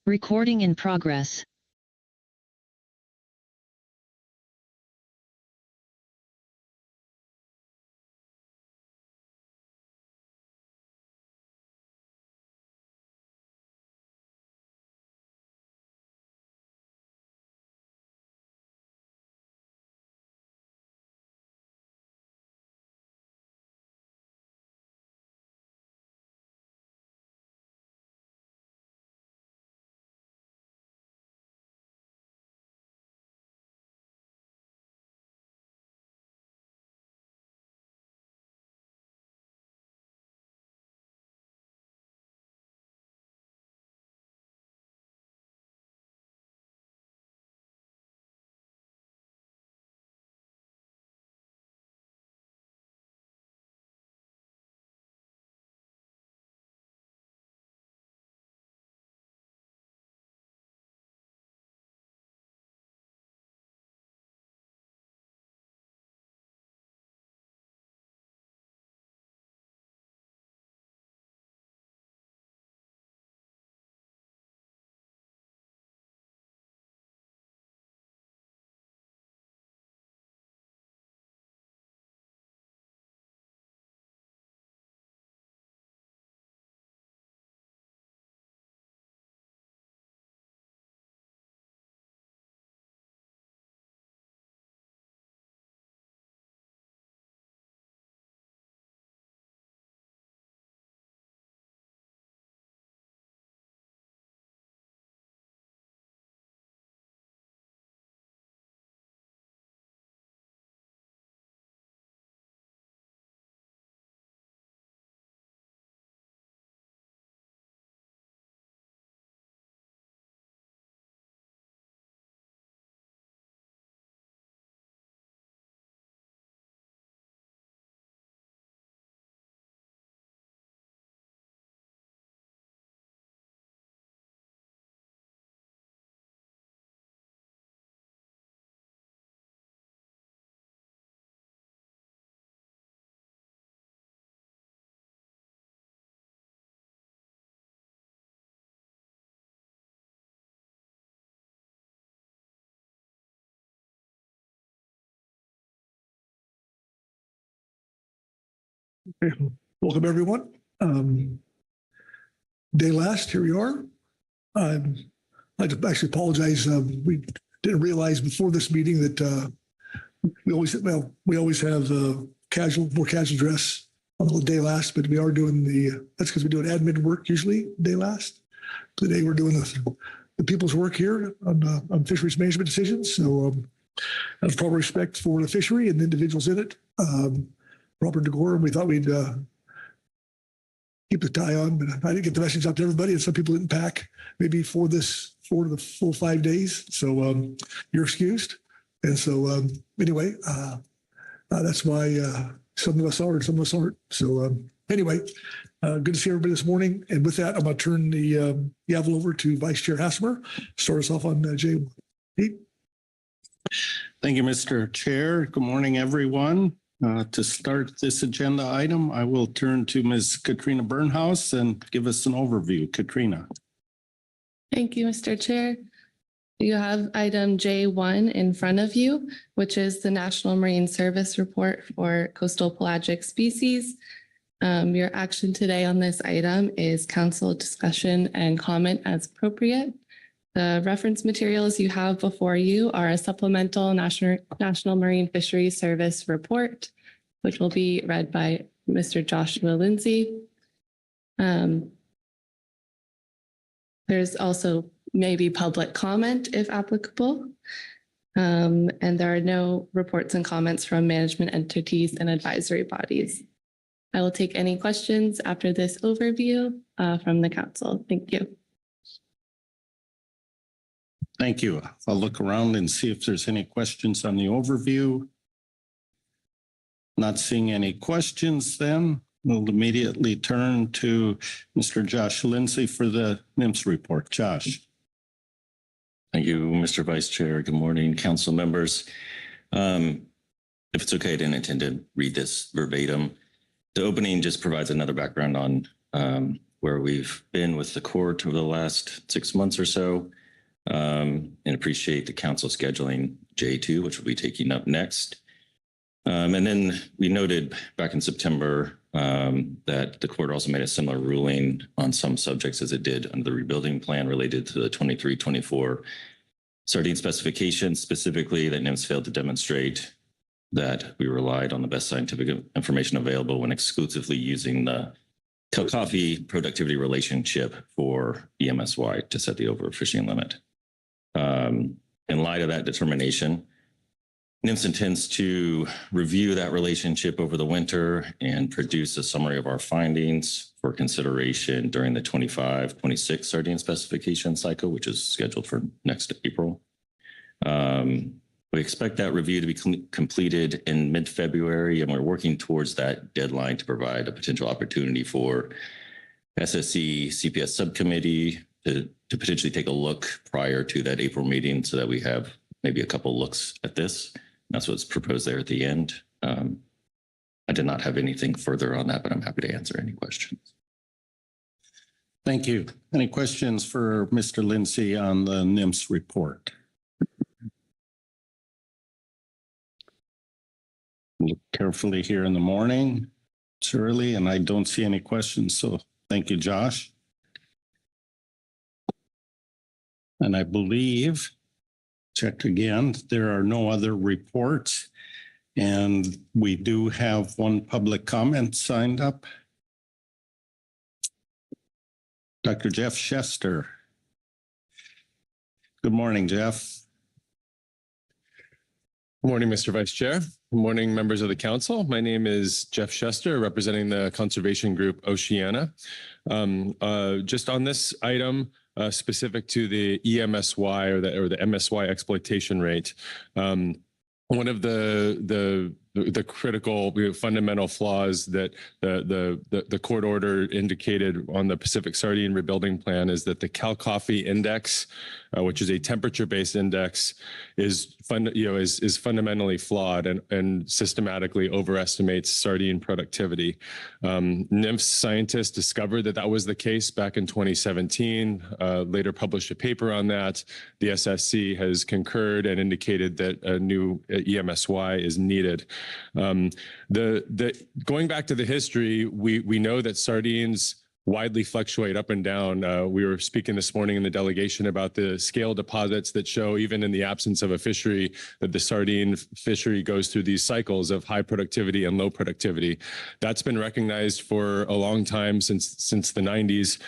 Recording in progress. Welcome, everyone. Day last, here we are. I'd like to actually apologize. We didn't realize before this meeting that we always have more casual dress on the day last, but we are doing that's because we do an admin work usually day last. Today we're doing the people's work here on fisheries management decisions. So out of proper respect for the fishery and the individuals in it, proper decorum, we thought we'd keep the tie on, but I didn't get the message out to everybody, and some people didn't pack maybe for the full 5 days. So you're excused. And so anyway, that's why some of us are and some of us aren't. So anyway, good to see everybody this morning. And with that, I'm going to turn the gavel over to Vice Chair Hassemer. Start us off on J1. Pete? Thank you, Mr. Chair. Good morning, everyone. To start this agenda item, I will turn to Ms. Katrina Burnhouse and give us an overview. Katrina. Thank you, Mr. Chair. You have item J1 in front of you, which is the National Marine Service Report for Coastal Pelagic Species. Your action today on this item is council discussion and comment as appropriate. The reference materials you have before you are a supplemental National Marine Fisheries Service report, which will be read by Mr. Joshua Lindsay. There's also maybe public comment if applicable. And there are no reports and comments from management entities and advisory bodies. I will take any questions after this overview from the council. Thank you. Thank you. I'll look around and see if there's any questions on the overview. Not seeing any questions, then we'll immediately turn to Mr. Josh Lindsay for the NMFS report. Josh. Thank you, Mr. Vice Chair. Good morning, council members. If it's okay, I didn't intend to read this verbatim. The opening just provides another background on where we've been with the court over the last 6 months or so, and appreciate the council scheduling J2, which will be taking up next. And then we noted back in September that the court also made a similar ruling on some subjects as it did under the rebuilding plan related to the 23-24 sardine specifications, specifically that NMFS failed to demonstrate that we relied on the best scientific information available when exclusively using the coffee productivity relationship for EMSY to set the overfishing limit. In light of that determination, NMFS intends to review that relationship over the winter and produce a summary of our findings for consideration during the 25-26 sardine specification cycle, which is scheduled for next April. We expect that review to be completed in mid-February, and we're working towards that deadline to provide a potential opportunity for SSC CPS subcommittee to potentially take a look prior to that April meeting so that we have maybe a couple looks at this. That's what's proposed there at the end. I did not have anything further on that, but I'm happy to answer any questions. Thank you. Any questions for Mr. Lindsay on the NMFS report? Look carefully here in the morning. It's early and I don't see any questions. So thank you, Josh. And I believe, check again, there are no other reports. And we do have one public comment signed up. Dr. Jeff Chester. Good morning, Jeff. Good morning, Mr. Vice Chair. Good morning, members of the council. My name is Jeff Chester, representing the conservation group Oceana. Just on this item, specific to the EMSY or the MSY exploitation rate, one of the critical fundamental flaws that the court order indicated on the Pacific Sardine rebuilding plan is that the Cal Coffee Index, which is a temperature-based index, is fundamentally flawed and systematically overestimates sardine productivity. NMFS scientists discovered that was the case back in 2017. Later published a paper on that. The SSC has concurred and indicated that a new EMSY is needed. Going back to the history, we know that sardines widely fluctuate up and down. We were speaking this morning in the delegation about the scale deposits that show, even in the absence of a fishery, that the sardine fishery goes through these cycles of high productivity and low productivity. That's been recognized for a long time, since the 90s.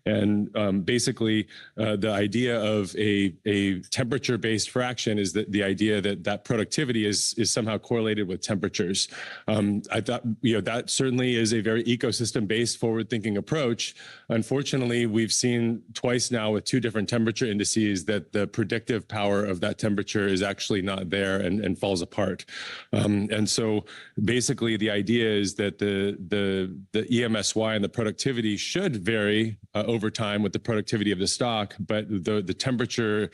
And basically, the idea of a temperature-based fraction is that the idea that productivity is somehow correlated with temperatures. I thought, that certainly is a very ecosystem-based, forward-thinking approach. Unfortunately, we've seen twice now with two different temperature indices that the predictive power of that temperature is actually not there and falls apart. And so, basically, the idea is that the EMSY and the productivity should vary over time with the productivity of the stock, but the temperature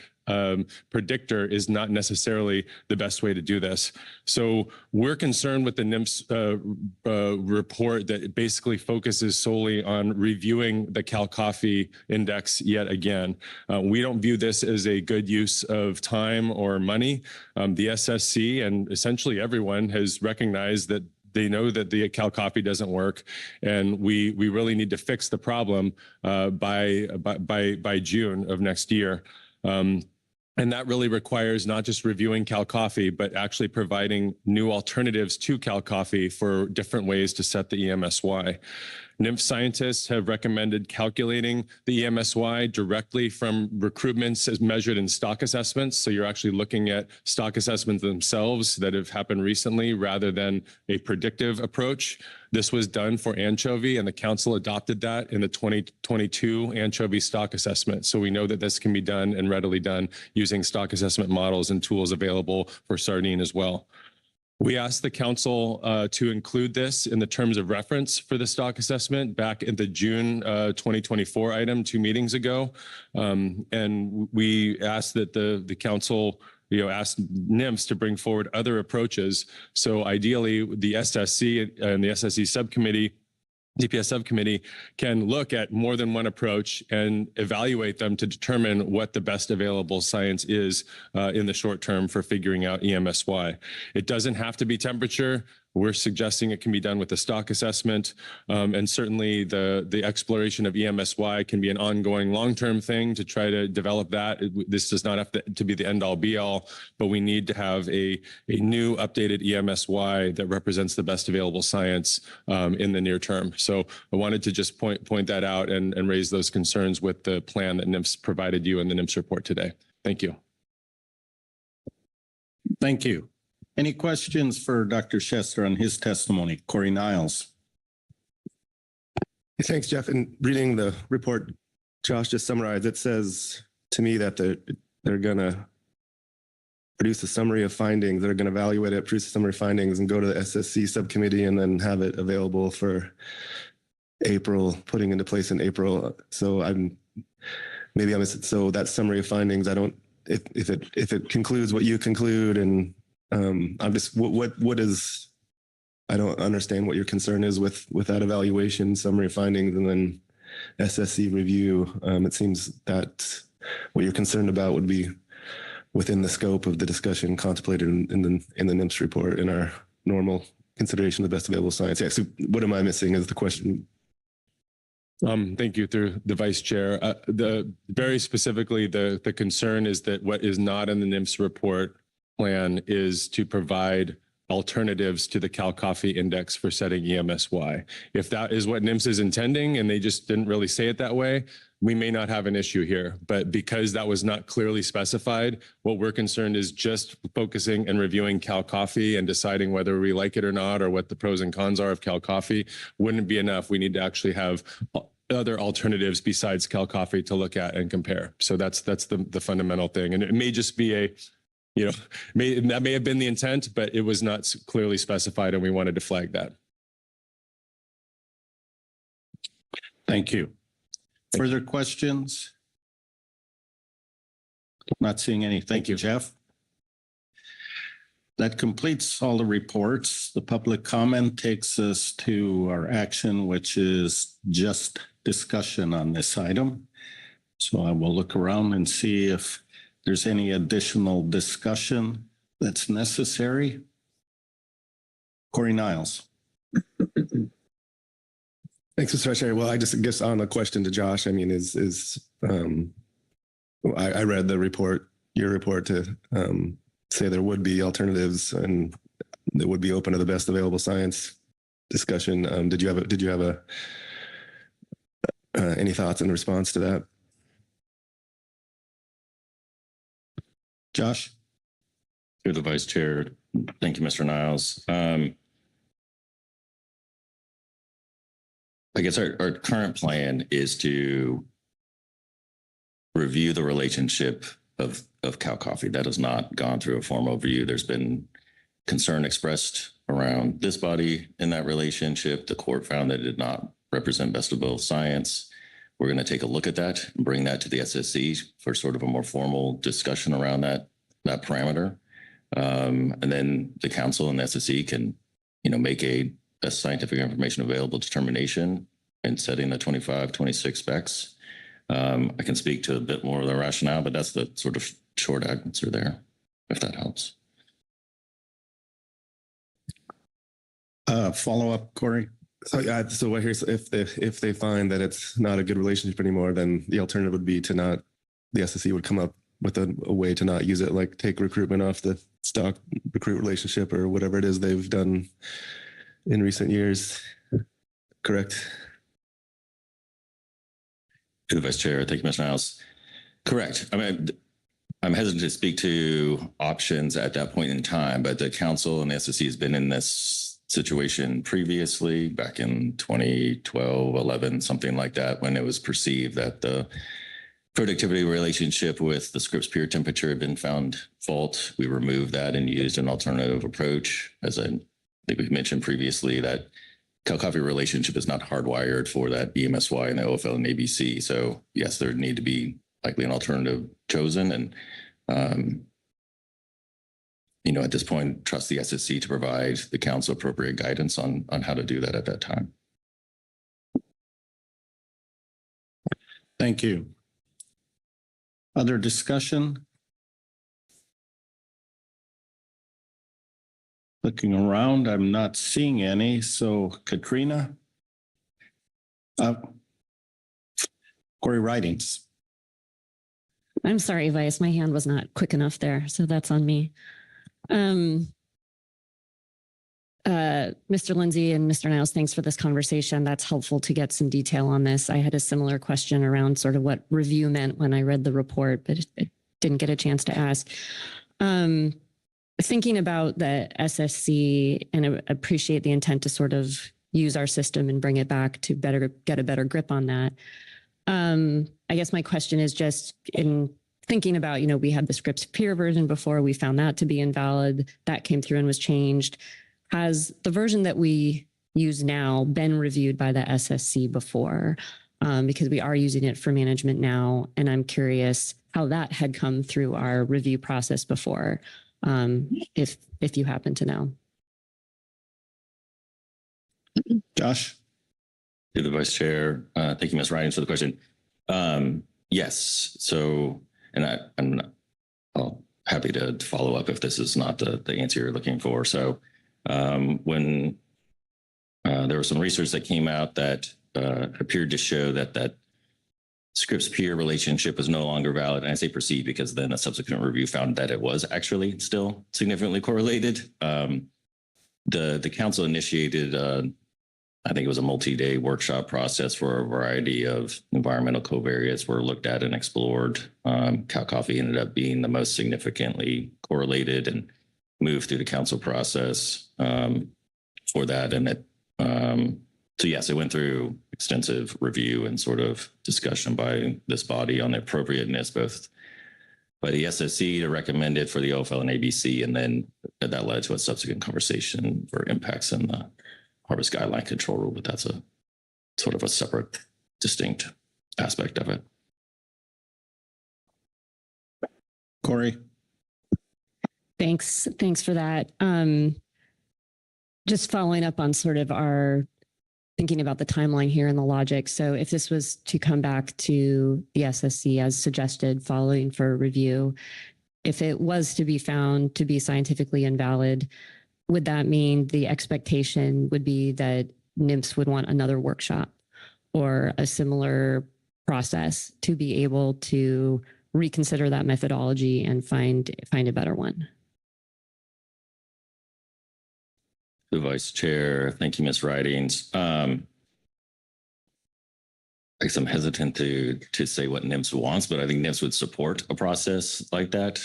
predictor is not necessarily the best way to do this. So we're concerned with the NMFS report that basically focuses solely on reviewing the Cal Coffee Index yet again. We don't view this as a good use of time or money. The SSC and essentially everyone has recognized that they know that the Cal Coffee doesn't work, and we really need to fix the problem by June of next year. And that really requires not just reviewing Cal Coffee, but actually providing new alternatives to Cal Coffee for different ways to set the EMSY. NMFS scientists have recommended calculating the EMSY directly from recruitments as measured in stock assessments. So you're actually looking at stock assessments themselves that have happened recently rather than a predictive approach. This was done for anchovy, and the council adopted that in the 2022 anchovy stock assessment. So we know that this can be done and readily done using stock assessment models and tools available for sardine as well. We asked the council to include this in the terms of reference for the stock assessment back in the June 2024 item 2 meetings ago. And we asked that the council asked NMFS to bring forward other approaches. So ideally, the SSC and the SSC subcommittee DPS subcommittee can look at more than one approach and evaluate them to determine what the best available science is in the short term for figuring out EMSY. It doesn't have to be temperature. We're suggesting it can be done with a stock assessment. And certainly the exploration of EMSY can be an ongoing long-term thing to try to develop that. This does not have to be the end-all be-all, but we need to have a new updated EMSY that represents the best available science in the near term. So I wanted to just point that out and raise those concerns with the plan that NMFS provided you in the NMFS report today. Thank you. Thank you. Any questions for Dr. Chester on his testimony? Corey Niles. Thanks, Jeff. In reading the report Josh just summarized, it says to me that they're going to produce a summary of findings. They're going to evaluate it, produce a summary of findings, and go to the SSC subcommittee and then have it available for April, putting into place in April. So so that summary of findings, if it concludes what you conclude, and I'm just, what is, I don't understand what your concern is with that evaluation, summary of findings, and then SSC review. It seems that what you're concerned about would be within the scope of the discussion contemplated in the NMFS report in our normal consideration of the best available science. Yeah, so what am I missing is the question. Thank you, through the vice chair. Very specifically, the concern is that what is not in the NMFS report plan is to provide alternatives to the Cal Coffee Index for setting EMSY. If that is what NMFS is intending and they just didn't really say it that way, we may not have an issue here. But because that was not clearly specified, what we're concerned is just focusing and reviewing Cal Coffee and deciding whether we like it or not, or what the pros and cons are of Cal Coffee wouldn't be enough. We need to actually have other alternatives besides Cal Coffee to look at and compare. So that's the fundamental thing. And it may just be that may have been the intent, but it was not clearly specified, and we wanted to flag that. Thank you. Further questions? Not seeing any. Thank you, Jeff. That completes all the reports. The public comment takes us to our action, which is just discussion on this item. So I will look around and see if there's any additional discussion that's necessary. Corey Niles. Thanks, Mr. Chair. Well, I guess on the question to Josh, I mean, I read the report, your report, to say there would be alternatives and that would be open to the best available science discussion. Did you have any thoughts in response to that? Josh? Through the vice chair. Thank you, Mr. Niles. I guess our current plan is to review the relationship of Cal Coffee. That has not gone through a formal review. There's been concern expressed around this body in that relationship. The court found that it did not represent best of both science. We're going to take a look at that and bring that to the SSC for sort of a more formal discussion around that parameter. And then the council and the SSC can, make a scientific information available determination in setting the 25-26 specs. I can speak to a bit more of the rationale, but that's the sort of short answer there, if that helps. Follow up, Corey. So what here's if they find that it's not a good relationship anymore, then the alternative would be the SSC would come up with a way to not use it, like take recruitment off the stock recruit relationship or whatever it is they've done in recent years. Correct? To the vice chair, thank you, Mr. Niles. Correct. I mean, I'm hesitant to speak to options at that point in time, but the council and the SSC has been in this situation previously, back in 2012, 11, something like that, when it was perceived that the productivity relationship with the Scripps peer temperature had been found fault. We removed that and used an alternative approach. As I think we've mentioned previously, that Cal Coffee relationship is not hardwired for that EMSY and the OFL and ABC. So yes, there would need to be likely an alternative chosen. And, at this point, trust the SSC to provide the council appropriate guidance on how to do that at that time. Thank you. Other discussion? Looking around, I'm not seeing any. So Katrina? Corey Ridings. I'm sorry, Vice, my hand was not quick enough there, so that's on me. Mr. Lindsay and Mr. Niles, thanks for this conversation. That's helpful to get some detail on this. I had a similar question around sort of what review meant when I read the report, but it didn't get a chance to ask. Thinking about the SSC, and I appreciate the intent to sort of use our system and bring it back to get a better grip on that. I guess my question is just in thinking about, we had the Scripps peer version before, we found that to be invalid. That came through and was changed. Has the version that we use now been reviewed by the SSC before? Because we are using it for management now, and I'm curious how that had come through our review process before, if you happen to know. Josh? To the Vice Chair, thank you, Ms. Ridings, for the question. Yes. So, and I'm happy to follow up if this is not the answer you're looking for. So, when there was some research that came out that appeared to show that Scripps peer relationship was no longer valid, and I say perceived because then a subsequent review found that it was actually still significantly correlated. The council initiated I think it was a multi-day workshop process where a variety of environmental covariates were looked at and explored. Cow coffee ended up being the most significantly correlated and moved through the council process for that. And so yes, it went through extensive review and sort of discussion by this body on the appropriateness, both by the SSC to recommend it for the OFL and ABC, and then that led to a subsequent conversation for impacts in the Harvest Guideline Control Rule, but that's a sort of a separate, distinct aspect of it. Corey? Thanks for that. Just following up on sort of our thinking about the timeline here and the logic. So if this was to come back to the SSC as suggested, following for review, if it was to be found to be scientifically invalid, would that mean the expectation would be that NMFS would want another workshop or a similar process to be able to reconsider that methodology and find a better one? The Vice Chair, thank you, Ms. Ridings. I guess I'm hesitant to say what NMFS wants, but I think NMFS would support a process like that.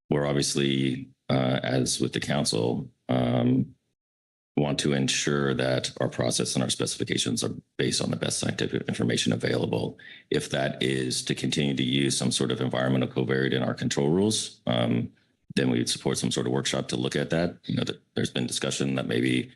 We're obviously, as with the council, want to ensure that our process and our specifications are based on the best scientific information available. If that is to continue to use some sort of environmental covariate in our control rules, then we would support some sort of workshop to look at that. That there's been discussion that maybe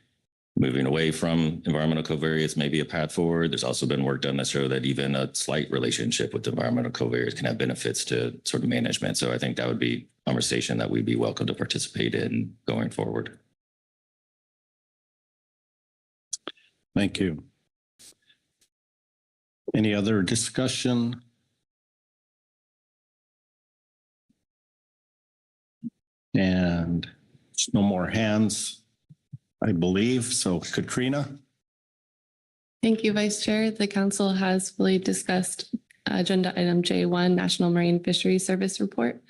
moving away from environmental covariates may be a path forward. There's also been work done that show that even a slight relationship with environmental covariates can have benefits to sort of management. So I think that would be a conversation that we'd be welcome to participate in going forward. Thank you. Any other discussion? And there's no more hands, I believe. So Katrina? Thank you, Vice Chair. The council has fully discussed agenda item J1, National Marine Fishery Service Report,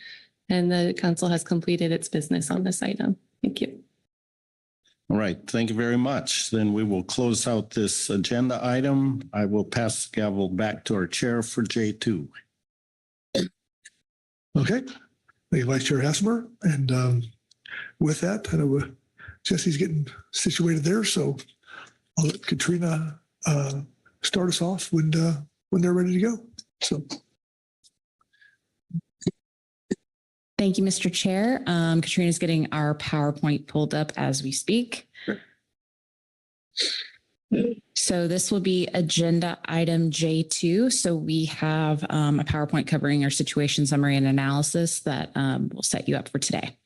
and the council has completed its business on this item. Thank you. All right, thank you very much. Then we will close out this agenda item. I will pass the gavel back to our chair for J2. Okay. Thank you, Vice Chair Hassemer. And with that, I know Jesse's getting situated there, so I'll let Katrina start us off when they're ready to go. So. Thank you, Mr. Chair. Katrina's getting our PowerPoint pulled up as we speak. Sure. So this will be agenda item J2. So we have a PowerPoint covering our situation summary and analysis that will set you up for today.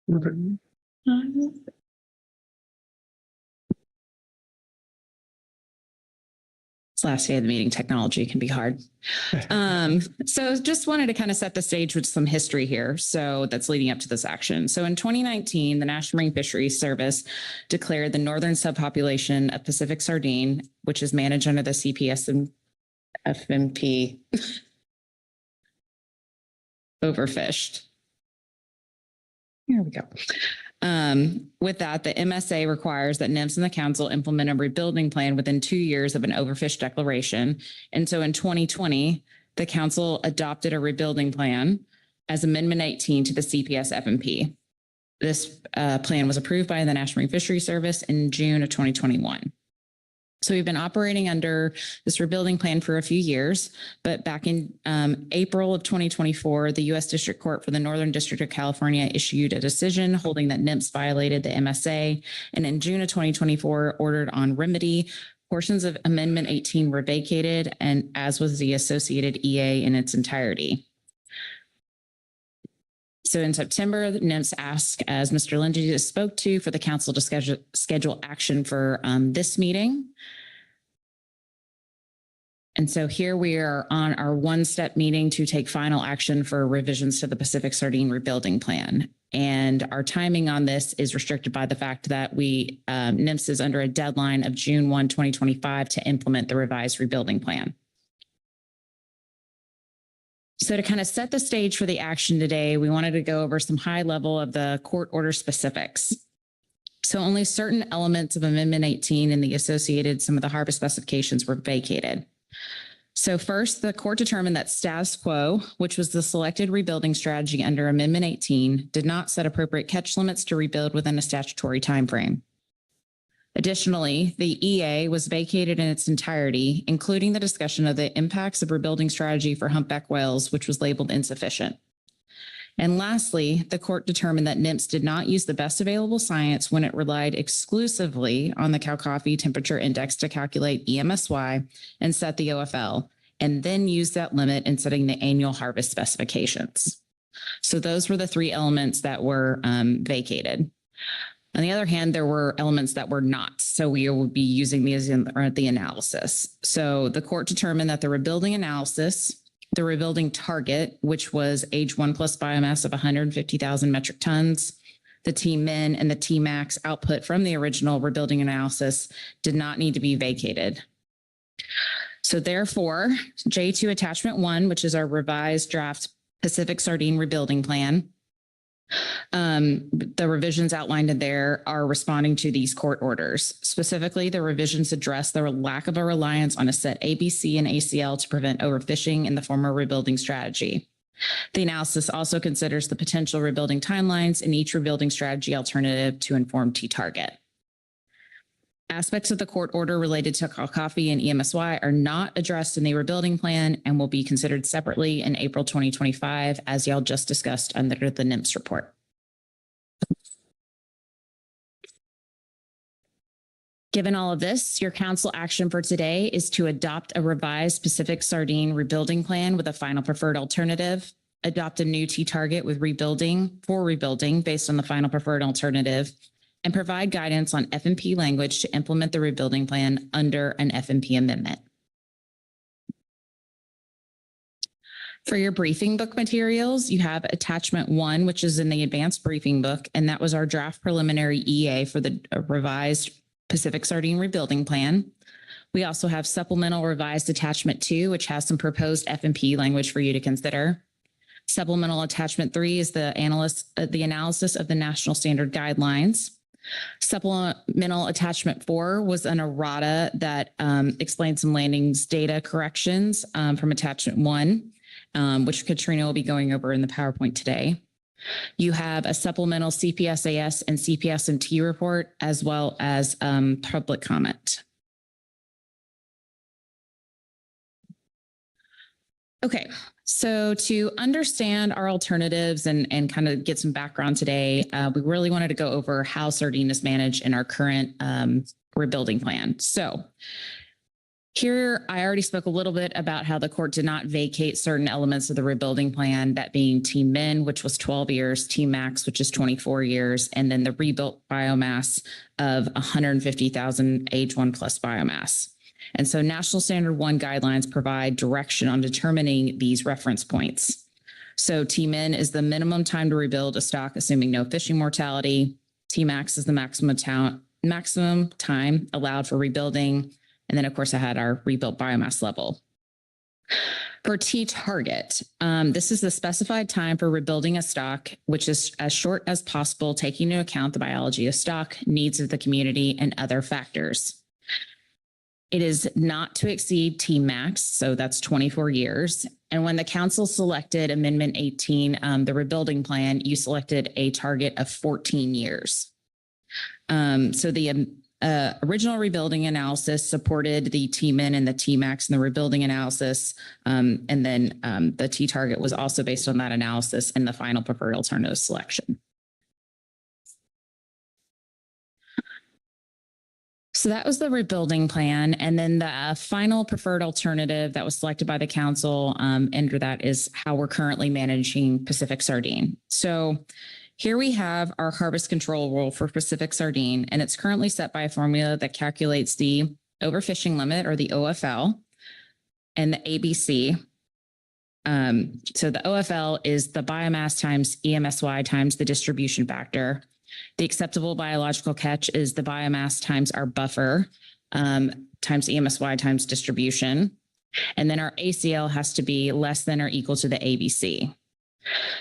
It's last day of the meeting. Technology can be hard. So just wanted to kind of set the stage with some history here. So that's leading up to this action. So in 2019, the National Marine Fisheries Service declared the northern subpopulation of Pacific Sardine, which is managed under the CPS and FMP, overfished. Here we go. With that, the MSA requires that NMFS and the council implement a rebuilding plan within 2 years of an overfish declaration. And so in 2020, the council adopted a rebuilding plan as Amendment 18 to the CPS FMP. This plan was approved by the National Marine Fisheries Service in June of 2021. So we've been operating under this rebuilding plan for a few years, but back in April of 2024, the U.S. District Court for the Northern District of California issued a decision holding that NMFS violated the MSA, and in June of 2024 ordered on remedy. Portions of Amendment 18 were vacated, and as was the associated EA in its entirety. So in September, NMFS asked, as Mr. Lindsay just spoke to, for the council to schedule action for this meeting. And so here we are on our one-step meeting to take final action for revisions to the Pacific Sardine Rebuilding Plan. And our timing on this is restricted by the fact that NMFS is under a deadline of June 1, 2025 to implement the revised rebuilding plan. So to kind of set the stage for the action today, we wanted to go over some high level of the court order specifics. So only certain elements of Amendment 18 and the associated some of the harvest specifications were vacated. So first, the court determined that status quo, which was the selected rebuilding strategy under Amendment 18, did not set appropriate catch limits to rebuild within a statutory timeframe. Additionally, the EA was vacated in its entirety, including the discussion of the impacts of rebuilding strategy for humpback whales, which was labeled insufficient. And lastly, the court determined that NMFS did not use the best available science when it relied exclusively on the Cal-Coffey Temperature Index to calculate EMSY and set the OFL, and then used that limit in setting the annual harvest specifications. So those were the three elements that were vacated. On the other hand, there were elements that were not. So we will be using these in the analysis. So the court determined that the rebuilding analysis, the rebuilding target, which was age 1+ biomass of 150,000 metric tons, the T-min and the T-max output from the original rebuilding analysis did not need to be vacated. So therefore, J2 Attachment 1, which is our revised draft Pacific Sardine Rebuilding Plan, the revisions outlined in there are responding to these court orders. Specifically, the revisions address the lack of a reliance on a set ABC and ACL to prevent overfishing in the former rebuilding strategy. The analysis also considers the potential rebuilding timelines in each rebuilding strategy alternative to inform T-target. Aspects of the court order related to Cal-Coffey and EMSY are not addressed in the rebuilding plan and will be considered separately in April 2025, as y'all just discussed under the NMFS report. Given all of this, your council action for today is to adopt a revised Pacific Sardine rebuilding plan with a final preferred alternative, adopt a new T-target with rebuilding based on the final preferred alternative, and provide guidance on FMP language to implement the rebuilding plan under an FMP amendment. For your briefing book materials, you have attachment 1, which is in the advanced briefing book, and that was our draft preliminary EA for the revised Pacific Sardine rebuilding plan. We also have supplemental revised attachment 2, which has some proposed FMP language for you to consider. Supplemental attachment 3 is the analysis of the national standard guidelines. Supplemental attachment 4 was an errata that explained some landings data corrections from attachment 1, which Katrina will be going over in the PowerPoint today. You have a supplemental CPSAS and CPSMT report, as well as public comment. Okay, so to understand our alternatives and kind of get some background today, we really wanted to go over how sardine is managed in our current rebuilding plan. So Here, I already spoke a little bit about how the court did not vacate certain elements of the rebuilding plan, that being Team Min, which was 12 years, Team Max, which is 24 years, and then the rebuilt biomass of 150,000 age 1 plus biomass. And so National Standard 1 guidelines provide direction on determining these reference points. So T-min is the minimum time to rebuild a stock, assuming no fishing mortality. T-max is the maximum time allowed for rebuilding. And then, of course, I had our rebuilt biomass level. For T-target, this is the specified time for rebuilding a stock, which is as short as possible, taking into account the biology of stock, needs of the community, and other factors. It is not to exceed T-max, so that's 24 years. And when the council selected Amendment 18, the rebuilding plan, you selected a target of 14 years. So the original rebuilding analysis supported the T-min and the T-max in the rebuilding analysis. And then the T-target was also based on that analysis in the final preferred alternative selection. So that was the rebuilding plan. And then the final preferred alternative that was selected by the council under that is how we're currently managing Pacific sardine. So here we have our harvest control rule for Pacific sardine, and it's currently set by a formula that calculates the overfishing limit, or the OFL, and the ABC. So the OFL is the biomass times EMSY times the distribution factor. The acceptable biological catch is the biomass times our buffer times EMSY times distribution. And then our ACL has to be less than or equal to the ABC.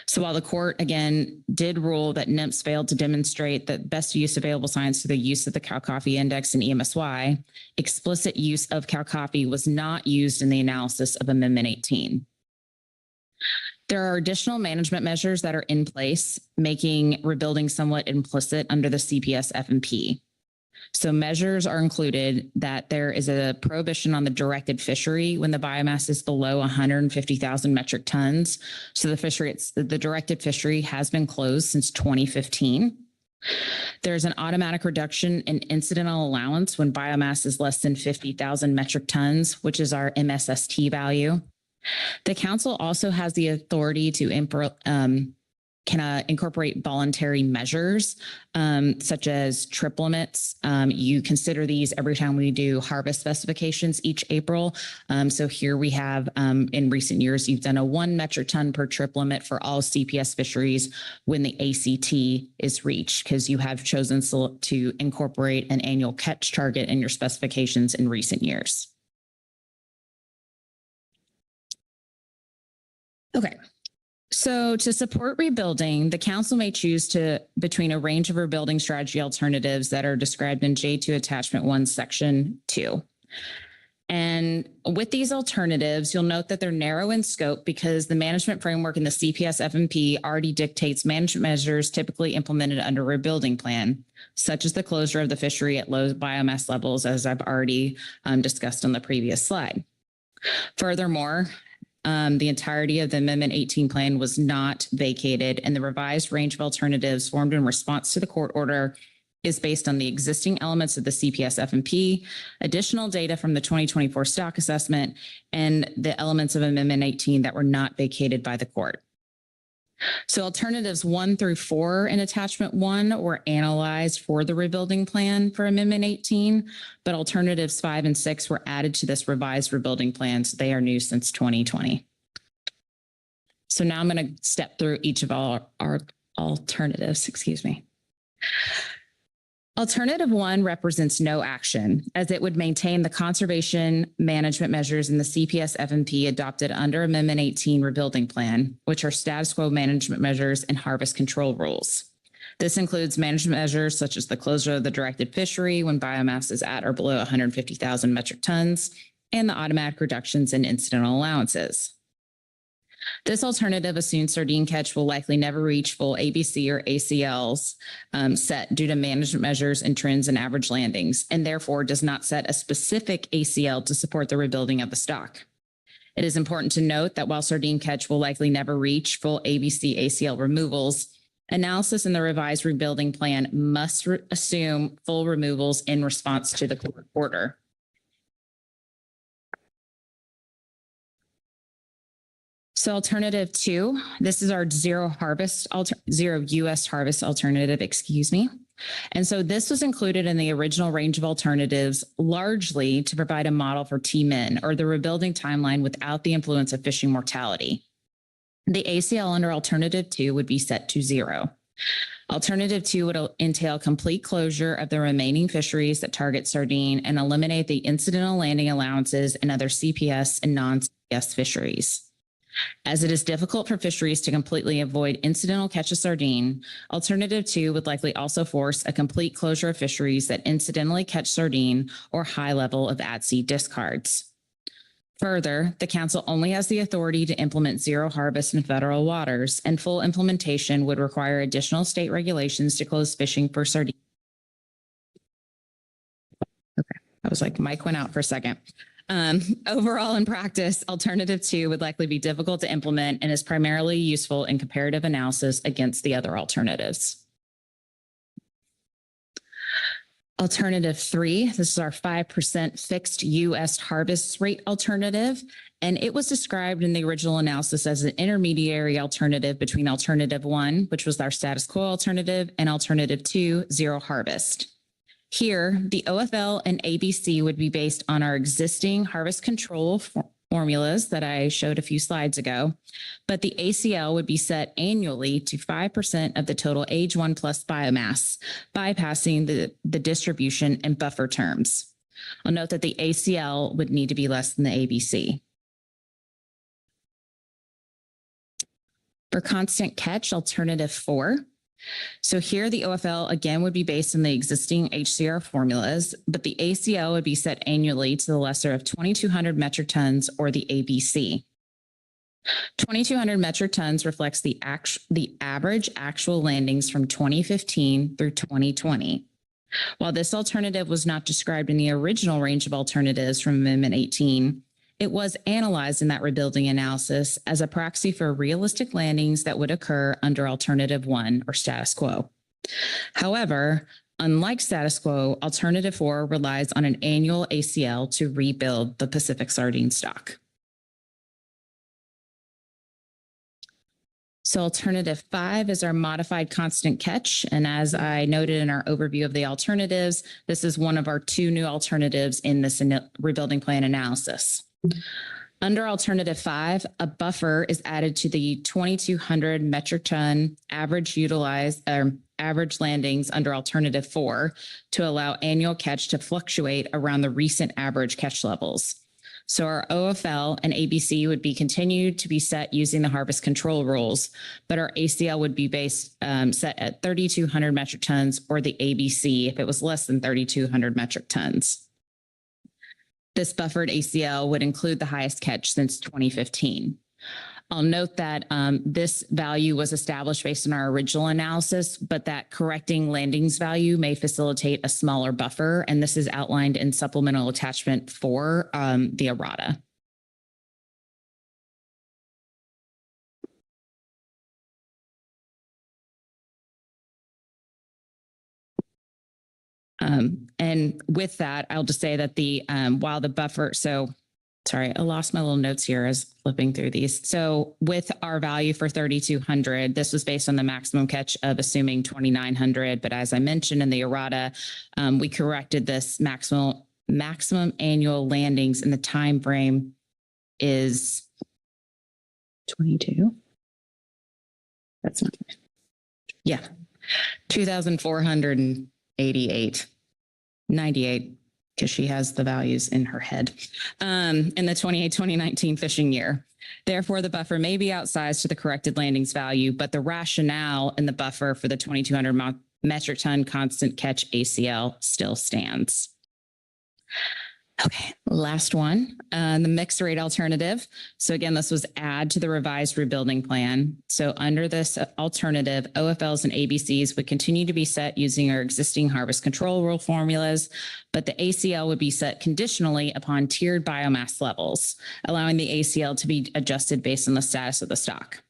So while the court, again, did rule that NMFS failed to demonstrate the best use available science to the use of the cow coffee index and EMSY, explicit use of cow coffee was not used in the analysis of Amendment 18. There are additional management measures that are in place, making rebuilding somewhat implicit under the CPS FMP. So measures are included that there is a prohibition on the directed fishery when the biomass is below 150,000 metric tons. So the directed fishery has been closed since 2015. There's an automatic reduction in incidental allowance when biomass is less than 50,000 metric tons, which is our MSST value. The council also has the authority to incorporate voluntary measures, such as trip limits. You consider these every time we do harvest specifications each April. So here we have, in recent years, you've done a 1 metric ton per trip limit for all CPS fisheries when the ACT is reached, because you have chosen to incorporate an annual catch target in your specifications in recent years. Okay. So to support rebuilding, the council may choose between a range of rebuilding strategy alternatives that are described in J2 Attachment 1, Section 2. And with these alternatives, you'll note that they're narrow in scope because the management framework in the CPS FMP already dictates management measures typically implemented under a rebuilding plan, such as the closure of the fishery at low biomass levels, as I've already discussed on the previous slide. Furthermore, the entirety of the Amendment 18 plan was not vacated, and the revised range of alternatives formed in response to the court order is based on the existing elements of the CPS FMP, additional data from the 2024 stock assessment, and the elements of Amendment 18 that were not vacated by the court. So alternatives 1 through 4 in Attachment 1 were analyzed for the rebuilding plan for Amendment 18, but alternatives 5 and 6 were added to this revised rebuilding plan, so they are new since 2020. So now I'm going to step through each of our alternatives, excuse me. Alternative 1 represents no action, as it would maintain the conservation management measures in the CPS FMP adopted under Amendment 18 rebuilding plan, which are status quo management measures and harvest control rules. This includes management measures such as the closure of the directed fishery when biomass is at or below 150,000 metric tons, and the automatic reductions in incidental allowances. This alternative assumes sardine catch will likely never reach full ABC or ACLs set due to management measures and trends in average landings, and therefore does not set a specific ACL to support the rebuilding of the stock. It is important to note that while sardine catch will likely never reach full ABC ACL removals, analysis in the revised rebuilding plan must assume full removals in response to the court order. So alternative 2, this is our zero US harvest alternative, excuse me. And so this was included in the original range of alternatives, largely to provide a model for TMIN, or the rebuilding timeline without the influence of fishing mortality. The ACL under alternative 2 would be set to 0. Alternative 2 would entail complete closure of the remaining fisheries that target sardine and eliminate the incidental landing allowances and other CPS and non-CPS fisheries. As it is difficult for fisheries to completely avoid incidental catch of sardine, alternative 2 would likely also force a complete closure of fisheries that incidentally catch sardine or high level of at-sea discards. Further, the council only has the authority to implement zero harvest in federal waters, and full implementation would require additional state regulations to close fishing for sardine. Okay, I was like, Mike went out for a second. Overall, in practice, alternative 2 would likely be difficult to implement and is primarily useful in comparative analysis against the other alternatives. Alternative 3, this is our 5% fixed U.S. harvest rate alternative, and it was described in the original analysis as an intermediary alternative between alternative 1, which was our status quo alternative, and alternative 2, zero harvest. Here, the OFL and ABC would be based on our existing harvest control formulas that I showed a few slides ago, but the ACL would be set annually to 5% of the total age 1 plus biomass, bypassing the distribution and buffer terms. I'll note that the ACL would need to be less than the ABC. For constant catch, alternative 4. So here the OFL again would be based on the existing HCR formulas, but the ACL would be set annually to the lesser of 2,200 metric tons or the ABC. 2,200 metric tons reflects the average actual landings from 2015 through 2020. While this alternative was not described in the original range of alternatives from Amendment 18, it was analyzed in that rebuilding analysis as a proxy for realistic landings that would occur under alternative 1 or status quo. However, unlike status quo, alternative 4 relies on an annual ACL to rebuild the Pacific sardine stock. So alternative 5 is our modified constant catch. And as I noted in our overview of the alternatives, this is one of our 2 new alternatives in this rebuilding plan analysis. Under alternative 5, a buffer is added to the 2,200 metric ton average landings under alternative 4 to allow annual catch to fluctuate around the recent average catch levels. So our OFL and ABC would be continued to be set using the harvest control rules, but our ACL would be set at 3,200 metric tons or the ABC if it was less than 3,200 metric tons. This buffered ACL would include the highest catch since 2015. I'll note that this value was established based on our original analysis, but that correcting landings value may facilitate a smaller buffer, and this is outlined in supplemental attachment 4, the errata. And with that, I'll just say that while the buffer, sorry, I lost my little notes here as flipping through these. So with our value for 3,200, this was based on the maximum catch of assuming 2,900. But as I mentioned in the errata, we corrected this maximum annual landings, and the time frame is 22. That's not, yeah, 2,488. 98, because she has the values in her head, in the 2019 fishing year. Therefore, the buffer may be outsized to the corrected landings value, but the rationale in the buffer for the 2,200 metric ton constant catch ACL still stands. Okay, last one, the mixed rate alternative. So again, this was add to the revised rebuilding plan. So under this alternative, OFLs and ABCs would continue to be set using our existing harvest control rule formulas, but the ACL would be set conditionally upon tiered biomass levels, allowing the ACL to be adjusted based on the status of the stock.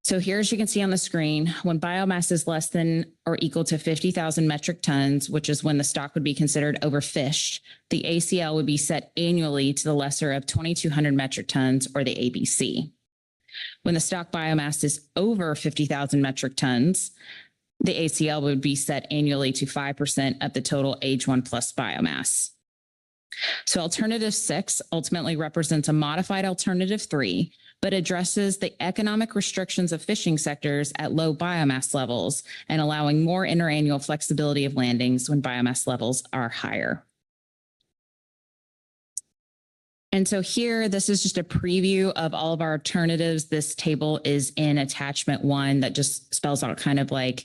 So here, as you can see on the screen, when biomass is less than or equal to 50,000 metric tons, which is when the stock would be considered overfished, the ACL would be set annually to the lesser of 2,200 metric tons or the ABC. When the stock biomass is over 50,000 metric tons, the ACL would be set annually to 5% of the total age 1 plus biomass. So alternative 6 ultimately represents a modified alternative 3, but addresses the economic restrictions of fishing sectors at low biomass levels and allowing more interannual flexibility of landings when biomass levels are higher. And so here, this is just a preview of all of our alternatives. This table is in attachment 1 that just spells out kind of like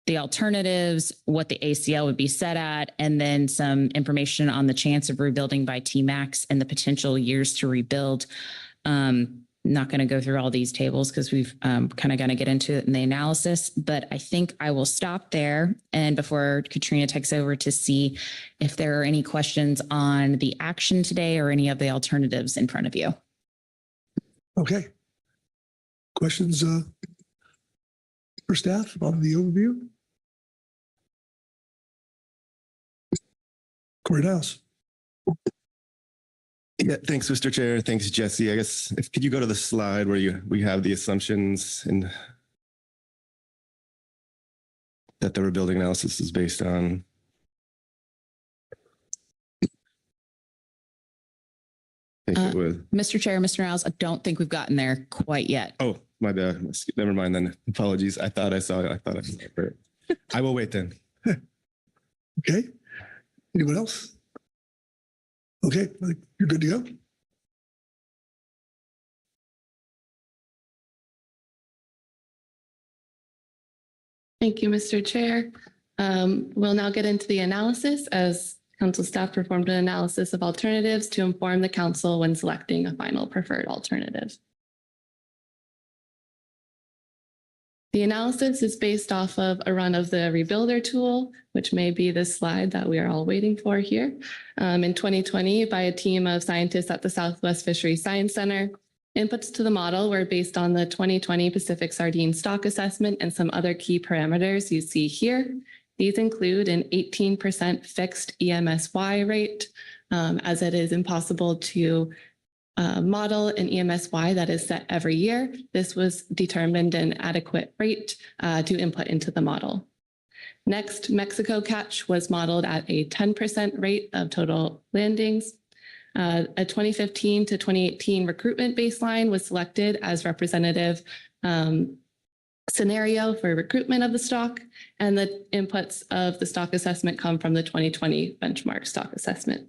the alternatives, what the ACL would be set at, and then some information on the chance of rebuilding by Tmax and the potential years to rebuild. Not going to go through all these tables because we've kind of got to get into it in the analysis, but I think I will stop there. And before Katrina takes over to see if there are any questions on the action today or any of the alternatives in front of you. Okay. Questions for staff on the overview? Courthouse. Yeah, thanks, Mr. Chair. Thanks, Jesse. I guess could you go to the slide where we have the assumptions and that the rebuilding analysis is based on? I think it was. Mr. Chair, Mr. Niles, I don't think we've gotten there quite yet. Oh, my bad. Never mind then. Apologies. I thought I saw it. I will wait then. Okay. Anyone else? Okay, you're good to go. Thank you, Mr. Chair. We'll now get into the analysis as council staff performed an analysis of alternatives to inform the council when selecting a final preferred alternative. The analysis is based off of a run of the Rebuilder tool, which may be this slide that we are all waiting for here, in 2020 by a team of scientists at the Southwest Fishery Science Center. Inputs to the model were based on the 2020 Pacific Sardine stock assessment and some other key parameters you see here. These include an 18% fixed EMSY rate, as it is impossible to model an EMSY that is set every year. This was determined an adequate rate to input into the model. Next, Mexico catch was modeled at a 10% rate of total landings. A 2015 to 2018 recruitment baseline was selected as representative scenario for recruitment of the stock, and the inputs of the stock assessment come from the 2020 benchmark stock assessment.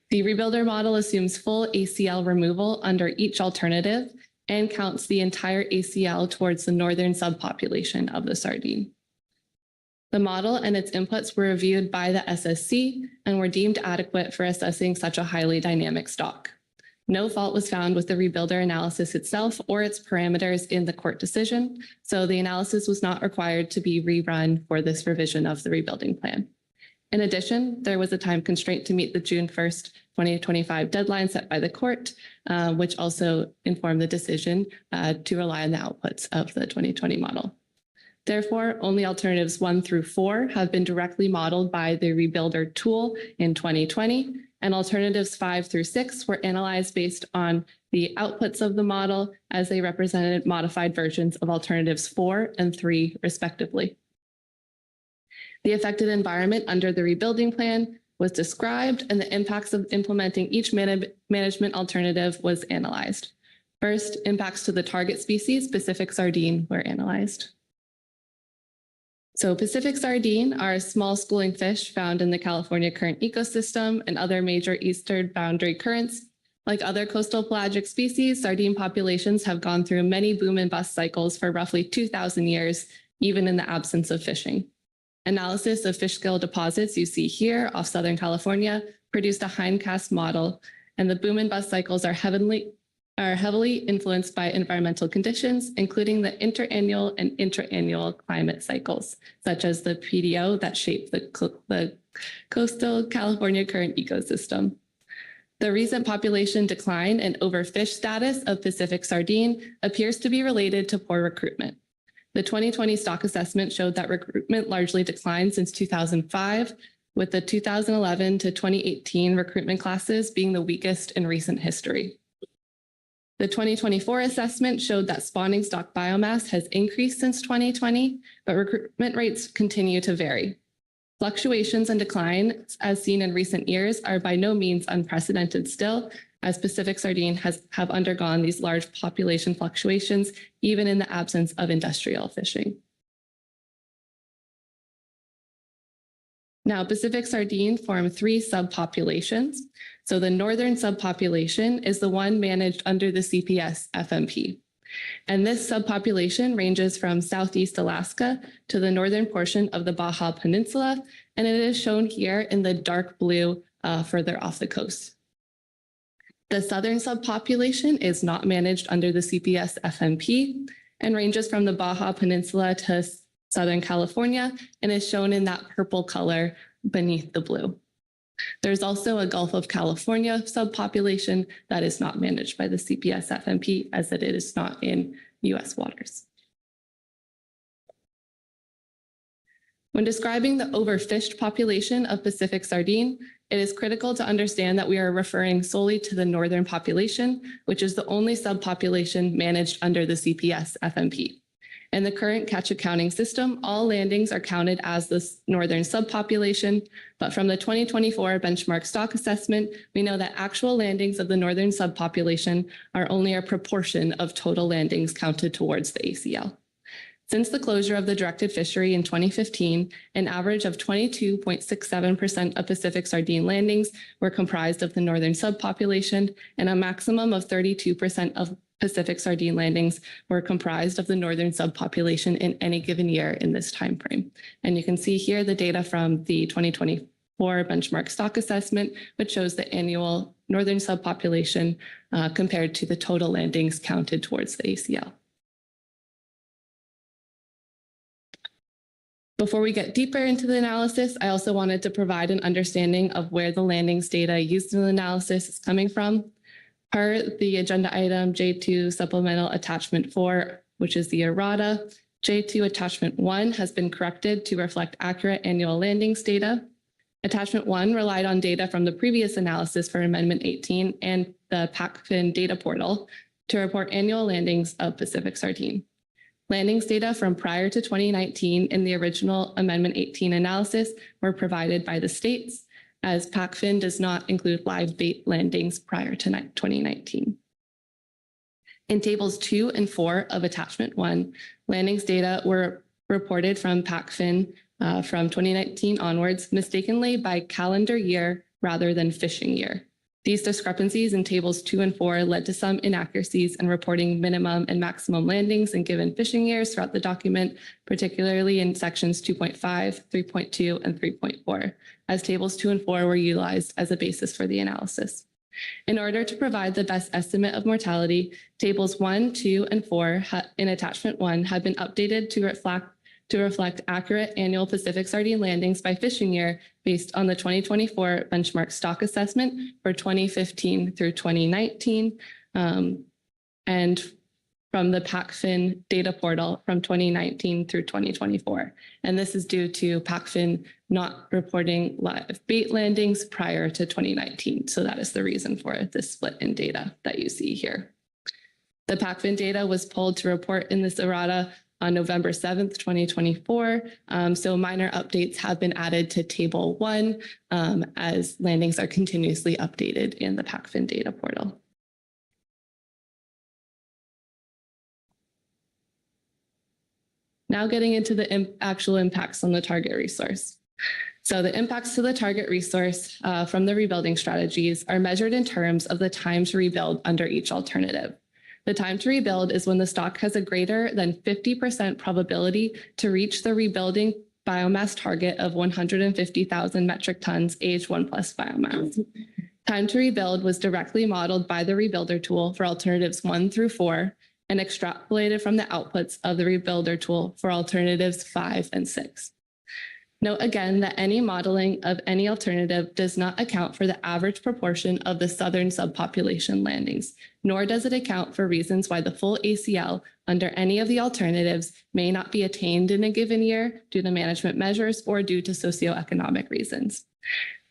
The Rebuilder model assumes full ACL removal under each alternative and counts the entire ACL towards the northern subpopulation of the sardine. The model and its inputs were reviewed by the SSC and were deemed adequate for assessing such a highly dynamic stock. No fault was found with the Rebuilder analysis itself or its parameters in the court decision, so the analysis was not required to be rerun for this revision of the rebuilding plan. In addition, there was a time constraint to meet the June 1st, 2025 deadline set by the court, which also informed the decision to rely on the outputs of the 2020 model. Therefore, only alternatives 1 through 4 have been directly modeled by the Rebuilder tool in 2020, and alternatives 5 through 6 were analyzed based on the outputs of the model as they represented modified versions of alternatives 4 and 3, respectively. The affected environment under the rebuilding plan was described, and the impacts of implementing each management alternative was analyzed. First, impacts to the target species, Pacific sardine, were analyzed. So Pacific sardine are small schooling fish found in the California current ecosystem and other major eastern boundary currents. Like other coastal pelagic species, sardine populations have gone through many boom and bust cycles for roughly 2,000 years, even in the absence of fishing. Analysis of fish scale deposits you see here off Southern California produced a hindcast model, and the boom and bust cycles are heavily influenced by environmental conditions, including the interannual and intraannual climate cycles, such as the PDO that shape the coastal California current ecosystem. The recent population decline and overfish status of Pacific sardine appears to be related to poor recruitment. The 2020 stock assessment showed that recruitment largely declined since 2005, with the 2011 to 2018 recruitment classes being the weakest in recent history. The 2024 assessment showed that spawning stock biomass has increased since 2020, but recruitment rates continue to vary. Fluctuations and declines, as seen in recent years, are by no means unprecedented still, as Pacific sardine have undergone these large population fluctuations, even in the absence of industrial fishing. Now, Pacific sardine form three subpopulations. So the northern subpopulation is the one managed under the CPS FMP. And this subpopulation ranges from Southeast Alaska to the northern portion of the Baja Peninsula, and it is shown here in the dark blue further off the coast. The southern subpopulation is not managed under the CPS FMP and ranges from the Baja Peninsula to Southern California and is shown in that purple color beneath the blue. There's also a Gulf of California subpopulation that is not managed by the CPS FMP, as it is not in US waters. When describing the overfished population of Pacific sardine, it is critical to understand that we are referring solely to the northern population, which is the only subpopulation managed under the CPS FMP. In the current catch accounting system, all landings are counted as the northern subpopulation, but from the 2024 benchmark stock assessment, we know that actual landings of the northern subpopulation are only a proportion of total landings counted towards the ACL. Since the closure of the directed fishery in 2015, an average of 22.67% of Pacific sardine landings were comprised of the northern subpopulation, and a maximum of 32% of Pacific sardine landings were comprised of the northern subpopulation in any given year in this time frame. And you can see here the data from the 2024 benchmark stock assessment, which shows the annual northern subpopulation compared to the total landings counted towards the ACL. Before we get deeper into the analysis, I also wanted to provide an understanding of where the landings data used in the analysis is coming from. Per the agenda item J2 Supplemental Attachment 4, which is the errata, J2 Attachment 1 has been corrected to reflect accurate annual landings data. Attachment 1 relied on data from the previous analysis for Amendment 18 and the PACFIN data portal to report annual landings of Pacific sardine. Landings data from prior to 2019 in the original Amendment 18 analysis were provided by the states, as PACFIN does not include live bait landings prior to 2019. In tables 2 and 4 of attachment 1, landings data were reported from PACFIN from 2019 onwards, mistakenly by calendar year rather than fishing year. These discrepancies in tables 2 and 4 led to some inaccuracies in reporting minimum and maximum landings in given fishing years throughout the document, particularly in sections 2.5, 3.2, and 3.4, as tables 2 and 4 were utilized as a basis for the analysis. In order to provide the best estimate of mortality, tables 1, 2, and 4 in attachment 1 have been updated to reflect accurate annual Pacific sardine landings by fishing year based on the 2024 benchmark stock assessment for 2015 through 2019, and from the PACFIN data portal from 2019 through 2024. And this is due to PACFIN not reporting live bait landings prior to 2019. So that is the reason for this split in data that you see here. The PACFIN data was pulled to report in this errata on November 7th, 2024. So minor updates have been added to table 1 as landings are continuously updated in the PACFIN data portal. Now getting into the actual impacts on the target resource. So the impacts to the target resource from the rebuilding strategies are measured in terms of the time to rebuild under each alternative. The time to rebuild is when the stock has a greater than 50% probability to reach the rebuilding biomass target of 150,000 metric tons age 1+ biomass. Time to rebuild was directly modeled by the rebuilder tool for alternatives 1 through 4 and extrapolated from the outputs of the rebuilder tool for alternatives 5 and 6. Note again that any modeling of any alternative does not account for the average proportion of the southern subpopulation landings, nor does it account for reasons why the full ACL under any of the alternatives may not be attained in a given year due to management measures or due to socioeconomic reasons.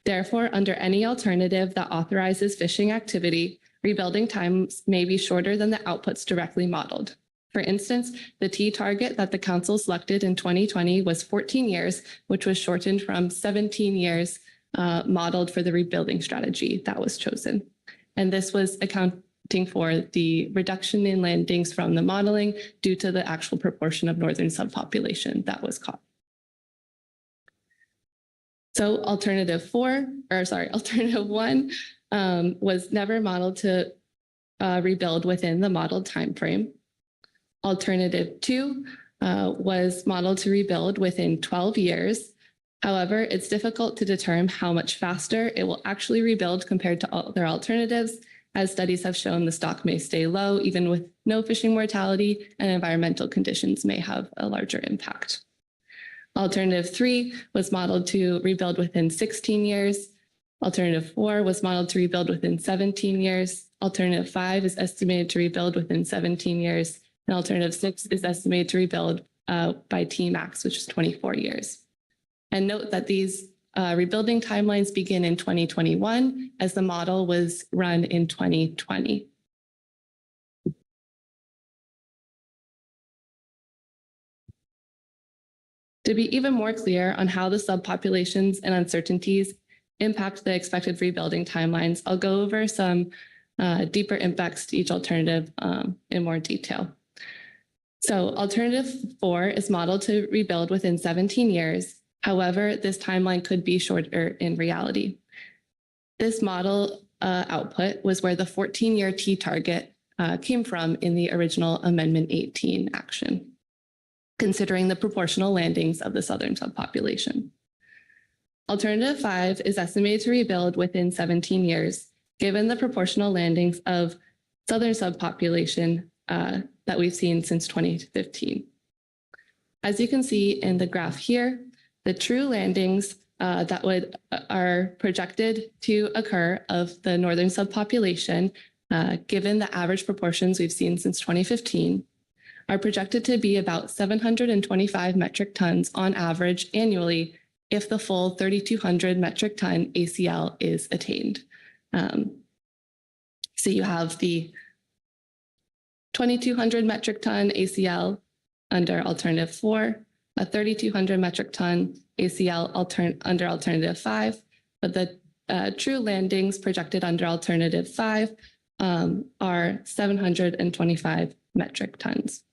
Therefore, under any alternative that authorizes fishing activity, rebuilding times may be shorter than the outputs directly modeled. For instance, the T target that the council selected in 2020 was 14 years, which was shortened from 17 years modeled for the rebuilding strategy that was chosen. And this was accounting for the reduction in landings from the modeling due to the actual proportion of northern subpopulation that was caught. So alternative one was never modeled to rebuild within the modeled timeframe. Alternative 2 was modeled to rebuild within 12 years. However, it's difficult to determine how much faster it will actually rebuild compared to other alternatives. As studies have shown, the stock may stay low even with no fishing mortality, and environmental conditions may have a larger impact. Alternative 3 was modeled to rebuild within 16 years. Alternative 4 was modeled to rebuild within 17 years. Alternative 5 is estimated to rebuild within 17 years. And alternative 6 is estimated to rebuild by T-max, which is 24 years. And note that these rebuilding timelines begin in 2021 as the model was run in 2020. To be even more clear on how the subpopulations and uncertainties impact the expected rebuilding timelines, I'll go over some deeper impacts to each alternative in more detail. So alternative 4 is modeled to rebuild within 17 years. However, this timeline could be shorter in reality. This model output was where the 14-year T target came from in the original Amendment 18 action, considering the proportional landings of the southern subpopulation. Alternative 5 is estimated to rebuild within 17 years, given the proportional landings of southern subpopulation that we've seen since 2015. As you can see in the graph here, the true landings that are projected to occur of the northern subpopulation, given the average proportions we've seen since 2015, are projected to be about 725 metric tons on average annually if the full 3,200 metric ton ACL is attained. So you have the 2,200 metric ton ACL under alternative 4, a 3,200 metric ton ACL under alternative 5, but the true landings projected under alternative 5 are 725 metric tons.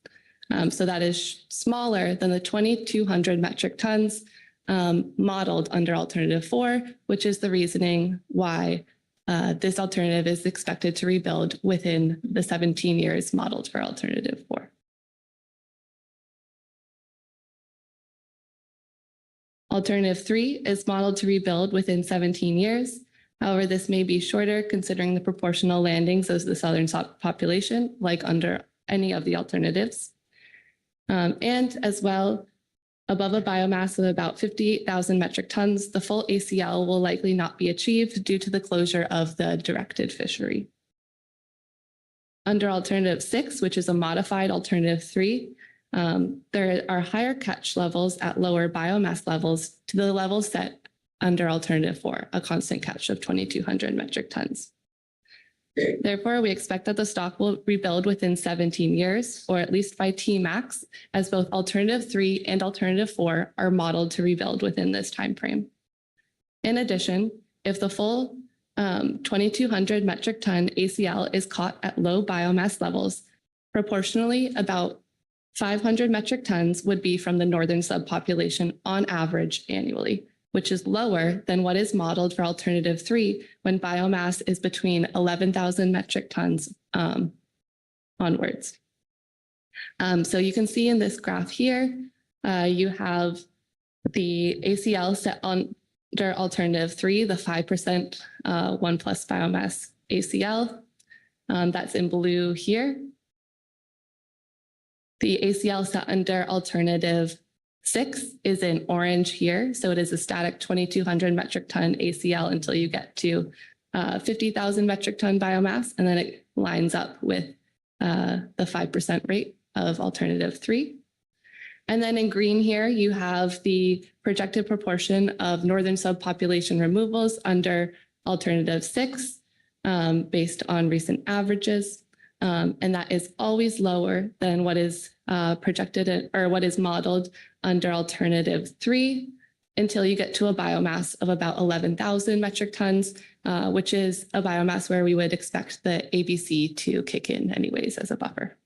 So that is smaller than the 2,200 metric tons modeled under alternative 4, which is the reasoning why this alternative is expected to rebuild within the 17 years modeled for alternative 4. Alternative 3 is modeled to rebuild within 17 years. However, this may be shorter considering the proportional landings of the southern population, like under any of the alternatives. And as well, above a biomass of about 58,000 metric tons, the full ACL will likely not be achieved due to the closure of the directed fishery. Under alternative 6, which is a modified alternative 3, there are higher catch levels at lower biomass levels to the levels set under alternative 4, a constant catch of 2,200 metric tons. Therefore, we expect that the stock will rebuild within 17 years, or at least by T-max, as both alternative 3 and alternative 4 are modeled to rebuild within this time frame. In addition, if the full 2,200 metric ton ACL is caught at low biomass levels, proportionally about 500 metric tons would be from the northern subpopulation on average annually, which is lower than what is modeled for alternative 3 when biomass is between 11,000 metric tons onwards. So you can see in this graph here, you have the ACL set under alternative 3, the 5% 1+ biomass ACL. That's in blue here. The ACL set under alternative 6 is in orange here. So it is a static 2,200 metric ton ACL until you get to 50,000 metric ton biomass. And then it lines up with the 5% rate of alternative 3. And then in green here, you have the projected proportion of northern subpopulation removals under alternative 6. based on recent averages. And that is always lower than what is projected or what is modeled under alternative 3 until you get to a biomass of about 11,000 metric tons, which is a biomass where we would expect the ABC to kick in anyways as a buffer.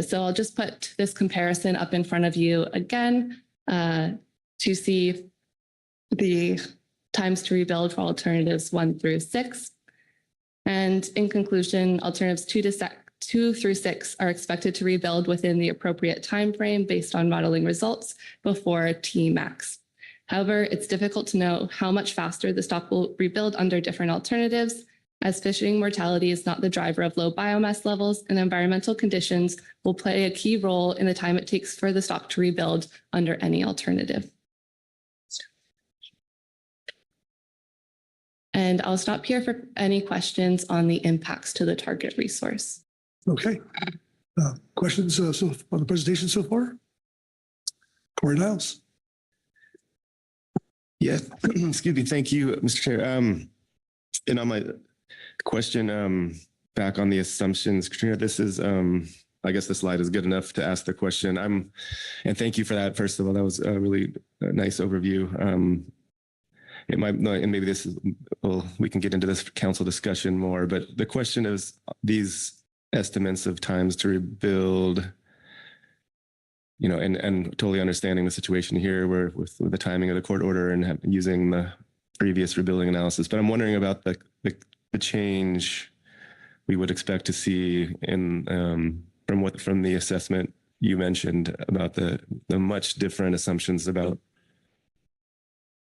So I'll just put this comparison up in front of you again to see the times to rebuild for alternatives 1 through 6. And in conclusion, alternatives 2 through 6 are expected to rebuild within the appropriate time frame based on modeling results before Tmax. However, it's difficult to know how much faster the stock will rebuild under different alternatives, as fishing mortality is not the driver of low biomass levels, and environmental conditions will play a key role in the time it takes for the stock to rebuild under any alternative. And I'll stop here for any questions on the impacts to the target resource. Okay. Questions on the presentation so far? Corey Niles. Yes, excuse me. Thank you, Mr. Chair. And on my question, back on the assumptions, Katrina, this is, I guess the slide is good enough to ask the question. And thank you for that. First of all, that was a really nice overview. It might, and maybe this is, well, we can get into this council discussion more, but the question is these estimates of times to rebuild, you know, and totally understanding the situation here where with the timing of the court order and using the previous rebuilding analysis. But I'm wondering about the change we would expect to see in from the assessment you mentioned about the much different assumptions about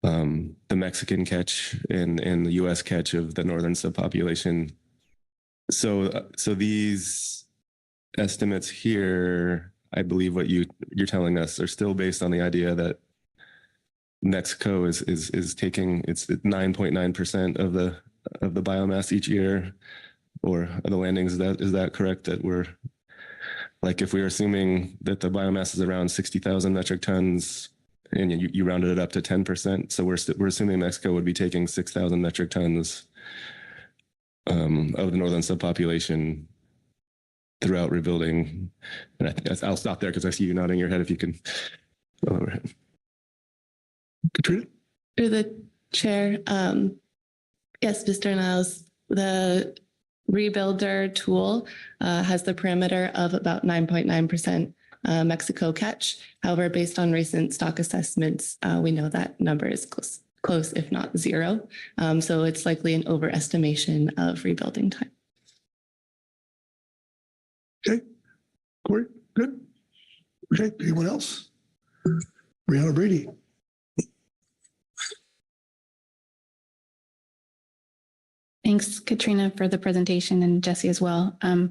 the Mexican catch and the U.S. catch of the northern subpopulation. So these estimates here, I believe what you're telling us are still based on the idea that Mexico is taking it's 9.9% of the biomass each year, or the landings. Is that correct? That we're like, if we're assuming that the biomass is around 60,000 metric tons, and you rounded it up to 10%, so we're assuming Mexico would be taking 6,000 metric tons of the northern subpopulation throughout rebuilding. And I think I'll stop there because I see you nodding your head. If you can go over it. Katrina? Through the chair, yes, Mr. Niles, the rebuilder tool has the parameter of about 9.9% Mexico catch. However, based on recent stock assessments, we know that number is close, if not zero. So it's likely an overestimation of rebuilding time. Okay. Corey, good. Okay. Anyone else? Brianna Brady. Thanks, Katrina, for the presentation, and Jesse as well. I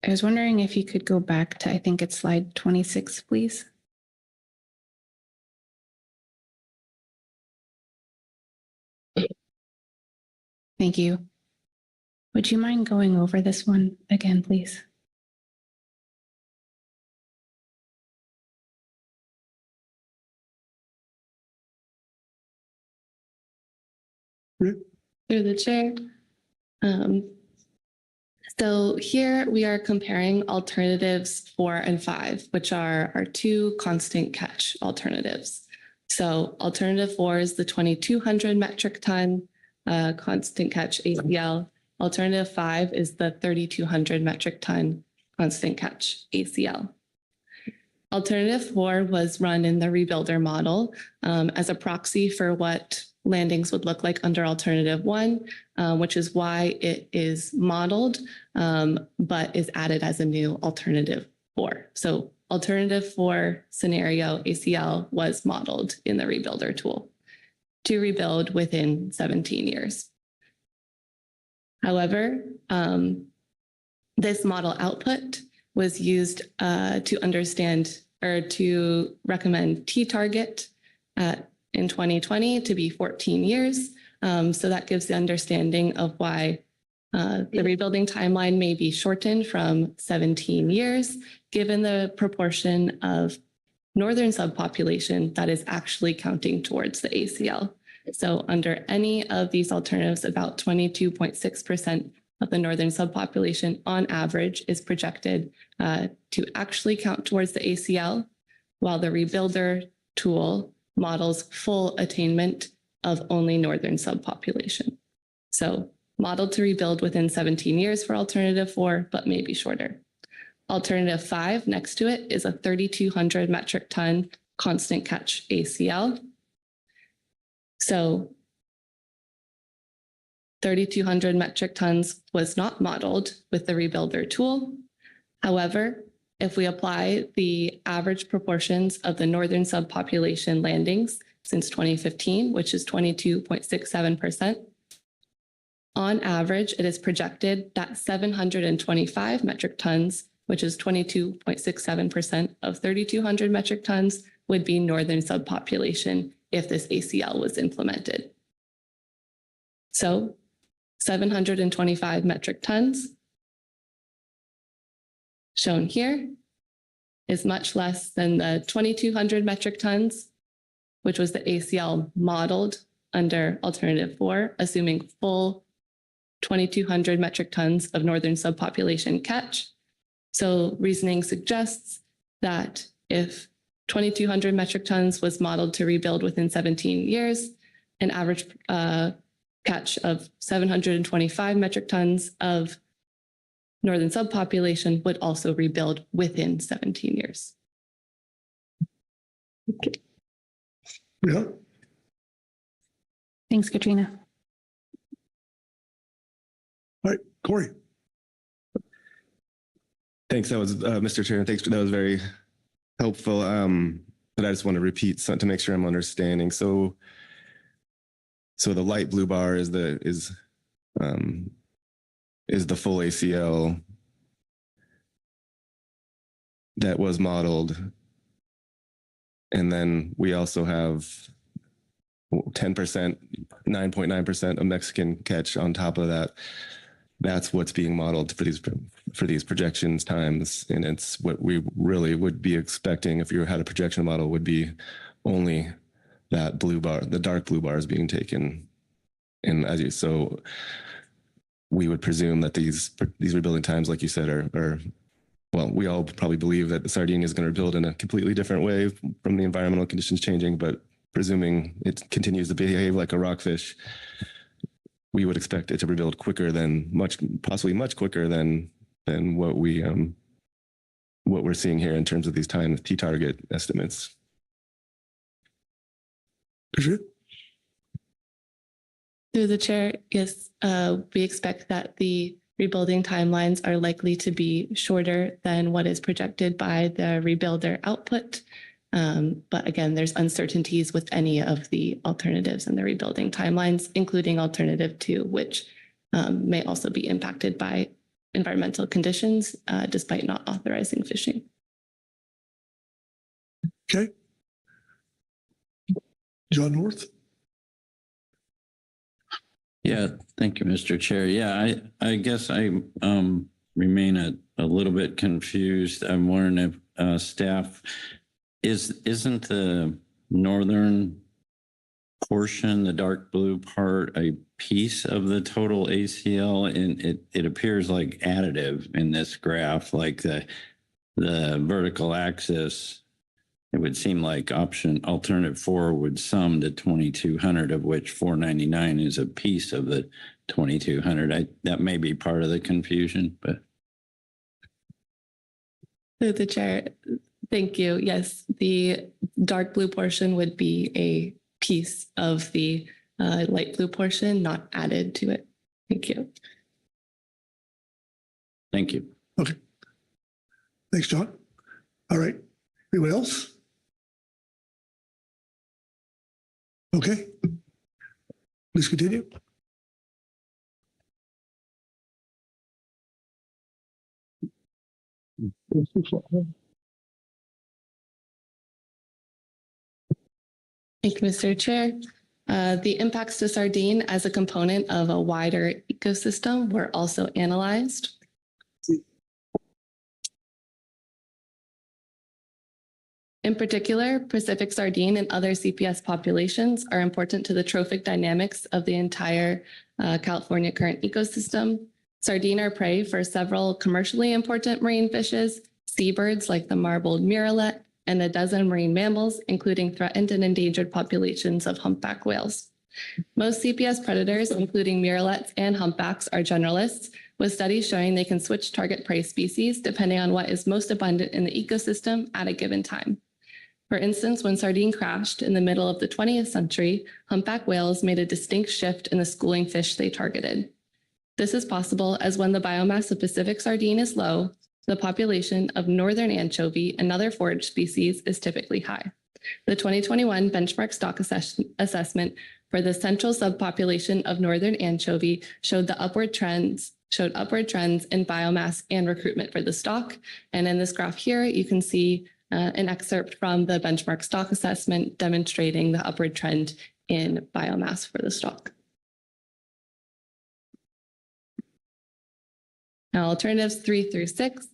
was wondering if you could go back to, I think it's slide 26, please. Thank you. Would you mind going over this one again, please? Through the chair. So here we are comparing alternatives 4 and 5, which are our two constant catch alternatives. So alternative 4 is the 2,200 metric ton constant catch ACL. Alternative 5 is the 3,200 metric ton constant catch ACL. Alternative 4 was run in the rebuilder model as a proxy for what landings would look like under alternative 1, which is why it is modeled, but is added as a new alternative 4. So alternative 4 scenario ACL was modeled in the rebuilder tool to rebuild within 17 years. However, this model output was used to understand or to recommend T-target in 2020 to be 14 years. So that gives the understanding of why The rebuilding timeline may be shortened from 17 years, given the proportion of northern subpopulation that is actually counting towards the ACL. So under any of these alternatives, about 22.6% of the northern subpopulation on average is projected to actually count towards the ACL, while the rebuilder tool models full attainment of only northern subpopulation. So modeled to rebuild within 17 years for alternative 4, but maybe shorter. Alternative 5 next to it is a 3,200 metric ton constant catch ACL. So 3,200 metric tons was not modeled with the rebuilder tool. However, if we apply the average proportions of the northern subpopulation landings since 2015, which is 22.67%, on average, it is projected that 725 metric tons, which is 22.67% of 3,200 metric tons, would be northern subpopulation if this ACL was implemented. So 725 metric tons shown here is much less than the 2,200 metric tons, which was the ACL modeled under alternative 4, assuming full 2,200 metric tons of northern subpopulation catch. So reasoning suggests that if 2,200 metric tons was modeled to rebuild within 17 years, an average catch of 725 metric tons of northern subpopulation would also rebuild within 17 years. Okay. Yeah. Thanks, Katrina. All right, Corey. Thanks. That was Mr. Chair. Thanks. That was very helpful. But I just want to repeat something to make sure I'm understanding. So the light blue bar is the full ACL that was modeled, and then we also have 10%, 9.9% of Mexican catch on top of that. That's what's being modeled for these projections times, and it's what we really would be expecting if you had a projection model would be only that blue bar, the dark blue bar is being taken. And so we would presume that these rebuilding times, like you said, are well, we all probably believe that the Sardine is going to rebuild in a completely different way from the environmental conditions changing, but presuming it continues to behave like a rockfish, we would expect it to rebuild quicker than possibly much quicker than what we're seeing here in terms of these T-target estimates. Through the chair, yes, we expect that the rebuilding timelines are likely to be shorter than what is projected by the rebuilder output. But again, there's uncertainties with any of the alternatives in the rebuilding timelines, including alternative 2, which may also be impacted by environmental conditions, despite not authorizing fishing. Okay. John North. Yeah, thank you, Mr. Chair. Yeah, I guess I remain a little bit confused. I'm wondering if staff isn't the northern portion, the dark blue part, a piece of the total ACL, and it appears like additive in this graph, like the vertical axis. It would seem like alternative 4 would sum to 2,200, of which 499 is a piece of the 2,200. That may be part of the confusion, but. Through the chair, thank you. Yes, the dark blue portion would be a piece of the light blue portion, not added to it. Thank you. Thank you. Okay. Thanks, John. All right. Anyone else? Okay. Please continue. Thank you, Mr. Chair. The impacts to sardine as a component of a wider ecosystem were also analyzed. In particular, Pacific sardine and other CPS populations are important to the trophic dynamics of the entire California current ecosystem. Sardine are prey for several commercially important marine fishes, seabirds like the marbled murrelet, and a dozen marine mammals, including threatened and endangered populations of humpback whales. Most CPS predators, including murrelets and humpbacks, are generalists, with studies showing they can switch target prey species depending on what is most abundant in the ecosystem at a given time. For instance, when sardine crashed in the middle of the 20th century, humpback whales made a distinct shift in the schooling fish they targeted. This is possible as when the biomass of Pacific sardine is low, the population of northern anchovy, another forage species, is typically high. The 2021 benchmark stock assessment for the central subpopulation of northern anchovy showed upward trends in biomass and recruitment for the stock. And in this graph here, you can see an excerpt from the benchmark stock assessment demonstrating the upward trend in biomass for the stock. Now, alternatives 2 through 6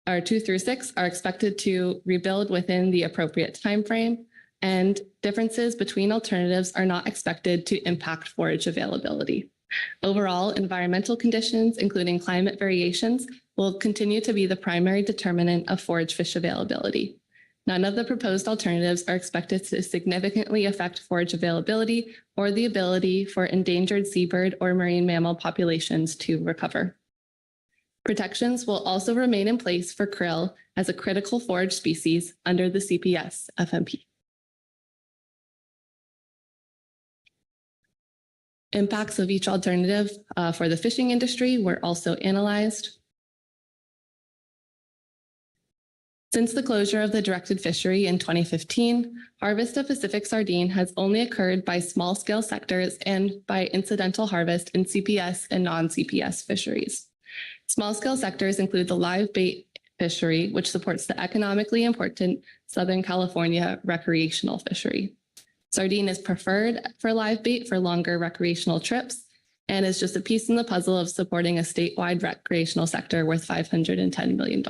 are expected to rebuild within the appropriate time frame, and differences between alternatives are not expected to impact forage availability. Overall, environmental conditions, including climate variations, will continue to be the primary determinant of forage fish availability. None of the proposed alternatives are expected to significantly affect forage availability or the ability for endangered seabird or marine mammal populations to recover. Protections will also remain in place for krill as a critical forage species under the CPS FMP. Impacts of each alternative for the fishing industry were also analyzed. Since the closure of the directed fishery in 2015, harvest of Pacific sardine has only occurred by small-scale sectors and by incidental harvest in CPS and non-CPS fisheries. Small-scale sectors include the live bait fishery, which supports the economically important Southern California recreational fishery. Sardine is preferred for live bait for longer recreational trips and is just a piece in the puzzle of supporting a statewide recreational sector worth $510 million.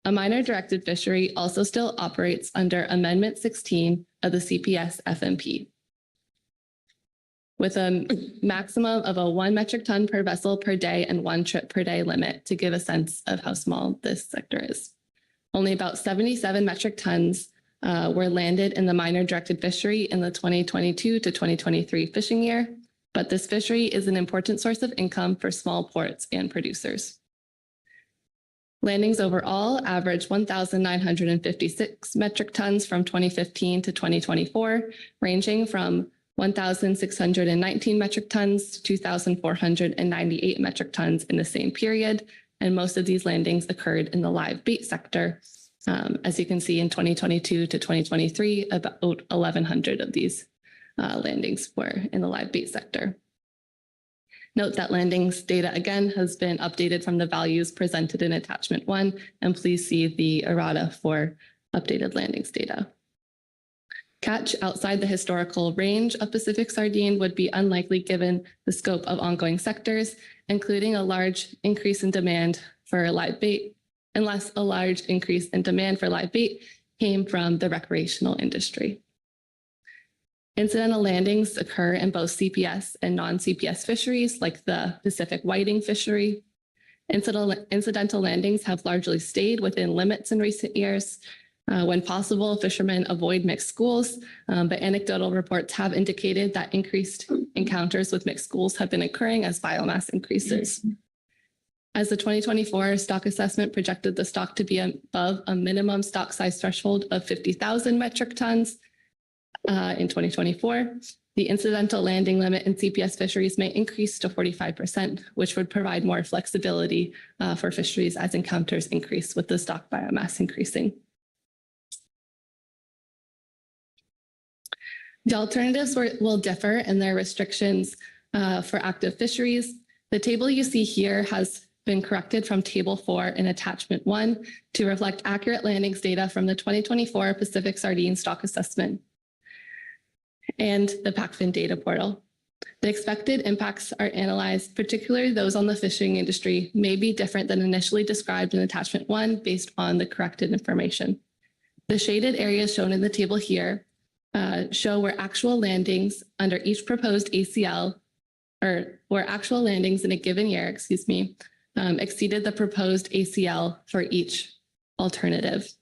A minor directed fishery also still operates under Amendment 16 of the CPS FMP, with a maximum of a 1 metric ton per vessel per day and 1 trip per day limit to give a sense of how small this sector is. Only about 77 metric tons were landed in the minor directed fishery in the 2022 to 2023 fishing year, but this fishery is an important source of income for small ports and producers. Landings overall averaged 1,956 metric tons from 2015 to 2024, ranging from 1,619 metric tons to 2,498 metric tons in the same period. And most of these landings occurred in the live bait sector. As you can see, in 2022 to 2023, about 1,100 of these landings were in the live bait sector. Note that landings data, again, has been updated from the values presented in attachment 1, and please see the errata for updated landings data. Catch outside the historical range of Pacific sardine would be unlikely given the scope of ongoing sectors, including a large increase in demand for live bait, unless a large increase in demand for live bait came from the recreational industry. Incidental landings occur in both CPS and non-CPS fisheries, like the Pacific whiting fishery. Incidental landings have largely stayed within limits in recent years. When possible, fishermen avoid mixed schools, but anecdotal reports have indicated that increased encounters with mixed schools have been occurring as biomass increases. As the 2024 stock assessment projected the stock to be above a minimum stock size threshold of 50,000 metric tons in 2024, the incidental landing limit in CPS fisheries may increase to 45%, which would provide more flexibility for fisheries as encounters increase with the stock biomass increasing. The alternatives will differ in their restrictions for active fisheries. The table you see here has been corrected from Table 4 in Attachment 1 to reflect accurate landings data from the 2024 Pacific Sardine Stock Assessment. and the PACFIN data portal. The expected impacts are analyzed, particularly those on the fishing industry, may be different than initially described in attachment 1 based on the corrected information. The shaded areas shown in the table here show where actual landings under each proposed ACL, or where actual landings in a given year, exceeded the proposed ACL for each alternative.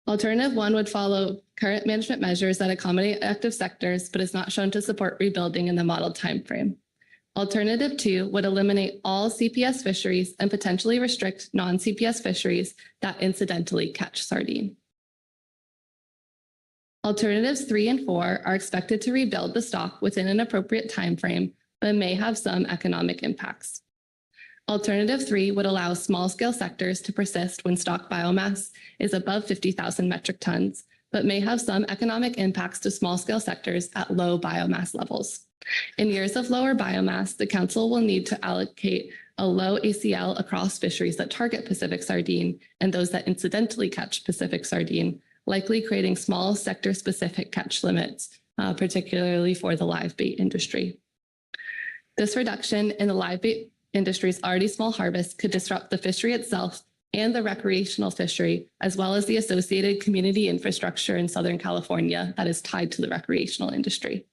Alternative 1 would follow current management measures that accommodate active sectors, but is not shown to support rebuilding in the modeled timeframe. Alternative 2 would eliminate all CPS fisheries and potentially restrict non-CPS fisheries that incidentally catch sardine. Alternatives 3 and 4 are expected to rebuild the stock within an appropriate timeframe, but may have some economic impacts. Alternative 3 would allow small-scale sectors to persist when stock biomass is above 50,000 metric tons, but may have some economic impacts to small-scale sectors at low biomass levels. In years of lower biomass, the Council will need to allocate a low ACL across fisheries that target Pacific sardine and those that incidentally catch Pacific sardine, likely creating small sector-specific catch limits, particularly for the live bait industry. This reduction in the live bait industry's already small harvest could disrupt the fishery itself and the recreational fishery, as well as the associated community infrastructure in Southern California that is tied to the recreational industry.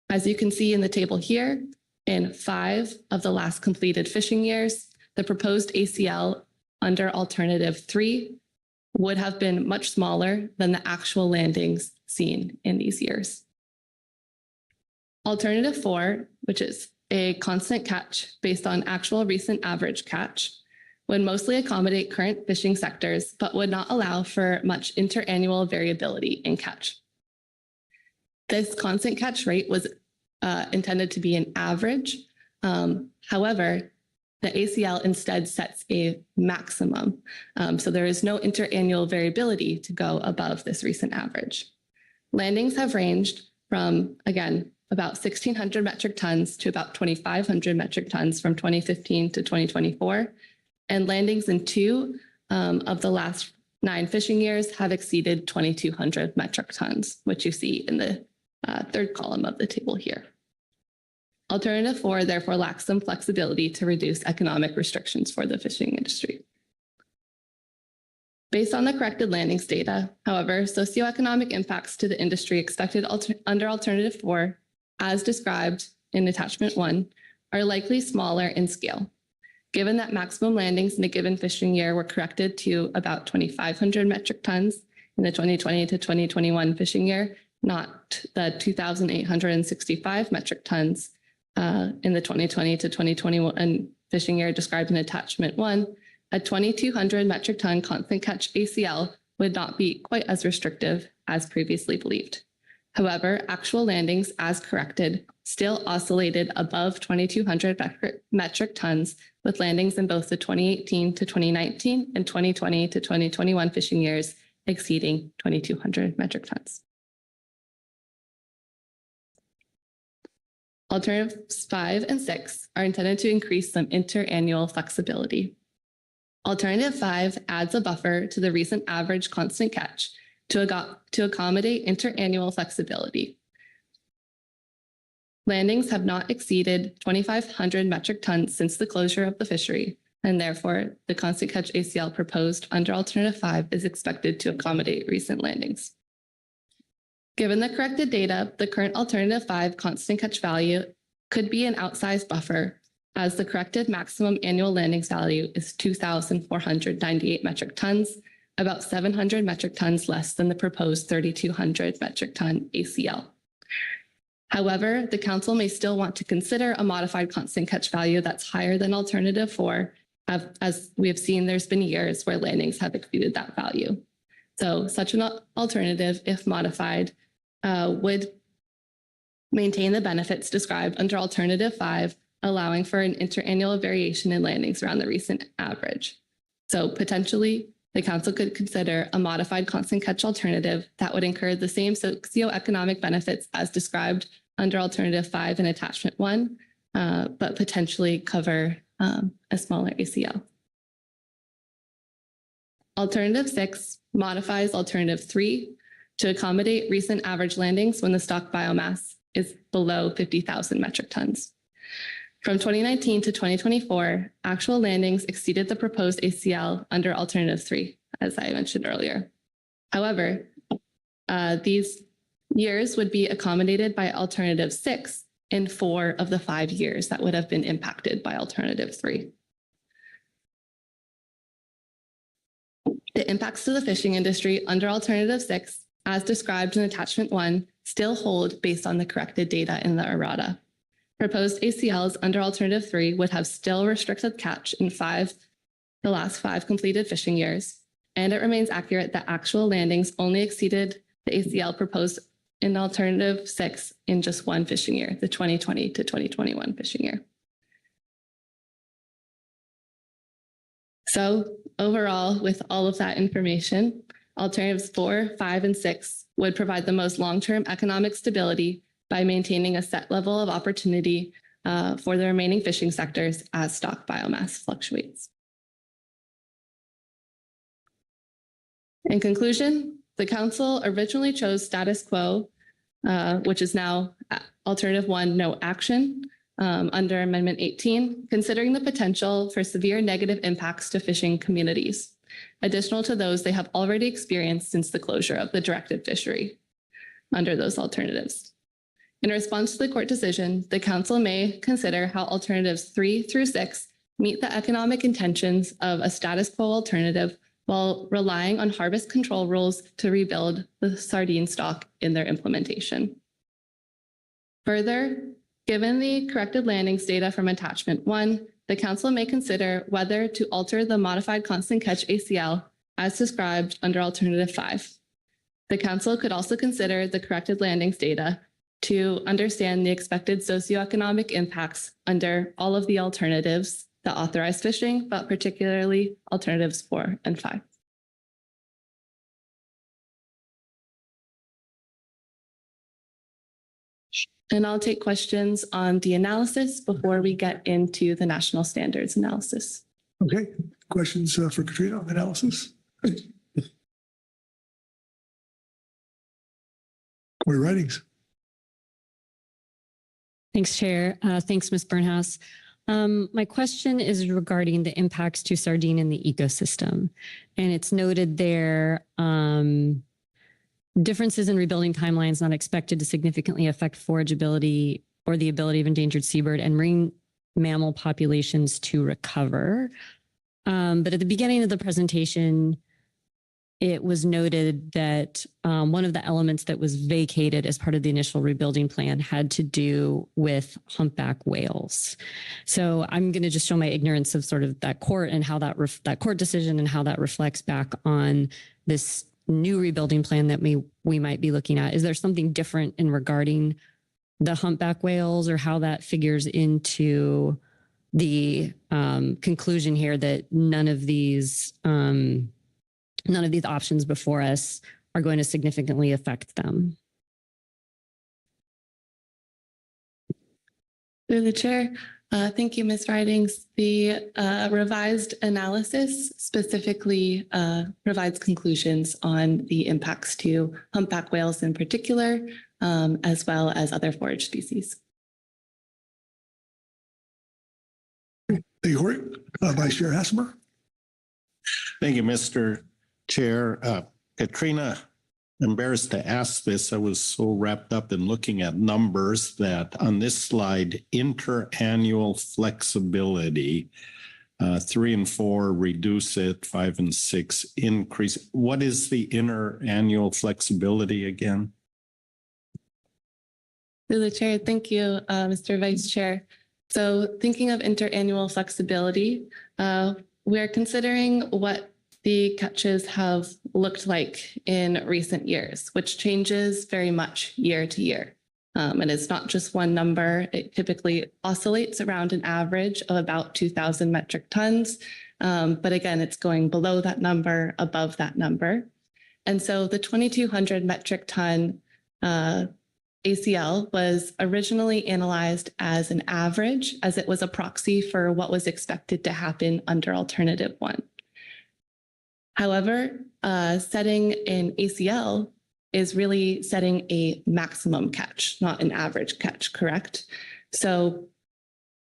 As you can see in the table here, in 5 of the last completed fishing years, the proposed ACL under Alternative 3 would have been much smaller than the actual landings seen in these years. Alternative 4, which is a constant catch based on actual recent average catch, would mostly accommodate current fishing sectors, but would not allow for much interannual variability in catch. This constant catch rate was intended to be an average. However, the ACL instead sets a maximum. So there is no interannual variability to go above this recent average. Landings have ranged from, again, about 1,600 metric tons to about 2,500 metric tons from 2015 to 2024. And landings in 2 of the last 9 fishing years have exceeded 2,200 metric tons, which you see in the 3rd column of the table here. Alternative 4 therefore lacks some flexibility to reduce economic restrictions for the fishing industry. Based on the corrected landings data, however, socioeconomic impacts to the industry expected under Alternative 4, as described in Attachment 1, are likely smaller in scale. Given that maximum landings in a given fishing year were corrected to about 2,500 metric tons in the 2020 to 2021 fishing year, not the 2,865 metric tons in the 2020 to 2021 fishing year described in Attachment 1, a 2,200 metric ton constant catch ACL would not be quite as restrictive as previously believed. However, actual landings as corrected still oscillated above 2,200 metric tons, with landings in both the 2018 to 2019 and 2020 to 2021 fishing years exceeding 2,200 metric tons. Alternatives 5 and 6 are intended to increase some interannual flexibility. Alternative 5 adds a buffer to the recent average constant catch to accommodate interannual flexibility. Landings have not exceeded 2,500 metric tons since the closure of the fishery, and therefore the constant catch ACL proposed under Alternative 5 is expected to accommodate recent landings. Given the corrected data, the current Alternative 5 constant catch value could be an outsized buffer, as the corrected maximum annual landings value is 2,498 metric tons, about 700 metric tons less than the proposed 3,200 metric ton ACL. However, the Council may still want to consider a modified constant catch value that's higher than Alternative 4, as we have seen there's been years where landings have exceeded that value. So such an alternative, if modified, would maintain the benefits described under Alternative 5, allowing for an interannual variation in landings around the recent average. So potentially, the Council could consider a modified constant catch alternative that would incur the same socioeconomic benefits as described under Alternative 5 in Attachment 1, but potentially cover a smaller ACL. Alternative 6 modifies Alternative 3 to accommodate recent average landings when the stock biomass is below 50,000 metric tons. From 2019 to 2024, actual landings exceeded the proposed ACL under Alternative 3, as I mentioned earlier. However, these years would be accommodated by Alternative 6 in 4 of the 5 years that would have been impacted by Alternative 3. The impacts to the fishing industry under Alternative 6, as described in Attachment 1, still hold based on the corrected data in the errata. Proposed ACLs under Alternative 3 would have still restricted catch in the last 5 completed fishing years, and it remains accurate that actual landings only exceeded the ACL proposed in Alternative 6 in just 1 fishing year, the 2020 to 2021 fishing year. So overall, with all of that information, Alternatives 4, 5, and 6 would provide the most long-term economic stability by maintaining a set level of opportunity for the remaining fishing sectors as stock biomass fluctuates. In conclusion, the Council originally chose status quo, which is now Alternative 1, no action, under Amendment 18, considering the potential for severe negative impacts to fishing communities, additional to those they have already experienced since the closure of the directed fishery under those alternatives. In response to the court decision, the Council may consider how Alternatives 3 through 6 meet the economic intentions of a status quo alternative while relying on harvest control rules to rebuild the sardine stock in their implementation. Further, given the corrected landings data from Attachment 1, the Council may consider whether to alter the modified constant catch ACL as described under Alternative 5. The Council could also consider the corrected landings data to understand the expected socioeconomic impacts under all of the alternatives that authorize fishing, but particularly Alternatives 4 and 5. And I'll take questions on the analysis before we get into the national standards analysis. Okay, questions for Katrina on the analysis? Corey Writings. Thanks, Chair. Thanks, Ms. Burnhouse. My question is regarding the impacts to sardine in the ecosystem. And it's noted there, differences in rebuilding timelines not expected to significantly affect forageability or the ability of endangered seabird and marine mammal populations to recover. But at the beginning of the presentation, it was noted that one of the elements that was vacated as part of the initial rebuilding plan had to do with humpback whales. So I'm going to just show my ignorance of sort of that court and how that court decision and how that reflects back on this new rebuilding plan that we might be looking at. Is there something different in regarding the humpback whales or how that figures into the conclusion here that none of these options before us are going to significantly affect them? Through the chair, thank you, Ms. Ridings. The revised analysis specifically provides conclusions on the impacts to humpback whales in particular, as well as other forage species. Thank you, Corey. Vice Chair Hassemer. Thank you, Mr. Chair. Katrina, embarrassed to ask this. I was so wrapped up in looking at numbers that on this slide, interannual flexibility, 3 and 4 reduce it, 5 and 6 increase. What is the interannual flexibility again? Through the chair, thank you, Mr. Vice Chair. So thinking of interannual flexibility, we're considering what the catches have looked like in recent years, which changes very much year to year. And it's not just one number. It typically oscillates around an average of about 2,000 metric tons. But again, it's going below that number, above that number. And so the 2,200 metric ton ACL was originally analyzed as an average, as it was a proxy for what was expected to happen under Alternative 1. However, setting an ACL is really setting a maximum catch, not an average catch, correct? So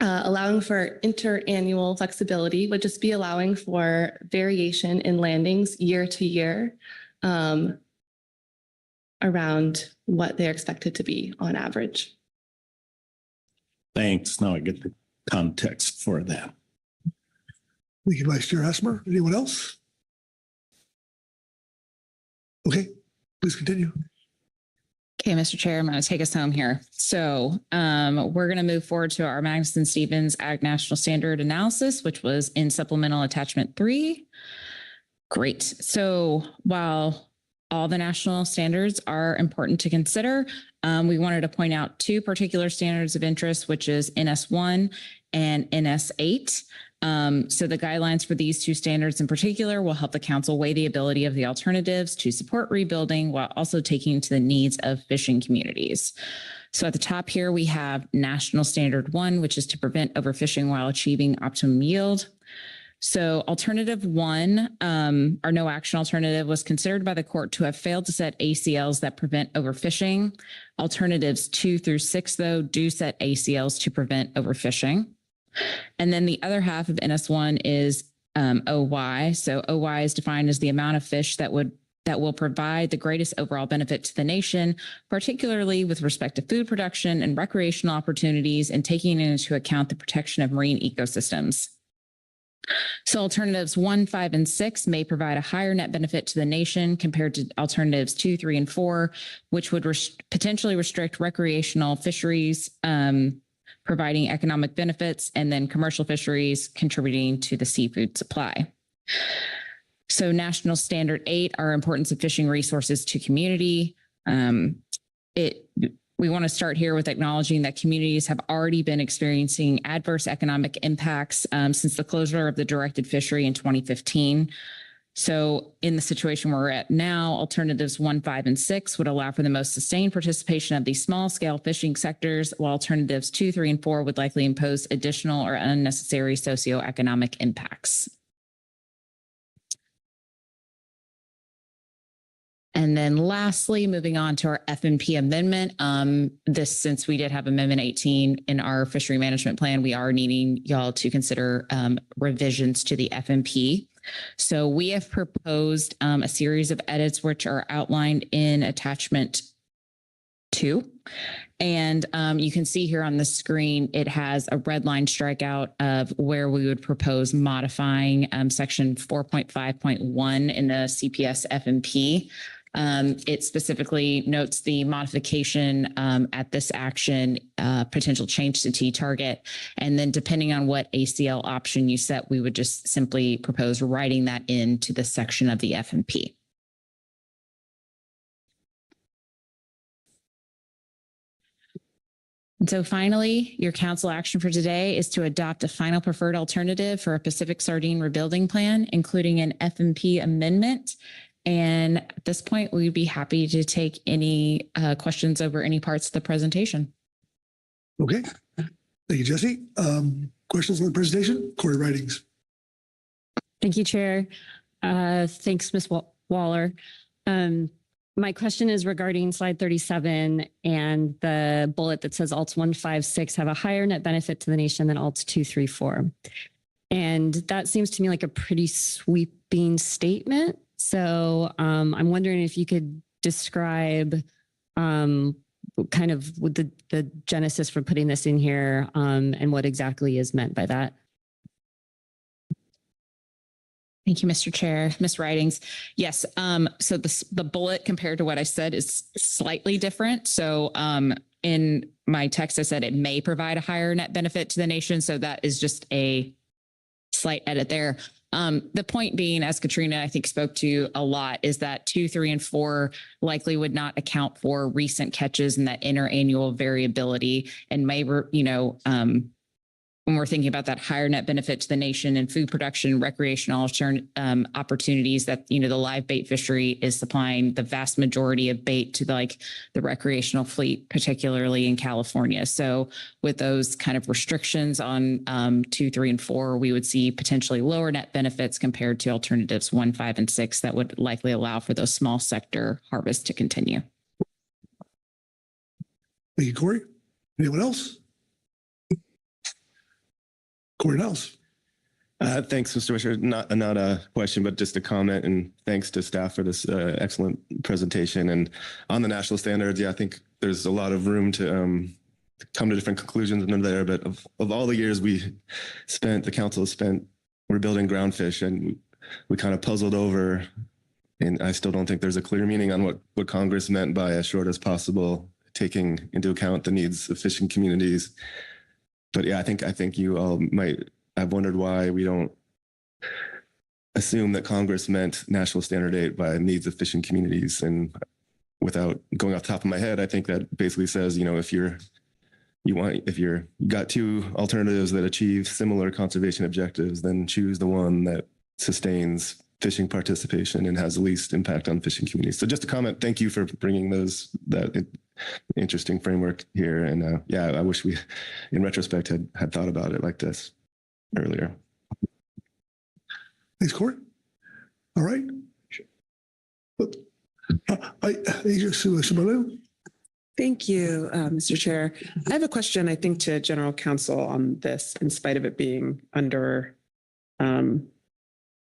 allowing for interannual flexibility would just be allowing for variation in landings year to year around what they're expected to be on average. Thanks. Now I get the context for that. Thank you, Vice Chair Asmer. Anyone else? Okay, please continue. Okay, Mr. Chair, I'm going to take us home here. So we're going to move forward to our Magnuson-Stevens Ag National Standard Analysis, which was in Supplemental Attachment 3. Great. So while all the national standards are important to consider, we wanted to point out two particular standards of interest, which is NS1 and NS8. So the guidelines for these two standards in particular will help the council weigh the ability of the alternatives to support rebuilding while also taking into the needs of fishing communities. So at the top here, we have National Standard 1, which is to prevent overfishing while achieving optimum yield. So alternative 1, our no action alternative, was considered by the court to have failed to set ACLs that prevent overfishing. Alternatives 2 through 6, though, do set ACLs to prevent overfishing. And then the other half of NS1 is OY. So OY is defined as the amount of fish that will provide the greatest overall benefit to the nation, particularly with respect to food production and recreational opportunities, and taking into account the protection of marine ecosystems. So alternatives 1, 5, and 6 may provide a higher net benefit to the nation compared to alternatives 2, 3, and 4, which would potentially restrict recreational fisheries, providing economic benefits, and then commercial fisheries contributing to the seafood supply. So National Standard 8, our importance of fishing resources to community. We want to start here with acknowledging that communities have already been experiencing adverse economic impacts since the closure of the directed fishery in 2015. So in the situation we're at now, alternatives 1, 5, and 6 would allow for the most sustained participation of these small scale fishing sectors, while alternatives 2, 3, and 4 would likely impose additional or unnecessary socioeconomic impacts. And then lastly, moving on to our FMP amendment, since we did have Amendment 18 in our fishery management plan, we are needing y'all to consider revisions to the FMP. So we have proposed a series of edits which are outlined in attachment 2. And you can see here on the screen, it has a red line strikeout of where we would propose modifying section 4.5.1 in the CPS FMP. It specifically notes the modification at this action, potential change to T target. And then depending on what ACL option you set, we would just simply propose writing that into the section of the FMP. And so finally, your council action for today is to adopt a final preferred alternative for a Pacific Sardine rebuilding plan, including an FMP amendment. And at this point, we'd be happy to take any questions over any parts of the presentation. Okay, thank you, Jesse. Questions on the presentation? Corey Ridings. Thank you, Chair. Thanks, Ms. Waller. My question is regarding slide 37 and the bullet that says alts 1, 5, 6 have a higher net benefit to the nation than alts 2, 3, 4. And that seems to me like a pretty sweeping statement. So I'm wondering if you could describe kind of the genesis for putting this in here and what exactly is meant by that. Thank you, Mr. Chair. Ms. Ridings. Yes. So the bullet compared to what I said is slightly different. So in my text, I said it may provide a higher net benefit to the nation. So that is just a slight edit there. The point being, as Katrina, I think, spoke to a lot, is that 2, 3, and 4 likely would not account for recent catches and that interannual variability and may, when we're thinking about that higher net benefit to the nation and food production, recreational opportunities that, the live bait fishery is supplying the vast majority of bait to the recreational fleet, particularly in California. So with those kind of restrictions on 2, 3, and 4, we would see potentially lower net benefits compared to alternatives 1, 5, and 6 that would likely allow for those small sector harvests to continue. Thank you, Corey. Anyone else? Corey Niles. Thanks, Mr. Wisher. Not a question, but just a comment, and thanks to staff for this excellent presentation. And on the national standards, I think there's a lot of room to come to different conclusions in there. But of all the years the council has spent rebuilding groundfish, and we kind of puzzled over, and I still don't think there's a clear meaning on what Congress meant by as short as possible, taking into account the needs of fishing communities. But I think you all might have wondered why we don't assume that Congress meant national standard 8 by needs of fishing communities. And without going off the top of my head, I think that basically says, if you got 2 alternatives that achieve similar conservation objectives, then choose the one that sustains fishing participation and has the least impact on fishing communities. So just a comment. Thank you for bringing that interesting framework here. And I wish we, in retrospect, had thought about it like this earlier. Thanks, Corey. All right. Thank you, Mr. Chair. I have a question, I think, to General Counsel on this, in spite of it being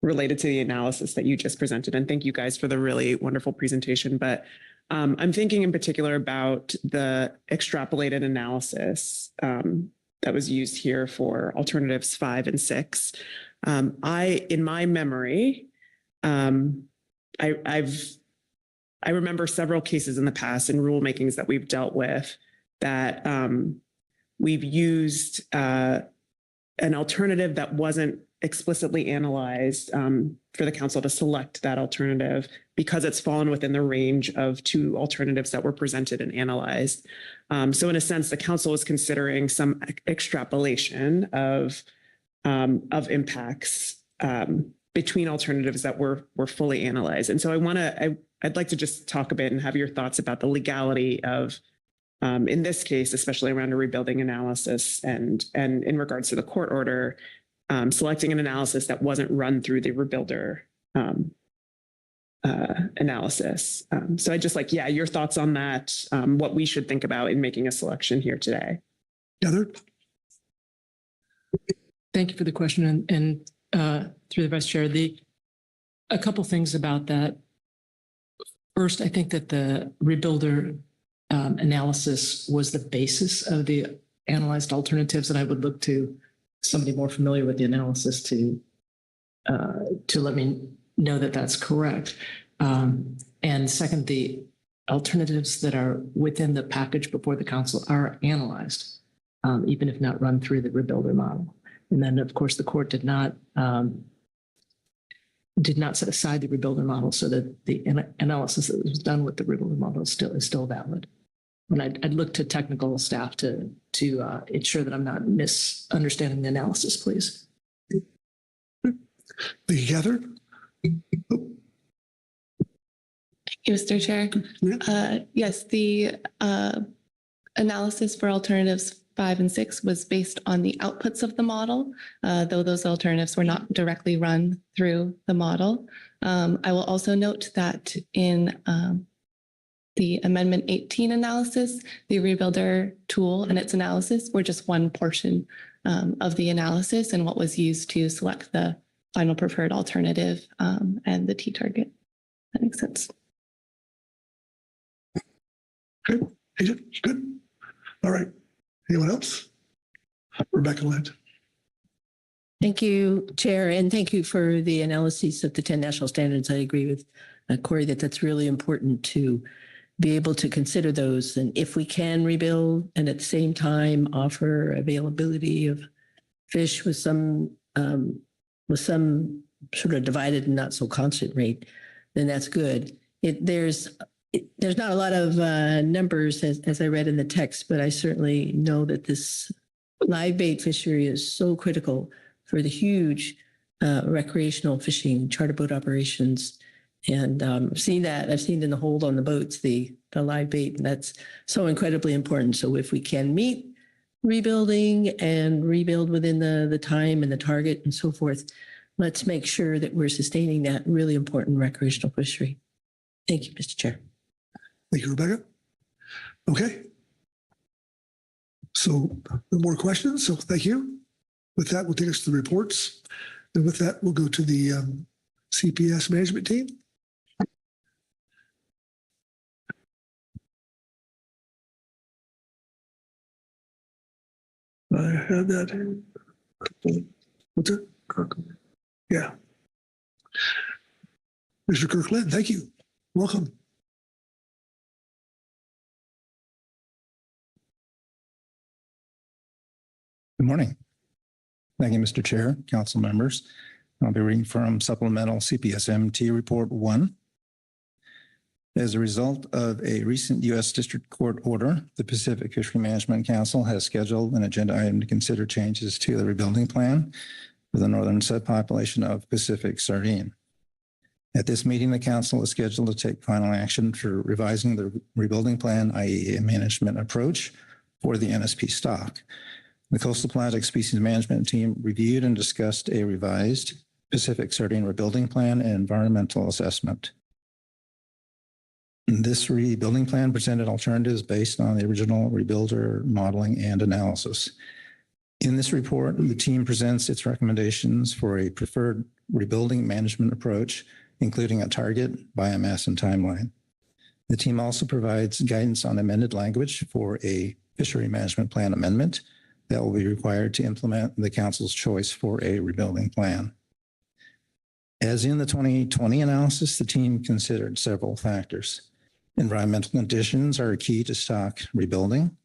related to the analysis that you just presented. And thank you guys for the really wonderful presentation. But I'm thinking in particular about the extrapolated analysis that was used here for alternatives 5 and 6. In my memory, I remember several cases in the past in rulemakings that we've dealt with that we've used an alternative that wasn't explicitly analyzed for the council to select that alternative because it's fallen within the range of 2 alternatives that were presented and analyzed. So in a sense, the council was considering some extrapolation of impacts between alternatives that were fully analyzed. And so I'd like to just talk a bit and have your thoughts about the legality of, in this case, especially around a rebuilding analysis and in regards to the court order, selecting an analysis that wasn't run through the rebuilder analysis. So I'd just your thoughts on that, what we should think about in making a selection here today. Heather? Thank you for the question. And through the Vice Chair, a couple things about that. First, I think that the rebuilder analysis was the basis of the analyzed alternatives, and I would look to somebody more familiar with the analysis to let me know that that's correct. And second, the alternatives that are within the package before the council are analyzed, even if not run through the rebuilder model. And then, of course, the court did not set aside the rebuilder model, so that the analysis that was done with the rebuilder model is still valid. And I'd look to technical staff to ensure that I'm not misunderstanding the analysis, please. Thank you, Heather. Thank you, Mr. Chair. Yes, the analysis for alternatives 5 and 6 was based on the outputs of the model, though those alternatives were not directly run through the model. I will also note that in the Amendment 18 analysis, the rebuilder tool and its analysis were just one portion of the analysis and what was used to select the final preferred alternative and the T target. That makes sense. Good. Good. All right. Anyone else? Rebecca Lind. Thank you, Chair, and thank you for the analysis of the 10 national standards. I agree with Corey that that's really important to be able to consider those. And if we can rebuild and at the same time offer availability of fish with some sort of divided and not so constant rate, then that's good. There's not a lot of numbers as I read in the text, but I certainly know that this live bait fishery is so critical for the huge recreational fishing, charter boat operations. And I've seen that. I've seen in the hold on the boats, the live bait, and that's so incredibly important. So if we can meet rebuilding and rebuild within the time and the target and so forth, let's make sure that we're sustaining that really important recreational fishery. Thank you, Mr. Chair. Thank you, Rebecca. Okay. So no more questions. So thank you. With that, we'll take us to the reports. And with that, we'll go to the CPS management team. I have that. What's it? Yeah. Mr. Kirkland, thank you. Welcome. Good morning. Thank you, Mr. Chair, council members. I'll be reading from Supplemental CPSMT Report 1. As a result of a recent U.S. District Court order, the Pacific Fishery Management Council has scheduled an agenda item to consider changes to the rebuilding plan for the northern subpopulation of Pacific sardine. At this meeting, the council is scheduled to take final action for revising the rebuilding plan, i.e. a management approach for the NSP stock. The Coastal Pelagic Species Management Team reviewed and discussed a revised Pacific sardine rebuilding plan and environmental assessment. This rebuilding plan presented alternatives based on the original rebuilder modeling and analysis. In this report, the team presents its recommendations for a preferred rebuilding management approach, including a target, biomass, and timeline. The team also provides guidance on amended language for a fishery management plan amendment that will be required to implement the council's choice for a rebuilding plan. As in the 2020 analysis, the team considered several factors. Environmental conditions are a key to stock rebuilding.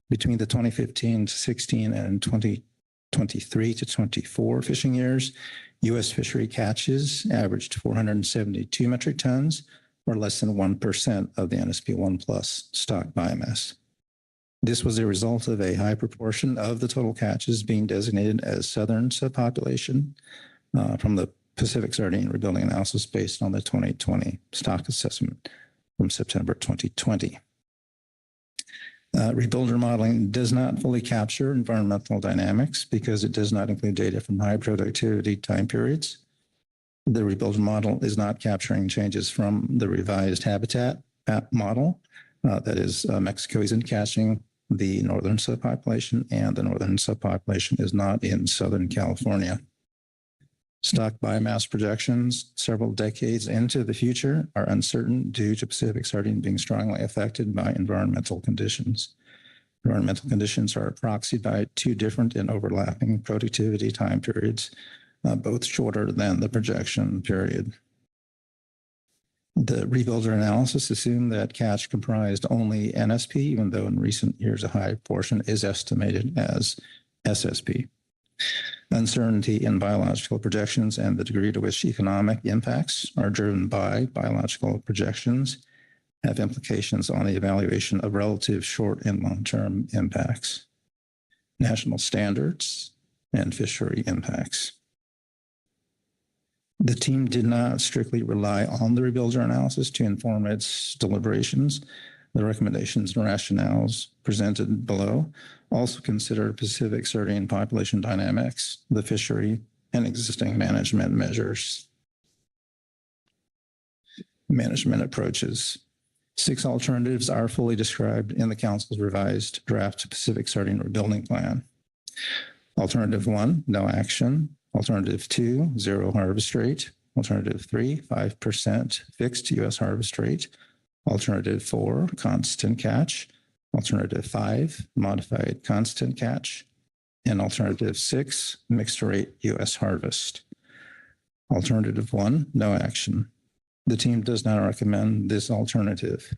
Between the 2015 to 16 and 2023 to 24 fishing years, U.S. fishery catches averaged 472 metric tons, or less than 1% of the NSP 1+ stock biomass. This was a result of a high proportion of the total catches being designated as southern subpopulation from the Pacific sardine rebuilding analysis based on the 2020 stock assessment from September 2020. Rebuilder modeling does not fully capture environmental dynamics because it does not include data from high productivity time periods. The rebuilder model is not capturing changes from the revised habitat model. That is, Mexico isn't catching the northern subpopulation, and the northern subpopulation is not in Southern California. Stock biomass projections several decades into the future are uncertain due to Pacific sardine being strongly affected by environmental conditions. Environmental conditions are proxied by two different and overlapping productivity time periods, both shorter than the projection period. The rebuilder analysis assumed that catch comprised only NSP, even though in recent years a high portion is estimated as SSP. Uncertainty in biological projections and the degree to which economic impacts are driven by biological projections have implications on the evaluation of relative short and long-term impacts, national standards, and fishery impacts. The team did not strictly rely on the rebuilder analysis to inform its deliberations. The recommendations and rationales presented below also consider Pacific sardine population dynamics, the fishery, and existing management measures. Management approaches. 6 alternatives are fully described in the council's revised draft Pacific sardine rebuilding plan. Alternative 1, no action. Alternative 2, 0 harvest rate. Alternative 3, 5% fixed U.S. harvest rate. Alternative 4, constant catch. Alternative 5, modified constant catch. And alternative 6, mixed rate U.S. harvest. Alternative 1, no action. The team does not recommend this alternative.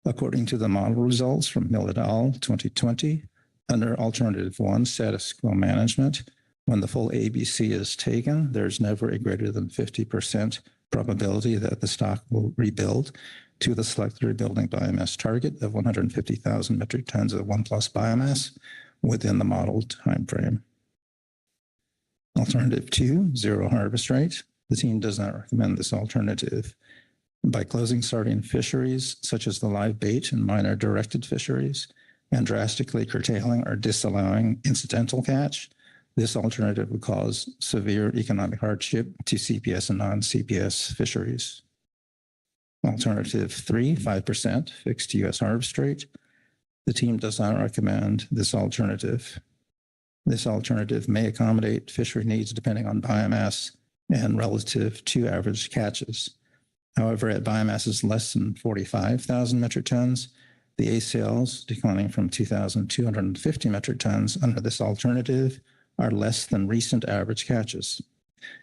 According to the model results from Mill et al. 2020, under alternative 1, status quo management, when the full ABC is taken, there's never a greater than 50% probability that the stock will rebuild to the selected rebuilding biomass target of 150,000 metric tons of 1+ biomass within the modeled timeframe. Alternative 2, zero harvest rate. The team does not recommend this alternative. By closing sardine fisheries, such as the live bait and minor directed fisheries, and drastically curtailing or disallowing incidental catch, this alternative would cause severe economic hardship to CPS and non-CPS fisheries. Alternative 3, 5% fixed U.S. harvest rate. The team does not recommend this alternative. This alternative may accommodate fishery needs depending on biomass and relative to average catches. However, at biomasses less than 45,000 metric tons, the ACLs declining from 2,250 metric tons under this alternative are less than recent average catches.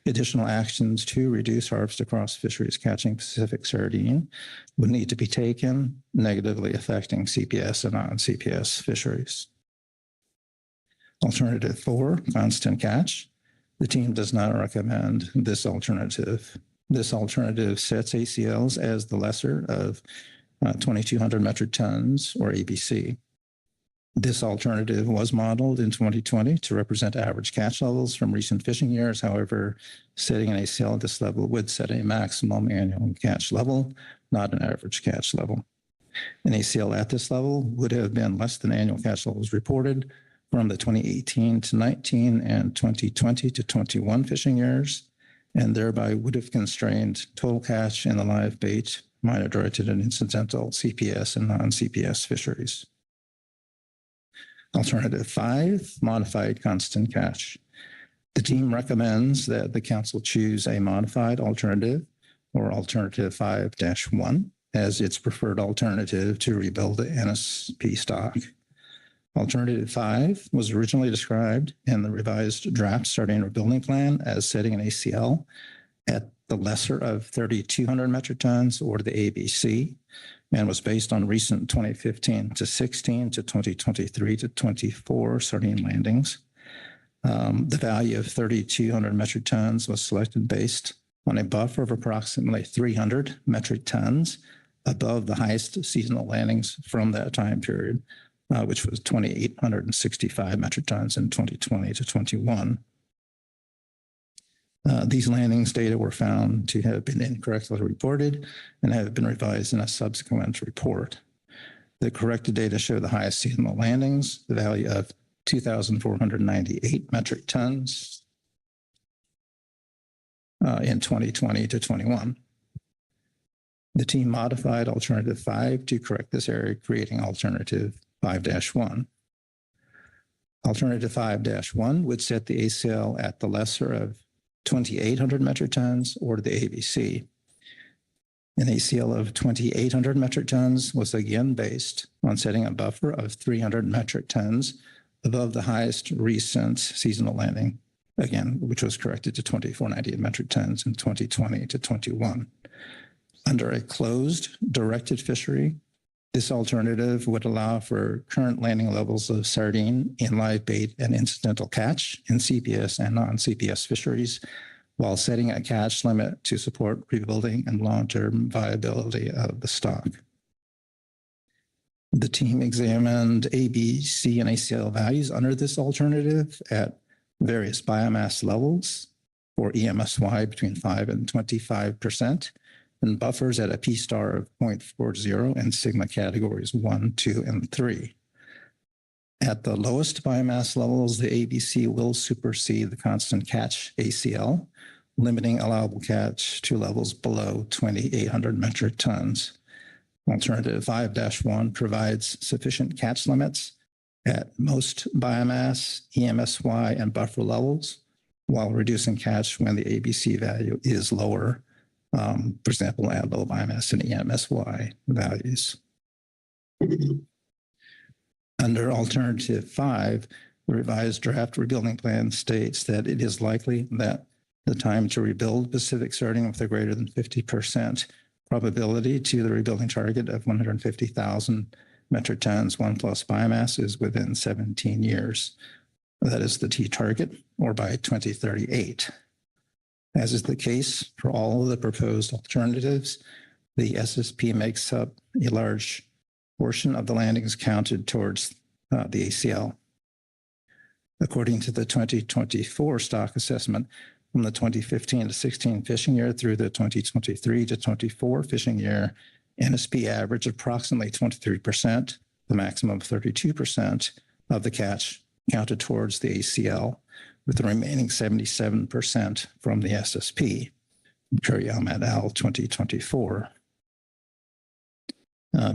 Additional actions to reduce harvest across fisheries catching Pacific sardine would need to be taken, negatively affecting CPS and non-CPS fisheries. Alternative 4, constant catch. The team does not recommend this alternative. This alternative sets ACLs as the lesser of 2,200 metric tons, or ABC. This alternative was modeled in 2020 to represent average catch levels from recent fishing years. However, setting an ACL at this level would set a maximum annual catch level, not an average catch level. An ACL at this level would have been less than annual catch levels reported from the 2018 to 19 and 2020 to 21 fishing years, and thereby would have constrained total catch in the live bait, minor directed and incidental CPS and non-CPS fisheries. Alternative 5, modified constant catch. The team recommends that the council choose a modified alternative, or alternative 5-1, as its preferred alternative to rebuild the NSP stock. Alternative 5 was originally described in the revised draft sardine rebuilding plan as setting an ACL at the lesser of 3,200 metric tons, or the ABC, and was based on recent 2015 to 16 to 2023 to 24 sardine landings. The value of 3,200 metric tons was selected based on a buffer of approximately 300 metric tons above the highest seasonal landings from that time period, which was 2,865 metric tons in 2020 to 21. These landings data were found to have been incorrectly reported and have been revised in a subsequent report. The corrected data show the highest seasonal landings, the value of 2,498 metric tons in 2020 to 21. The team modified alternative 5 to correct this error, creating alternative 5-1. Alternative 5-1 would set the ACL at the lesser of 2,800 metric tons, or the ABC. An ACL of 2,800 metric tons was again based on setting a buffer of 300 metric tons above the highest recent seasonal landing, again, which was corrected to 2,498 metric tons in 2020 to 21. Under a closed, directed fishery, this alternative would allow for current landing levels of sardine in live bait and incidental catch in CPS and non-CPS fisheries, while setting a catch limit to support rebuilding and long-term viability of the stock. The team examined A, B, C, and ACL values under this alternative at various biomass levels for EMSY between 5 and 25%, and buffers at a P-star of 0.40 and sigma categories 1, 2, and 3. At the lowest biomass levels, the ABC will supersede the constant catch ACL, limiting allowable catch to levels below 2,800 metric tons. Alternative 5-1 provides sufficient catch limits at most biomass, EMSY, and buffer levels, while reducing catch when the ABC value is lower, for example, at low biomass and EMSY values. Under Alternative 5, the revised draft rebuilding plan states that it is likely that the time to rebuild Pacific sardine with a greater than 50% probability to the rebuilding target of 150,000 metric tons 1+ biomass is within 17 years. That is the T target, or by 2038. As is the case for all of the proposed alternatives, the SSP makes up a large portion of the landings counted towards the ACL. According to the 2024 stock assessment, from the 2015 to 16 fishing year through the 2023 to 24 fishing year, NSP averaged approximately 23%, the maximum of 32% of the catch counted towards the ACL, with the remaining 77% from the SSP, Imperium et al. 2024.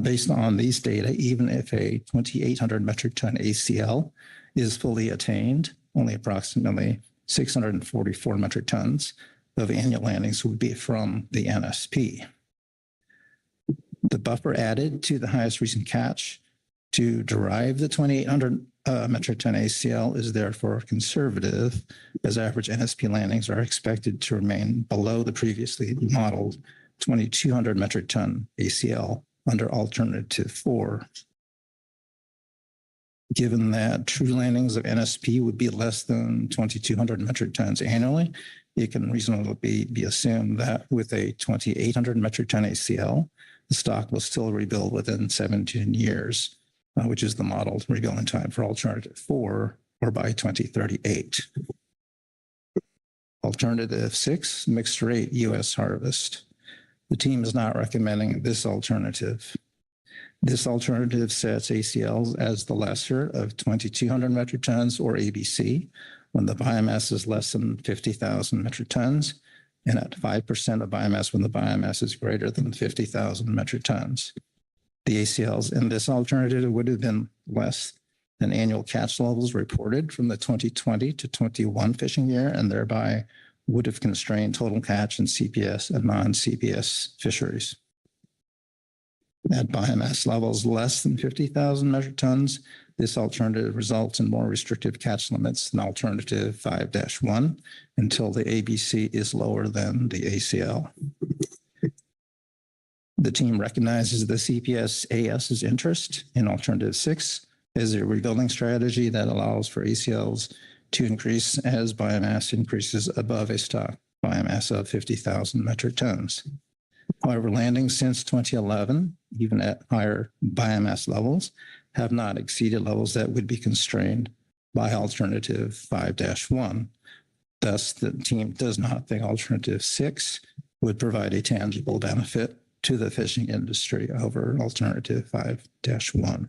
Based on these data, even if a 2,800 metric ton ACL is fully attained, only approximately 644 metric tons of annual landings would be from the NSP. The buffer added to the highest recent catch to derive the 2,800 metric ton ACL is therefore conservative, as average NSP landings are expected to remain below the previously modeled 2,200 metric ton ACL under Alternative 4. Given that true landings of NSP would be less than 2,200 metric tons annually, it can reasonably be assumed that with a 2,800 metric ton ACL, the stock will still rebuild within 17 years, which is the modeled rebuilding time for Alternative 4, or by 2038. Alternative 6, mixed rate U.S. harvest. The team is not recommending this alternative. This alternative sets ACLs as the lesser of 2,200 metric tons, or ABC, when the biomass is less than 50,000 metric tons, and at 5% of biomass when the biomass is greater than 50,000 metric tons. The ACLs in this alternative would have been less than annual catch levels reported from the 2020 to 21 fishing year, and thereby would have constrained total catch in CPS and non-CPS fisheries. At biomass levels less than 50,000 metric tons, this alternative results in more restrictive catch limits than Alternative 5-1 until the ABC is lower than the ACL. The team recognizes the CPS-AS's interest in Alternative 6 as a rebuilding strategy that allows for ACLs to increase as biomass increases above a stock biomass of 50,000 metric tons. However, landings since 2011, even at higher biomass levels, have not exceeded levels that would be constrained by Alternative 5-1. Thus, the team does not think Alternative 6 would provide a tangible benefit to the fishing industry over Alternative 5-1.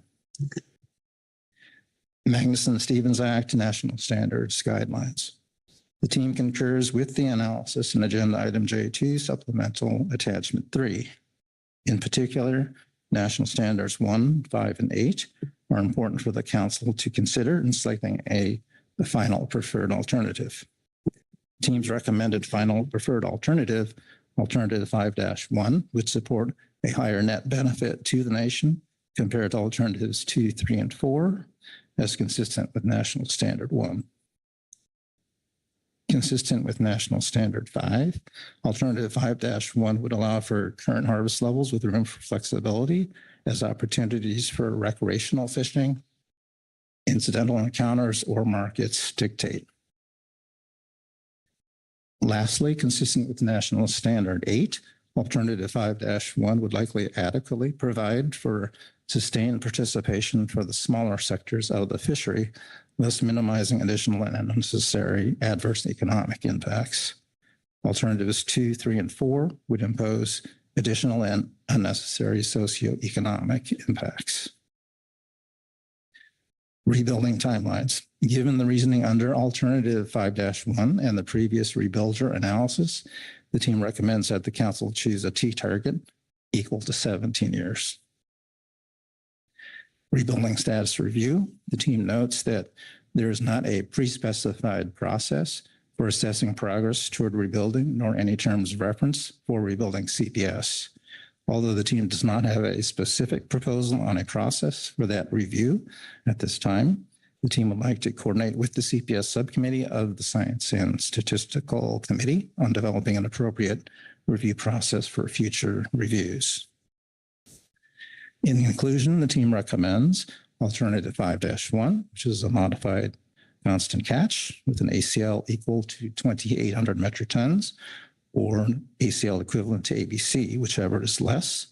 Magnuson-Stevens Act National Standards Guidelines. The team concurs with the analysis in Agenda Item J2, Supplemental Attachment 3. In particular, National Standards 1, 5, and 8 are important for the Council to consider in selecting the final preferred alternative. The team's recommended final preferred alternative, Alternative 5-1, would support a higher net benefit to the nation compared to Alternatives 2, 3, and 4, as consistent with National Standard 1. Consistent with National Standard 5, Alternative 5-1 would allow for current harvest levels with room for flexibility as opportunities for recreational fishing, incidental encounters, or markets dictate. Lastly, consistent with National Standard 8, Alternative 5-1 would likely adequately provide for sustained participation for the smaller sectors of the fishery, thus minimizing additional and unnecessary adverse economic impacts. Alternatives 2, 3, and 4 would impose additional and unnecessary socioeconomic impacts. Rebuilding timelines. Given the reasoning under Alternative 5-1 and the previous rebuilder analysis, the team recommends that the Council choose a T target equal to 17 years. Rebuilding status review. The team notes that there is not a pre-specified process for assessing progress toward rebuilding, nor any terms of reference for rebuilding CPS. Although the team does not have a specific proposal on a process for that review at this time, the team would like to coordinate with the CPS subcommittee of the Science and Statistical Committee on developing an appropriate review process for future reviews. In conclusion, the team recommends Alternative 5-1, which is a modified constant catch with an ACL equal to 2,800 metric tons, or ACL equivalent to ABC, whichever is less,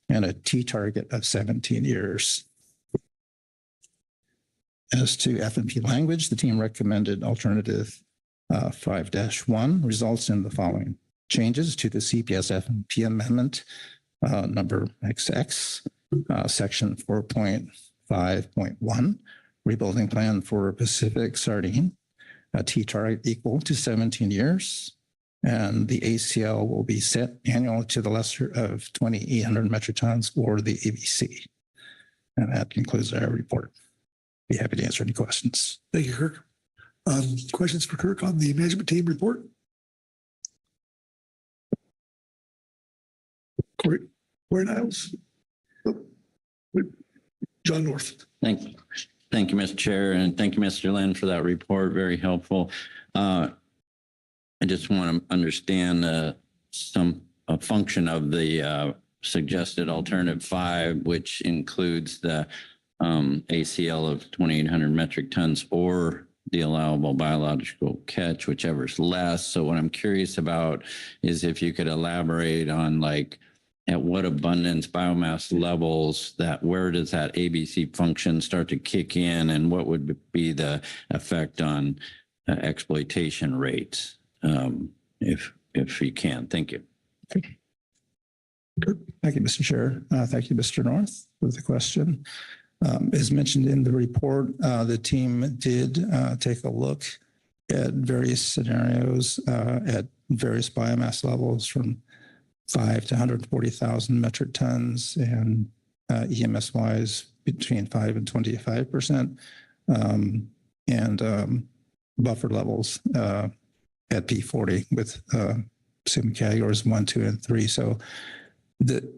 and a T target of 17 years. As to F&P language, the team recommended alternative 5-1 results in the following changes to the CPS F&P amendment number XX, section 4.5.1, rebuilding plan for Pacific Sardine, a T target equal to 17 years, and the ACL will be set annually to the lesser of 2,800 metric tons or the ABC. And that concludes our report. Be happy to answer any questions. Thank you, Kirk. Questions for Kirk on the management team report? Corey Niles? John North. Thank you, Mr. Chair, and thank you, Mr. Lynn, for that report. Very helpful. I just want to understand a function of the suggested alternative 5, which includes the ACL of 2,800 metric tons or the allowable biological catch, whichever is less. So what I'm curious about is if you could elaborate on like at what abundance biomass levels where does that ABC function start to kick in, and what would be the effect on exploitation rates, if you can. Thank you. Thank you, Mr. Chair. Thank you, Mr. North, for the question. As mentioned in the report, the team did take a look at various scenarios at various biomass levels from 5 to 140,000 metric tons and EMS wise between 5 and 25%, and buffer levels at P40 with assuming categories 1, 2, and 3. So the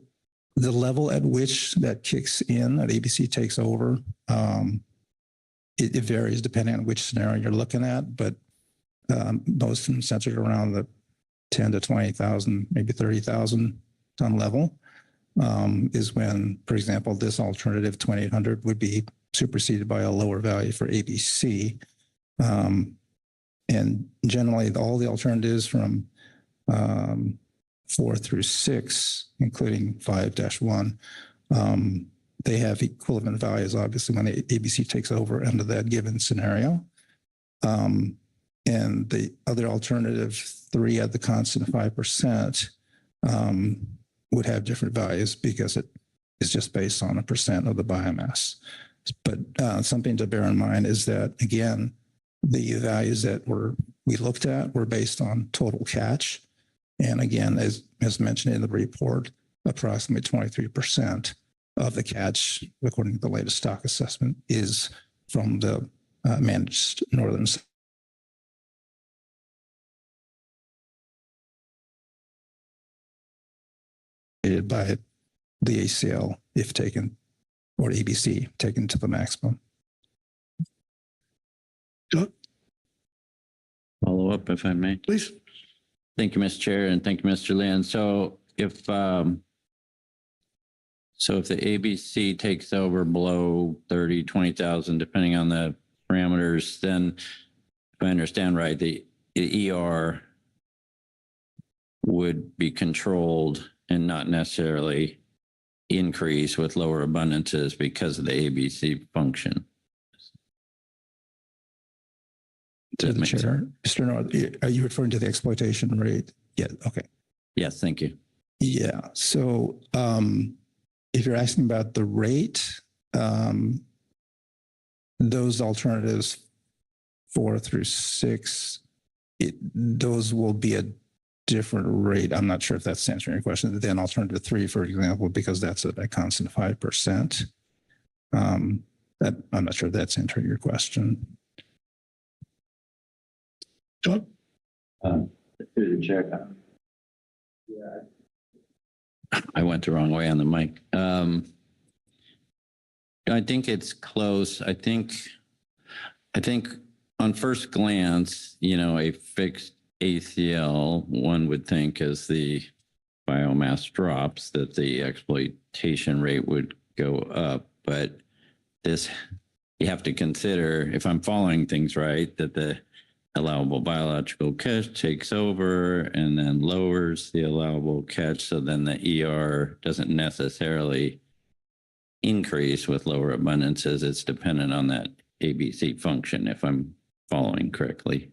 level at which that kicks in, that ABC takes over, it varies depending on which scenario you're looking at, but most of them centered around the 10 to 20,000, maybe 30,000 ton level is when, for example, this alternative 2,800 would be superseded by a lower value for ABC. And generally, all the alternatives from 4 through 6, including 5-1, they have equivalent values, obviously, when the ABC takes over under that given scenario. And the other alternative 3 at the constant 5% would have different values because it is just based on a percent of the biomass. But something to bear in mind is that, again, the values that we looked at were based on total catch. And again, as mentioned in the report, approximately 23% of the catch, according to the latest stock assessment, is from the managed northern by the ACL if taken, or ABC taken to the maximum. Follow up, if I may. Please. Thank you, Mr. Chair, and thank you, Mr. Lynn. So if the ABC takes over below 30, 20,000, depending on the parameters, then if I understand right, the ER would be controlled and not necessarily increase with lower abundances because of the ABC function. To the chair, Mr. North, are you referring to the exploitation rate? Yeah. Okay. Yes. Thank you. Yeah. So if you're asking about the rate, those alternatives 4 through 6, those will be a different rate. I'm not sure if that's answering your question. Then alternative 3, for example, because that's at a constant 5%. I'm not sure if that's answering your question. John? Through the chair. I went the wrong way on the mic. I think it's close. I think on first glance, a fixed ACL, one would think as the biomass drops that the exploitation rate would go up. But this, you have to consider, if I'm following things right, that the allowable biological catch takes over and then lowers the allowable catch. So then the ER doesn't necessarily increase with lower abundances. It's dependent on that ABC function, if I'm following correctly.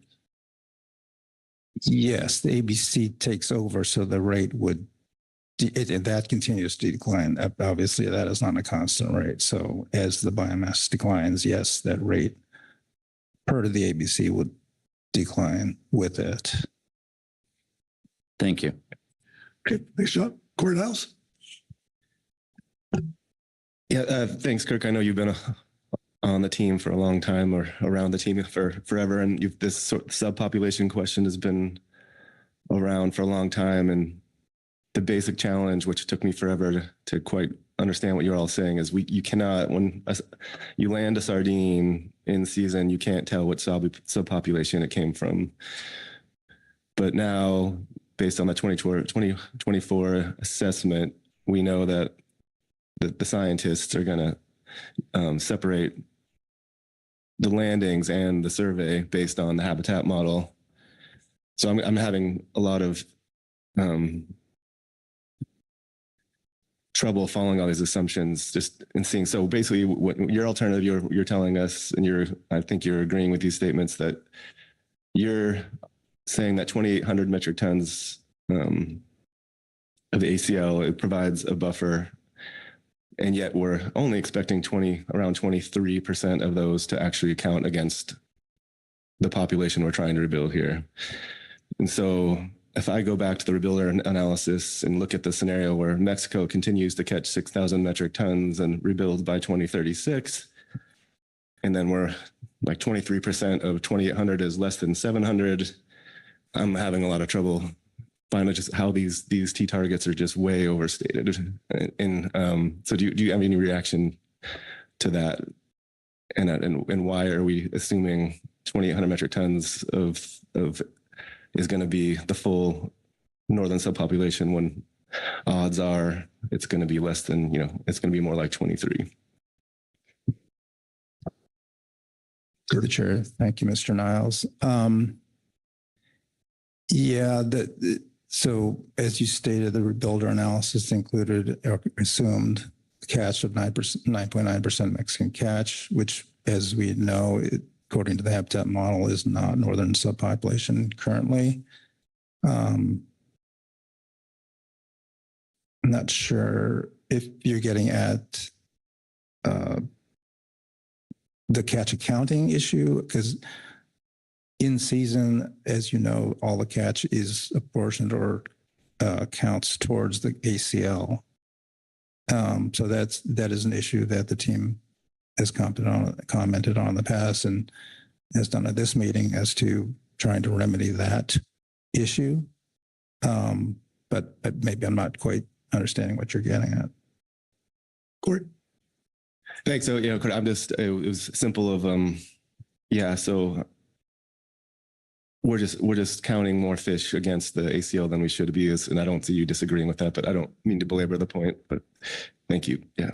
Yes, the ABC takes over, so the rate would, that continues to decline. Obviously, that is not a constant rate. So as the biomass declines, yes, that rate per to the ABC would decline with it. Thank you. Okay, thanks, John. Corey Niles. Yeah, thanks, Kirk. I know you've been on the team for a long time, or around the team for forever, and this subpopulation question has been around for a long time. And the basic challenge, which took me forever to quite understand what you're all saying, is you cannot, when you land a sardine in season, you can't tell what subpopulation it came from. But now, based on the 2024 assessment, we know that the scientists are going to separate the landings and the survey based on the habitat model. So I'm having a lot of trouble following all these assumptions just in seeing. So basically, what your alternative, you're telling us, and I think you're agreeing with these statements, that you're saying that 2,800 metric tons of ACL, it provides a buffer, and yet we're only expecting around 23% of those to actually count against the population we're trying to rebuild here. And so if I go back to the rebuilder analysis and look at the scenario where Mexico continues to catch 6,000 metric tons and rebuilds by 2036, and then we're like 23% of 2,800 is less than 700, I'm having a lot of trouble finding just how these T targets are just way overstated. And so do you have any reaction to that? And why are we assuming 2,800 metric tons of is going to be the full northern subpopulation when odds are it's going to be less than, it's going to be more like 23? Through the chair. Thank you, Mr. Niles. So as you stated, the rebuilder analysis included or assumed catch of 9.9% Mexican catch, which, as we know, according to the habitat model, is not northern subpopulation currently. I'm not sure if you're getting at the catch accounting issue, because in season, as you know, all the catch is apportioned or counts towards the ACL. So that is an issue that the team has commented on in the past and has done at this meeting as to trying to remedy that issue. But maybe I'm not quite understanding what you're getting at. Corey. Thanks. So, I'm just, it was simple of, so we're just counting more fish against the ACL than we should be, and I don't see you disagreeing with that, but I don't mean to belabor the point, but thank you. Yeah.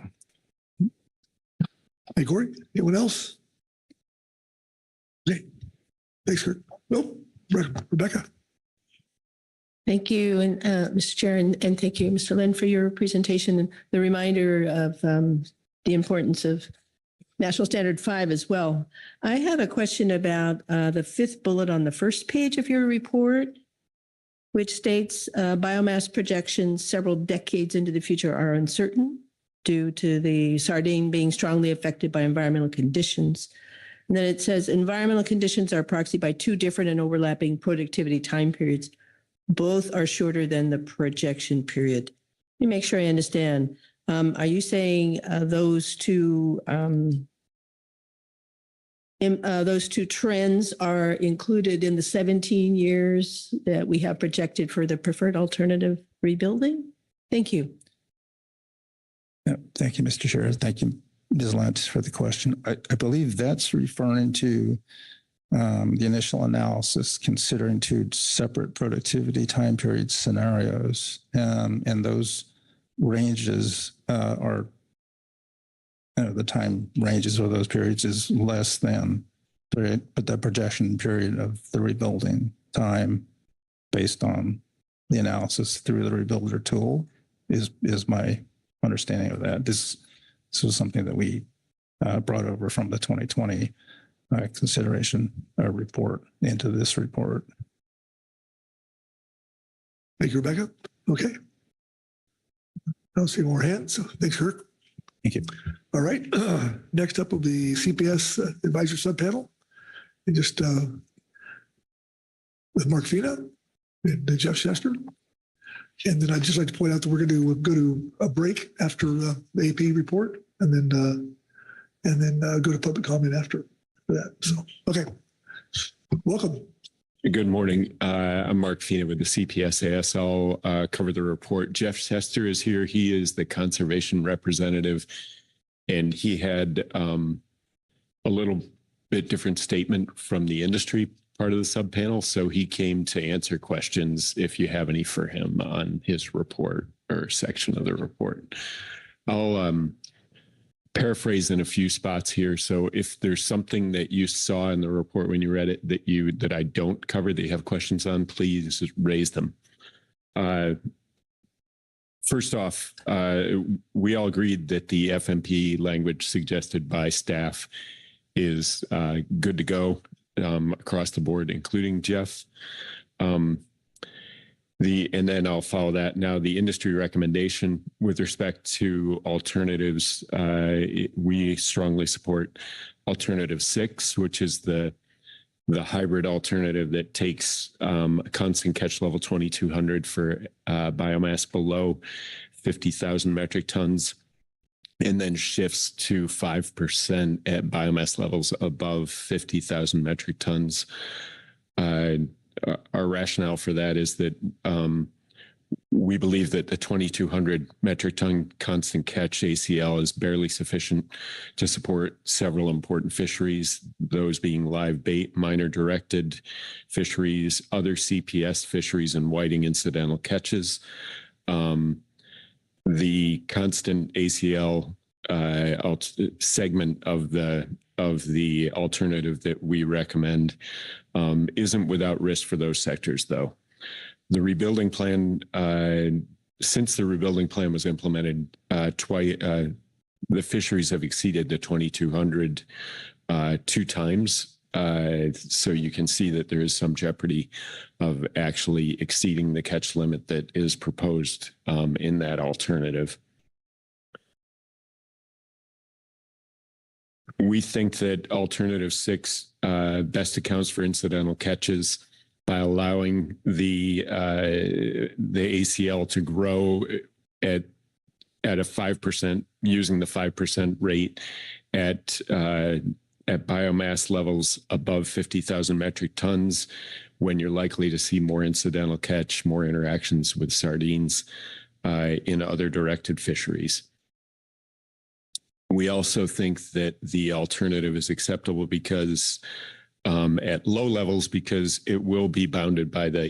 Hey, Corey, anyone else? Okay. Thanks, Kurt. Nope. Rebecca. Thank you, and Mr. Chair, and thank you, Mr. Lynn, for your presentation and the reminder of the importance of National Standard 5 as well. I have a question about the fifth bullet on the first page of your report, which states biomass projections several decades into the future are uncertain due to the sardine being strongly affected by environmental conditions. And then it says environmental conditions are proxied by two different and overlapping productivity time periods. Both are shorter than the projection period. Let me make sure I understand. Are you saying those two trends are included in the 17 years that we have projected for the preferred alternative rebuilding? Thank you. Yeah, thank you, Mr. Chair. Thank you, Ms. Lentz, for the question. I believe that's referring to the initial analysis considering two separate productivity time period scenarios, and those ranges are the time ranges of those periods is less than the projection period of the rebuilding time based on the analysis through the rebuilder tool is my understanding of that. This was something that we brought over from the 2020 consideration report into this report. Thank you, Rebecca. Okay. I don't see more hands, so thanks, Kirk. Thank you. All right. Next up will be CPS Advisor Subpanel. And just with Mark Fina and Jeff Chester. And then I'd just like to point out that we're going to go to a break after the AP report, and then go to public comment after that. So, okay. Welcome. Good morning. I'm Mark Fina with the CPS-AS. I'll cover the report. Jeff Chester is here. He is the conservation representative, and he had a little bit different statement from the industry part of the subpanel. So he came to answer questions if you have any for him on his report or section of the report. I'll paraphrase in a few spots here. So if there's something that you saw in the report when you read it that I don't cover, that you have questions on, please raise them. First off, we all agreed that the FMP language suggested by staff is good to go across the board, including Jeff. And then I'll follow that. Now, the industry recommendation with respect to alternatives, we strongly support alternative 6, which is the hybrid alternative that takes a constant catch level 2,200 for biomass below 50,000 metric tons, and then shifts to 5% at biomass levels above 50,000 metric tons. Our rationale for that is that we believe that the 2,200 metric ton constant catch ACL is barely sufficient to support several important fisheries, those being live bait, minor directed fisheries, other CPS fisheries, and whiting incidental catches. The constant ACL segment of the alternative that we recommend isn't without risk for those sectors, though. The rebuilding plan, since the rebuilding plan was implemented, the fisheries have exceeded the 2,200 2 times. So you can see that there is some jeopardy of actually exceeding the catch limit that is proposed in that alternative. We think that alternative 6 best accounts for incidental catches by allowing the ACL to grow at a 5%, using the 5% rate at biomass levels above 50,000 metric tons, when you're likely to see more incidental catch, more interactions with sardines in other directed fisheries. We also think that the alternative is acceptable because at low levels, because it will be bounded by the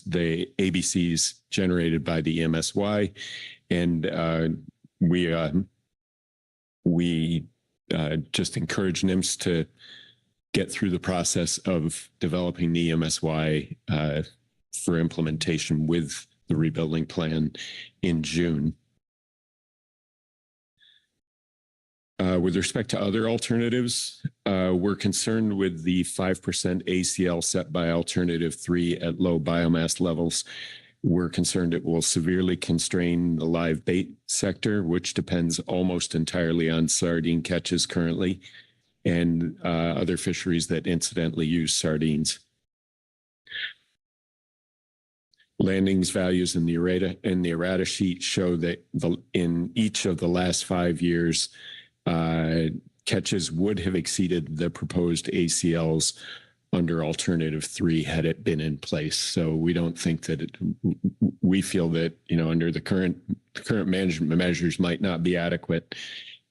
the ABCs generated by the EMSY, and we just encourage NIMS to get through the process of developing the EMSY for implementation with the rebuilding plan in June. With respect to other alternatives, we're concerned with the 5% ACL set by alternative 3 at low biomass levels. We're concerned it will severely constrain the live bait sector, which depends almost entirely on sardine catches currently, and other fisheries that incidentally use sardines. Landings values in the errata sheet show that in each of the last 5 years, catches would have exceeded the proposed ACLs under alternative 3 had it been in place. So we don't think that we feel that, under the current management measures might not be adequate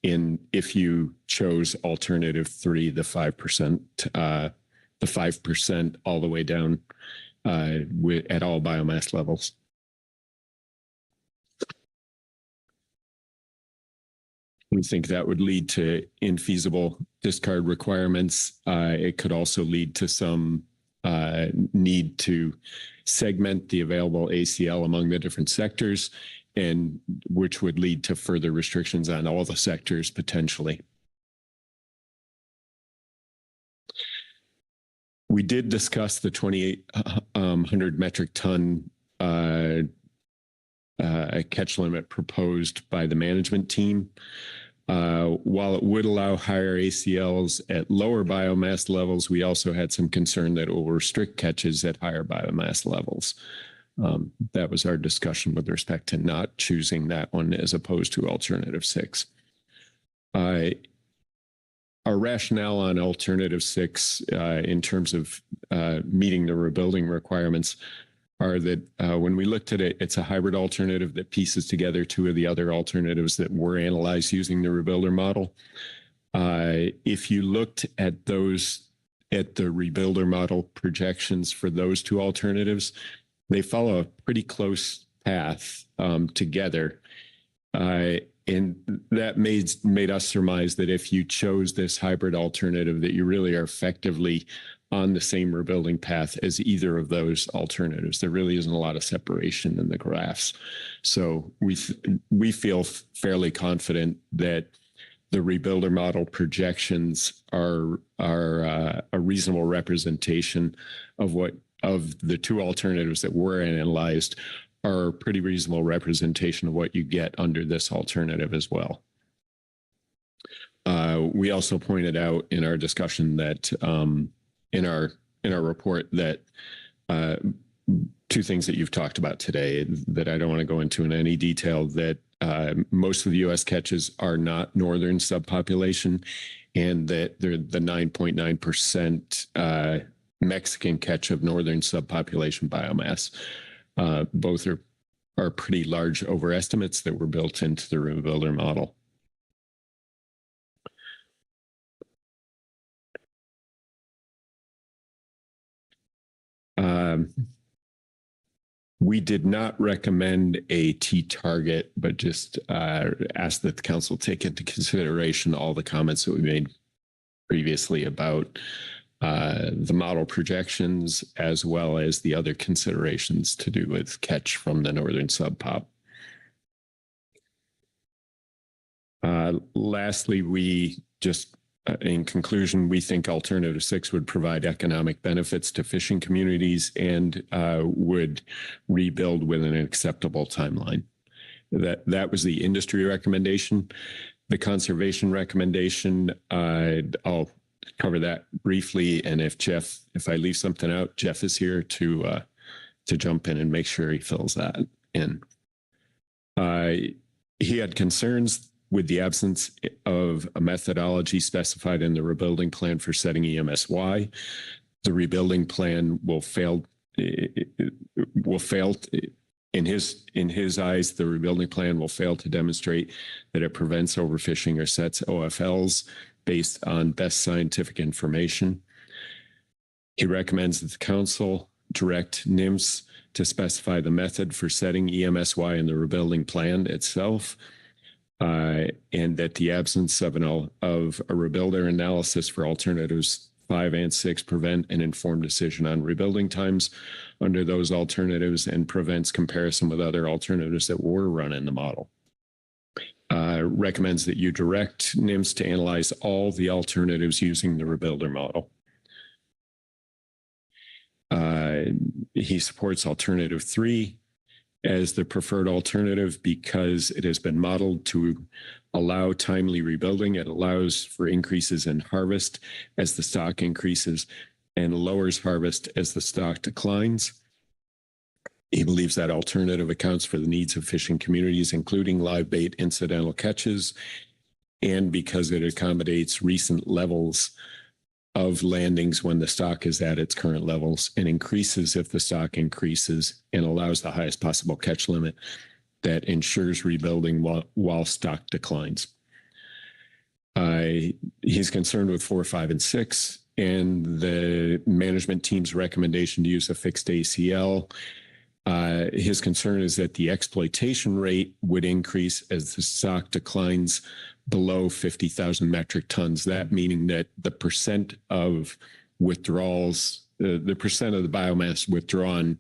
if you chose alternative 3, the 5% all the way down at all biomass levels. We think that would lead to infeasible discard requirements. It could also lead to some need to segment the available ACL among the different sectors, and which would lead to further restrictions on all the sectors potentially. We did discuss the 2,800 metric ton catch limit proposed by the management team. While it would allow higher ACLs at lower biomass levels, we also had some concern that it will restrict catches at higher biomass levels. That was our discussion with respect to not choosing that one as opposed to alternative 6. Our rationale on alternative 6 in terms of meeting the rebuilding requirements are that when we looked at it, it's a hybrid alternative that pieces together 2 of the other alternatives that were analyzed using the rebuilder model. If you looked at those, at the rebuilder model projections for those 2 alternatives, they follow a pretty close path together. And that made us surmise that if you chose this hybrid alternative, that you really are effectively on the same rebuilding path as either of those alternatives. There really isn't a lot of separation in the graphs. So we feel fairly confident that the rebuilder model projections are a reasonable representation of the 2 alternatives that were analyzed are a pretty reasonable representation of what you get under this alternative as well. We also pointed out in our discussion that in our report that 2 things that you've talked about today that I don't want to go into in any detail, that most of the U.S. catches are not northern subpopulation, and that they're the 9.9% Mexican catch of northern subpopulation biomass. Both are pretty large overestimates that were built into the rebuilder model. We did not recommend a T-target, but just asked that the council take into consideration all the comments that we made previously about the model projections, as well as the other considerations to do with catch from the northern subpop. Lastly, we just, in conclusion, we think alternative 6 would provide economic benefits to fishing communities and would rebuild within an acceptable timeline. That was the industry recommendation. The conservation recommendation, I'll cover that briefly, and if I leave something out, Jeff is here to jump in and make sure he fills that in. He had concerns with the absence of a methodology specified in the rebuilding plan for setting EMSY. The rebuilding plan will fail in his eyes. The rebuilding plan will fail to demonstrate that it prevents overfishing or sets OFLs based on best scientific information. He recommends that the council direct NMFS to specify the method for setting EMSY in the rebuilding plan itself, and that the absence of a rebuilder analysis for alternatives 5 and 6 prevent an informed decision on rebuilding times under those alternatives and prevents comparison with other alternatives that were run in the model. Recommends that you direct NMFS to analyze all the alternatives using the rebuilder model. He supports alternative 3 as the preferred alternative because it has been modeled to allow timely rebuilding. It allows for increases in harvest as the stock increases and lowers harvest as the stock declines. He believes that alternative accounts for the needs of fishing communities, including live bait incidental catches, and because it accommodates recent levels of landings when the stock is at its current levels and increases if the stock increases, and allows the highest possible catch limit that ensures rebuilding while stock declines. He's concerned with 4, 5, and 6, and the management team's recommendation to use a fixed ACL. His concern is that the exploitation rate would increase as the stock declines below 50,000 metric tons. That meaning that the percent of withdrawals, the percent of the biomass withdrawn,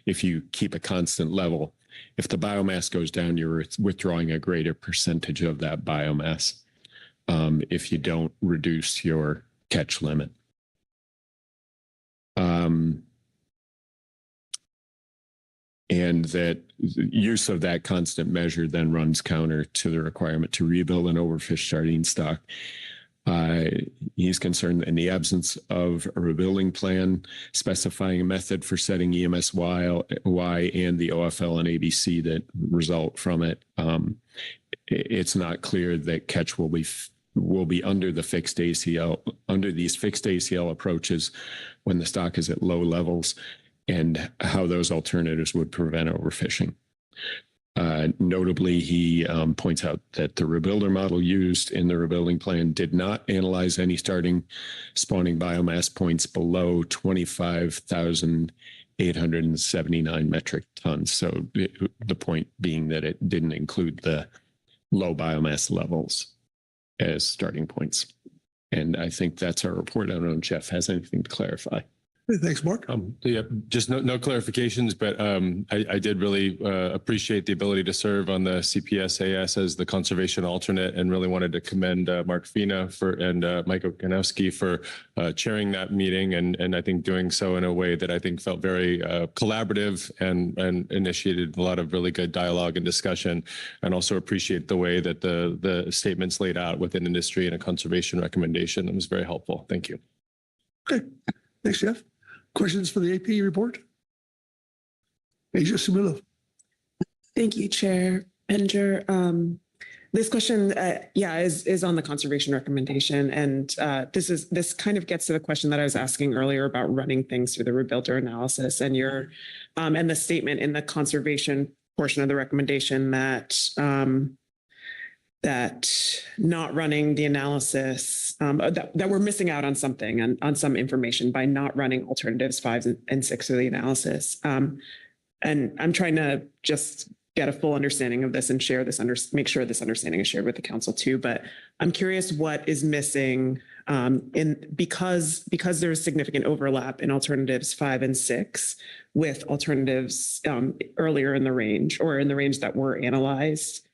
if you keep a constant level, if the biomass goes down, you're withdrawing a greater percentage of that biomass if you don't reduce your catch limit. And that use of that constant measure then runs counter to the requirement to rebuild an overfished sardine stock. He's concerned that in the absence of a rebuilding plan specifying a method for setting EMSY and the OFL and ABC that result from it, it's not clear that catch will be under the fixed ACL, under these fixed ACL approaches when the stock is at low levels, and how those alternatives would prevent overfishing. Notably, he points out that the rebuilder model used in the rebuilding plan did not analyze any starting spawning biomass points below 25,879 metric tons. So the point being that it didn't include the low biomass levels as starting points. And I think that's our report. I don't know if Jeff has anything to clarify. Thanks, Mark. Yeah, just no clarifications, but I did really appreciate the ability to serve on the CPSAS as the conservation alternate, and really wanted to commend Mark Fina and Mike Okanowski for chairing that meeting, and I think doing so in a way that I think felt very collaborative and initiated a lot of really good dialogue and discussion, and also appreciate the way that the statements laid out within industry and a conservation recommendation. It was very helpful. Thank you. Okay, thanks, Jeff. Questions for the AP report? Asia Sumilo. Thank you, Chair Bender. This question, is on the conservation recommendation, and this kind of gets to the question that I was asking earlier about running things through the rebuilder analysis, and and the statement in the conservation portion of the recommendation that not running the analysis, that we're missing out on something and on some information by not running alternatives 5 and 6 of the analysis. And I'm trying to just get a full understanding of this and share this, make sure this understanding is shared with the council too. But I'm curious what is missing because there's significant overlap in alternatives 5 and 6 with alternatives earlier in the range, or in the range that were analyzed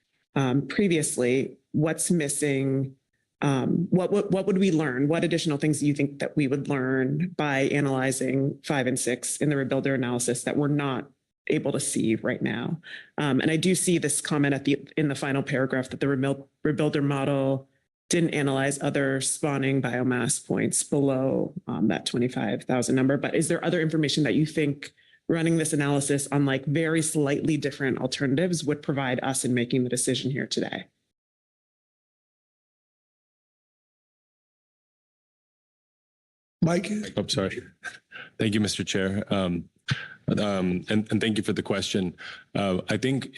previously. What's missing? What would we learn? What additional things do you think that we would learn by analyzing 5 and 6 in the rebuilder analysis that we're not able to see right now? And I do see this comment in the final paragraph that the rebuilder model didn't analyze other spawning biomass points below that 25,000 number. But is there other information that you think running this analysis on like very slightly different alternatives would provide us in making the decision here today? Mike? I'm sorry. Thank you, Mr. Chair. And thank you for the question. I think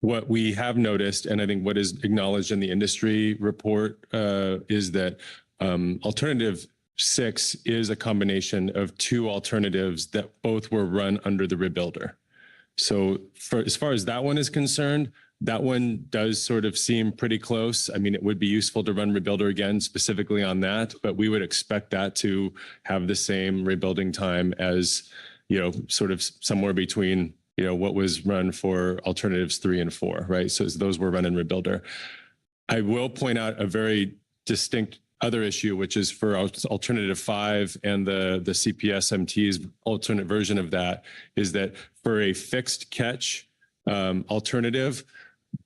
what we have noticed, and I think what is acknowledged in the industry report, is that alternative 6 is a combination of 2 alternatives that both were run under the rebuilder. So as far as that one is concerned, that one does sort of seem pretty close. I mean, it would be useful to run rebuilder again specifically on that, but we would expect that to have the same rebuilding time as, sort of somewhere between, what was run for alternatives 3 and 4, right? So those were run in rebuilder. I will point out a very distinct other issue, which is for alternative 5 and the CPSMT's alternate version of that, is that for a fixed catch alternative,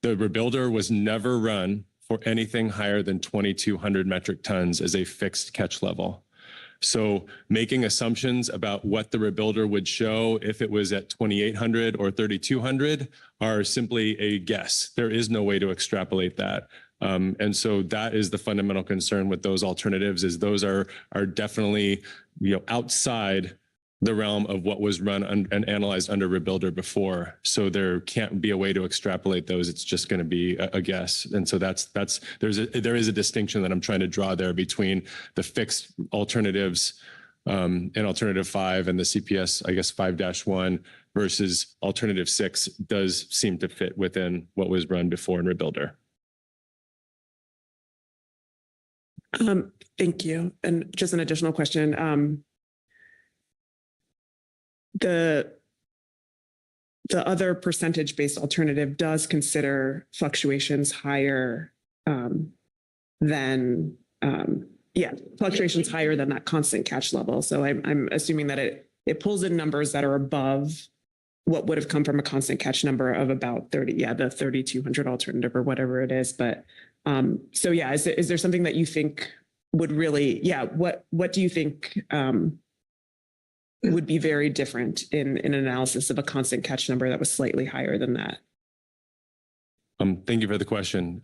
the rebuilder was never run for anything higher than 2,200 metric tons as a fixed catch level. So making assumptions about what the rebuilder would show if it was at 2,800 or 3,200 are simply a guess. There is no way to extrapolate that. And so that is the fundamental concern with those alternatives, is those are definitely, outside the realm of what was run and analyzed under rebuilder before. So there can't be a way to extrapolate those. It's just going to be a guess. And so there is a distinction that I'm trying to draw there between the fixed alternatives in alternative 5 and the CPS, I guess 5-1 versus alternative 6 does seem to fit within what was run before in rebuilder. Thank you. And just an additional question. The other percentage-based alternative does consider fluctuations higher than fluctuations higher than that constant catch level. So I'm assuming that it pulls in numbers that are above what would have come from a constant catch number of about 30, the 3,200 alternative or whatever it is. But so yeah, is there something that you think would really, what do you think would be very different in an analysis of a constant catch number that was slightly higher than that? Thank you for the question.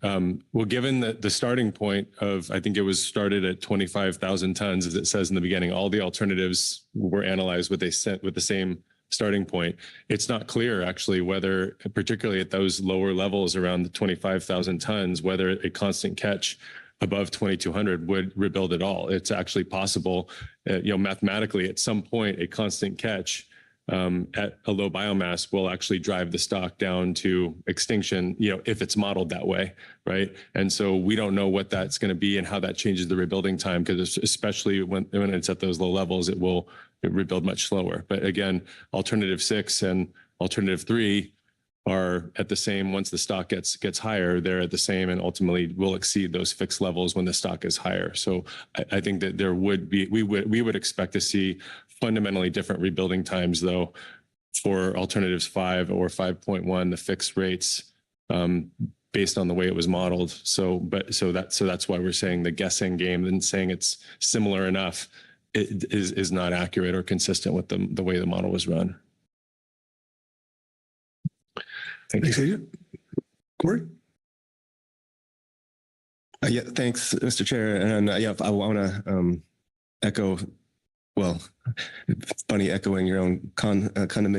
Well, given the starting point of, I think it was started at 25,000 tons, as it says in the beginning, all the alternatives were analyzed with the same starting point. It's not clear actually whether, particularly at those lower levels around the 25,000 tons, whether a constant catch above 2,200 would rebuild at all. It's actually possible, mathematically, at some point, a constant catch at a low biomass will actually drive the stock down to extinction, if it's modeled that way, right? And so we don't know what that's going to be and how that changes the rebuilding time, because especially when it's at those low levels, it will rebuild much slower. But again, alternative 6 and alternative 3 are at the same. Once the stock gets higher, they're at the same and ultimately will exceed those fixed levels when the stock is higher. So I think that there would be, we would expect to see fundamentally different rebuilding times, though, for alternatives 5 or 5.1, the fixed rates, based on the way it was modeled. So that's why we're saying the guessing game and saying it's similar enough is not accurate or consistent with the way the model was run. Thanks, Agent. Corey? Thanks, Mr. Chair. And I want to echo, well, it's funny echoing your own compliment,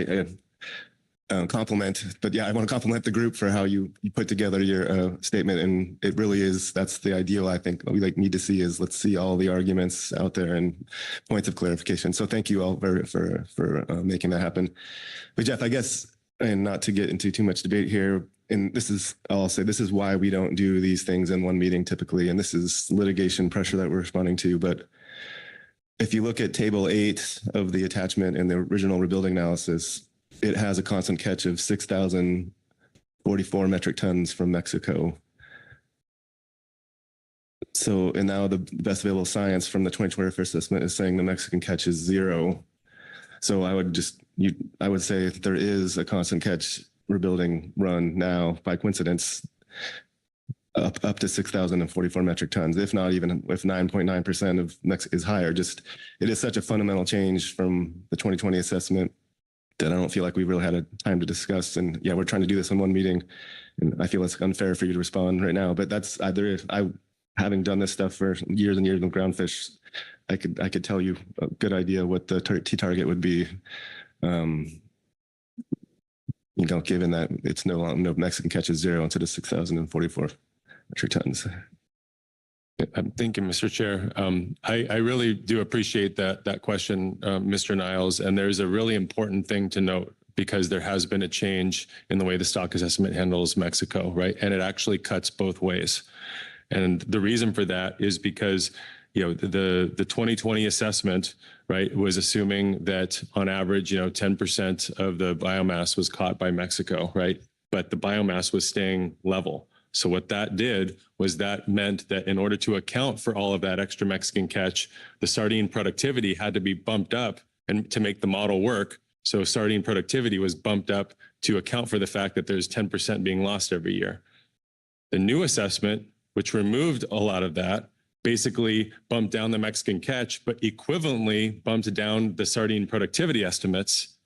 but I want to compliment the group for how you put together your statement. And it really is, that's the ideal I think we need to see is, let's see all the arguments out there and points of clarification. So thank you all for making that happen. But Jeff, I guess, and not to get into too much debate here, and I'll say this is why we don't do these things in one meeting typically, and this is litigation pressure that we're responding to. But if you look at table 8 of the attachment in the original rebuilding analysis, it has a constant catch of 6,044 metric tons from Mexico. So, and now the best available science from the 2024 assessment is saying the Mexican catch is 0. So I would say if there is a constant catch rebuilding run now, by coincidence, up to 6,044 metric tons, if not even if 9.9% of Mexico is higher. Just, it is such a fundamental change from the 2020 assessment that I don't feel like we really had a time to discuss. And we're trying to do this in one meeting, and I feel it's unfair for you to respond right now. But that's having done this stuff for years and years with groundfish, I could tell you a good idea what the T-target would be. Given that it's no Mexican catch is 0 instead of 6,044 metric tons. Thank you, Mr. Chair. I really do appreciate that question, Mr. Niles. And there's a really important thing to note, because there has been a change in the way the stock assessment handles Mexico, right? And it actually cuts both ways. And the reason for that is because the 2020 assessment, right, was assuming that on average, 10% of the biomass was caught by Mexico, right? But the biomass was staying level. So what that did was that meant that in order to account for all of that extra Mexican catch, the sardine productivity had to be bumped up and to make the model work. So sardine productivity was bumped up to account for the fact that there's 10% being lost every year. The new assessment, which removed a lot of that, basically bumped down the Mexican catch, but equivalently bumped down the sardine productivity estimates,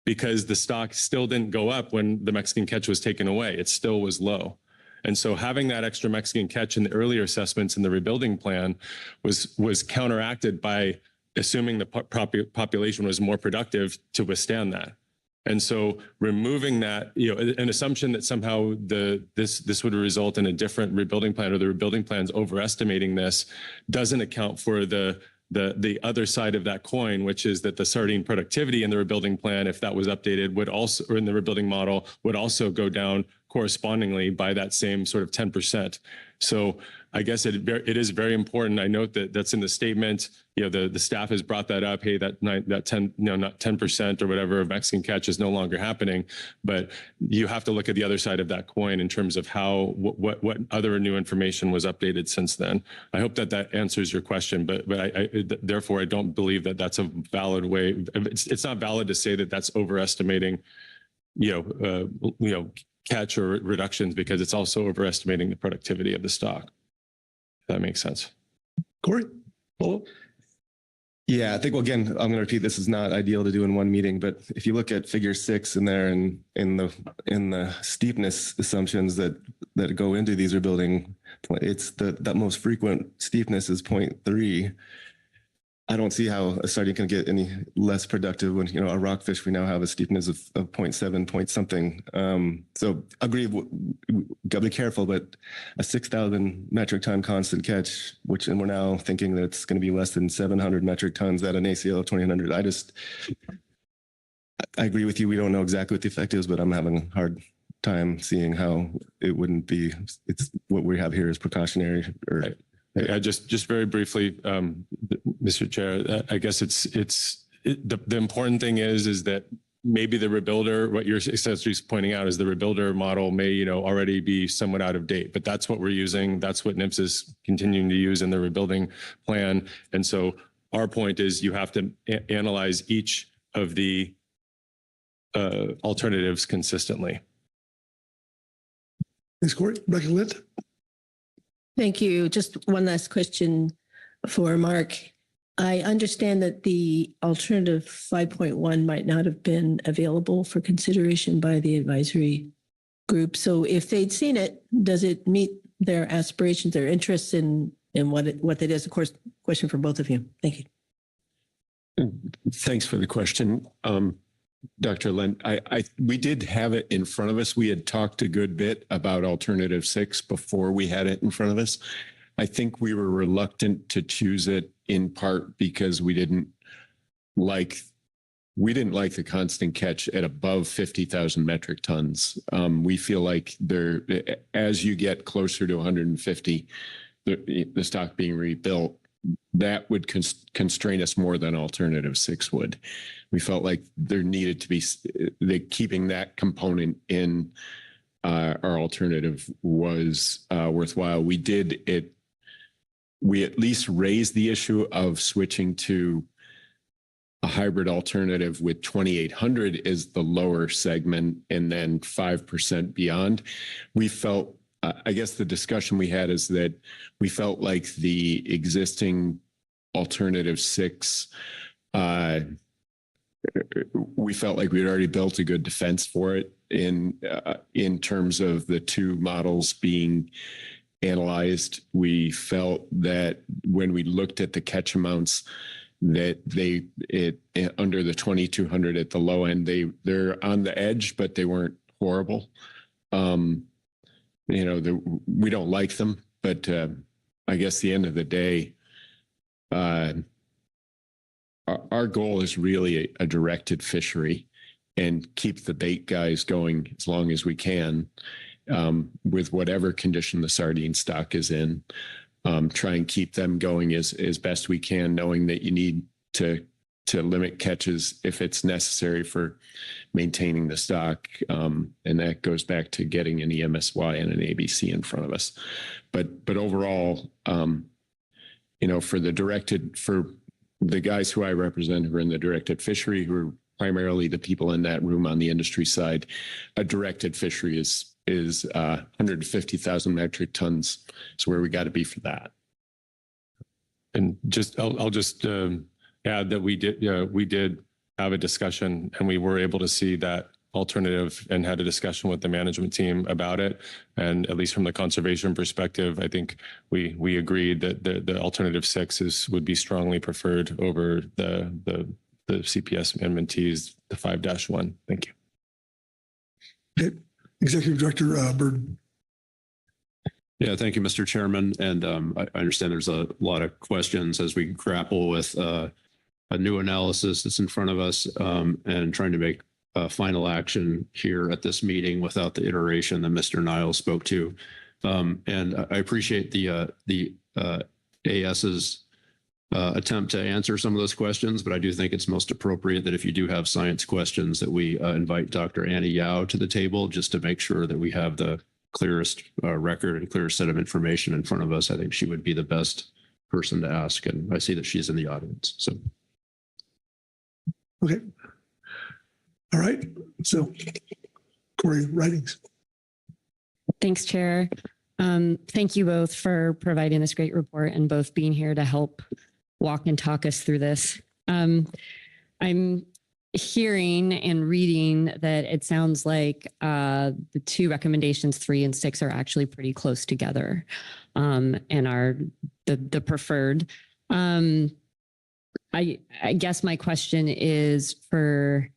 because the stock still didn't go up when the Mexican catch was taken away. It still was low. And so having that extra Mexican catch in the earlier assessments in the rebuilding plan was counteracted by assuming the population was more productive to withstand that. And so removing that, an assumption that somehow this would result in a different rebuilding plan, or the rebuilding plan's overestimating this, doesn't account for the other side of that coin, which is that the sardine productivity in the rebuilding plan, if that was updated, would also, or in the rebuilding model, would also go down correspondingly by that same sort of 10%. So I guess it is very important. I note that that's in the statement. The staff has brought that up. Hey, that 10, not 10% or whatever of Mexican catch is no longer happening. But you have to look at the other side of that coin in terms of how what other new information was updated since then. I hope that answers your question. But therefore, I don't believe that that's a valid way. It's not valid to say that that's overestimating, catch or reductions, because it's also overestimating the productivity of the stock. If that makes sense. Corey? Follow? Yeah, I think, well, again, I'm going to repeat, this is not ideal to do in one meeting, but if you look at figure 6 in there and in the steepness assumptions that go into these rebuilding, it's that most frequent steepness is 0.3. I don't see how a sardine can get any less productive when, a rockfish, we now have a steepness of 0.7 point something. So I agree, got to be careful, but a 6,000 metric ton constant catch, and we're now thinking that it's going to be less than 700 metric tons at an ACL of 2,800. I agree with you. We don't know exactly what the effect is, but I'm having a hard time seeing how it wouldn't be. It's what we have here is precautionary. Right. Just very briefly, Mr. Chair, I guess the important thing is that maybe the rebuilder, what your accessory is pointing out is the rebuilder model may, already be somewhat out of date, but that's what we're using. That's what NMFS is continuing to use in the rebuilding plan. And so our point is you have to analyze each of the alternatives consistently. Thanks, Corey. Rebecca Litt? Thank you. Just one last question for Mark. I understand that the alternative 5.1 might not have been available for consideration by the advisory group. So if they'd seen it, does it meet their aspirations, their interests in what that is? Of course, question for both of you. Thank you. Thanks for the question. Dr. Lind, we did have it in front of us. We had talked a good bit about alternative 6 before we had it in front of us. I think we were reluctant to choose it in part because we didn't like the constant catch at above 50,000 metric tons. We feel like as you get closer to 150, the stock being rebuilt, that would constrain us more than alternative 6 would. We felt like there needed to be keeping that component in our alternative was worthwhile. We at least raised the issue of switching to a hybrid alternative with 2,800 is the lower segment and then 5% beyond. We felt, I guess the discussion we had is that we felt like the existing alternative 6, we felt like we had already built a good defense for it in terms of the two models being analyzed. We felt that when we looked at the catch amounts, that under the 2,200 at the low end, they're on the edge, but they weren't horrible. We don't like them, but I guess the end of the day, our goal is really a directed fishery and keep the bait guys going as long as we can with whatever condition the sardine stock is in. Try and keep them going as best we can, knowing that you need to limit catches if it's necessary for maintaining the stock. And that goes back to getting an EMSY and an ABC in front of us. But overall, for the guys who I represent who are in the directed fishery, who are primarily the people in that room on the industry side, a directed fishery is 150,000 metric tons. Is where we got to be for that. And I'll just add that we did have a discussion and we were able to see that alternative and had a discussion with the management team about it. And at least from the conservation perspective, I think we agreed that the alternative 6 would be strongly preferred over the CPS MNTs, the 5-1. Thank you. Okay. Executive Director Bird. Yeah, thank you, Mr. Chairman. And I understand there's a lot of questions as we grapple with a new analysis that's in front of us and trying to make a final action here at this meeting without the iteration that Mr. Niles spoke to And I appreciate the AS's attempt to answer some of those questions, but I do think it's most appropriate that if you do have science questions, that we invite Dr. Annie Yao to the table just to make sure that we have the clearest record and clearest set of information in front of us. I think she would be the best person to ask, and I see that she's in the audience. So, okay, all right. So, Corey, writings. Thanks, Chair. Thank you both for providing this great report and both being here to help walk and talk us through this. I'm hearing and reading that it sounds like the two recommendations, 3 and 6, are actually pretty close together and are the preferred. I guess my question is for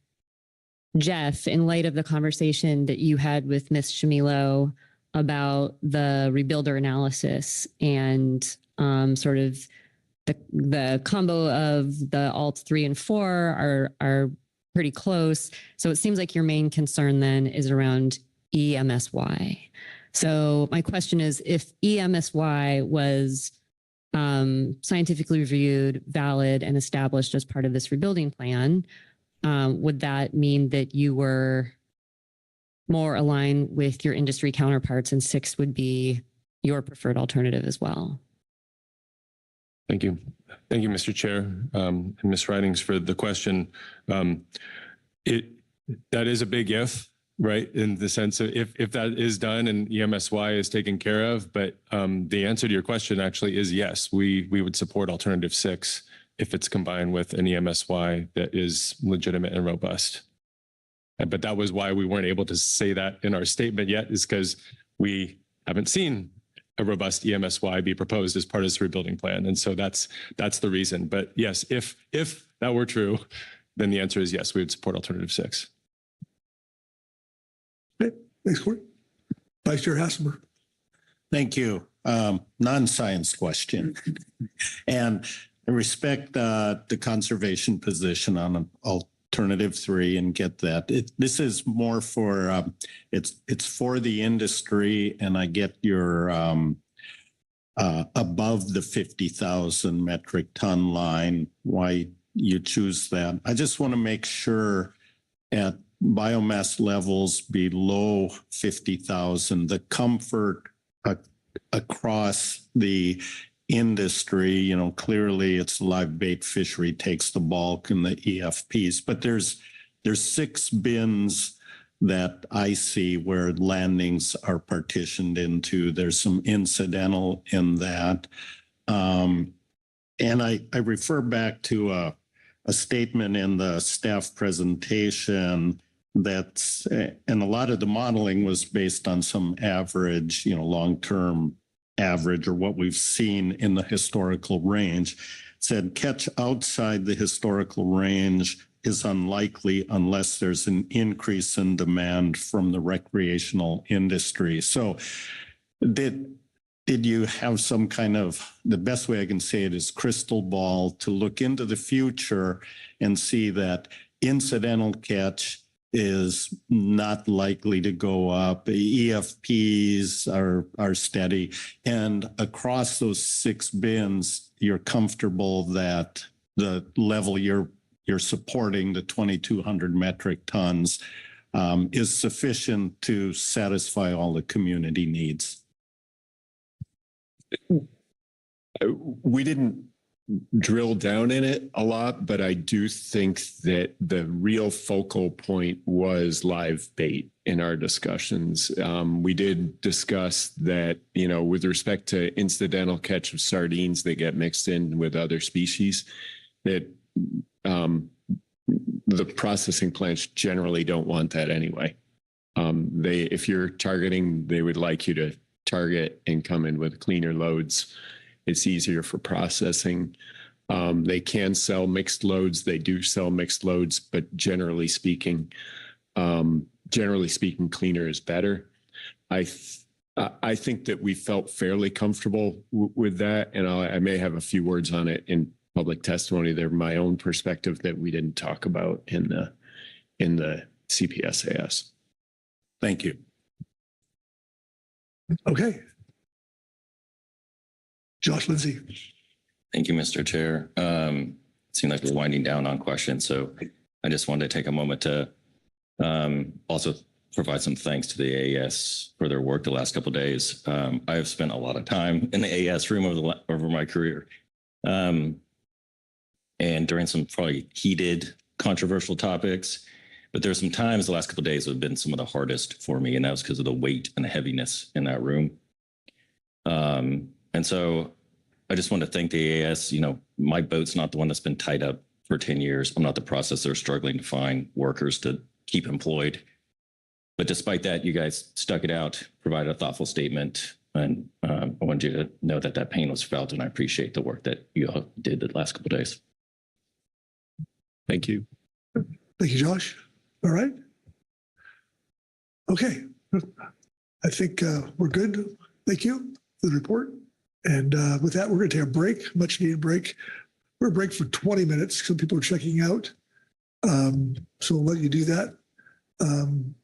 Jeff, in light of the conversation that you had with Ms. Shamilo about the rebuilder analysis and sort of the combo of the alts 3 and 4 are pretty close. So it seems like your main concern then is around EMSY. So my question is, if EMSY was scientifically reviewed, valid, and established as part of this rebuilding plan, would that mean that you were more aligned with your industry counterparts and 6 would be your preferred alternative as well? Thank you. Thank you, Mr. Chair, and Ms. Ridings for the question. That is a big if, right? In the sense of if that is done and EMSY is taken care of, but the answer to your question actually is yes, we would support alternative 6 if it's combined with an EMSY that is legitimate and robust. But that was why we weren't able to say that in our statement yet, is because we haven't seen a robust EMSY be proposed as part of this rebuilding plan. And so that's the reason. But yes, if that were true, then the answer is yes, we would support alternative 6. Okay, thanks, Corey. Vice Chair Hasselberg. Thank you. Non-science question. And I respect the conservation position on alternative 3 and get that. This is more for, it's for the industry, and I get your above the 50,000 metric ton line, why you choose that. I just want to make sure at biomass levels below 50,000, the comfort across the industry, clearly it's live bait fishery takes the bulk and the EFPs, but there's 6 bins that I see where landings are partitioned into. There's some incidental in that. And I refer back to a statement in the staff presentation that's, and a lot of the modeling was based on some average, long-term average or what we've seen in the historical range. It said catch outside the historical range is unlikely unless there's an increase in demand from the recreational industry. So did you have some kind of, the best way I can say it is crystal ball to look into the future and see that incidental catch is not likely to go up. EFPs are steady. And across those 6 bins, you're comfortable that the level you're supporting, the 2,200 metric tons, is sufficient to satisfy all the community needs. We didn't drill down in it a lot, but I do think that the real focal point was live bait in our discussions. We did discuss that, with respect to incidental catch of sardines that get mixed in with other species, that the processing plants generally don't want that anyway. If you're targeting, they would like you to target and come in with cleaner loads. It's easier for processing. They can sell mixed loads. They do sell mixed loads, but generally speaking, cleaner is better. I think that we felt fairly comfortable with that, and I may have a few words on it in public testimony. They're my own perspective that we didn't talk about in the CPSAS. Thank you. Okay, Josh Lindsay. Thank you, Mr. Chair. It seems like we're winding down on questions, so I just wanted to take a moment to also provide some thanks to the AES for their work the last couple of days. I have spent a lot of time in the AES room over my career, and during some probably heated, controversial topics. But there's some times the last couple of days have been some of the hardest for me, and that was because of the weight and the heaviness in that room. And so I just want to thank the AAS. You know, my boat's not the one that's been tied up for 10 years. I'm not the processor struggling to find workers to keep employed. But despite that, you guys stuck it out, provided a thoughtful statement. And I wanted you to know that that pain was felt, and I appreciate the work that you all did the last couple of days. Thank you. Thank you, Josh. All right. Okay. I think we're good. Thank you for the report. And with that, we're going to take a break, much needed break. We're going to break for 20 minutes. Some people are checking out. So we'll let you do that. And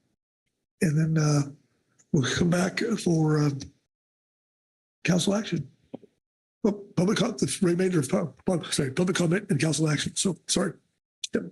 then we'll come back for council action. Oh, public comment, the remainder of public comment and council action. So sorry. Yep.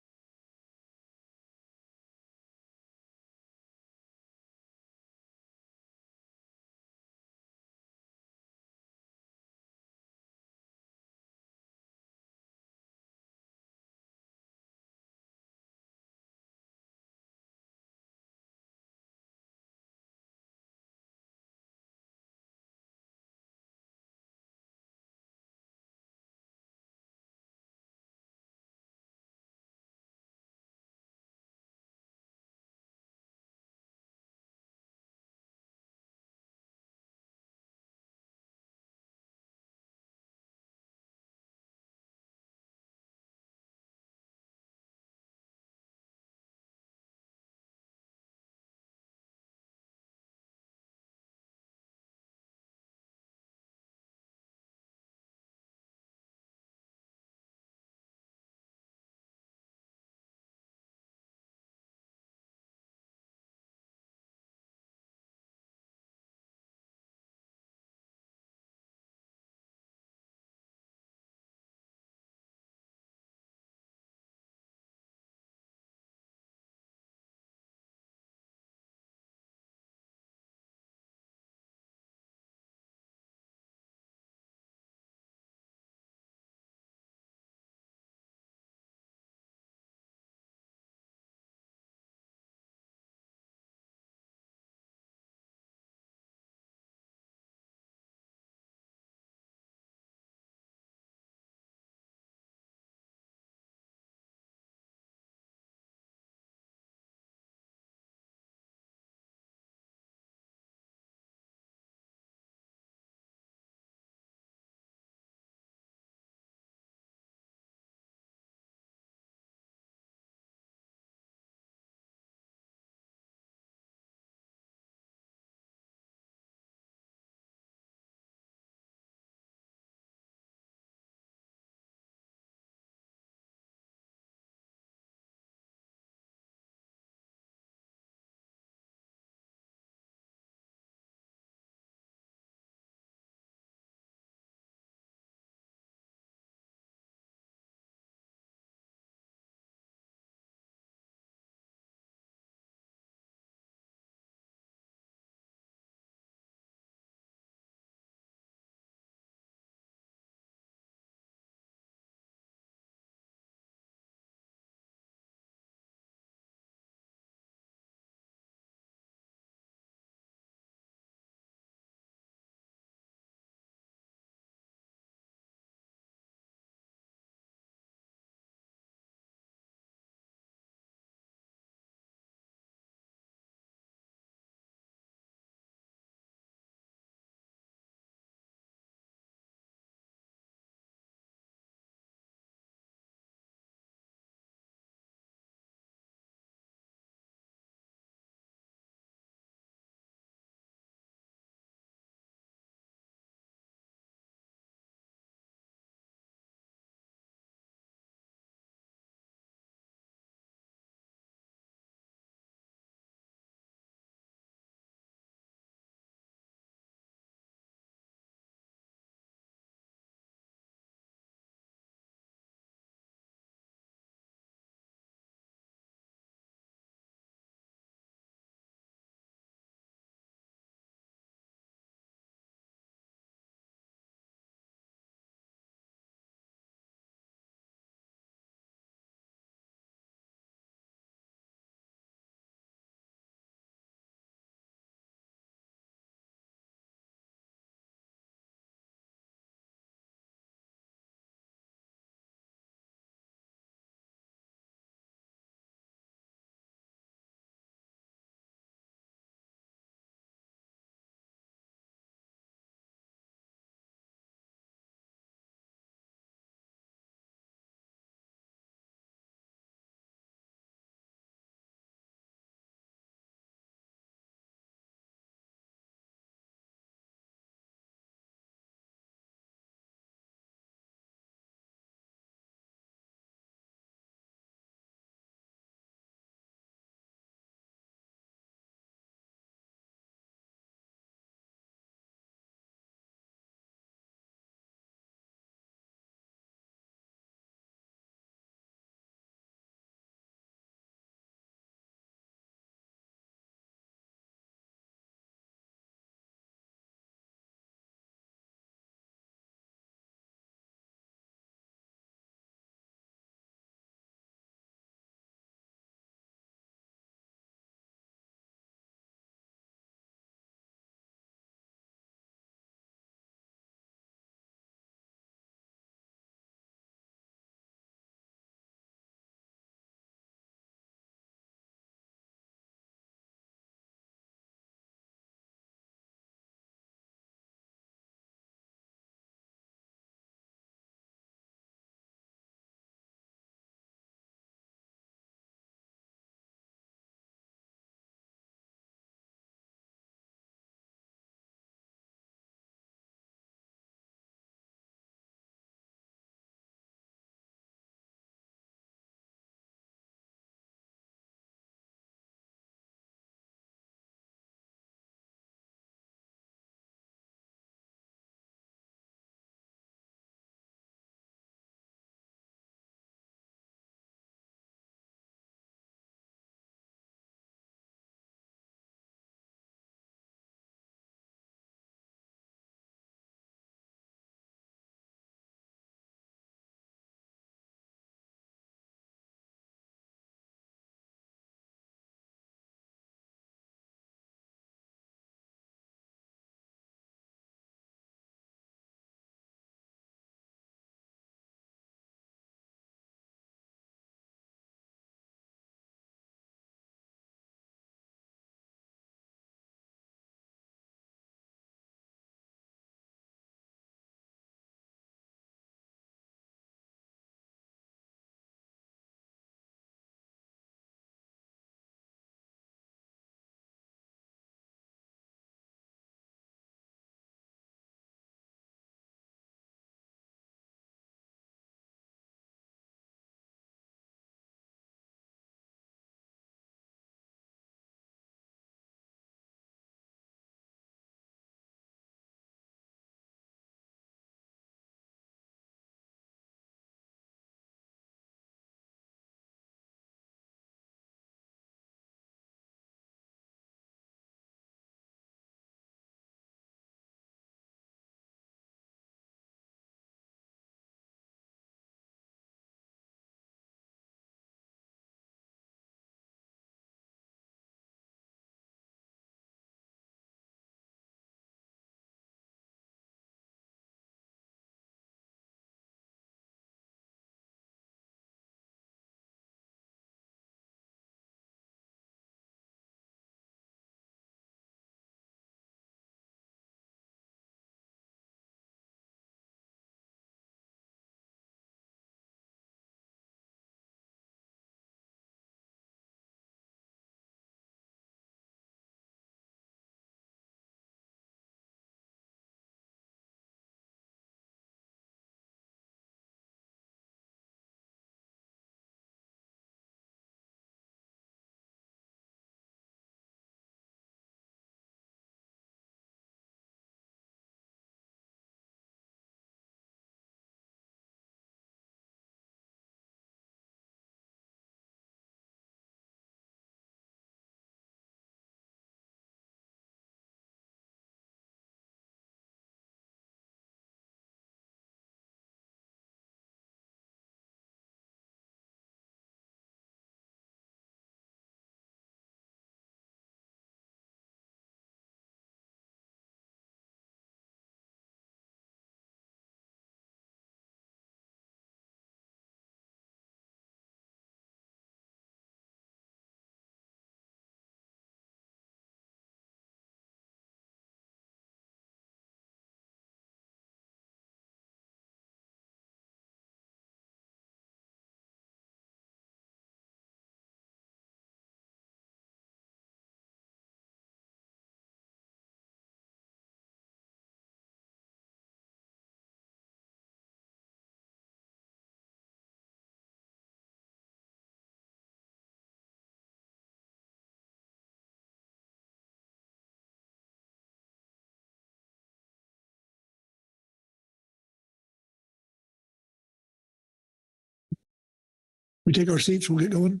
We take our seats, we'll get going.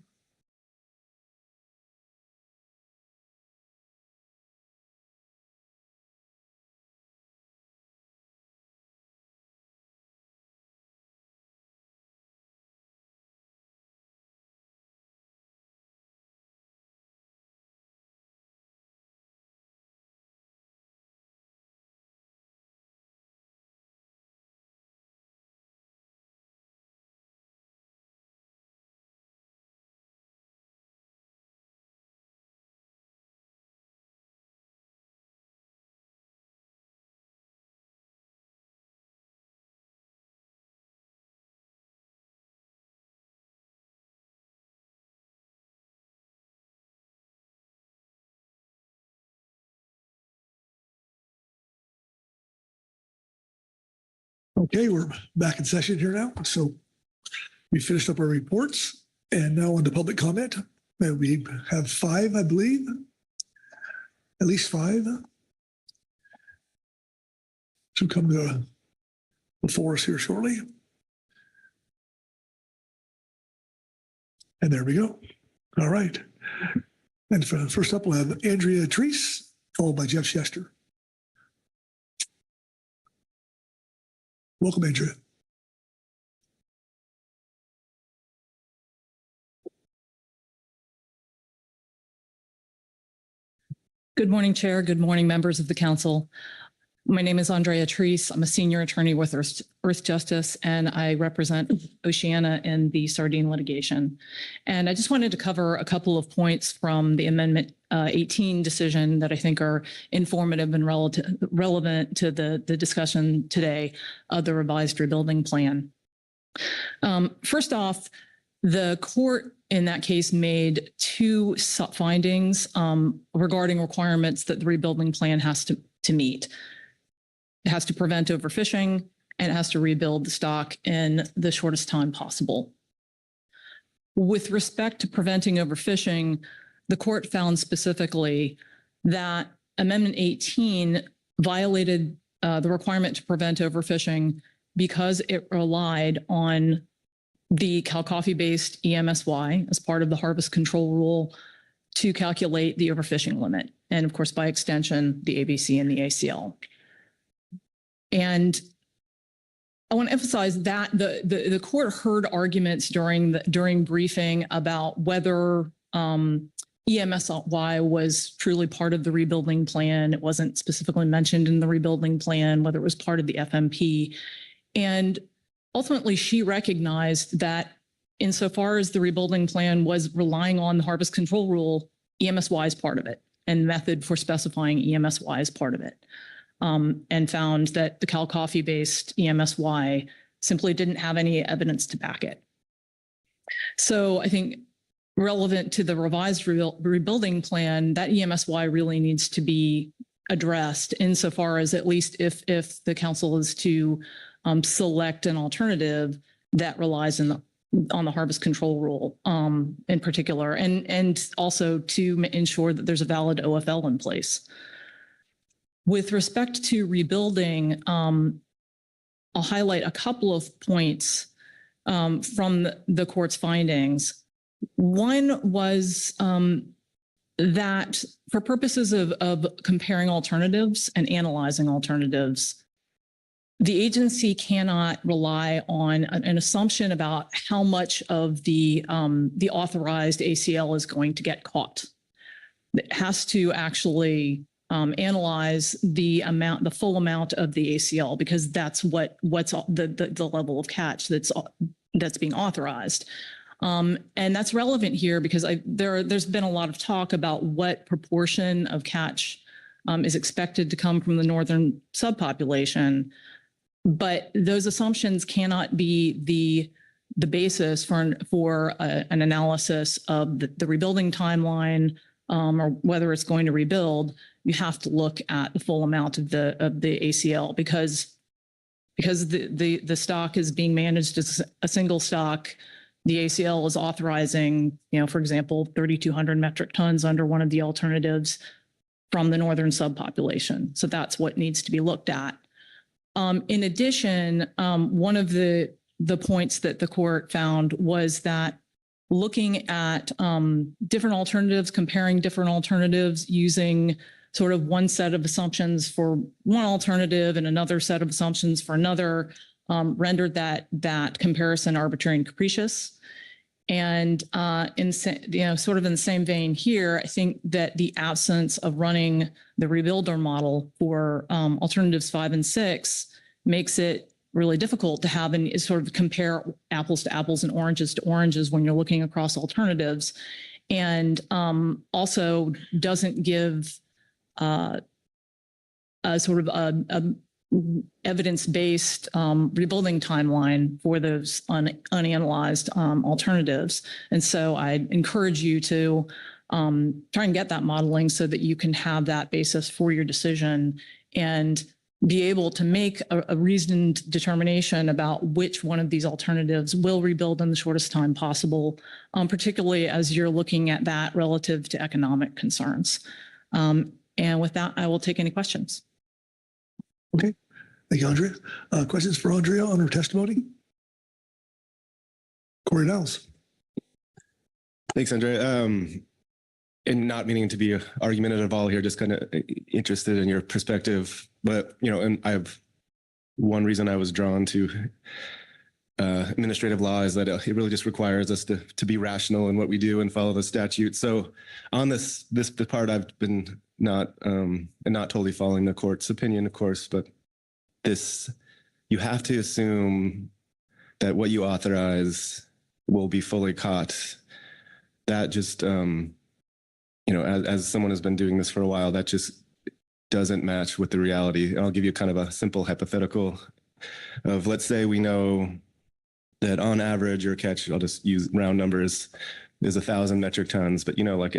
Okay, we're back in session here now. So we finished up our reports and now on to public comment. We have 5, I believe, at least 5 to come to before us here shortly. And there we go. All right. And first up, we'll have Andrea Treese, followed by Jeff Chester. Welcome, Andrea. Good morning, Chair. Good morning, members of the council. My name is Andrea Treese. I'm a senior attorney with Earth Justice, and I represent Oceana in the Sardine litigation. And I just wanted to cover a couple of points from the Amendment 18 decision that I think are informative and relevant to the discussion today of the revised rebuilding plan. First off, the court in that case made 2 findings regarding requirements that the rebuilding plan has to meet. It has to prevent overfishing, and it has to rebuild the stock in the shortest time possible. With respect to preventing overfishing, the court found specifically that Amendment 18 violated the requirement to prevent overfishing because it relied on the Cal Coffee-based EMSY as part of the harvest control rule to calculate the overfishing limit. And of course, by extension, the ABC and the ACL. And I want to emphasize that the court heard arguments during briefing about whether EMSY was truly part of the rebuilding plan. It wasn't specifically mentioned in the rebuilding plan, whether it was part of the FMP. And ultimately, she recognized that insofar as the rebuilding plan was relying on the harvest control rule, EMSY is part of it, and method for specifying EMSY is part of it. And found that the Cal Coffee-based EMSY simply didn't have any evidence to back it. So I think relevant to the revised rebuilding plan, that EMSY really needs to be addressed insofar as, at least if the council is to select an alternative that relies on the harvest control rule in particular, and also to ensure that there's a valid OFL in place. With respect to rebuilding, I'll highlight a couple of points from the court's findings. One was that for purposes of comparing alternatives and analyzing alternatives, the agency cannot rely on an assumption about how much of the authorized ACL is going to get caught. It has to actually analyze the full amount of the ACL, because that's what's the level of catch that's being authorized. And that's relevant here because there's been a lot of talk about what proportion of catch is expected to come from the northern subpopulation, but those assumptions cannot be the basis for an analysis of the rebuilding timeline or whether it's going to rebuild. You have to look at the full amount of the ACL because the stock is being managed as a single stock. The ACL is authorizing, for example, 3,200 metric tons under one of the alternatives from the northern subpopulation. So that's what needs to be looked at. In addition, one of the points that the court found was that looking at different alternatives, comparing different alternatives, using sort of one set of assumptions for one alternative and another set of assumptions for another, rendered that comparison arbitrary and capricious. And sort of in the same vein here, I think that the absence of running the rebuilder model for alternatives 5 and 6 makes it really difficult to have and sort of compare apples to apples and oranges to oranges when you're looking across alternatives, and also doesn't give a sort of a evidence-based rebuilding timeline for those unanalyzed alternatives. And so I encourage you to try and get that modeling so that you can have that basis for your decision and be able to make a reasoned determination about which one of these alternatives will rebuild in the shortest time possible, particularly as you're looking at that relative to economic concerns. And with that, I will take any questions. Okay. Thank you, Andrea. Questions for Andrea on her testimony? Corey Niles. Thanks, Andrea. And not meaning to be argumentative at all here, just kind of interested in your perspective. But, and I have one reason I was drawn to administrative law is that it really just requires us to be rational in what we do and follow the statute. So on this part, I've been not totally following the court's opinion, of course, but you have to assume that what you authorize will be fully caught. That just, as someone who's been doing this for a while, that just doesn't match with the reality. I'll give you kind of a simple hypothetical of, let's say we know that on average your catch, I'll just use round numbers, is 1,000 metric tons, but like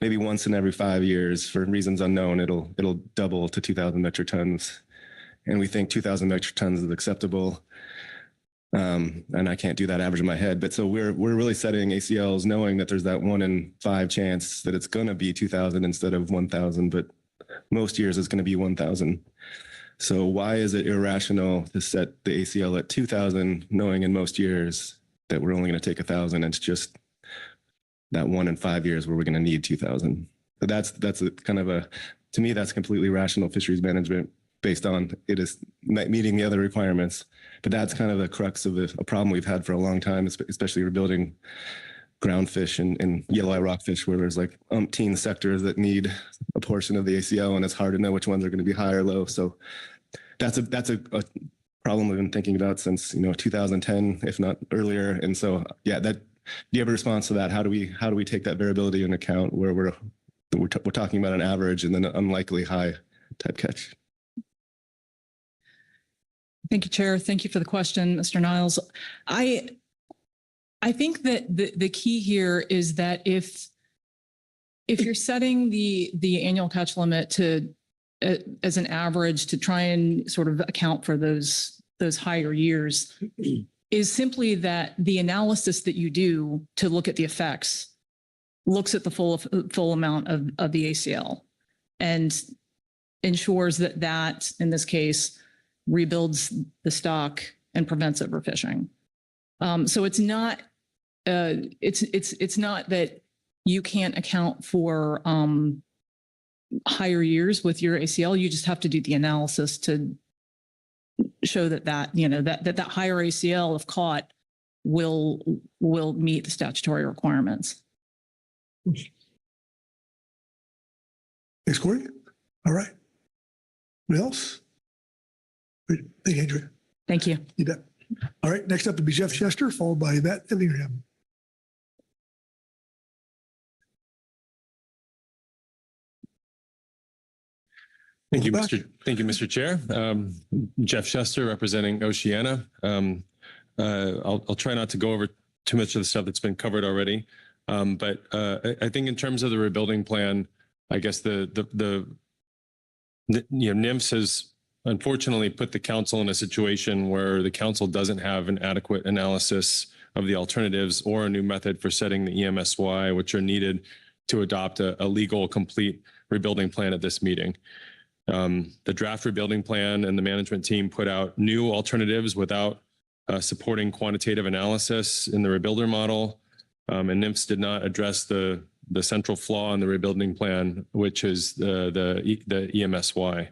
maybe once in every 5 years, for reasons unknown, it'll double to 2,000 metric tons. And we think 2,000 metric tons is acceptable. And I can't do that average in my head, but so we're really setting ACLs knowing that there's that 1 in 5 chance that it's going to be 2,000 instead of 1,000, but most years it's going to be 1,000. So why is it irrational to set the ACL at 2,000, knowing in most years that we're only going to take 1,000? It's just that 1 in 5 years where we're going to need 2,000. So that's a kind of to me, that's completely rational fisheries management based on it is meeting the other requirements. But that's kind of the crux of a problem we've had for a long time, especially rebuilding ground fish and yellow eye rockfish, where there's like umpteen sectors that need a portion of the ACL, and it's hard to know which ones are going to be high or low. So that's a problem we've been thinking about since 2010, if not earlier. And so do you have a response to that? How do we take that variability into account where we're talking about an average and then an unlikely high type catch? Thank you, Chair. Thank you for the question, Mr. Niles. I think that the key here is that if you're setting the annual catch limit to as an average to try and sort of account for those higher years, is simply that the analysis that you do to look at the effects looks at the full amount of the ACL and ensures that in this case rebuilds the stock and prevents overfishing. So it's not that you can't account for higher years with your ACL. You just have to do the analysis to show that higher ACL, if caught, will meet the statutory requirements. Thanks, Corey. All right. Anybody else? Great. Thank you, Andrea. Thank you. You bet. All right. Next up would be Jeff Chester, followed by Matt Ellingham. Thank you, Mr. Chair. Jeff Chester, representing Oceana. I'll try not to go over too much of the stuff that's been covered already, but I think in terms of the rebuilding plan, I guess the NMFS has unfortunately put the council in a situation where the council doesn't have an adequate analysis of the alternatives or a new method for setting the EMSY, which are needed to adopt a legal, complete rebuilding plan at this meeting. The draft rebuilding plan and the management team put out new alternatives without supporting quantitative analysis in the rebuilder model. And NMFS did not address the central flaw in the rebuilding plan, which is the EMSY.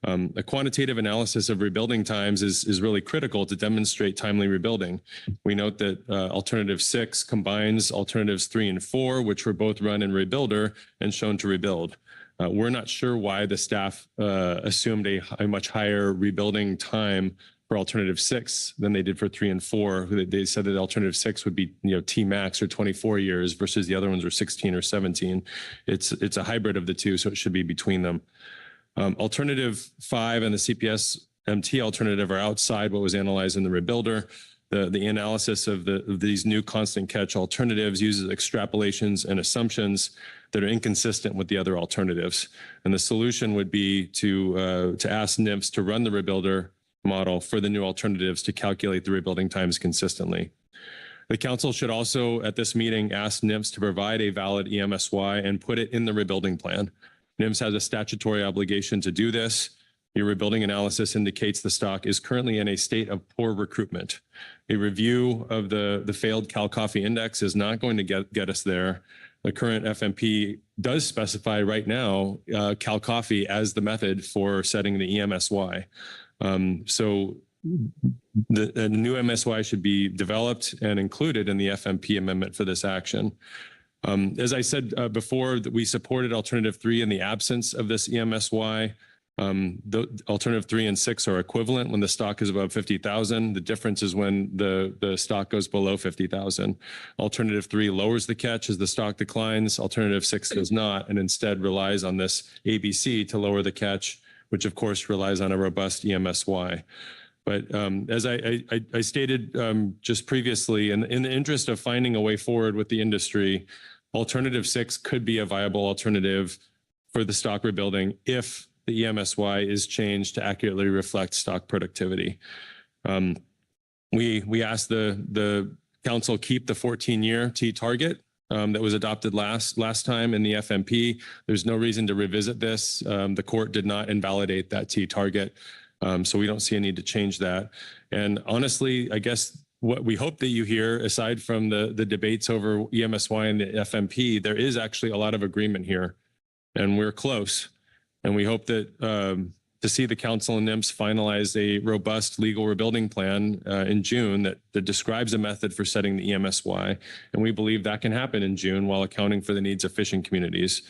A quantitative analysis of rebuilding times is really critical to demonstrate timely rebuilding. We note that alternative 6 combines alternatives 3 and 4, which were both run in rebuilder and shown to rebuild. We're not sure why the staff assumed a much higher rebuilding time for alternative 6 than they did for 3 and 4. They said that alternative 6 would be, T max or 24 years versus the other ones were 16 or 17. It's a hybrid of the two, so it should be between them. Alternative 5 and the CPS MT alternative are outside what was analyzed in the rebuilder. The analysis of these new constant catch alternatives uses extrapolations and assumptions that are inconsistent with the other alternatives. And the solution would be to ask NMFS to run the rebuilder model for the new alternatives to calculate the rebuilding times consistently. The council should also at this meeting ask NMFS to provide a valid EMSY and put it in the rebuilding plan. NMFS has a statutory obligation to do this. Your rebuilding analysis indicates the stock is currently in a state of poor recruitment. A review of the failed Cal Coffee Index is not going to get us there. The current FMP does specify right now Cal Coffee as the method for setting the EMSY. So the new MSY should be developed and included in the FMP amendment for this action. As I said before, that we supported alternative 3 in the absence of this EMSY. The alternative 3 and 6 are equivalent when the stock is above 50,000. The difference is when the stock goes below 50,000. Alternative 3 lowers the catch as the stock declines. Alternative 6 does not, and instead relies on this ABC to lower the catch, which of course relies on a robust EMSY. But as I stated just previously, in the interest of finding a way forward with the industry, alternative 6 could be a viable alternative for the stock rebuilding if the EMSY is changed to accurately reflect stock productivity. We asked the council keep the 14-year T target that was adopted last time in the FMP. There's no reason to revisit this. The court did not invalidate that T target. So we don't see a need to change that. And honestly, I guess what we hope that you hear, aside from the debates over EMSY and the FMP, there is actually a lot of agreement here, and we're close. And we hope that to see the council and NMFS finalize a robust legal rebuilding plan in June that describes a method for setting the EMSY. And we believe that can happen in June while accounting for the needs of fishing communities.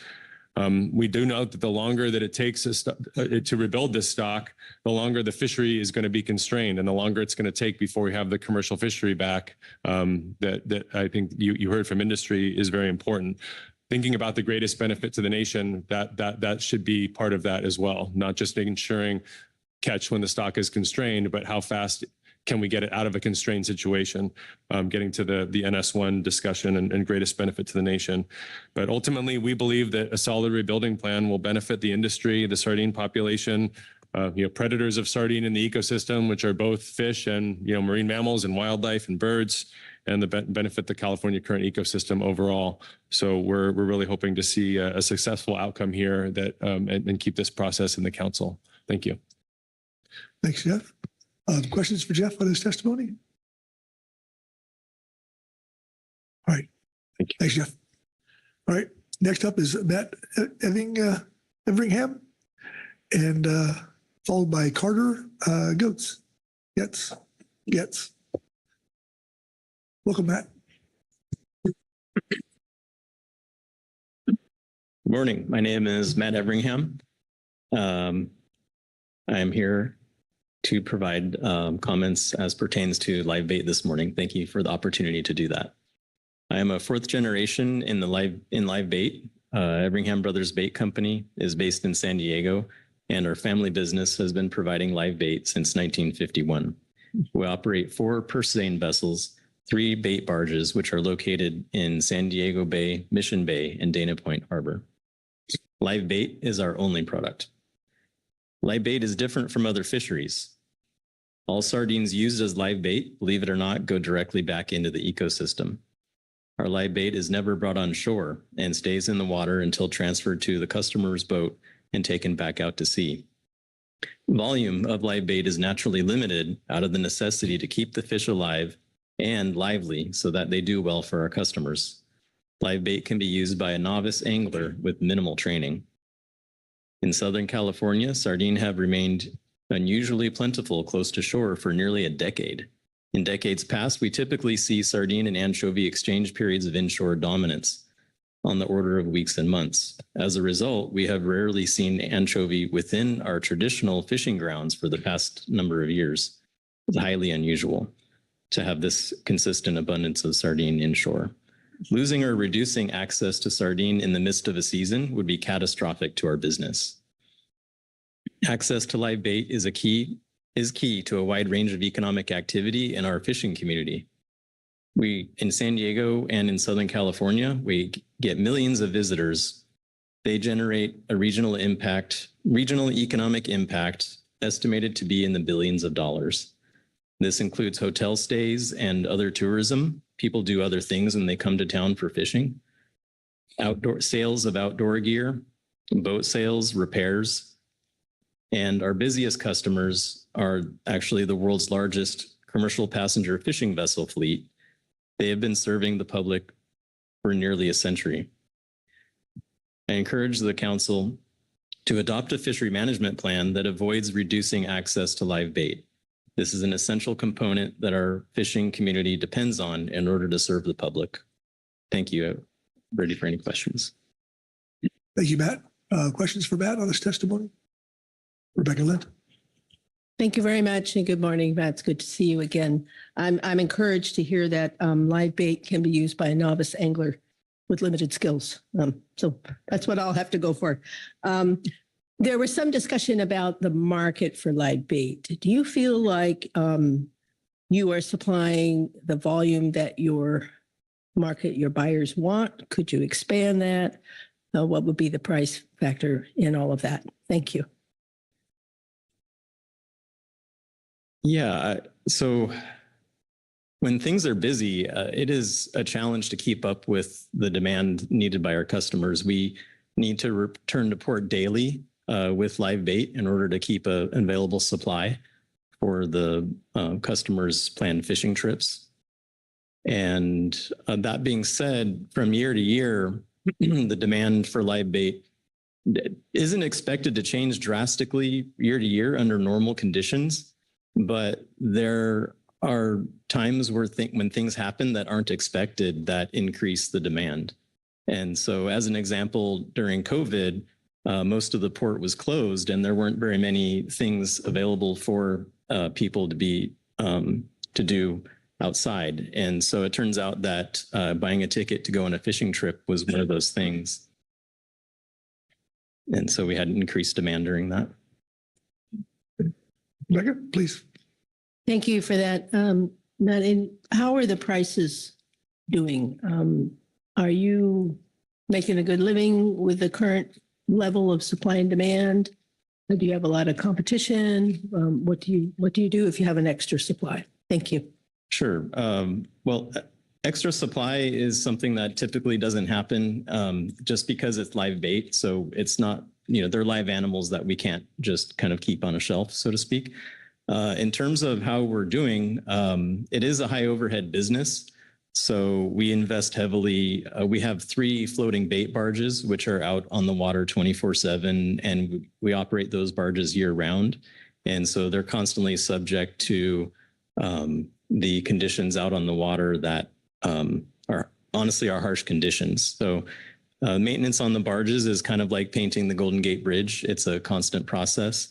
We do note that the longer that it takes to rebuild this stock, the longer the fishery is going to be constrained and the longer it's going to take before we have the commercial fishery back that I think you heard from industry is very important. Thinking about the greatest benefit to the nation, that should be part of that as well, not just ensuring catch when the stock is constrained, but how fast can we get it out of a constrained situation, getting to the NS1 discussion and greatest benefit to the nation. But ultimately, we believe that a solid rebuilding plan will benefit the industry, the sardine population, predators of sardine in the ecosystem, which are both fish and marine mammals and wildlife and birds, and the benefit the California current ecosystem overall. So we're really hoping to see a successful outcome here that and keep this process in the council. Thank you. Thanks, Jeff. Questions for Jeff on his testimony? All right. Thank you. Thanks, Jeff. All right. Next up is Matt Everingham, and followed by Carter Getz. Welcome, Matt. Good morning. My name is Matt Everingham. I am here to provide comments as pertains to live bait this morning. Thank you for the opportunity to do that. I am a 4th generation in live bait. Everingham Brothers Bait Company is based in San Diego, and our family business has been providing live bait since 1951. We operate 4 purse seine vessels, 3 bait barges, which are located in San Diego Bay, Mission Bay, and Dana Point Harbor. Live bait is our only product. Live bait is different from other fisheries. All sardines used as live bait, believe it or not, go directly back into the ecosystem. Our live bait is never brought on shore and stays in the water until transferred to the customer's boat and taken back out to sea. Volume of live bait is naturally limited out of the necessity to keep the fish alive and lively so that they do well for our customers. Live bait can be used by a novice angler with minimal training. In Southern California, sardine have remained unusually plentiful close to shore for nearly a decade. In decades past, we typically see sardine and anchovy exchange periods of inshore dominance on the order of weeks and months. As a result, we have rarely seen anchovy within our traditional fishing grounds for the past number of years. It's highly unusual to have this consistent abundance of sardine inshore. Losing or reducing access to sardine in the midst of a season would be catastrophic to our business. Access to live bait is key to a wide range of economic activity in our fishing community. We, in San Diego and in Southern California, we get millions of visitors. They generate a regional economic impact estimated to be in the billions of dollars. This includes hotel stays and other tourism. People do other things when they come to town for fishing. Outdoor sales of outdoor gear, boat sales, repairs. And our busiest customers are actually the world's largest commercial passenger fishing vessel fleet. They have been serving the public for nearly a century. I encourage the council to adopt a fishery management plan that avoids reducing access to live bait. This is an essential component that our fishing community depends on in order to serve the public. Thank you. I'm ready for any questions. Thank you, Matt. Questions for Matt on this testimony? Rebecca Lind. Thank you very much and good morning, Matt. It's good to see you again. I'm encouraged to hear that live bait can be used by a novice angler with limited skills. So that's what I'll have to go for. There was some discussion about the market for live bait. Do you feel like you are supplying the volume that your buyers want? Could you expand that? What would be the price factor in all of that? Thank you. Yeah, so when things are busy, it is a challenge to keep up with the demand needed by our customers. We need to return to port daily with live bait in order to keep an available supply for the customers' planned fishing trips. And that being said, from year to year, the demand for live bait isn't expected to change drastically year to year under normal conditions. But there are times where when things happen that aren't expected that increase the demand. And so as an example, during COVID, most of the port was closed and there weren't very many things available for people to do outside. And so it turns out that buying a ticket to go on a fishing trip was one of those things. And so we had increased demand during that. Rebecca, please. Thank you for that. Matt, and how are the prices doing? Are you making a good living with the current level of supply and demand? Or do you have a lot of competition? What do you do if you have an extra supply? Thank you. Sure. Well, extra supply is something that typically doesn't happen just because it's live bait. So it's not, they're live animals that we can't just kind of keep on a shelf, so to speak. In terms of how we're doing, it is a high overhead business. So we invest heavily. We have 3 floating bait barges, which are out on the water 24/7, and we operate those barges year round. And so they're constantly subject to the conditions out on the water that are honestly harsh conditions. So maintenance on the barges is kind of like painting the Golden Gate Bridge. It's a constant process,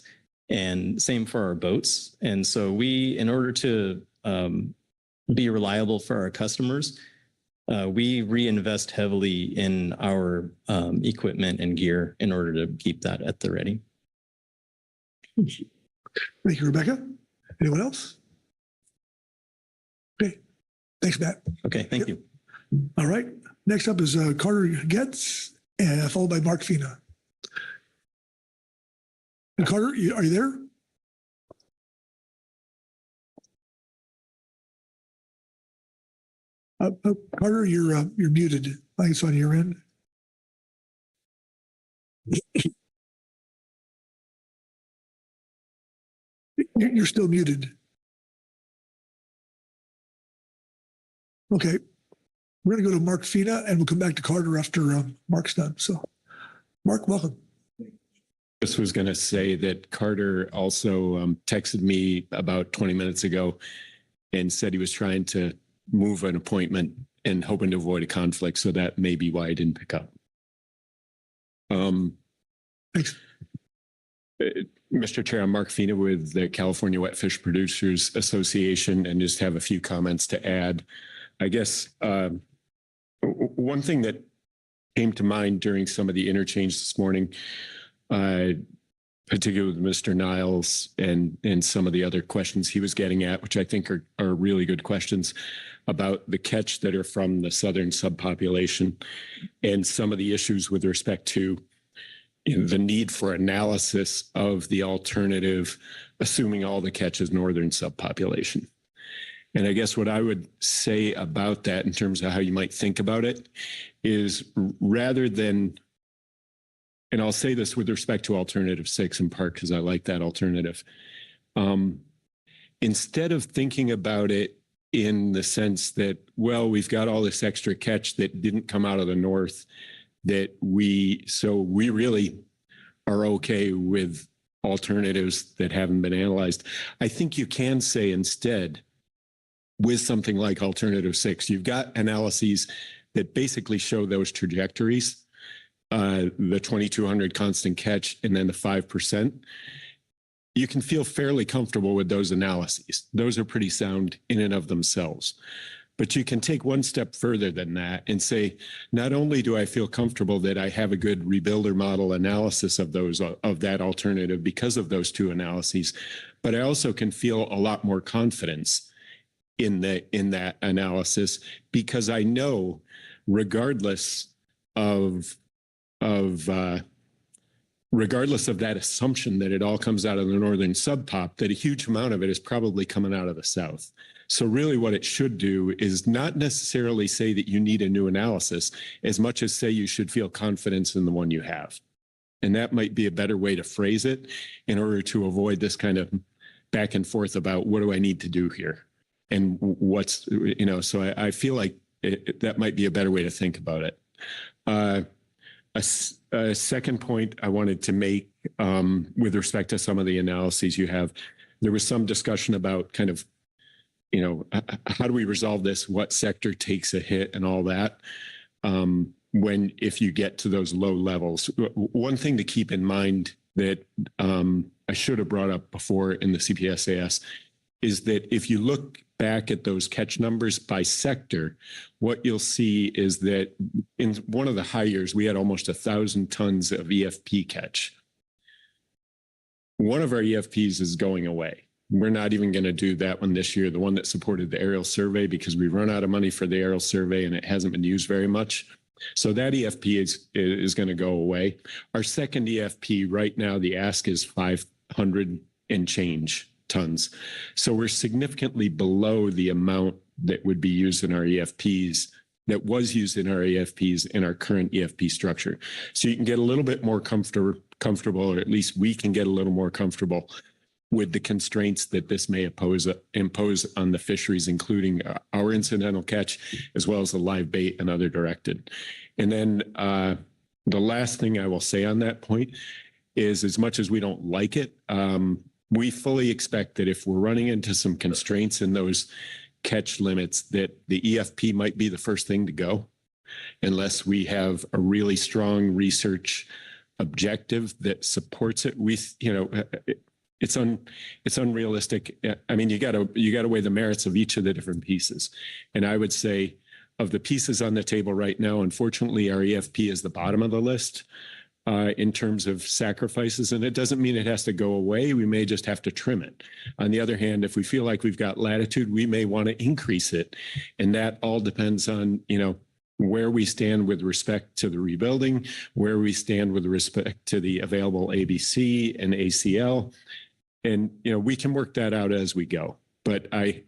and same for our boats. And so we, in order to be reliable for our customers, we reinvest heavily in our equipment and gear in order to keep that at the ready. Thank you, Rebecca. Anyone else? Okay. Thanks, Matt. Okay, thank you. All right. Next up is Carter Getz, followed by Mark Fina. And Carter, are you there? Carter, you're muted. I think it's on your end. You're still muted. Okay. We're going to go to Mark Fina and we'll come back to Carter after Mark's done. So, Mark, welcome. Just was going to say that Carter also texted me about 20 minutes ago and said he was trying to move an appointment and hoping to avoid a conflict. So that may be why I didn't pick up. Thanks. Mr. Chair, I'm Mark Fina with the California Wet Fish Producers Association and just have a few comments to add. I guess one thing that came to mind during some of the interchange this morning, particularly with Mr. Niles and some of the other questions he was getting at, which I think are really good questions about the catch that are from the southern subpopulation and some of the issues with respect to the need for analysis of the alternative, assuming all the catch is northern subpopulation. And I guess what I would say about that in terms of how you might think about it is rather than, and I'll say this with respect to alternative 6 in part because I like that alternative. Instead of thinking about it in the sense that, well, we've got all this extra catch that didn't come out of the north so we really are okay with alternatives that haven't been analyzed. I think you can say instead, with something like alternative 6, you've got analyses that basically show those trajectories, the 2,200 constant catch and then the 5%. You can feel fairly comfortable with those analyses. Those are pretty sound in and of themselves. But you can take one step further than that and say, not only do I feel comfortable that I have a good rebuilder model analysis of that alternative because of those two analyses, but I also can feel a lot more confidence in that analysis because I know, regardless of that assumption that it all comes out of the northern subpop, that a huge amount of it is probably coming out of the south. So really what it should do is not necessarily say that you need a new analysis as much as say you should feel confidence in the one you have. And that might be a better way to phrase it in order to avoid this kind of back and forth about what do I need to do here? And what's, so I feel like that might be a better way to think about it. A second point I wanted to make with respect to some of the analyses you have, there was some discussion about kind of, how do we resolve this? What sector takes a hit and all that if you get to those low levels. One thing to keep in mind that I should have brought up before in the CPSAS is that if you look back at those catch numbers by sector, what you'll see is that in one of the high years, we had almost 1,000 tons of EFP catch. One of our EFPs is going away. We're not even going to do that one this year, the one that supported the aerial survey, because we run out of money for the aerial survey and it hasn't been used very much. So that EFP is going to go away. Our second EFP right now, the ask is 500 and change tons. So we're significantly below the amount that would be used in our EFPs, that was used in our EFPs in our current EFP structure. So you can get a little bit more comfortable, or at least we can get a little more comfortable with the constraints that this may impose on the fisheries, including our incidental catch, as well as the live bait and other directed. And then the last thing I will say on that point is, as much as we don't like it, we fully expect that if we're running into some constraints in those catch limits, that the EFP might be the first thing to go, unless we have a really strong research objective that supports it. It's unrealistic. I mean, you got to weigh the merits of each of the different pieces. And I would say, of the pieces on the table right now, unfortunately, our EFP is the bottom of the list in terms of sacrifices. And it doesn't mean it has to go away. We may just have to trim it. On the other hand, if we feel like we've got latitude, we may want to increase it. And that all depends on, where we stand with respect to the rebuilding, where we stand with respect to the available ABC and ACL. And, we can work that out as we go. But I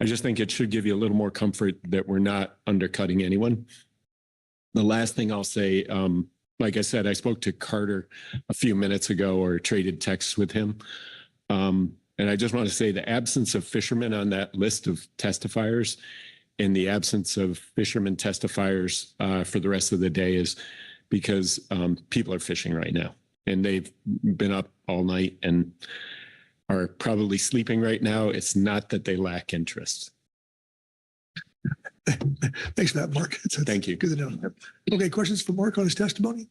just think it should give you a little more comfort that we're not undercutting anyone. The last thing I'll say, like I said, I spoke to Carter a few minutes ago, or traded texts with him. And I just want to say the absence of fishermen on that list of testifiers and the absence of fishermen testifiers for the rest of the day is because people are fishing right now and they've been up all night and are probably sleeping right now. It's not that they lack interest. Thanks for that, Mark. Thank you. Good to know. Okay, questions for Mark on his testimony?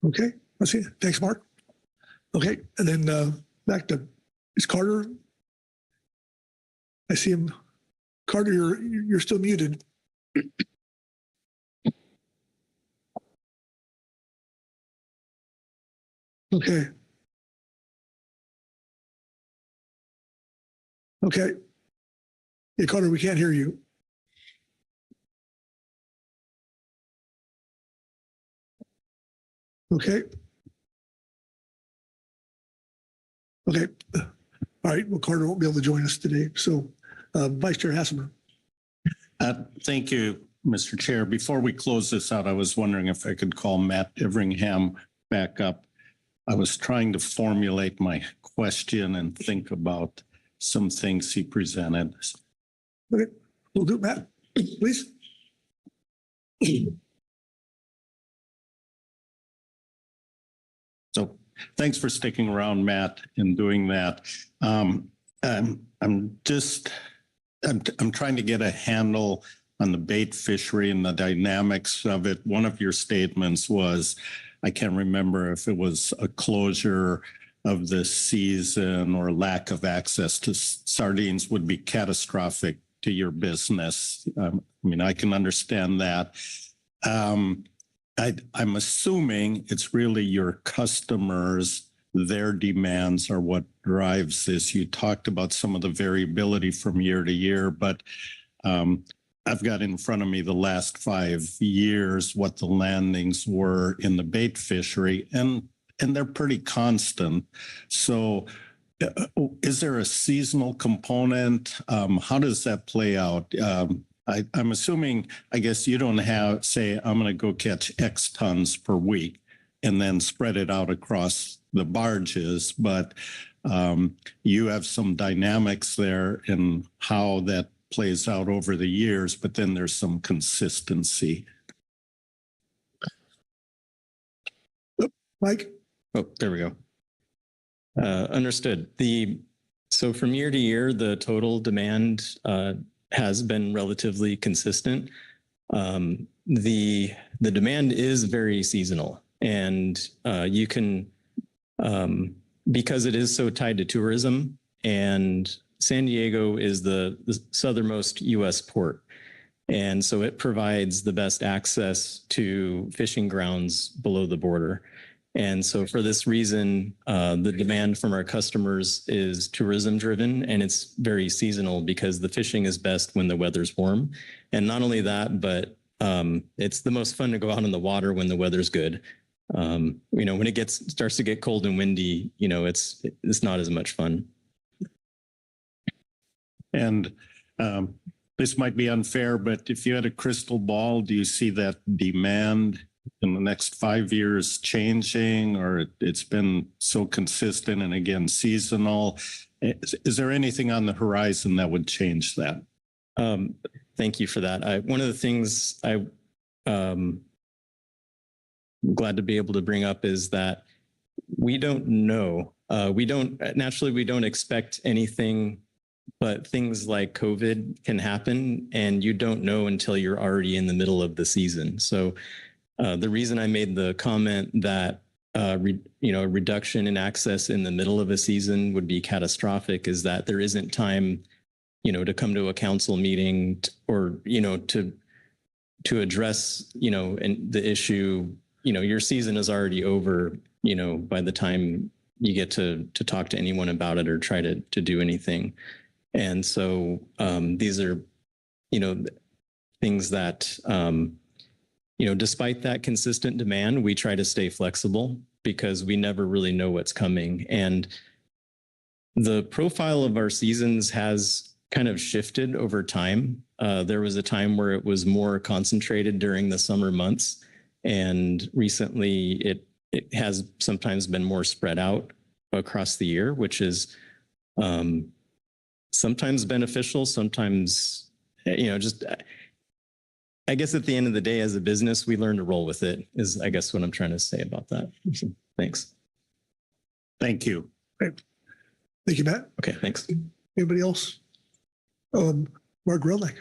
Okay, let's see. Thanks, Mark. Okay, and then back to, is Carter? I see him. Carter, you're still muted. Okay. Okay. Yeah, Carter, we can't hear you. Okay. Okay. All right. Well, Carter won't be able to join us today. So, Vice Chair Hassemer. Thank you, Mr. Chair. Before we close this out, I was wondering if I could call Matt Everingham back up. I was trying to formulate my question and think about some things he presented. Okay, we'll do it, Matt, please. So thanks for sticking around, Matt, and doing that. I'm trying to get a handle on the bait fishery and the dynamics of it. One of your statements was, I can't remember if it was a closure of the season or lack of access to sardines would be catastrophic to your business. I mean, I can understand that. I'm assuming it's really your customers, their demands are what drives this. You talked about some of the variability from year to year, but I've got in front of me the last 5 years, what the landings were in the bait fishery, and they're pretty constant. So is there a seasonal component? How does that play out? I'm assuming, I guess you don't have, say, I'm going to go catch X tons per week and then spread it out across the barges, but you have some dynamics there in how that plays out over the years, but then there's some consistency. Mike? Oh, there we go. Understood. So from year to year, the total demand has been relatively consistent. The demand is very seasonal, and you can, because it is so tied to tourism, and San Diego is the southernmost U.S. port. And so it provides the best access to fishing grounds below the border. And so for this reason, the demand from our customers is tourism driven, and it's very seasonal because the fishing is best when the weather's warm. And not only that, but it's the most fun to go out in the water when the weather's good. When it starts to get cold and windy, it's not as much fun. And this might be unfair, but if you had a crystal ball, do you see that demand in the next 5 years changing, or it's been so consistent and again seasonal? Is there anything on the horizon that would change that? Thank you for that. One of the things I'm glad to be able to bring up is that we don't know. We don't expect anything, but things like COVID can happen, and you don't know until you're already in the middle of the season. So the reason I made the comment that a reduction in access in the middle of a season would be catastrophic is that there isn't time, to come to a council meeting or to address and the issue. Your season is already over. By the time you get to talk to anyone about it or try to do anything. And so these are, things that, despite that consistent demand, we try to stay flexible because we never really know what's coming. And the profile of our seasons has kind of shifted over time. There was a time where it was more concentrated during the summer months. And recently it has sometimes been more spread out across the year, which is sometimes beneficial, sometimes, just I guess at the end of the day, as a business, we learn to roll with it, is I guess what I'm trying to say about that. Thanks. Thank you. Thank you, Matt. Okay, thanks. Anybody else? Mark Grelnick.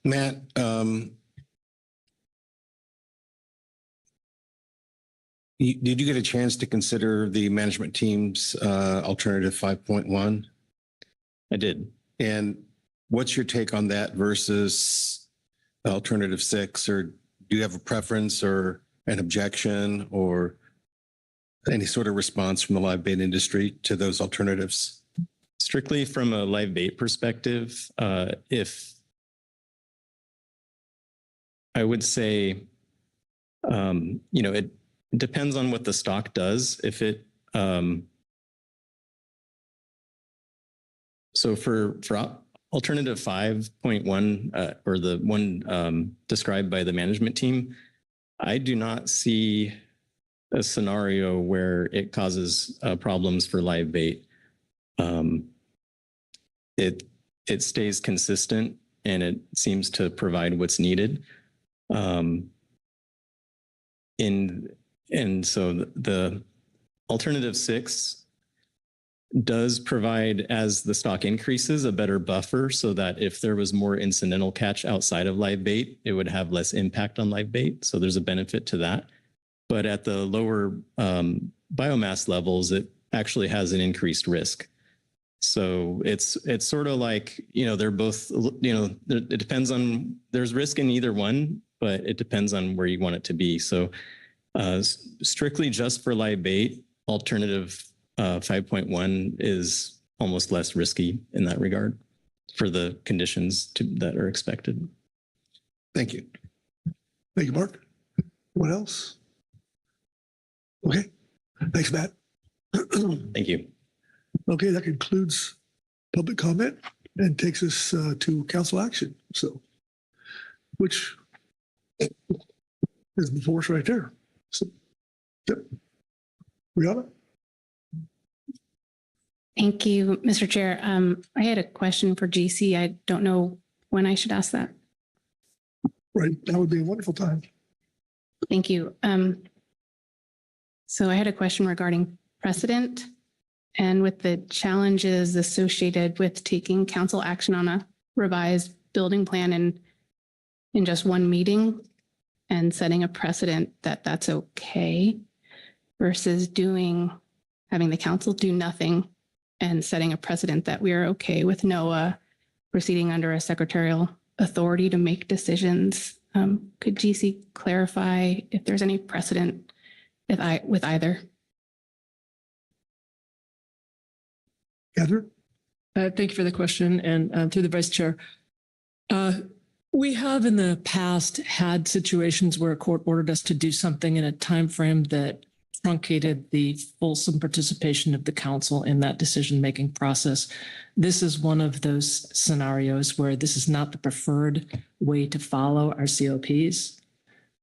Matt, did you get a chance to consider the management team's alternative 5.1? I did. And what's your take on that versus alternative 6? Or do you have a preference or an objection or any sort of response from the live bait industry to those alternatives? Strictly from a live bait perspective, if I would say, it depends on what the stock does. If it, so for alternative 5.1 or the one described by the management team, I do not see a scenario where it causes problems for live bait. It stays consistent and it seems to provide what's needed. And so the alternative 6 does provide, as the stock increases, a better buffer so that if there was more incidental catch outside of live bait, it would have less impact on live bait. So there's a benefit to that. But at the lower biomass levels, it actually has an increased risk. So it's sort of like, they're both, it depends on, there's risk in either one, but it depends on where you want it to be. So strictly just for live bait, alternative 5.1 is almost less risky in that regard for the conditions that are expected. Thank you. Thank you, Mark. What else? Okay. Thanks, Matt. Thank you. Okay, that concludes public comment and takes us to council action. So, which is before us right there. So, yep. Rihanna? Thank you, Mr. Chair. I had a question for GC. I don't know when I should ask that. Right, that would be a wonderful time. Thank you. So I had a question regarding precedent and with the challenges associated with taking council action on a revised building plan in just one meeting and setting a precedent that that's okay versus having the council do nothing and setting a precedent that we are okay with NOAA proceeding under a secretarial authority to make decisions. Could GC clarify if there's any precedent with either? Heather? Thank you for the question. And through the vice chair, we have in the past had situations where a court ordered us to do something in a time frame that truncated the fulsome participation of the council in that decision-making process. This is one of those scenarios where this is not the preferred way to follow our COPs,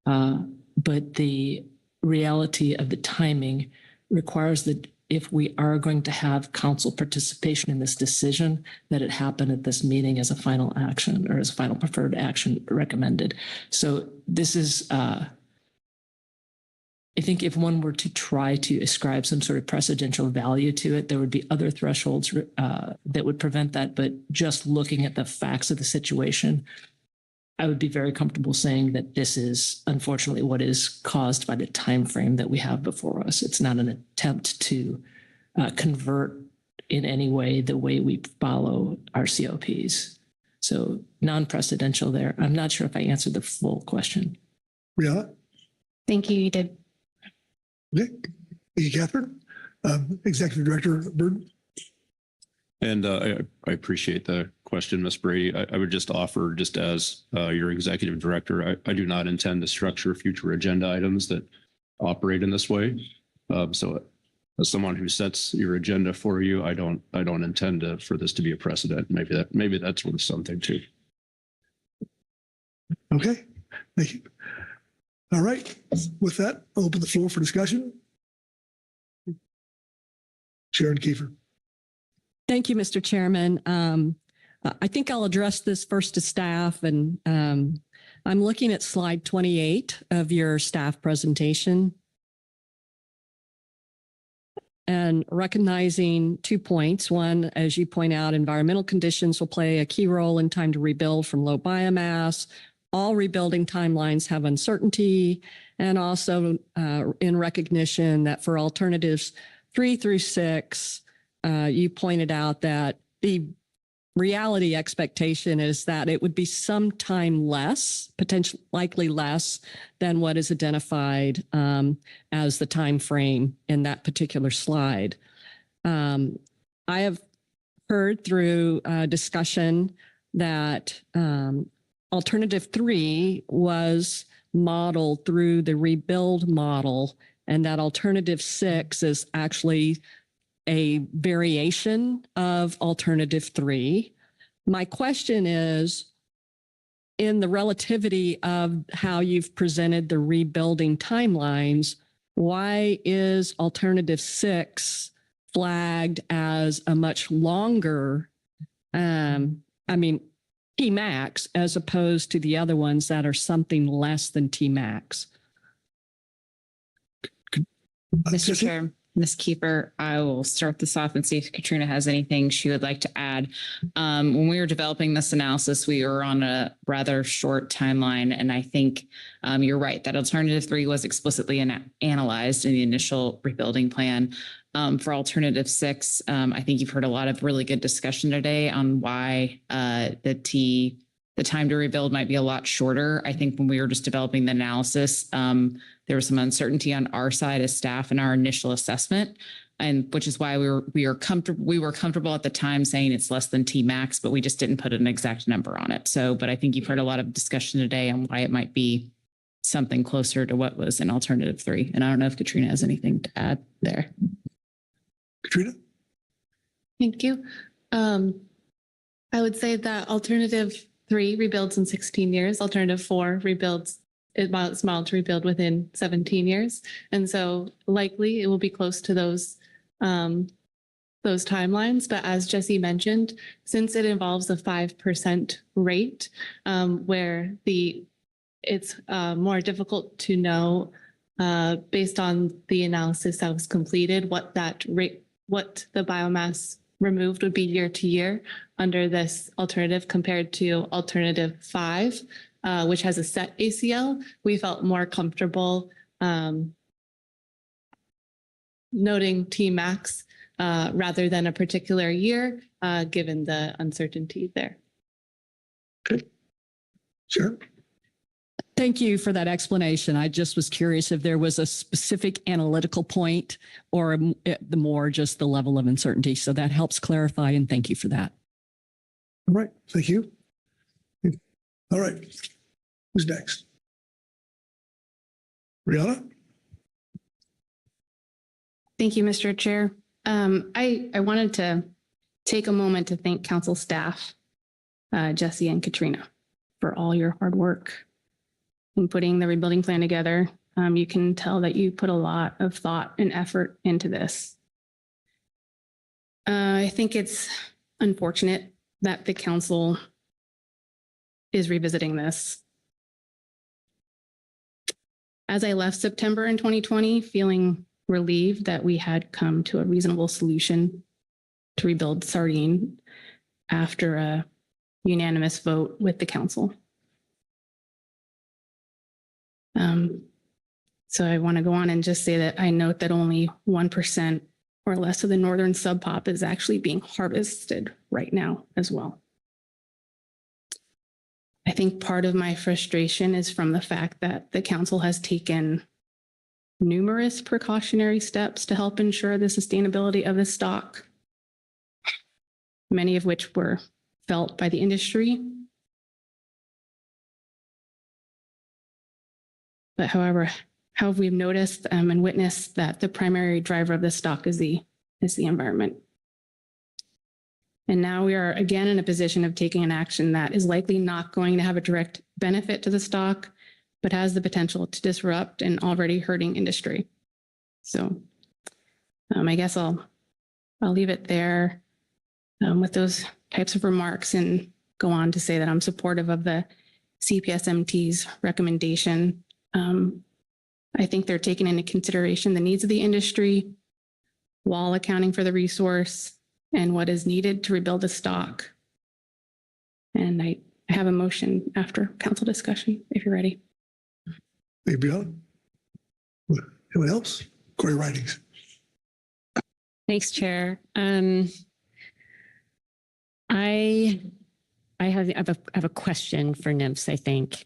but the reality of the timing requires that if we are going to have council participation in this decision, that it happen at this meeting as a final action or as a final preferred action recommended. So this is, I think if one were to try to ascribe some sort of precedential value to it, there would be other thresholds that would prevent that. But just looking at the facts of the situation, I would be very comfortable saying that this is unfortunately what is caused by the time frame that we have before us. It's not an attempt to convert in any way the way we follow our COPs. So non-precedential there. I'm not sure if I answered the full question. Rihanna? Thank you, you did. Okay. Thank you, Catherine. Executive Director Burden. And I appreciate the question, Ms. Brady. I would just offer, just as your executive director, I do not intend to structure future agenda items that operate in this way. So as someone who sets your agenda for you, I don't intend for this to be a precedent. Maybe that's worth something too. Okay, thank you. All right. With that, I'll open the floor for discussion. Sharon Kiefer. Thank you, Mr. Chairman. I think I'll address this first to staff, and I'm looking at slide 28 of your staff presentation and recognizing 2 points. One, as you point out, environmental conditions will play a key role in time to rebuild from low biomass. All rebuilding timelines have uncertainty, and also in recognition that for alternatives 3 through 6, you pointed out that the reality expectation is that it would be sometime less, potentially likely less than what is identified as the time frame in that particular slide. I have heard through discussion that alternative 3 was modeled through the rebuild model, and that alternative 6 is actually a variation of alternative 3. My question is, in the relativity of how you've presented the rebuilding timelines, why is alternative 6 flagged as a much longer, Tmax, as opposed to the other ones that are something less than Tmax? Mr. Chair, Ms. Kiefer, I will start this off and see if Katrina has anything she would like to add. When we were developing this analysis, we were on a rather short timeline, and I think you're right that alternative 3 was explicitly analyzed in the initial rebuilding plan. For alternative 6, I think you've heard a lot of really good discussion today on why the time to rebuild might be a lot shorter. I think when we were just developing the analysis, there was some uncertainty on our side as staff in our initial assessment, and which is why we were comfortable at the time saying it's less than Tmax, but we just didn't put an exact number on it. So, but I think you've heard a lot of discussion today on why it might be something closer to what was in alternative 3. And I don't know if Katrina has anything to add there. Katrina? Thank you. I would say that alternative 3 rebuilds in 16 years. Alternative 4 rebuilds, it's modeled to rebuild within 17 years. And so likely it will be close to those timelines. But as Jesse mentioned, since it involves a 5% rate, where it's more difficult to know based on the analysis that was completed, what the biomass removed would be year to year under this alternative compared to alternative 5, which has a set ACL. We felt more comfortable noting Tmax rather than a particular year, given the uncertainty there. Okay. Sure. Thank you for that explanation. I just was curious if there was a specific analytical point or the more just the level of uncertainty. So that helps clarify, and thank you for that. All right. Thank you. All right. Who's next? Brianna? Thank you, Mr. Chair. I wanted to take a moment to thank council staff, Jesse and Katrina, for all your hard work in putting the rebuilding plan together. You can tell that you put a lot of thought and effort into this. I think it's unfortunate that the council is revisiting this. As I left September in 2020, feeling relieved that we had come to a reasonable solution to rebuild Sardine after a unanimous vote with the council. So I want to go on and just say that I note that only 1% or less of the northern subpop is actually being harvested right now as well. I think part of my frustration is from the fact that the council has taken numerous precautionary steps to help ensure the sustainability of the stock, many of which were felt by the industry. But however, how we've noticed and witnessed that the primary driver of the stock is the environment. And now we are again in a position of taking an action that is likely not going to have a direct benefit to the stock, but has the potential to disrupt an already hurting industry. So I guess I'll leave it there with those types of remarks and go on to say that I'm supportive of the CPSMT's recommendation. I think they're taking into consideration the needs of the industry while accounting for the resource and what is needed to rebuild the stock. And I have a motion after council discussion, if you're ready. Maybe on. Anyone else? Corey Ridings. Thanks, Chair. I have a question for NMFS, I think,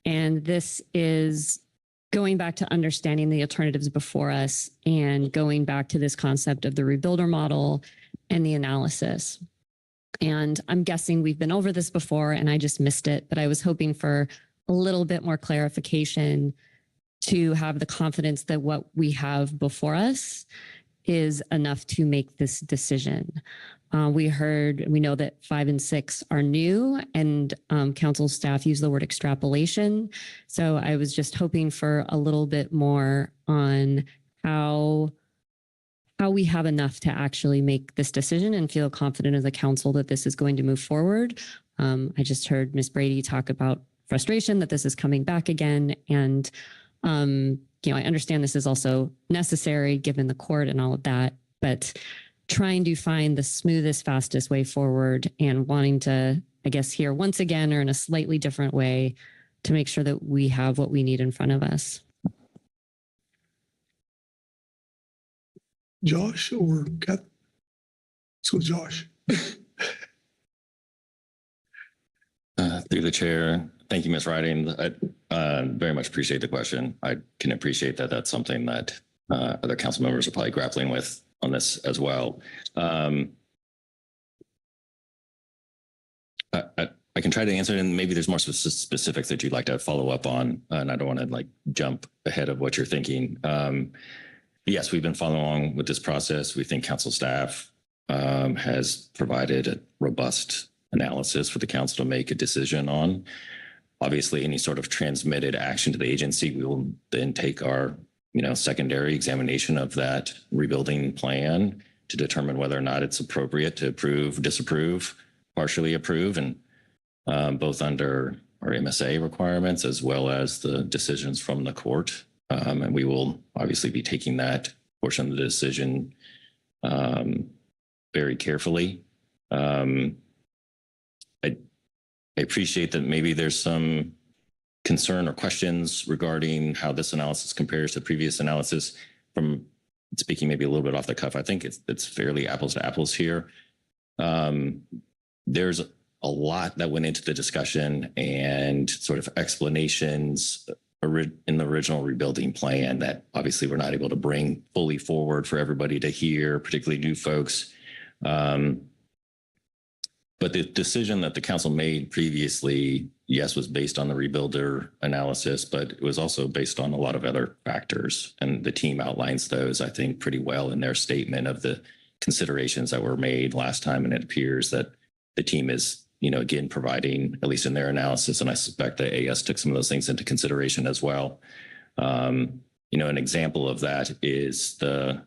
and this is going back to understanding the alternatives before us and going back to this concept of the rebuilder model and the analysis. And I'm guessing we've been over this before and I just missed it, but I was hoping for a little bit more clarification to have the confidence that what we have before us is enough to make this decision. We know that 5 and 6 are new, and council staff use the word extrapolation. So I was just hoping for a little bit more on how we have enough to actually make this decision and feel confident as a council that this is going to move forward. I just heard Ms. Brady talk about frustration that this is coming back again. And, I understand this is also necessary given the court and all of that, but trying to find the smoothest, fastest way forward and wanting to, I guess, hear once again or in a slightly different way to make sure that we have what we need in front of us. Josh or Kath? Let's go with Josh. Through the chair, thank you, Ms. Riding. I very much appreciate the question. I can appreciate that that's something that other council members are probably grappling with on this as well. I can try to answer it, and maybe there's more specifics that you'd like to follow up on, and I don't want to jump ahead of what you're thinking. Yes, we've been following along with this process. We think council staff has provided a robust analysis for the council to make a decision on. Obviously, any sort of transmitted action to the agency, we will then take our secondary examination of that rebuilding plan to determine whether or not it's appropriate to approve, disapprove, partially approve, and both under our MSA requirements as well as the decisions from the court. And we will obviously be taking that portion of the decision very carefully. I appreciate that maybe there's some concern or questions regarding how this analysis compares to previous analysis. From speaking maybe a little bit off the cuff, I think it's fairly apples to apples here. There's a lot that went into the discussion and sort of explanations in the original rebuilding plan that obviously we're not able to bring fully forward for everybody to hear, particularly new folks. But the decision that the council made previously, yes, was based on the rebuilder analysis, but it was also based on a lot of other factors. And the team outlines those, I think, pretty well in their statement of the considerations that were made last time. And it appears that the team is, again, providing, at least in their analysis, and I suspect that AS took some of those things into consideration as well. An example of that is the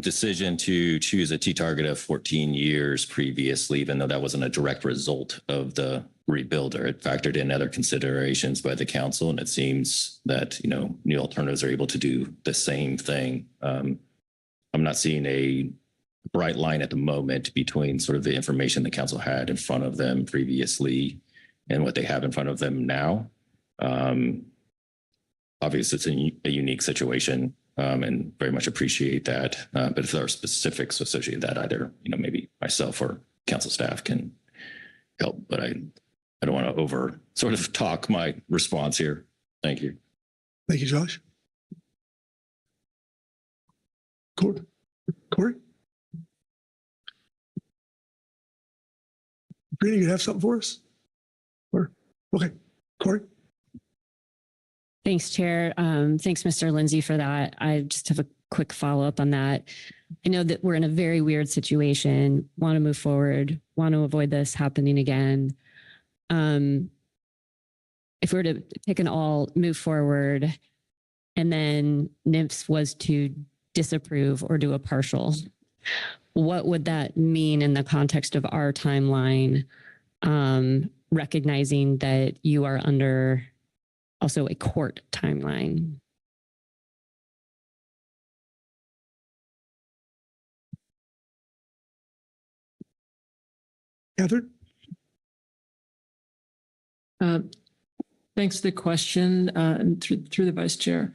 decision to choose a T-target of 14 years previously, even though that wasn't a direct result of the rebuilder. It factored in other considerations by the council, and it seems that, new alternatives are able to do the same thing. I'm not seeing a bright line at the moment between sort of the information the council had in front of them previously and what they have in front of them now. Obviously, it's a unique situation. And very much appreciate that. But if there are specifics associated with that, either, maybe myself or council staff can help, but I don't want to over sort of talk my response here. Thank you. Thank you, Josh. Corey? Brady, you have something for us? Okay, Corey? Thanks, Chair. Thanks, Mr. Lindsay, for that. I just have a quick follow-up on that. I know that we're in a very weird situation, want to move forward, want to avoid this happening again. if we were to pick an all, move forward, and then NMFS was to disapprove or do a partial, what would that mean in the context of our timeline, recognizing that you are under also a court timeline? Catherine? Thanks for the question, and through the vice chair.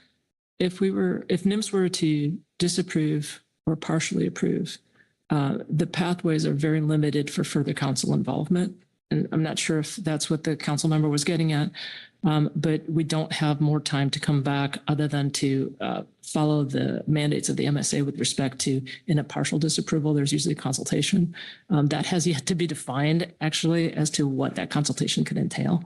If NMFS were to disapprove or partially approve, the pathways are very limited for further council involvement. And I'm not sure if that's what the council member was getting at, but we don't have more time to come back other than to follow the mandates of the MSA with respect to, in a partial disapproval, there's usually consultation. That has yet to be defined, actually, as to what that consultation could entail.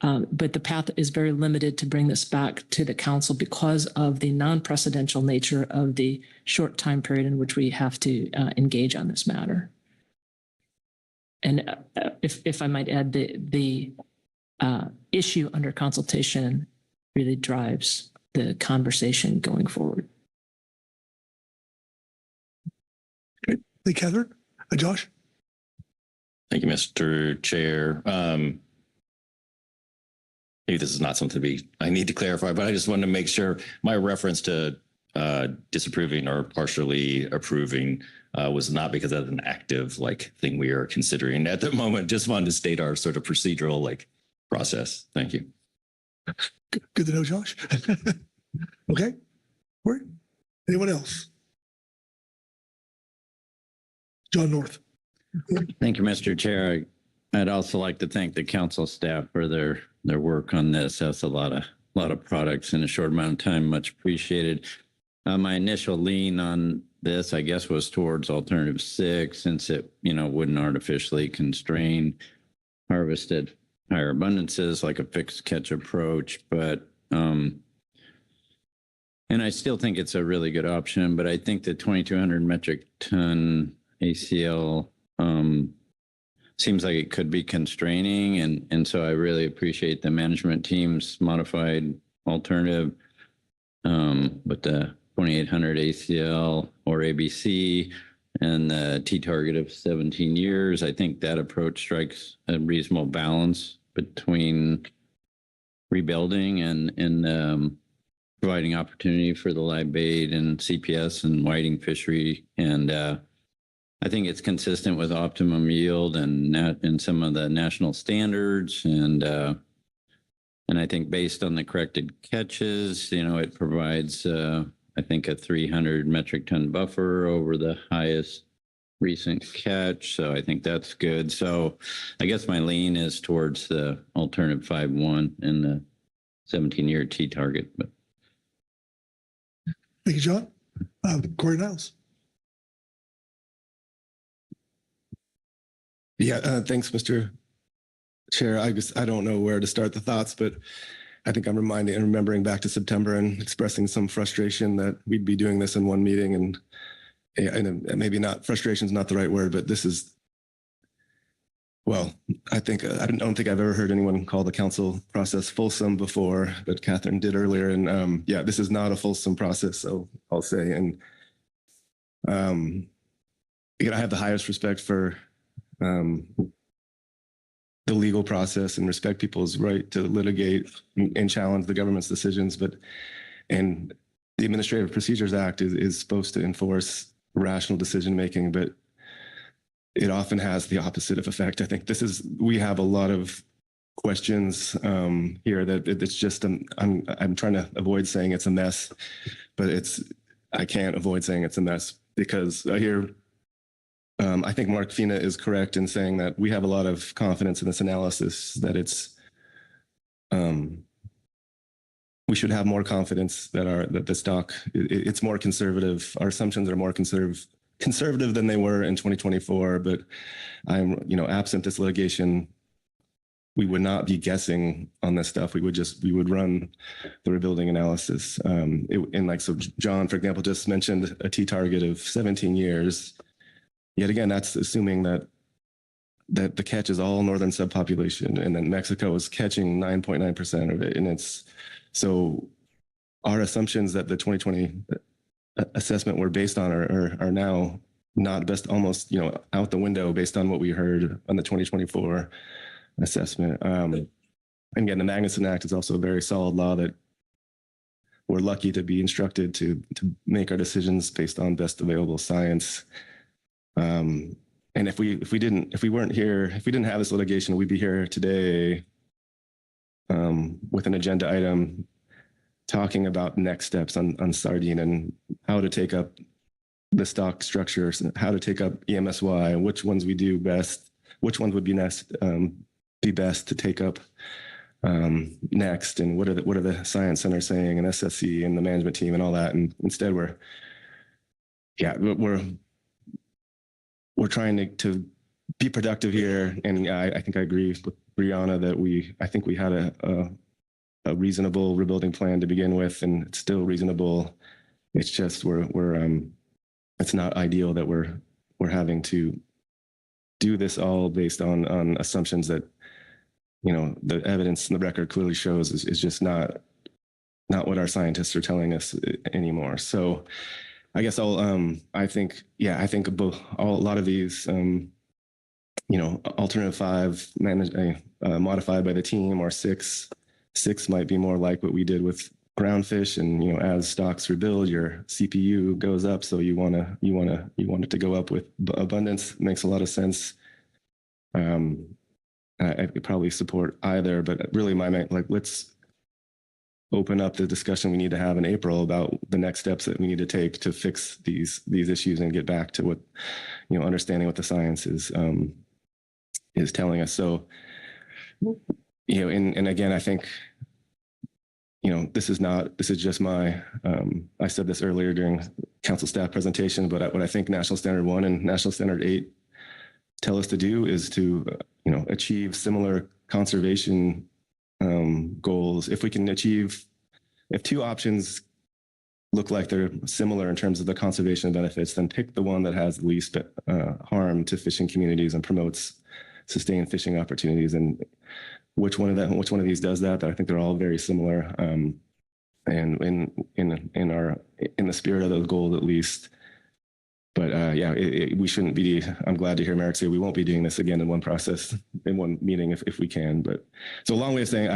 But the path is very limited to bring this back to the council because of the non-precedential nature of the short time period in which we have to engage on this matter. And if I might add, the issue under consultation really drives the conversation going forward. Great. Thank you, Catherine. Josh? Thank you, Mr. Chair. Maybe this is not something I need to clarify, but I just wanted to make sure my reference to disapproving or partially approving was not because of an active thing we are considering at the moment. Just wanted to state our sort of procedural process. Thank you. Good to know, Josh. Okay. Corey? Anyone else? John North. Thank you, Mr. Chair. I'd also like to thank the council staff for their work on this. That's a lot of products in a short amount of time. Much appreciated. My initial lean on this, I guess, was towards alternative 6, since it, wouldn't artificially constrain harvested higher abundances like a fixed catch approach. But and I still think it's a really good option. But I think the 2,200 metric ton ACL seems like it could be constraining, and so I really appreciate the management team's modified alternative with the 2,800 ACL or ABC and the T target of 17 years. I think that approach strikes a reasonable balance between rebuilding and providing opportunity for the live bait and CPS and whiting fishery. And I think it's consistent with optimum yield and some of the national standards. And I think based on the corrected catches, it provides, I think, a 300 metric ton buffer over the highest recent catch. So I think that's good. So I guess my lean is towards the alternative 5-1 and the 17-year T target. But thank you, John. Corey Niles. Yeah, thanks, Mr. Chair. I don't know where to start the thoughts, but I think I'm remembering back to September and expressing some frustration that we'd be doing this in one meeting, and maybe not, frustration is not the right word, but this is, well, I don't think I've ever heard anyone call the council process fulsome before, but Catherine did earlier, and yeah, this is not a fulsome process, so I'll say, and again, I have the highest respect for the legal process and respect people's right to litigate and challenge the government's decisions, and the Administrative Procedures Act is supposed to enforce rational decision making, but it often has the opposite of effect. I think we have a lot of questions here that it's just I'm trying to avoid saying it's a mess, but I can't avoid saying it's a mess because I hear. I think Mark Fina is correct in saying that we have a lot of confidence in this analysis, that we should have more confidence that the stock, it's more conservative. Our assumptions are more conservative than they were in 2024, but absent this litigation, we would not be guessing on this stuff. We would run the rebuilding analysis. So John, for example, just mentioned a T target of 17 years. Yet again, that's assuming that that the catch is all northern subpopulation, and then Mexico is catching 9.9% of it. And it's so our assumptions that the 2020 assessment were based on are now not best, almost, out the window based on what we heard on the 2024 assessment. And again, the Magnuson Act is also a very solid law that we're lucky to be instructed to make our decisions based on best available science. And if we didn't have this litigation, we'd be here today with an agenda item talking about next steps on Sardine and how to take up the stock structures, how to take up EMSY, which ones we do best, which ones would be best to take up next, and what are the science centers saying, and SSC and the management team and all that. And instead we're trying to be productive here. And I think I agree with Brianna that I think we had a reasonable rebuilding plan to begin with, and it's still reasonable. It's just it's not ideal that we're having to do this all based on assumptions that, the evidence in the record clearly shows is just not what our scientists are telling us anymore. So I guess I think a lot of these, alternative 5 modified by the team, or 6 might be more like what we did with groundfish. And, as stocks rebuild, your CPU goes up. So you want it to go up with abundance. Makes a lot of sense. I could probably support either, but really let's open up the discussion we need to have in April about the next steps that we need to take to fix these issues and get back to what, understanding what the science is telling us. So, and again, I think, this is just my, I said this earlier during council staff presentation, but what I think National Standard 1 and National Standard 8 tell us to do is to, achieve similar conservation goals. If we can if 2 options look like they're similar in terms of the conservation benefits, then pick the one that has the least harm to fishing communities and promotes sustained fishing opportunities. And which one of these does that? I think they're all very similar. And in the spirit of those goals, at least. But we shouldn't be. I'm glad to hear Merrick say we won't be doing this again in one one meeting if we can. But it's a long way of saying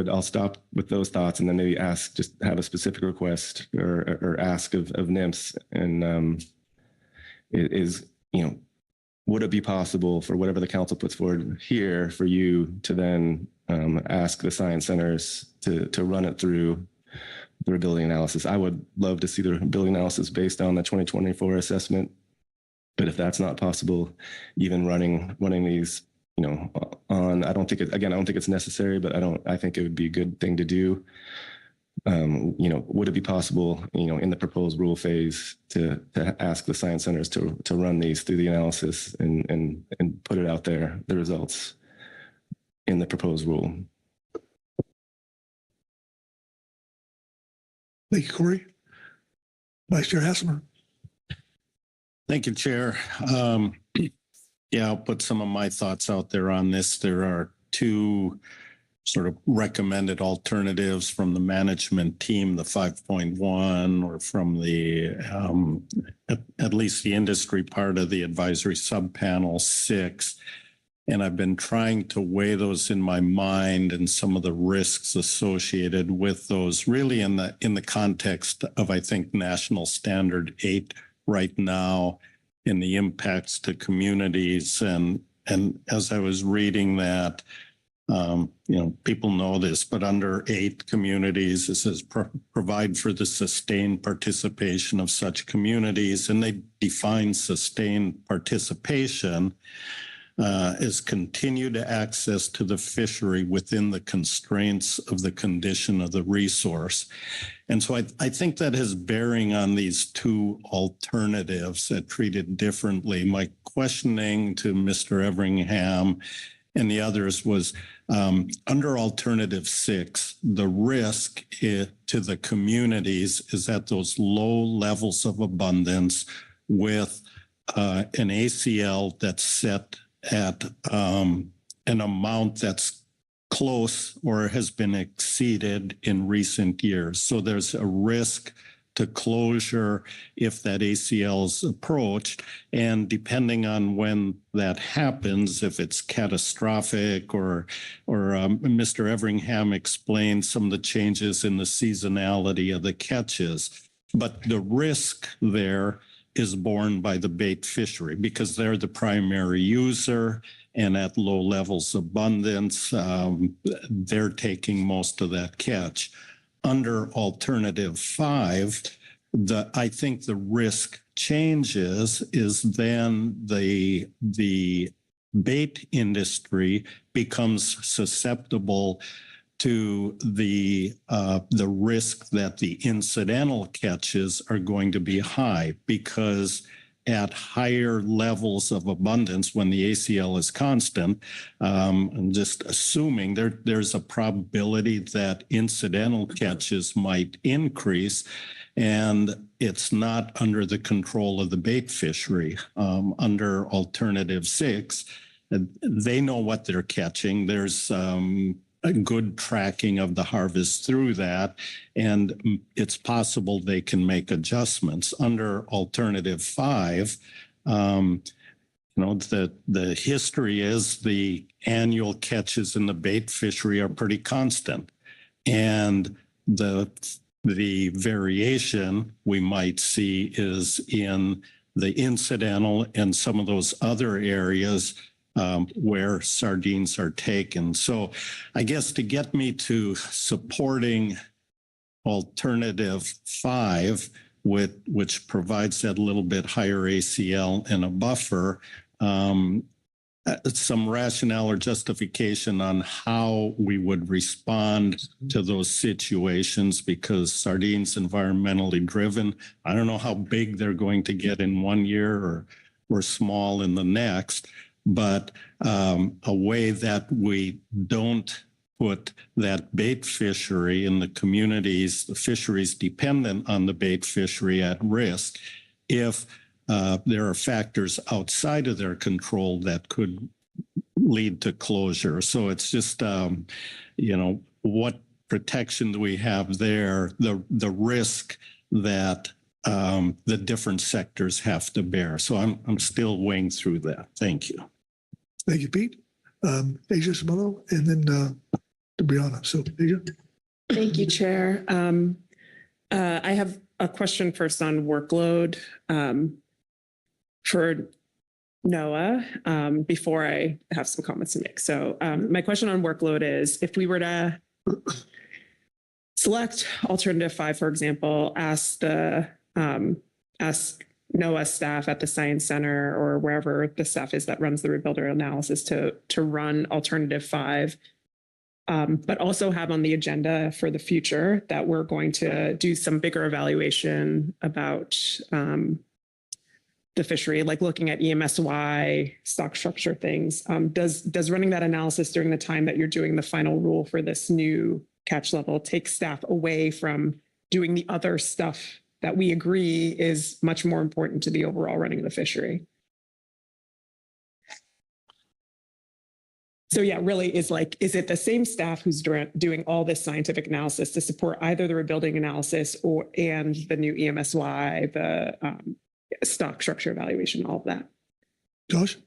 I'll stop with those thoughts and then maybe just have a specific request or ask of NMFS. And would it be possible for whatever the council puts forward here for you to then ask the science centers to run it through the rebuilding analysis? I would love to see the rebuilding analysis based on the 2024 assessment, but if that's not possible, even running these, I don't think it's necessary, but I think it would be a good thing to do. Would it be possible, in the proposed rule phase to ask the science centers to run these through the analysis and put it out there, the results in the proposed rule? Thank you, Corey. Vice Chair Hassemer. Thank you, Chair. I'll put some of my thoughts out there on this. There are 2 sort of recommended alternatives from the management team, the 5.1, or from the, at least the industry part of the advisory subpanel 6. And I've been trying to weigh those in my mind and some of the risks associated with those, really in the context of, I think, National Standard 8 right now, in the impacts to communities. And as I was reading that, people know this, but under 8 communities, it says provide for the sustained participation of such communities. And they define sustained participation is continued access to the fishery within the constraints of the condition of the resource. And so I think that has bearing on these 2 alternatives that treated differently. My questioning to Mr. Everingham and the others was under alternative 6, the risk to the communities is at those low levels of abundance with an ACL that's set an amount that's close or has been exceeded in recent years. So there's a risk to closure if that ACL is approached. And depending on when that happens, if it's catastrophic or Mr. Everingham explained some of the changes in the seasonality of the catches. But the risk there is borne by the bait fishery because they're the primary user, and at low levels of abundance, they're taking most of that catch. Under Alternative 5, I think the risk changes is then the bait industry becomes susceptible to the risk that the incidental catches are going to be high, because at higher levels of abundance, when the ACL is constant, I'm just assuming there's a probability that incidental catches might increase, and it's not under the control of the bait fishery. Under Alternative 6, they know what they're catching. There's a good tracking of the harvest through that, and it's possible they can make adjustments. Under Alternative 5, the history is the annual catches in the bait fishery are pretty constant, and the variation we might see is in the incidental and some of those other areas where sardines are taken. So I guess to get me to supporting Alternative 5, which provides that little bit higher ACL and a buffer, some rationale or justification on how we would respond to those situations, because sardines environmentally driven. I don't know how big they're going to get in one year or small in the next, but a way that we don't put that bait fishery in the communities, the fisheries dependent on the bait fishery, at risk if there are factors outside of their control that could lead to closure. So it's just, what protection do we have there? The risk that the different sectors have to bear. So I'm still weighing through that. Thank you. Thank you, Pete. Asia Simolo, and then Brianna. So Asia. Thank you, Chair. I have a question first on workload for Noah before I have some comments to make. So my question on workload is, if we were to select Alternative 5, for example, ask NOAA staff at the Science Center or wherever the staff is that runs the rebuilder analysis to run Alternative 5, but also have on the agenda for the future that we're going to do some bigger evaluation about the fishery, like looking at EMSY, stock structure things. Does running that analysis during the time that you're doing the final rule for this new catch level take staff away from doing the other stuff that we agree is much more important to the overall running of the fishery? So yeah, really is it the same staff who's doing all this scientific analysis to support either the rebuilding analysis and the new EMSY, the stock structure evaluation, all of that? Josh?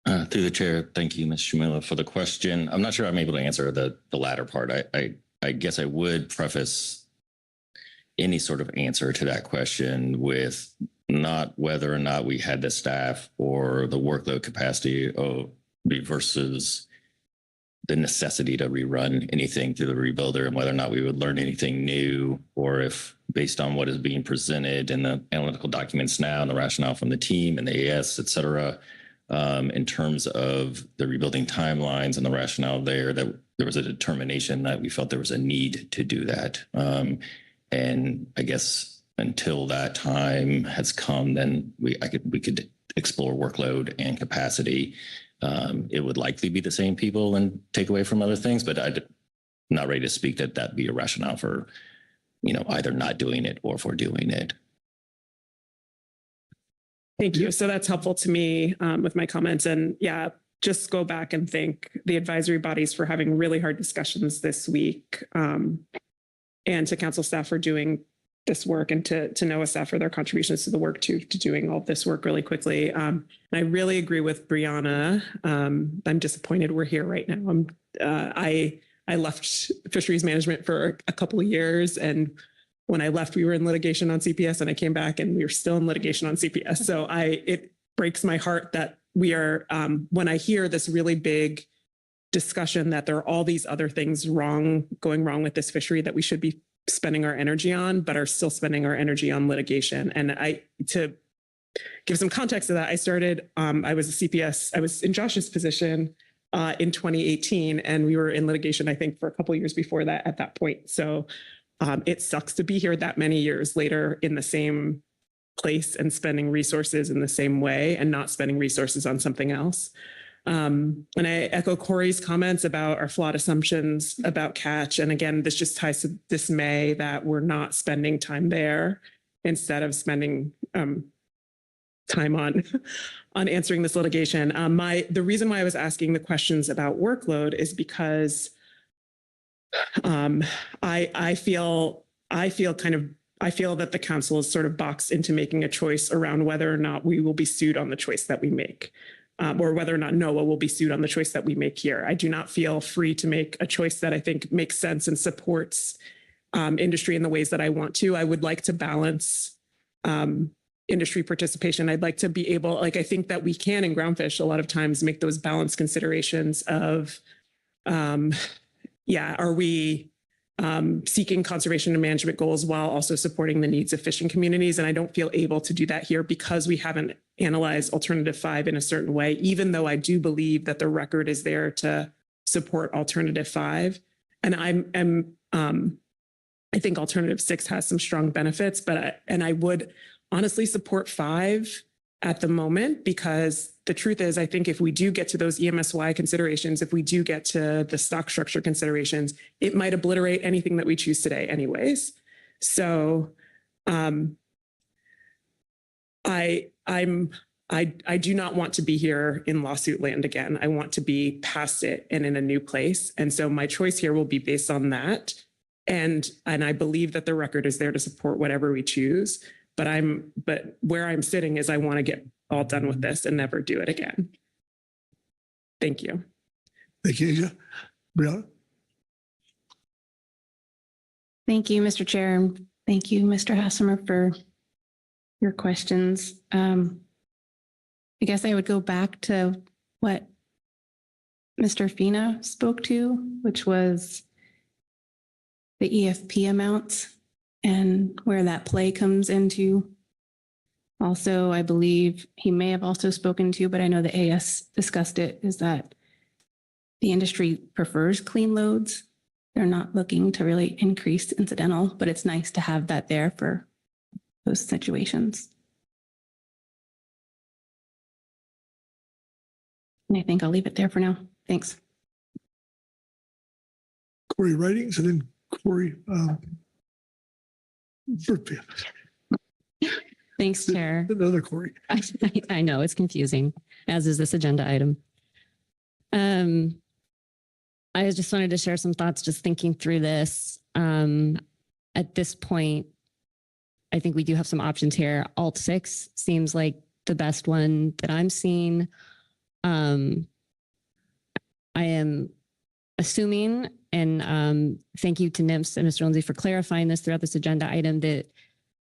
Through the chair, thank you, Ms. Shumila, for the question. I'm not sure I'm able to answer the latter part. I guess I would preface any sort of answer to that question with not whether or not we had the staff or the workload capacity versus the necessity to rerun anything through the rebuilder, and whether or not we would learn anything new, or if based on what is being presented in the analytical documents now and the rationale from the team and the AS, et cetera, in terms of the rebuilding timelines and the rationale there, that there was a determination that we felt there was a need to do that. And I guess until that time has come, then we could explore workload and capacity. It would likely be the same people and take away from other things, but I'm not ready to speak that be a rationale for, either not doing it or for doing it. Thank you. So that's helpful to me with my comments. And yeah, just go back and thank the advisory bodies for having really hard discussions this week, and to council staff for doing this work, and to NOAA staff for their contributions to the work, to doing all this work really quickly. And I really agree with Brianna. I'm disappointed we're here right now. I left fisheries management for a couple of years, and when I left, we were in litigation on CPS, and I came back and we were still in litigation on CPS. So it breaks my heart that we are, when I hear this really big discussion that there are all these other things going wrong with this fishery that we should be spending our energy on, but are still spending our energy on litigation. And to give some context to that, I was a CPS, I was in Josh's position in 2018, and we were in litigation, I think, for a couple of years before that at that point. So it sucks to be here that many years later in the same place and spending resources in the same way and not spending resources on something else. And I echo Corey's comments about our flawed assumptions about catch. And again, this just ties to dismay that we're not spending time there instead of spending time on answering this litigation. The reason why I was asking the questions about workload is because I feel that the council is sort of boxed into making a choice around whether or not we will be sued on the choice that we make, or whether or not NOAA will be sued on the choice that we make here. I do not feel free to make a choice that I think makes sense and supports industry in the ways that I want to. I would like to balance industry participation. I'd like to be able, I think that we can in groundfish a lot of times make those balanced considerations of, are we seeking conservation and management goals while also supporting the needs of fishing communities? And I don't feel able to do that here because we haven't analyzed alternative 5 in a certain way, even though I do believe that the record is there to support alternative 5. And I think alternative 6 has some strong benefits, but I would honestly support 5 at the moment, because the truth is, I think if we do get to those EMSY considerations, if we do get to the stock structure considerations, it might obliterate anything that we choose today anyways. So I do not want to be here in lawsuit land again. I want to be past it and in a new place. And so my choice here will be based on that. And I believe that the record is there to support whatever we choose. But where I'm sitting is I want to get all done with this and never do it again. Thank you. Thank you, Asia. Brianna? Thank you, Mr. Chair. Thank you, Mr. Hassemer, for your questions. I guess I would go back to what Mr. Fina spoke to, which was the EFP amounts and where that play comes into. Also, I believe he may have also spoken to, but I know the AS discussed it, is that the industry prefers clean loads. They're not looking to really increase incidental, but it's nice to have that there for those situations. And I think I'll leave it there for now. Thanks. Corey Writings, and then Corey. Thanks, Chair. Another Corey. I know it's confusing, as is this agenda item. I just wanted to share some thoughts just thinking through this. At this point, I think we do have some options here. Alt 6 seems like the best one that I'm seeing. I am assuming, and thank you to NMFS and Mr. Lindsay for clarifying this throughout this agenda item, that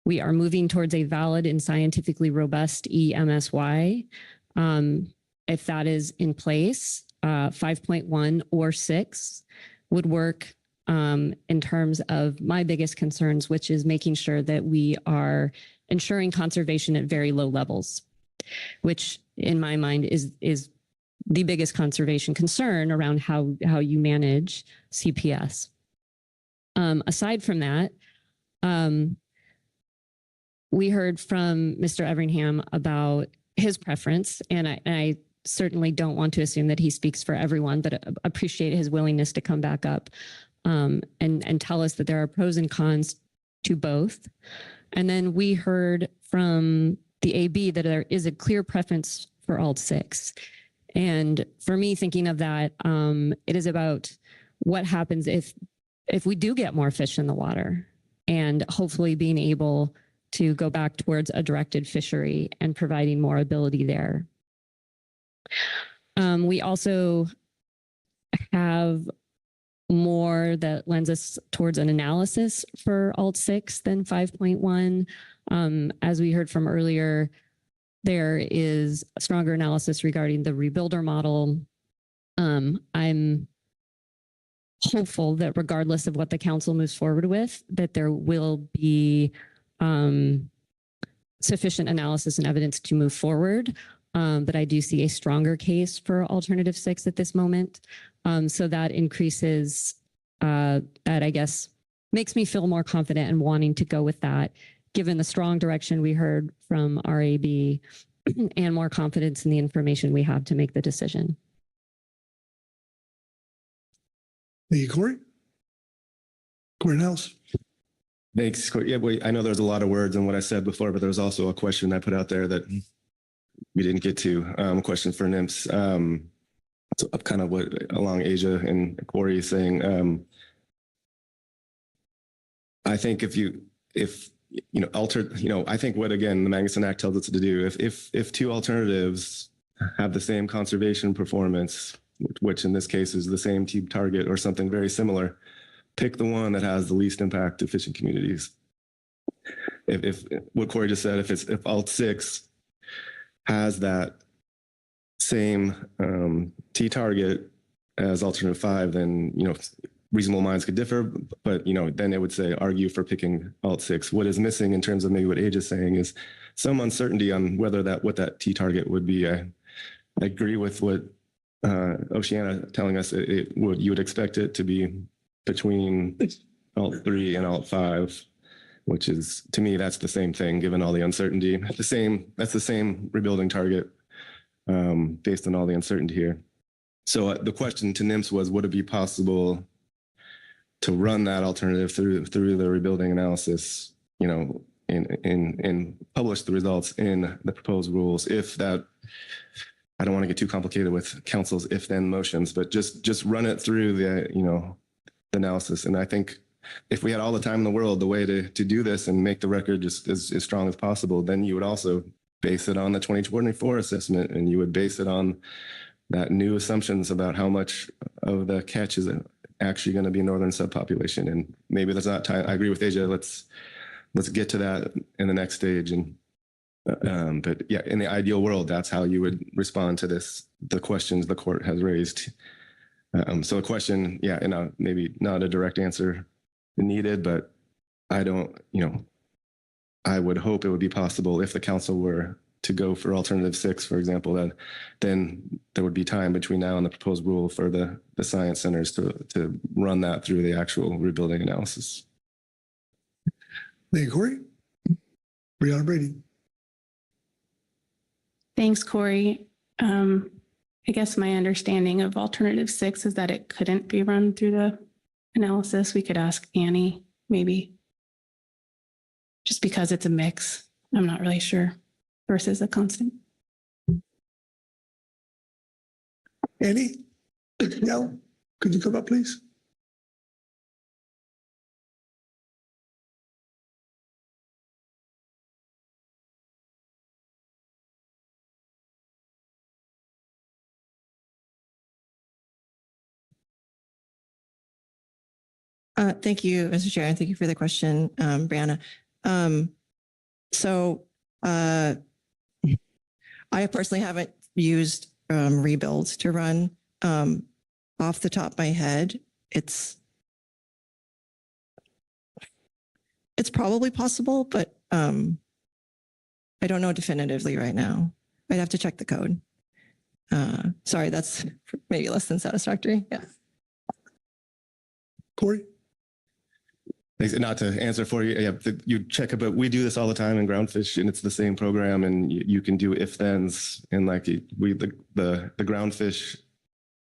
we are moving towards a valid and scientifically robust EMSY. If that is in place, 5.1 or 6 would work in terms of my biggest concerns, which is making sure that we are ensuring conservation at very low levels, which in my mind is the biggest conservation concern around how you manage CPS. Aside from that, we heard from Mr. Everingham about his preference, and I certainly don't want to assume that he speaks for everyone, but appreciate his willingness to come back up and tell us that there are pros and cons to both. And then we heard from the AB that there is a clear preference for Alt 6. And for me, thinking of that, it is about what happens if we do get more fish in the water, and hopefully being able to go back towards a directed fishery and providing more ability there. We also have more that lends us towards an analysis for Alt 6 than 5.1. As we heard from earlier, there is a stronger analysis regarding the rebuilder model. I'm hopeful that regardless of what the council moves forward with, that there will be sufficient analysis and evidence to move forward. But I do see a stronger case for alternative 6 at this moment. So that increases, that I guess makes me feel more confident in wanting to go with that, given the strong direction we heard from RAB and more confidence in the information we have to make the decision. Thank you, Corey. Corey Nels. Thanks, Corey. Yeah, I know there's a lot of words in what I said before, but there's also a question I put out there that we didn't get to. A question for NMFS. So kind of what along Asia and Corey is saying. I think I think what again the Magnuson Act tells us to do. If two alternatives have the same conservation performance, which in this case is the same team target or something very similar, pick the one that has the least impact to fishing communities. If what Corey just said, if Alt 6 has that same T target as alternative 5, then reasonable minds could differ, but then it would say argue for picking Alt 6. What is missing in terms of maybe what Age is saying is some uncertainty on whether what that T target would be. I agree with what Oceana telling us you would expect it to be between Alt 3 and Alt 5, which is, to me, that's the same thing given all the uncertainty. That's the same rebuilding target based on all the uncertainty here. So the question to NMFS was, would it be possible to run that alternative through the rebuilding analysis, and publish the results in the proposed rules? If that, I don't want to get too complicated with council's if-then motions, but just run it through the, the analysis. And I think if we had all the time in the world, the way to do this and make the record just as strong as possible, then you would also base it on the 2024 assessment, and you would base it on that new assumptions about how much of the catch is actually going to be northern subpopulation. And maybe that's not time. I agree with Asia. Let's get to that in the next stage. And but yeah, in the ideal world, that's how you would respond to the questions the court has raised. So a question, yeah, and maybe not a direct answer needed, but I don't, I would hope it would be possible if the council were to go for alternative 6, for example, then there would be time between now and the proposed rule for the science centers to run that through the actual rebuilding analysis. Thank you, Corey. Brianna Brady. Thanks, Corey. I guess my understanding of alternative 6 is that it couldn't be run through the analysis. We could ask Annie, maybe, just because it's a mix. I'm not really sure versus a constant. Annie, yeah, could you come up, please? Thank you, Mr. Chair, and thank you for the question, Brianna. I personally haven't used rebuilds to run. Off the top of my head, it's probably possible, but I don't know definitively right now. I'd have to check the code. Sorry, that's maybe less than satisfactory. Yeah. Corey? Not to answer for you, yeah, you check it, but we do this all the time in groundfish, and it's the same program, and you can do if-thens, and like the groundfish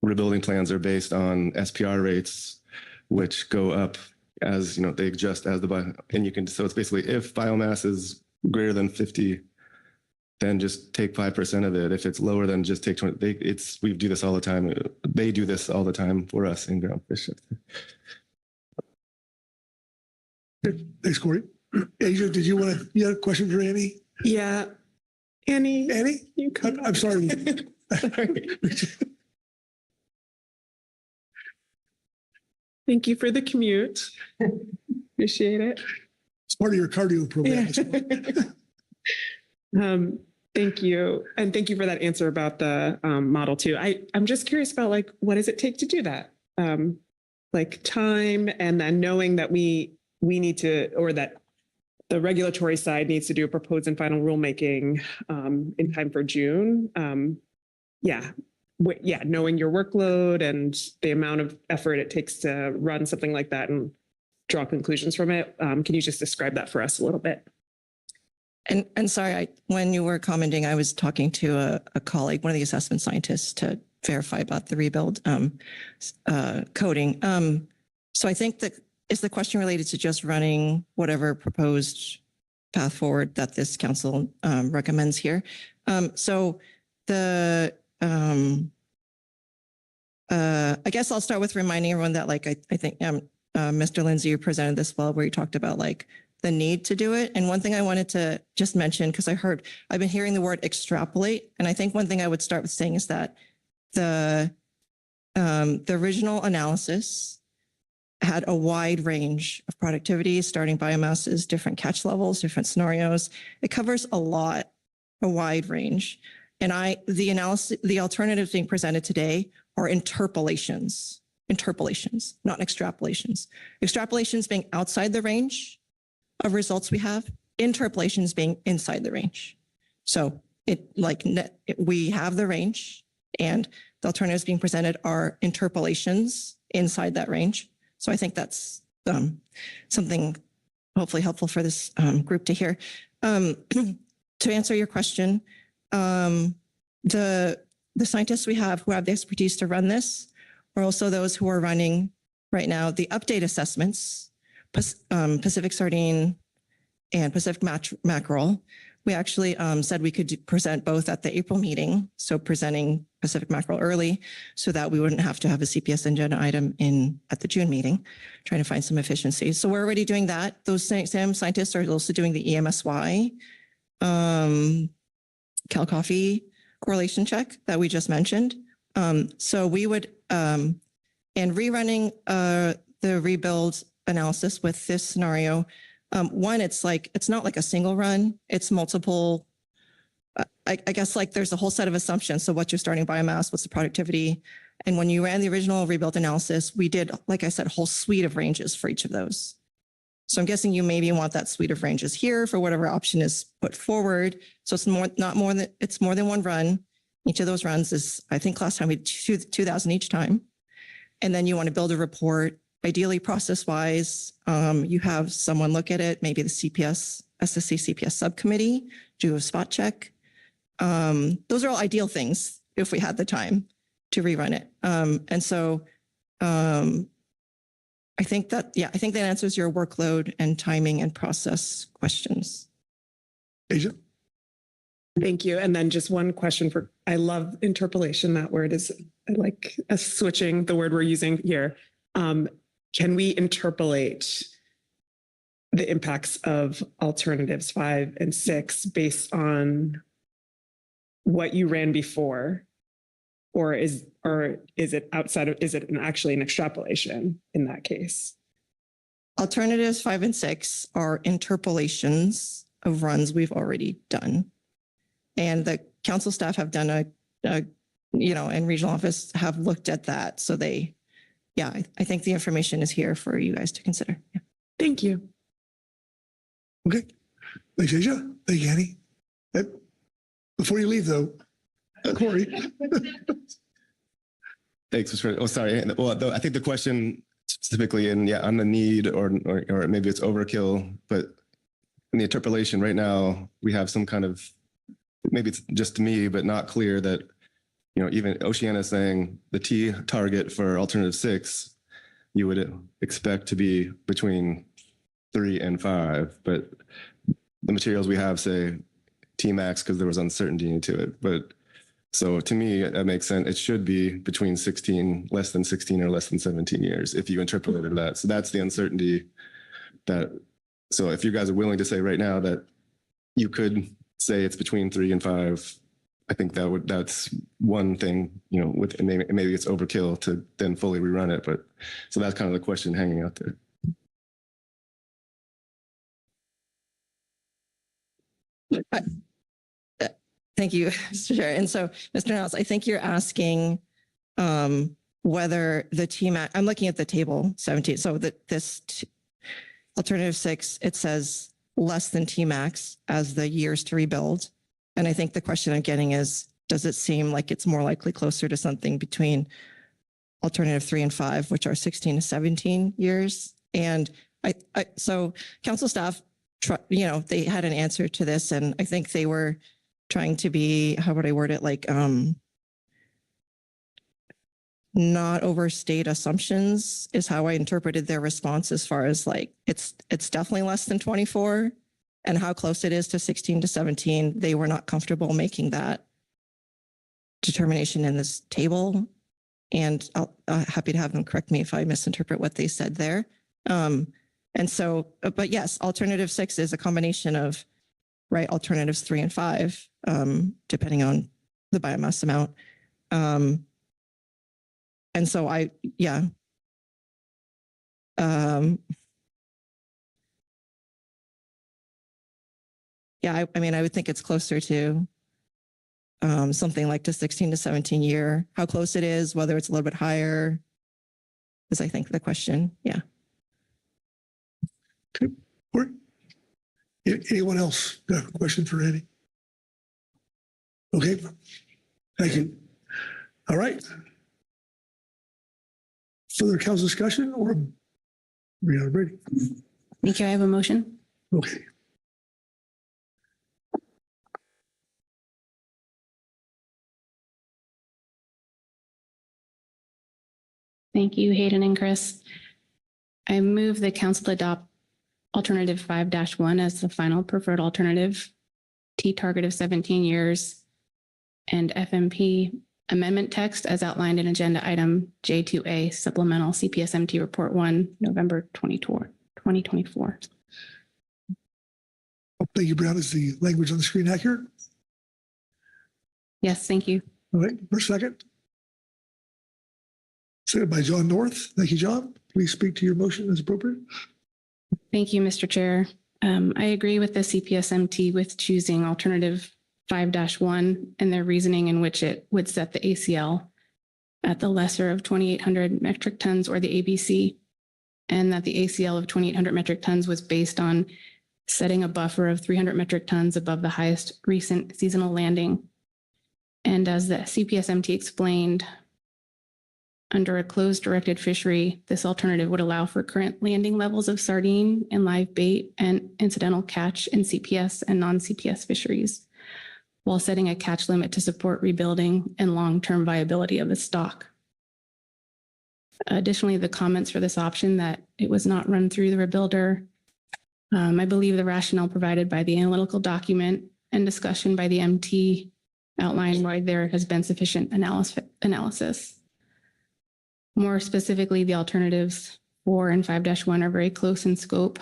rebuilding plans are based on SPR rates, which go up as they adjust as and you can. So it's basically if biomass is greater than 50 then just take 5% of it. If it's lower than just take 20, we do this all the time. They do this all the time for us in groundfish. Thanks, Corey. Asia, you had a question for Annie? Yeah. Annie, you come. I'm sorry. Thank you for the commute. Appreciate it. It's part of your cardio program. Thank you. And thank you for that answer about the model too. I'm just curious about like, what does it take to do that? Like time, and then knowing that we need to, or that the regulatory side needs to do a proposed and final rulemaking in time for June. Knowing your workload and the amount of effort it takes to run something like that and draw conclusions from it. Can you just describe that for us a little bit? And sorry, when you were commenting, I was talking to a colleague, one of the assessment scientists, to verify about the rebuild coding. So I think that is the question related to just running whatever proposed path forward that this council recommends here. So the I guess I'll start with reminding everyone that, like, I think Mr. Lindsay, you presented this well, where you talked about like the need to do it. And one thing I wanted to just mention, because I've been hearing the word extrapolate. And I think one thing I would start with saying is that the original analysis had a wide range of productivity, starting biomasses, different catch levels, different scenarios. It covers a wide range. And the alternatives being presented today are interpolations, not extrapolations. Extrapolations being outside the range of results we have, interpolations being inside the range. So we have the range, and the alternatives being presented are interpolations inside that range. So I think that's something hopefully helpful for this group to hear. To answer your question, the scientists we have who have the expertise to run this are also those who are running right now the update assessments, Pacific Sardine and Pacific Mackerel. We actually said we could present both at the April meeting, so presenting Pacific Mackerel early so that we wouldn't have to have a CPS agenda item at the June meeting, trying to find some efficiencies. So we're already doing that. Those same scientists are also doing the EMSY, Cal Coffee correlation check that we just mentioned. So we would, and rerunning the rebuild analysis with this scenario, one, it's not like a single run, it's multiple. I guess like there's a whole set of assumptions. So what's your starting biomass? What's the productivity? And when you ran the original rebuild analysis, we did, like I said, a whole suite of ranges for each of those. So I'm guessing you maybe want that suite of ranges here for whatever option is put forward. So it's more than one run. Each of those runs is, I think last time we did 2,000 each time. And then you want to build a report, ideally process-wise. You have someone look at it, maybe the SSC CPS subcommittee, do a spot check. Those are all ideal things if we had the time to rerun it. And so I think that answers your workload and timing and process questions. Asia? Thank you. And then just one question I love interpolation. That word is, I like switching the word we're using here. Can we interpolate the impacts of alternatives 5 and 6 based on what you ran before? Or is it actually an extrapolation in that case? Alternatives 5 and 6 are interpolations of runs we've already done. And the council staff have done and regional office have looked at that. So I think the information is here for you guys to consider. Yeah. Thank you. Okay. Thanks, Asia. Thank you, Annie. Before you leave, though, Corey. Thanks, Mr. Oh, sorry. Well, I think the question specifically on the need or maybe it's overkill, but in the interpolation right now, we have some kind of, maybe it's just to me, but not clear that, even Oceana is saying the T target for alternative 6, you would expect to be between 3 and 5, but the materials we have say T-max because there was uncertainty to it. But so to me, that makes sense. It should be between 16, less than 16 or less than 17 years if you interpolated that. So that's the uncertainty that, so if you guys are willing to say right now that you could say it's between 3 and 5, I think that's one thing, you know, with maybe it's overkill to then fully rerun it. But so that's kind of the question hanging out there. Thank you, Mr. Chair. And so, Mr. Nelson, I think you're asking whether the T-max, I'm looking at the table 17. So that alternative 6, it says less than T-max as the years to rebuild. And I think the question I'm getting is, does it seem like it's more likely closer to something between alternative 3 and 5, which are 16 to 17 years? And so council staff, you know, they had an answer to this, and I think they were trying to be, how would I word it? Like, not overstate assumptions is how I interpreted their response, as far as like, it's definitely less than 24, and how close it is to 16 to 17. They were not comfortable making that determination in this table. And I'll happy to have them correct me if I misinterpret what they said there. And so, but yes, alternative 6 is a combination of, right, alternatives 3 and 5, depending on the biomass amount. And so I mean, I would think it's closer to something like the 16 to 17 year. How close it is, whether it's a little bit higher, is I think the question. Yeah. Okay. Anyone else got a question for Andy? Okay. Thank you. All right. Further council discussion, or we are ready? Thank you. I have a motion. Okay. Thank you, Hayden and Chris. I move the council adopt alternative 5-1 as the final preferred alternative, T target of 17 years, and FMP amendment text as outlined in agenda item J2A supplemental CPSMT report 1, November 2024. Thank you, Brown. Is the language on the screen accurate? Yes, thank you. All right, for a second. Seconded by John North. Thank you, John. Please speak to your motion as appropriate. Thank you, Mr. Chair. I agree with the CPSMT with choosing alternative 5-1 and their reasoning in which it would set the ACL at the lesser of 2,800 metric tons or the ABC, and that the ACL of 2,800 metric tons was based on setting a buffer of 300 metric tons above the highest recent seasonal landing. And as the CPSMT explained, under a closed directed fishery, this alternative would allow for current landing levels of sardine and live bait and incidental catch in CPS and non-CPS fisheries, while setting a catch limit to support rebuilding and long-term viability of the stock. Additionally, the comments for this option that it was not run through the rebuilder, I believe the rationale provided by the analytical document and discussion by the MT outline why there has been sufficient analysis. More specifically, the alternatives 4 and 5-1 are very close in scope,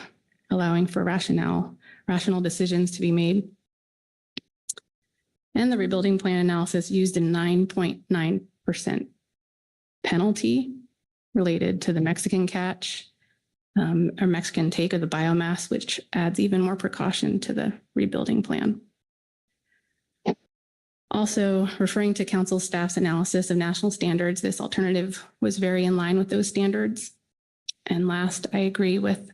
allowing for rational decisions to be made. And the rebuilding plan analysis used a 9.9% penalty related to the Mexican catch or Mexican take of the biomass, which adds even more precaution to the rebuilding plan. Also, referring to council staff's analysis of national standards, this alternative was very in line with those standards. And last, I agree with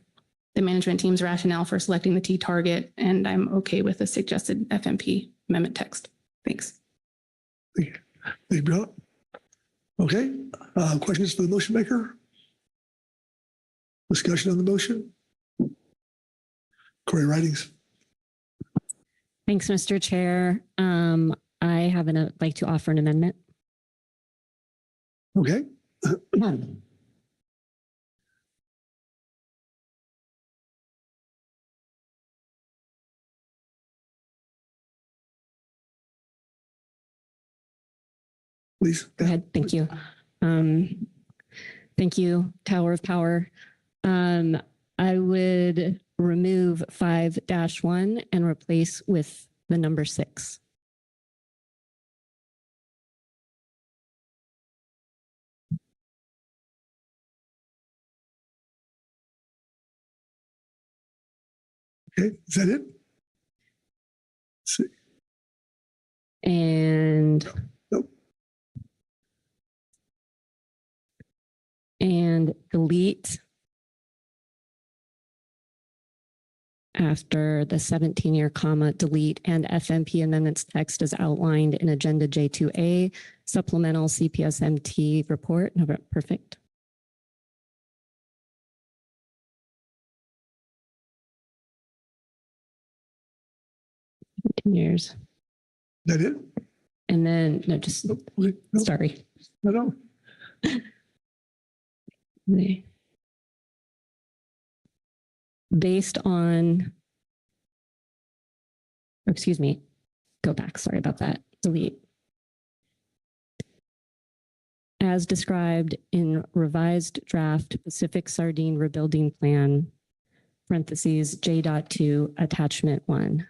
the management team's rationale for selecting the T target, and I'm okay with the suggested FMP amendment text. Thanks. Thank you, Brown. Okay, questions for the motion maker? Discussion on the motion? Corey Ridings. Thanks, Mr. Chair. I like to offer an amendment. Okay. Please. Go ahead. Thank you. Thank you, Tower of Power. I would remove 5-1 and replace with the number 6. Okay, is that it? And Nope. And delete after the 17-year comma, delete and FMP amendments text as outlined in Agenda J2A, supplemental CPSMT report. No, perfect. Years. That it? And then, no, just, Okay, no. sorry. No. Based on, excuse me, go back, sorry about that, delete. As described in revised draft Pacific Sardine Rebuilding Plan, parentheses, J.2, attachment 1.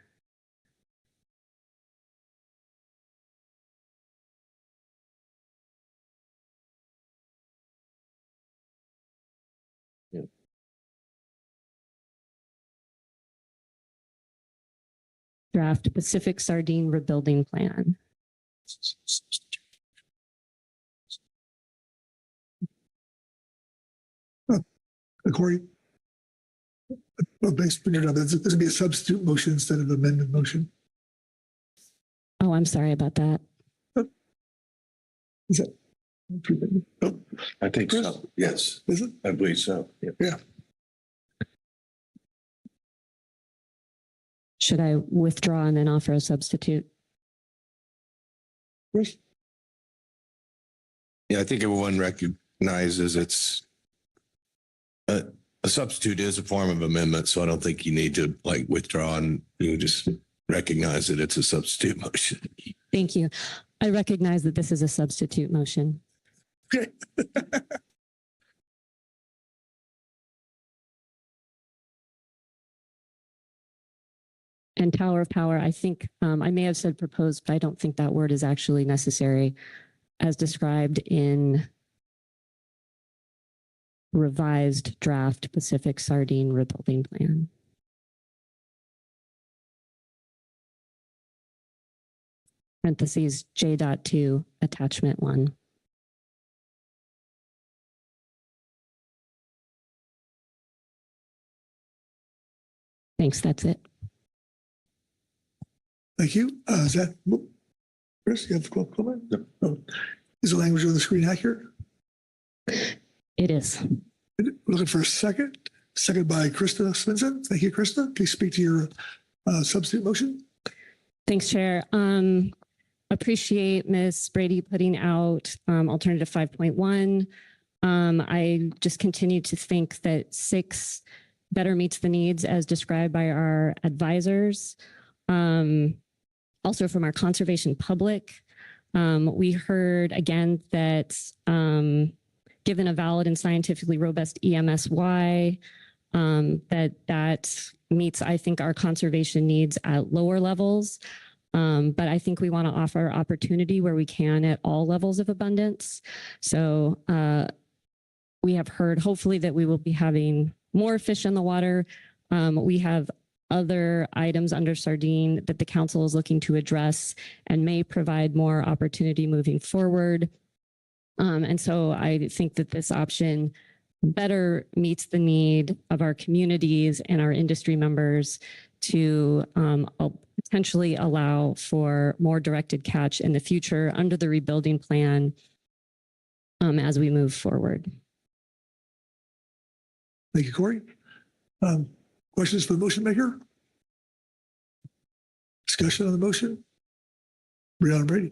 Draft Pacific Sardine Rebuilding Plan. Corey? Based on your number, this would be a substitute motion instead of amendment motion. Oh, I'm sorry about that. Is that? Oh, I think so. Yes, is it? I believe so. Yeah. Should I withdraw and then offer a substitute? Chris? Yeah, I think everyone recognizes it's a substitute is a form of amendment, so I don't think you need to like withdraw and you just recognize that it's a substitute motion. Thank you. I recognize that this is a substitute motion. Okay. And Tower of Power, I think I may have said proposed, but I don't think that word is actually necessary as described in revised draft Pacific Sardine Rebuilding Plan. Parentheses, J.2, attachment 1. Thanks, that's it. Thank you. Is that, Chris, you have a comment? Yep. Oh. Is the language on the screen accurate? It is. Looking for a second. Second by Krista Svensson. Thank you, Krista. Please speak to your substitute motion. Thanks, Chair. Appreciate Ms. Brady putting out alternative 5.1. I just continue to think that 6 better meets the needs as described by our advisors. Also from our conservation public, we heard again that given a valid and scientifically robust EMSY, that meets, I think, our conservation needs at lower levels. But I think we want to offer opportunity where we can at all levels of abundance. So we have heard hopefully that we will be having more fish in the water. We have other items under Sardine that the council is looking to address and may provide more opportunity moving forward. And so I think that this option better meets the need of our communities and our industry members to potentially allow for more directed catch in the future under the rebuilding plan as we move forward. Thank you, Corey. Questions for the motion maker? Discussion on the motion? Brianna Brady.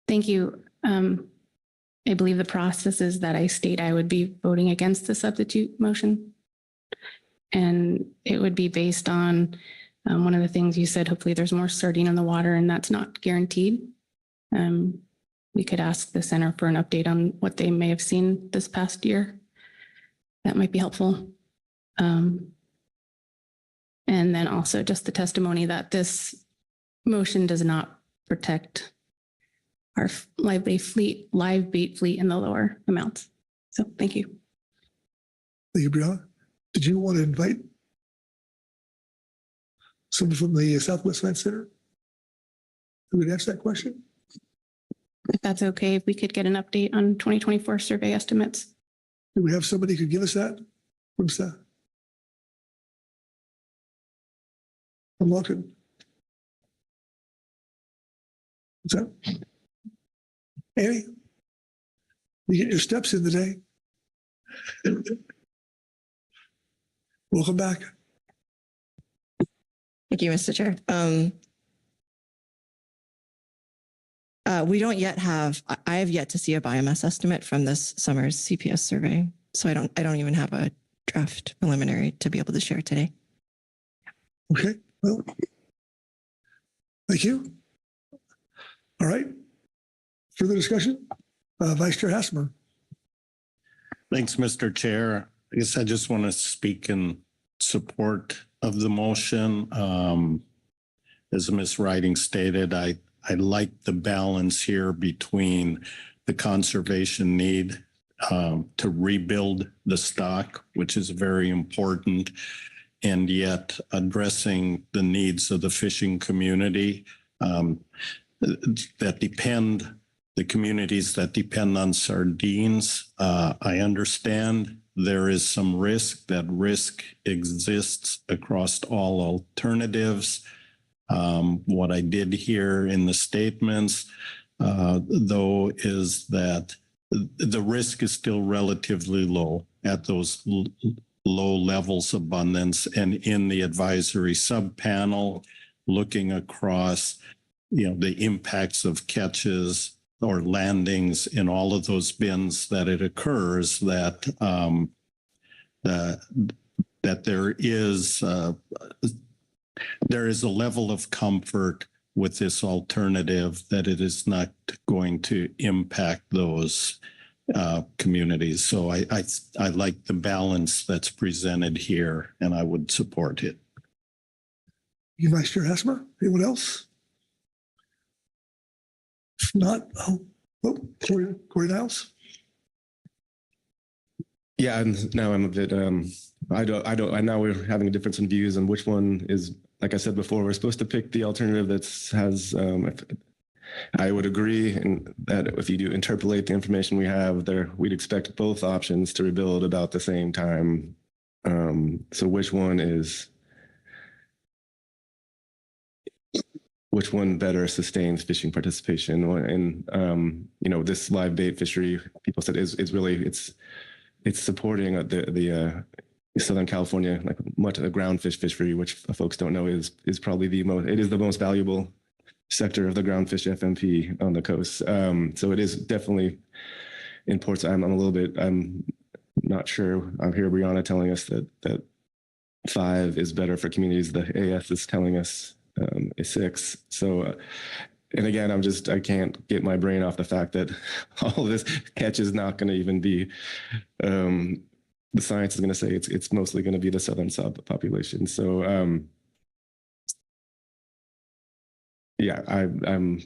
Thank you. I believe the process is that I state I would be voting against the substitute motion. And it would be based on one of the things you said, hopefully there's more sardine in the water, and that's not guaranteed. we could ask the center for an update on what they may have seen this past year. That might be helpful. And then also just the testimony that this motion does not protect our live bait fleet in the lower amounts. So thank you. Thank you, Brianna. Did you want to invite someone from the Southwest Science Center who would answer that question? If that's okay, if we could get an update on 2024 survey estimates. Do we have somebody who could give us that from staff? I'm looking. What's that? Annie, you get your steps in today. Welcome back. Thank you, Mr. Chair. We don't yet have, I have yet to see a biomass estimate from this summer's CPS survey. So I don't even have a draft preliminary to be able to share today. Okay, well, thank you. All right. Further discussion? Vice Chair Hassemer. Thanks, Mr. Chair. I guess I just want to speak in support of the motion. As Ms. Riding stated, I like the balance here between the conservation need to rebuild the stock, which is very important, and yet addressing the needs of the fishing community that depend, the communities that depend on sardines. I understand there is some risk. That risk exists across all alternatives. What I did hear in the statements, though, is that the risk is still relatively low at those low levels of abundance. And in the advisory subpanel, looking across, the impacts of catches or landings in all of those bins that it occurs, that there is a level of comfort with this alternative that it is not going to impact those communities. So I like the balance that's presented here, and I would support it. You, Vice Chair Hassemer. Anyone else? If not, Corey Niles. Yeah, and now I'm a bit. Now we're having a difference in views on which one is. Like I said before, we're supposed to pick the alternative that has. I would agree that if you do interpolate the information we have there, we'd expect both options to rebuild about the same time. So which one better sustains fishing participation? And this live bait fishery, people said is really it's supporting the Southern California, like much of the groundfish fishery, which folks don't know is probably the most valuable sector of the groundfish FMP on the coast. So it is definitely important. I'm not sure. I hear Brianna telling us that 5 is better for communities. The AS is telling us is 6. So, and again, I can't get my brain off the fact that all of this catch is not going to even be, the science is going to say it's mostly going to be the southern subpopulation. So, yeah, I'm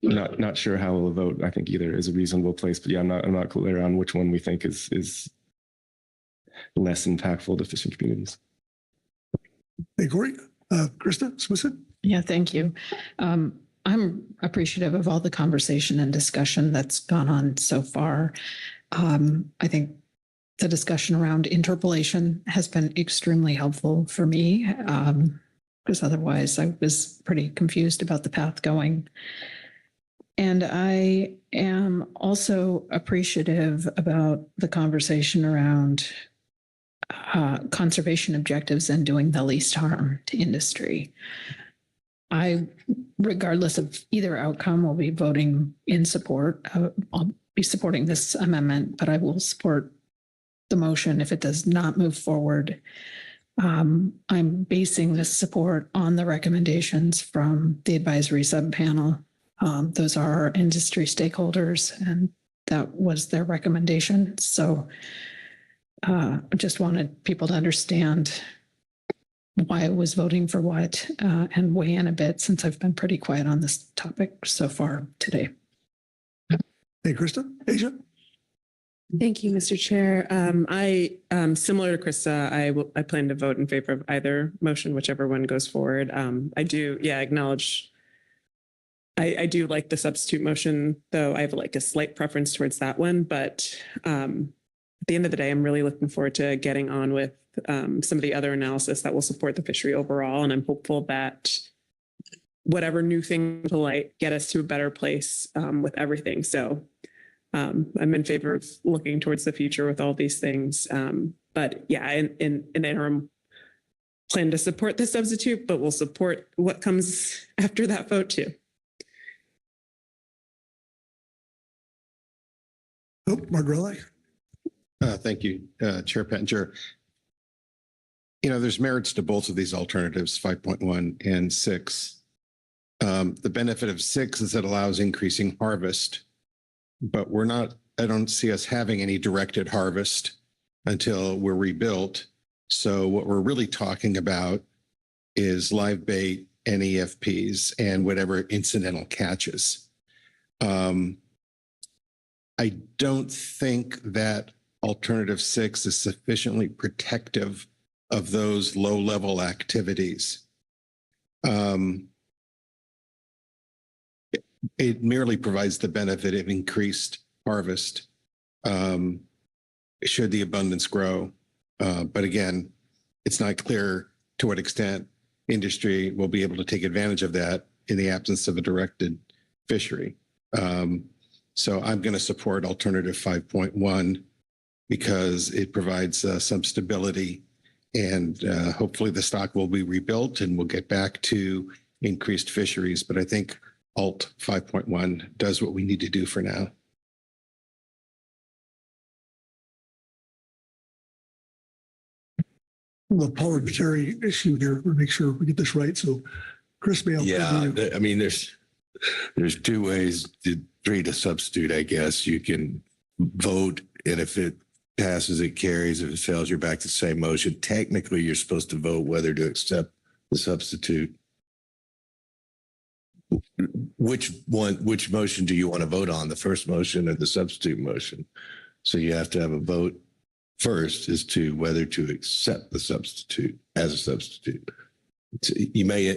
not sure how we'll vote. I think either is a reasonable place, but yeah, I'm not clear on which one we think is less impactful to fishing communities. Hey, Corey. Krista Smithson. Yeah, thank you. I'm appreciative of all the conversation and discussion that's gone on so far. I think the discussion around interpolation has been extremely helpful for me, because otherwise I was pretty confused about the path going. And I am also appreciative about the conversation around conservation objectives and doing the least harm to industry. Regardless of either outcome, will be voting in support. I'll be supporting this amendment, but I will support the motion if it does not move forward. I'm basing this support on the recommendations from the advisory subpanel. Those are our industry stakeholders, and that was their recommendation. So I just wanted people to understand why I was voting for what and weigh in a bit, since I've been pretty quiet on this topic so far today. Hey, Krista, Asia. Thank you, Mr. Chair. Similar to Krista, I plan to vote in favor of either motion, whichever one goes forward. I do, acknowledge. I do like the substitute motion, though I have like a slight preference towards that one. But at the end of the day, I'm really looking forward to getting on with some of the other analysis that will support the fishery overall. And I'm hopeful that whatever new thing to light get us to a better place with everything. So I'm in favor of looking towards the future with all these things. But yeah, in interim, plan to support the substitute, but we'll support what comes after that vote too. Oh, Margarelli. Thank you, Chair Pettinger. There's merits to both of these alternatives, 5.1 and 6. The benefit of 6 is it allows increasing harvest, but I don't see us having any directed harvest until we're rebuilt. So what we're really talking about is live bait, NEFPs, and whatever incidental catches. I don't think that alternative 6 is sufficiently protective of those low-level activities. It merely provides the benefit of increased harvest should the abundance grow. But again, it's not clear to what extent industry will be able to take advantage of that in the absence of a directed fishery. So I'm going to support alternative 5.1 because it provides some stability, and hopefully the stock will be rebuilt and we'll get back to increased fisheries. But I think Alt 5.1 does what we need to do for now. The parliamentary issue here, we'll make sure we get this right. So Chris, may I I mean, there's two ways to treat a substitute, I guess. You can vote, and if it passes, it carries. If it fails, you're back to the same motion. Technically, you're supposed to vote whether to accept the substitute. Which motion do you want to vote on? The first motion or the substitute motion? So you have to have a vote first as to whether to accept the substitute as a substitute. You may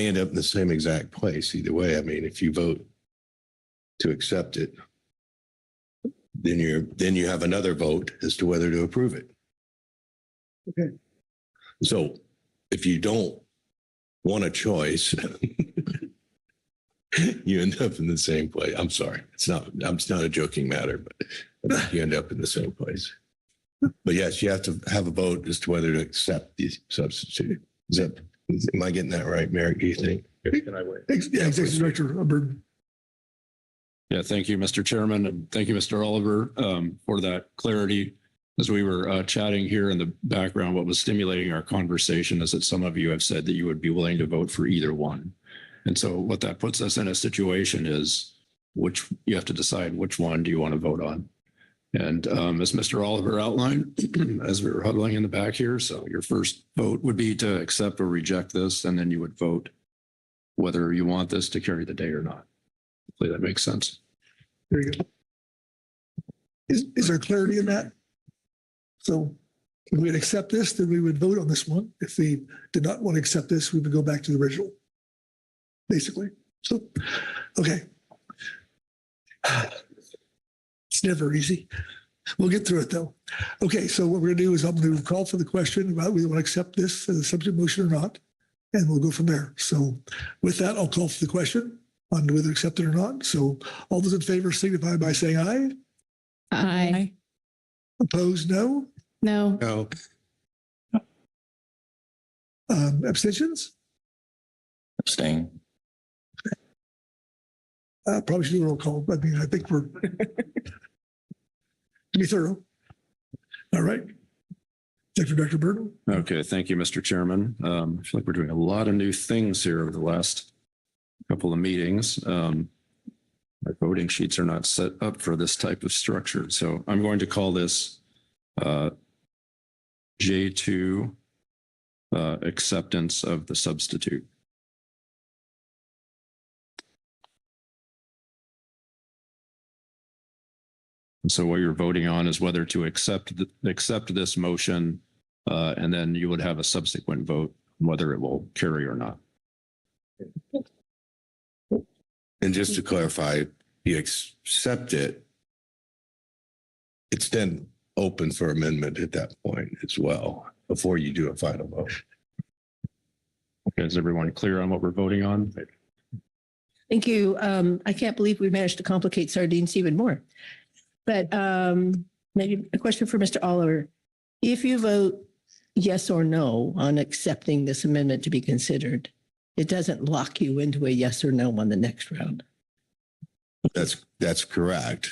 end up in the same exact place either way. I mean, if you vote to accept it, then you have another vote as to whether to approve it. Okay. So if you don't want a choice, you end up in the same place. I'm sorry. It's not a joking matter, but you end up in the same place. But yes, you have to have a vote as to whether to accept the substitute. Am I getting that right, Merrick? Do you think? Can I wait? Yeah, Executive Director Burton. Yeah, thank you, Mr. Chairman, and thank you, Mr. Oliver, for that clarity. As we were chatting here in the background, what was stimulating our conversation is that some of you have said that you would be willing to vote for either one. And so what that puts us in a situation is which you have to decide which one do you want to vote on. And as Mr. Oliver outlined, as we were huddling in the back here, so your first vote would be to accept or reject this, and then you would vote whether you want this to carry the day or not. Hopefully that makes sense. Very good. Is there clarity in that? So if we would accept this, then we would vote on this one. If we did not want to accept this, we would go back to the original, basically. So, okay. It's never easy. We'll get through it though. Okay, so what we're going to do is I'm going to call for the question about whether we want to accept this as a subject motion or not, and we'll go from there. So with that, I'll call for the question on whether to accept it or not. So all those in favor signify by saying aye. Aye. Opposed, no. No. No. Abstentions? Abstain. Probably should do a roll call. I mean, I think we're to be thorough. All right. Executive Director Burton. Okay, thank you, Mr. Chairman. I feel like we're doing a lot of new things here over the last couple of meetings. My voting sheets are not set up for this type of structure. So I'm going to call this J2 acceptance of the substitute. And so what you're voting on is whether to accept this motion, and then you would have a subsequent vote whether it will carry or not. And just to clarify, you accept it, it's then open for amendment at that point as well, before you do a final vote. Okay, is everyone clear on what we're voting on? Thank you. I can't believe we managed to complicate sardines even more. But maybe a question for Mr. Oliver. If you vote yes or no on accepting this amendment to be considered, it doesn't lock you into a yes or no on the next round. That's correct.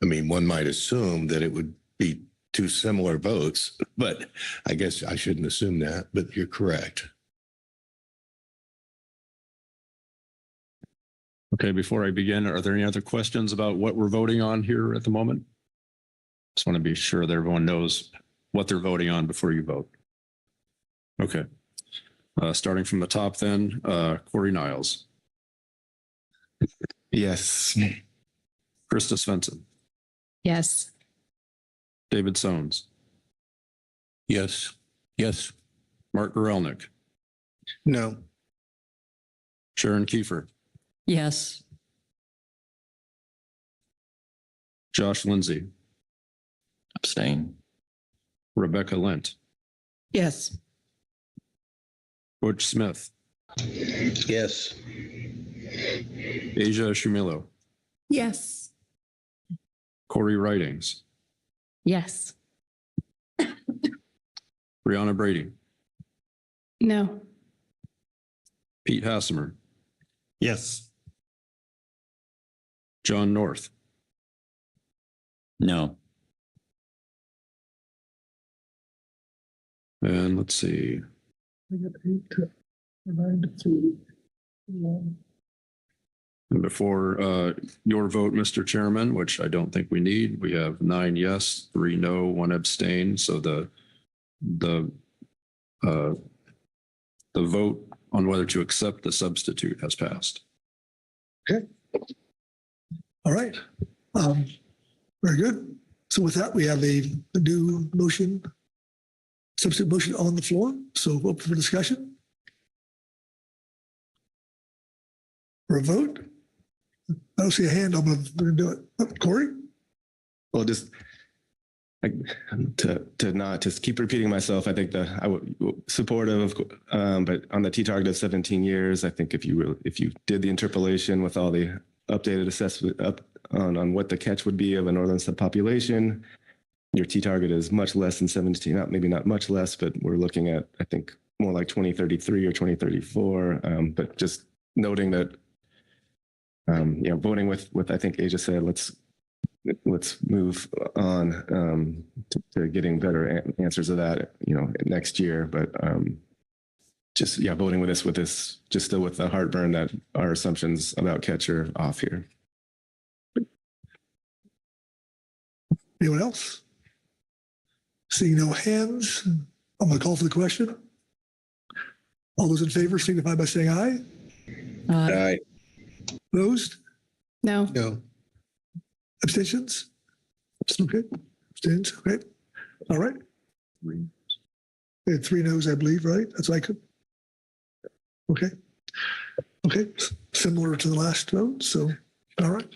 I mean, one might assume that it would be two similar votes, but I guess I shouldn't assume that, but you're correct. Okay, before I begin, are there any other questions about what we're voting on here at the moment? Just want to be sure that everyone knows what they're voting on before you vote. Okay. Starting from the top then, Corey Niles. Yes. Krista Svensson. Yes. David Sones. Yes. Yes. Mark Gorelnik. No. Sharon Kiefer. Yes. Josh Lindsay. Abstain. Rebecca Lent. Yes. Butch Smith. Yes. Asia Shumilo. Yes. Corey Writings. Yes. Brianna Brady. No. Pete Hassemer. Yes. John North. No. And let's see. And before your vote, Mr. Chairman, which I don't think we need, we have 9 yes, 3 no, 1 abstain. So the vote on whether to accept the substitute has passed. Okay. All right. Very good. So with that, we have a new motion, substitute motion on the floor. So open for discussion. For a vote. I don't see a hand. I'm going to do it. Corey? Well, just to not just keep repeating myself, I think I would supportive of, but on the T target of 17 years, I think if you did the interpolation with all the updated assessment up on what the catch would be of a northern subpopulation, your T target is much less than 17, maybe not much less, but we're looking at, I think, more like 2033 or 2034. But just noting that, voting with I think Asia said, let's move on to getting better answers of that, next year. But voting with this, just still with the heartburn that our assumptions about catch are off here. Anyone else? Seeing no hands, I'm going to call for the question. All those in favor signify by saying aye. Aye. Opposed? No. No. Abstentions? Okay. Abstentions? Okay. All right. We had 3 no's, I believe, right? That's like it. Okay. Okay. Similar to the last vote. So, all right.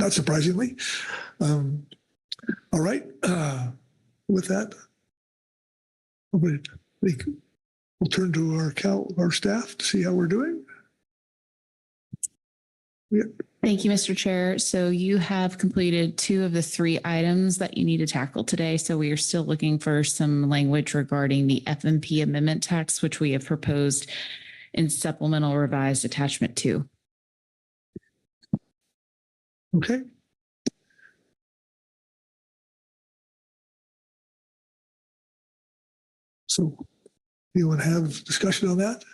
Not surprisingly. All right. With that, we'll turn to our staff to see how we're doing. Yeah. Thank you, Mr. Chair. So you have completed 2 of the 3 items that you need to tackle today. So we are still looking for some language regarding the FMP amendment text, which we have proposed in supplemental revised attachment 2. Okay. So, anyone have discussion on that?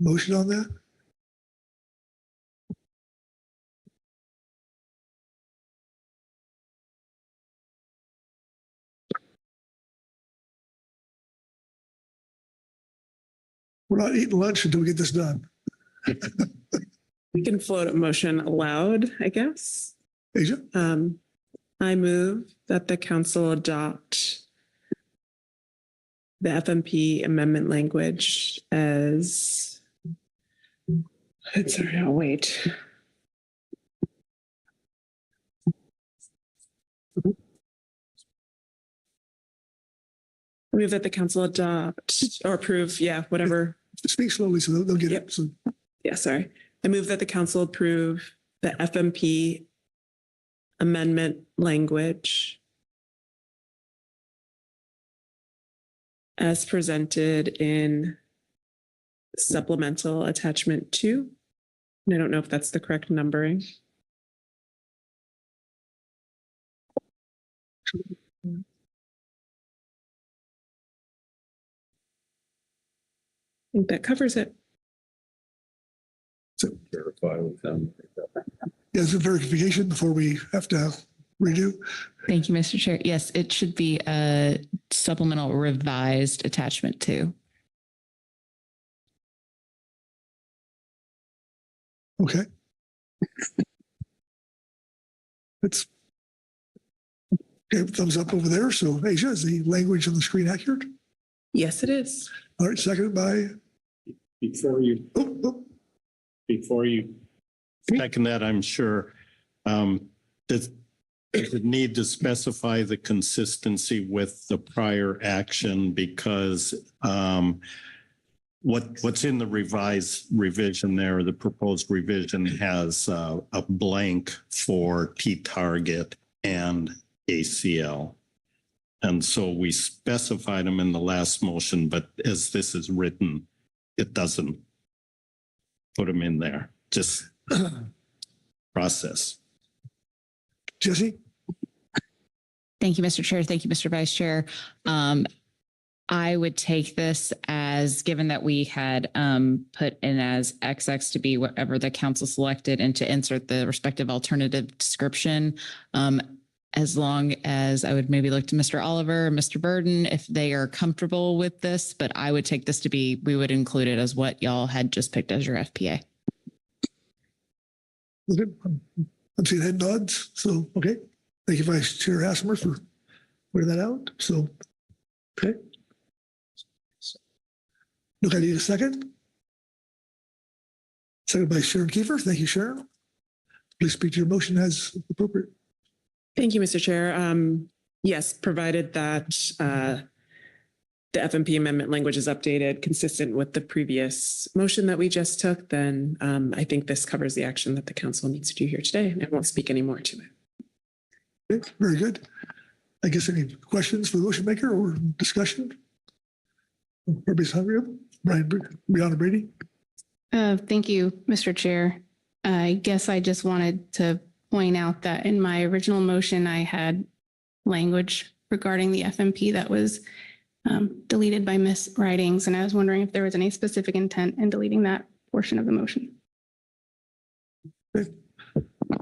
motion on that? We're not eating lunch until we get this done. We can float a motion aloud, I guess. Asia? I move that the council adopt the FMP amendment language as, sorry, I'll wait. I move that the council adopt or approve, whatever. Speak slowly so they'll get it. So. Yeah, sorry. I move that the council approve the FMP amendment language as presented in supplemental attachment 2. And I don't know if that's the correct numbering. I think that covers it. So verify with them. Yeah, it's a verification before we have to redo. Thank you, Mr. Chair. Yes, it should be a supplemental revised attachment 2. Okay. It's okay, thumbs up over there. So Asia, is the language on the screen accurate? Yes, it is. All right, seconded by. Before you second that, I'm sure, does it need to specify the consistency with the prior action? Because what's in the revised revision there, the proposed revision has a blank for T-target and ACL. And so we specified them in the last motion, but as this is written, it doesn't put them in there. Just process. Jesse? Thank you, Mr. Chair. Thank you, Mr. Vice Chair. I would take this as, given that we had put in as XX to be whatever the council selected and to insert the respective alternative description, as long as I would maybe look to Mr. Oliver and Mr. Burden if they are comfortable with this, but I would take this to be, we would include it as what y'all had just picked as your FPA. I'm seeing head nods. So, okay. Thank you, Vice Chair Hassemer, for pointing that out. So, okay. Look, I need a second. Second by Sharon Kiefer. Thank you, Sharon. Please speak to your motion as appropriate. Thank you, Mr. Chair. Yes, provided that the FMP amendment language is updated consistent with the previous motion that we just took, then I think this covers the action that the council needs to do here today, and I won't speak any more to it. Okay, very good. I guess any questions for the motion maker or discussion? Everybody's hungry. Brianna Brady. Thank you, Mr. Chair. I guess I just wanted to point out that in my original motion, I had language regarding the FMP that was deleted by miswritings, and I was wondering if there was any specific intent in deleting that portion of the motion. Okay.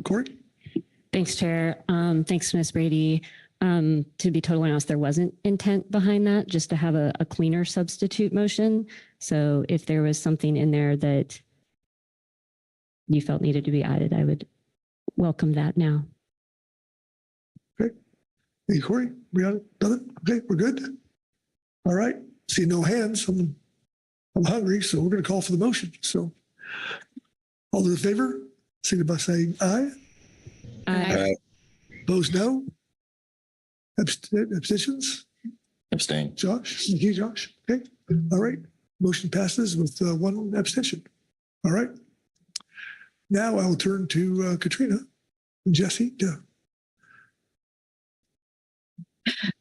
Corey? Thanks, Chair. Thanks, Ms. Brady. To be totally honest, there wasn't intent behind that, just to have a cleaner substitute motion. So if there was something in there that you felt needed to be added, I would welcome that now. Okay. Hey, Corey, Brianna, nothing? Okay, we're good. All right. See no hands. I'm hungry, so we're going to call for the motion. So all those in favor, signify by saying aye. Aye. Opposed, no. Abstentions? Abstain. Josh? Thank you, Josh. Okay. All right. Motion passes with one abstention. All right. Now I will turn to Katrina and Jesse.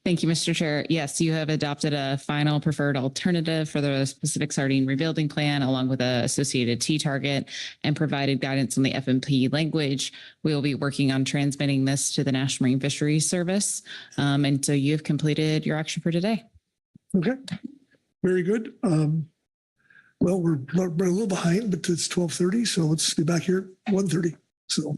Thank you, Mr. Chair. Yes, you have adopted a final preferred alternative for the specific sardine rebuilding plan, along with an associated T-target, and provided guidance on the FMP language. We will be working on transmitting this to the National Marine Fisheries Service. And so you've completed your action for today. Okay. Very good. Well, we're a little behind, but it's 12:30, so let's be back here at 1:30. So.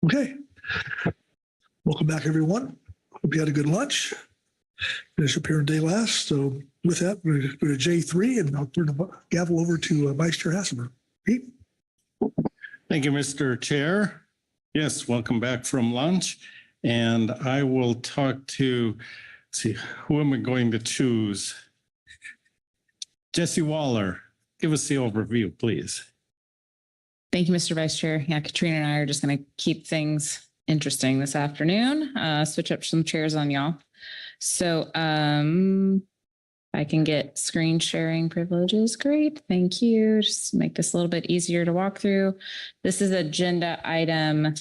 Okay. Welcome back, everyone. Hope you had a good lunch. Finish up here on day last. So with that, we're going to go to J3, and I'll turn the gavel over to Vice Chair Hasselberg. Pete? Thank you, Mr. Chair. Yes, welcome back from lunch. And I will talk to, see, who am I going to choose? Jesse Waller, give us the overview, please. Thank you, Mr. Vice Chair. Yeah, Katrina and I are just going to keep things interesting this afternoon. Switch up some chairs on y'all. So I can get screen sharing privileges. Great. Thank you. Just make this a little bit easier to walk through. This is agenda item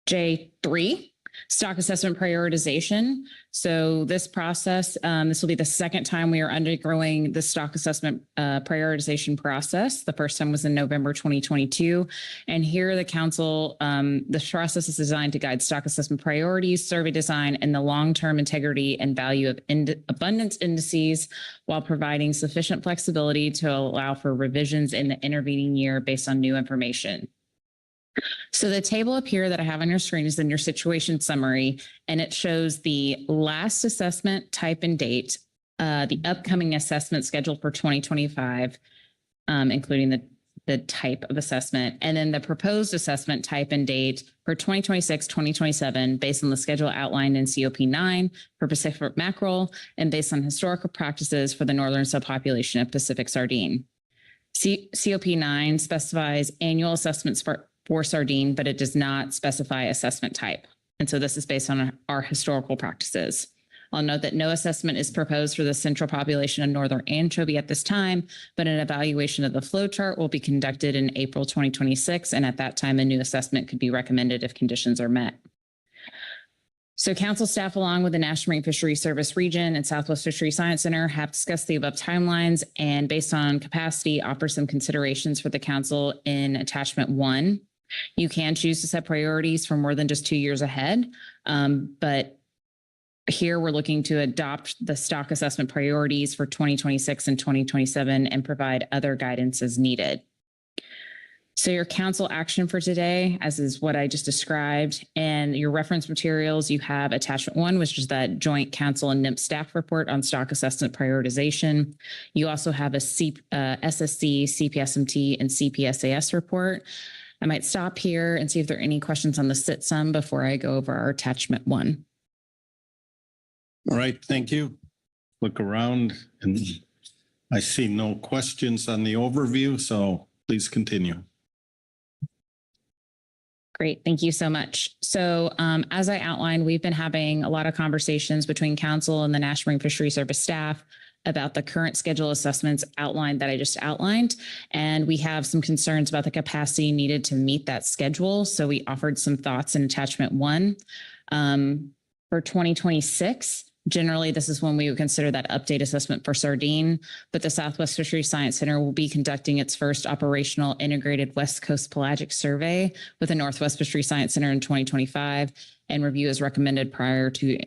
J3. Stock assessment prioritization. So this process, this will be the second time we are undergoing the stock assessment prioritization process. The first time was in November 2022. And here the council, the process is designed to guide stock assessment priorities, survey design, and the long-term integrity and value of abundance indices while providing sufficient flexibility to allow for revisions in the intervening year based on new information. So the table up here that I have on your screen is in your situation summary, and it shows the last assessment type and date, the upcoming assessment scheduled for 2025, including the type of assessment, and then the proposed assessment type and date for 2026, 2027, based on the schedule outlined in COP9 for Pacific mackerel and based on historical practices for the northern subpopulation of Pacific sardine. COP9 specifies annual assessments for sardine, but it does not specify assessment type. And so this is based on our historical practices. I'll note that no assessment is proposed for the central population of northern anchovy at this time, but an evaluation of the flow chart will be conducted in April 2026. And at that time, a new assessment could be recommended if conditions are met. So council staff, along with the National Marine Fishery Service Region and Southwest Fishery Science Center, have discussed the above timelines and based on capacity, offer some considerations for the council in attachment 1. You can choose to set priorities for more than just 2 years ahead, but here we're looking to adopt the stock assessment priorities for 2026 and 2027 and provide other guidance as needed. So your council action for today, as is what I just described, and your reference materials, you have attachment 1, which is that joint council and NMFS staff report on stock assessment prioritization. You also have a SSC, CPSMT, and CPSAS report. I might stop here and see if there are any questions on the SIT-SUM before I go over our attachment 1. All right, thank you. Look around and I see no questions on the overview, so please continue. Great, thank you so much. So as I outlined, we've been having a lot of conversations between council and the National Marine Fisheries Service staff about the current schedule assessments outlined that I just outlined. And we have some concerns about the capacity needed to meet that schedule. So we offered some thoughts in attachment 1. For 2026, generally, this is when we would consider that update assessment for sardine, but the Southwest Fishery Science Center will be conducting its first operational integrated West Coast pelagic survey with the Northwest Fishery Science Center in 2025, and review is recommended prior to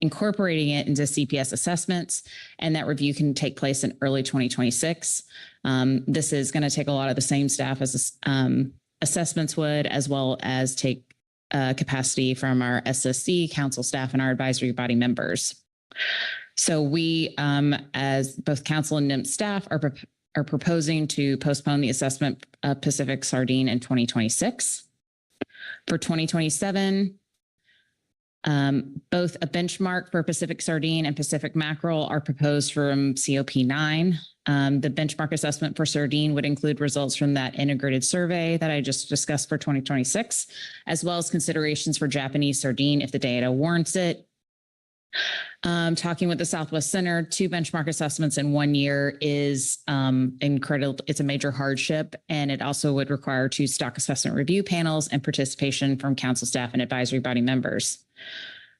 incorporating it into CPS assessments, and that review can take place in early 2026. This is going to take a lot of the same staff as assessments would, as well as take capacity from our SSC, council staff, and our advisory body members. So we, as both council and NMFS staff, are proposing to postpone the assessment of Pacific sardine in 2026. For 2027, both a benchmark for Pacific sardine and Pacific mackerel are proposed from COP9. The benchmark assessment for sardine would include results from that integrated survey that I just discussed for 2026, as well as considerations for Japanese sardine if the data warrants it. Talking with the Southwest Center, 2 benchmark assessments in 1 year is incredible. It's a major hardship, and it also would require 2 stock assessment review panels and participation from council staff and advisory body members.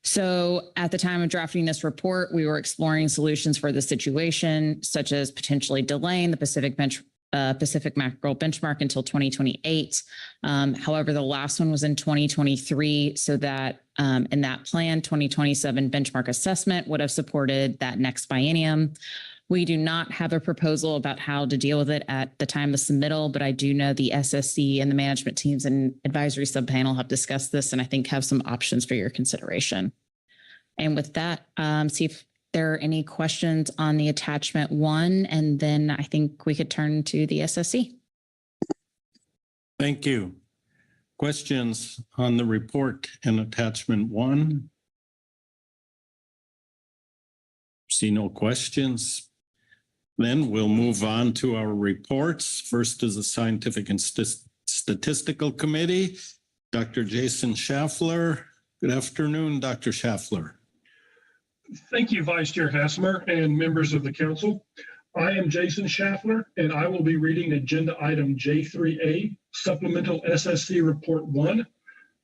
So at the time of drafting this report, we were exploring solutions for the situation, such as potentially delaying the Pacific mackerel benchmark until 2028. However, the last one was in 2023, so that in that plan, 2027 benchmark assessment would have supported that next biennium. We do not have a proposal about how to deal with it at the time of submittal, but I do know the SSC and the management teams and advisory subpanel have discussed this and I think have some options for your consideration. And with that, see if there are any questions on the attachment 1, and then I think we could turn to the SSC. Thank you. Questions on the report and attachment 1? See no questions. Then we'll move on to our reports. First is the Scientific and Statistical Committee. Dr. Jason Schaffler. Good afternoon, Dr. Schaffler. Thank you, Vice Chair Hassemer and members of the council. I am Jason Schaffler, and I will be reading agenda item J3A, Supplemental SSC Report 1,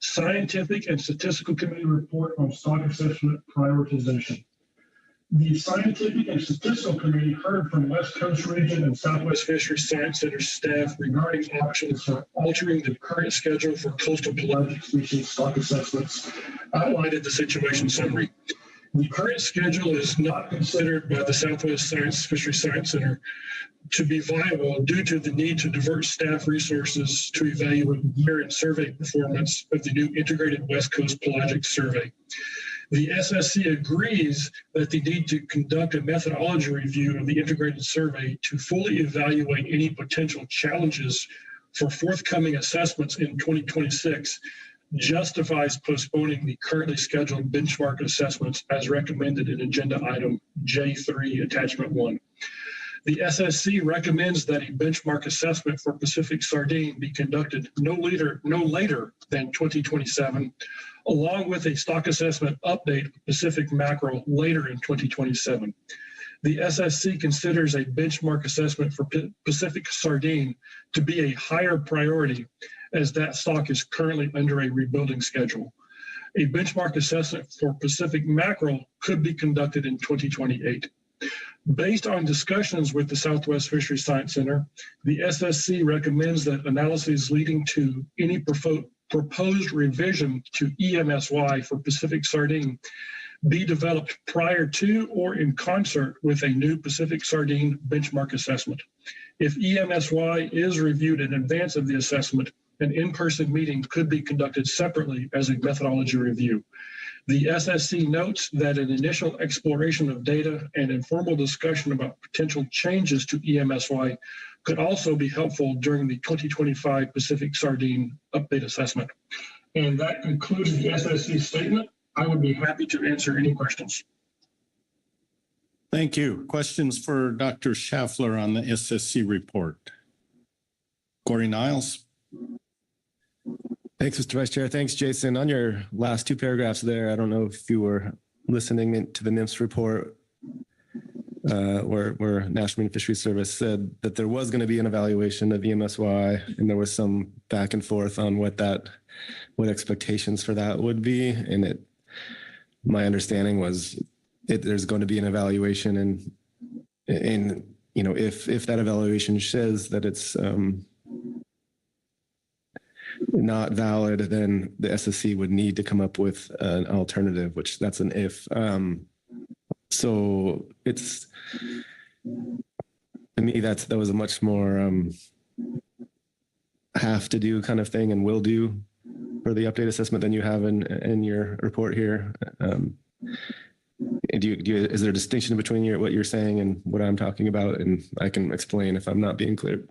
Scientific and Statistical Committee Report on Stock Assessment Prioritization. The Scientific and Statistical Committee heard from West Coast Region and Southwest Fishery Science Center staff regarding options for altering the current schedule for coastal pelagic species stock assessments outlined in the situation summary. The current schedule is not considered by the Southwest Fishery Science Center to be viable due to the need to divert staff resources to evaluate year and survey performance of the new integrated West Coast Pelagic Survey. The SSC agrees that they need to conduct a methodology review of the integrated survey to fully evaluate any potential challenges for forthcoming assessments in 2026 justifies postponing the currently scheduled benchmark assessments as recommended in agenda item J3 attachment 1. The SSC recommends that a benchmark assessment for Pacific sardine be conducted no later than 2027, along with a stock assessment update of Pacific mackerel later in 2027. The SSC considers a benchmark assessment for Pacific sardine to be a higher priority as that stock is currently under a rebuilding schedule. A benchmark assessment for Pacific mackerel could be conducted in 2028. Based on discussions with the Southwest Fishery Science Center, the SSC recommends that analyses leading to any proposed revision to EMSY for Pacific sardine be developed prior to or in concert with a new Pacific sardine benchmark assessment. If EMSY is reviewed in advance of the assessment, an in-person meeting could be conducted separately as a methodology review. The SSC notes that an initial exploration of data and informal discussion about potential changes to EMSY could also be helpful during the 2025 Pacific sardine update assessment. And that concludes the SSC statement. I would be happy to answer any questions. Thank you. Questions for Dr. Schaffler on the SSC report? Corey Niles. Thanks, Mr. Vice Chair. Thanks, Jason. On your last 2 paragraphs there, I don't know if you were listening to the NMFS report where National Marine Fisheries Service said that there was going to be an evaluation of EMSY, and there was some back and forth on what expectations for that would be. And my understanding was there's going to be an evaluation, and if that evaluation says that it's not valid, then the SSC would need to come up with an alternative, which that's an if. So it's, to me, that was a much more have to do kind of thing and will do for the update assessment than you have in your report here. Is there a distinction between what you're saying and what I'm talking about? And I can explain if I'm not being clear.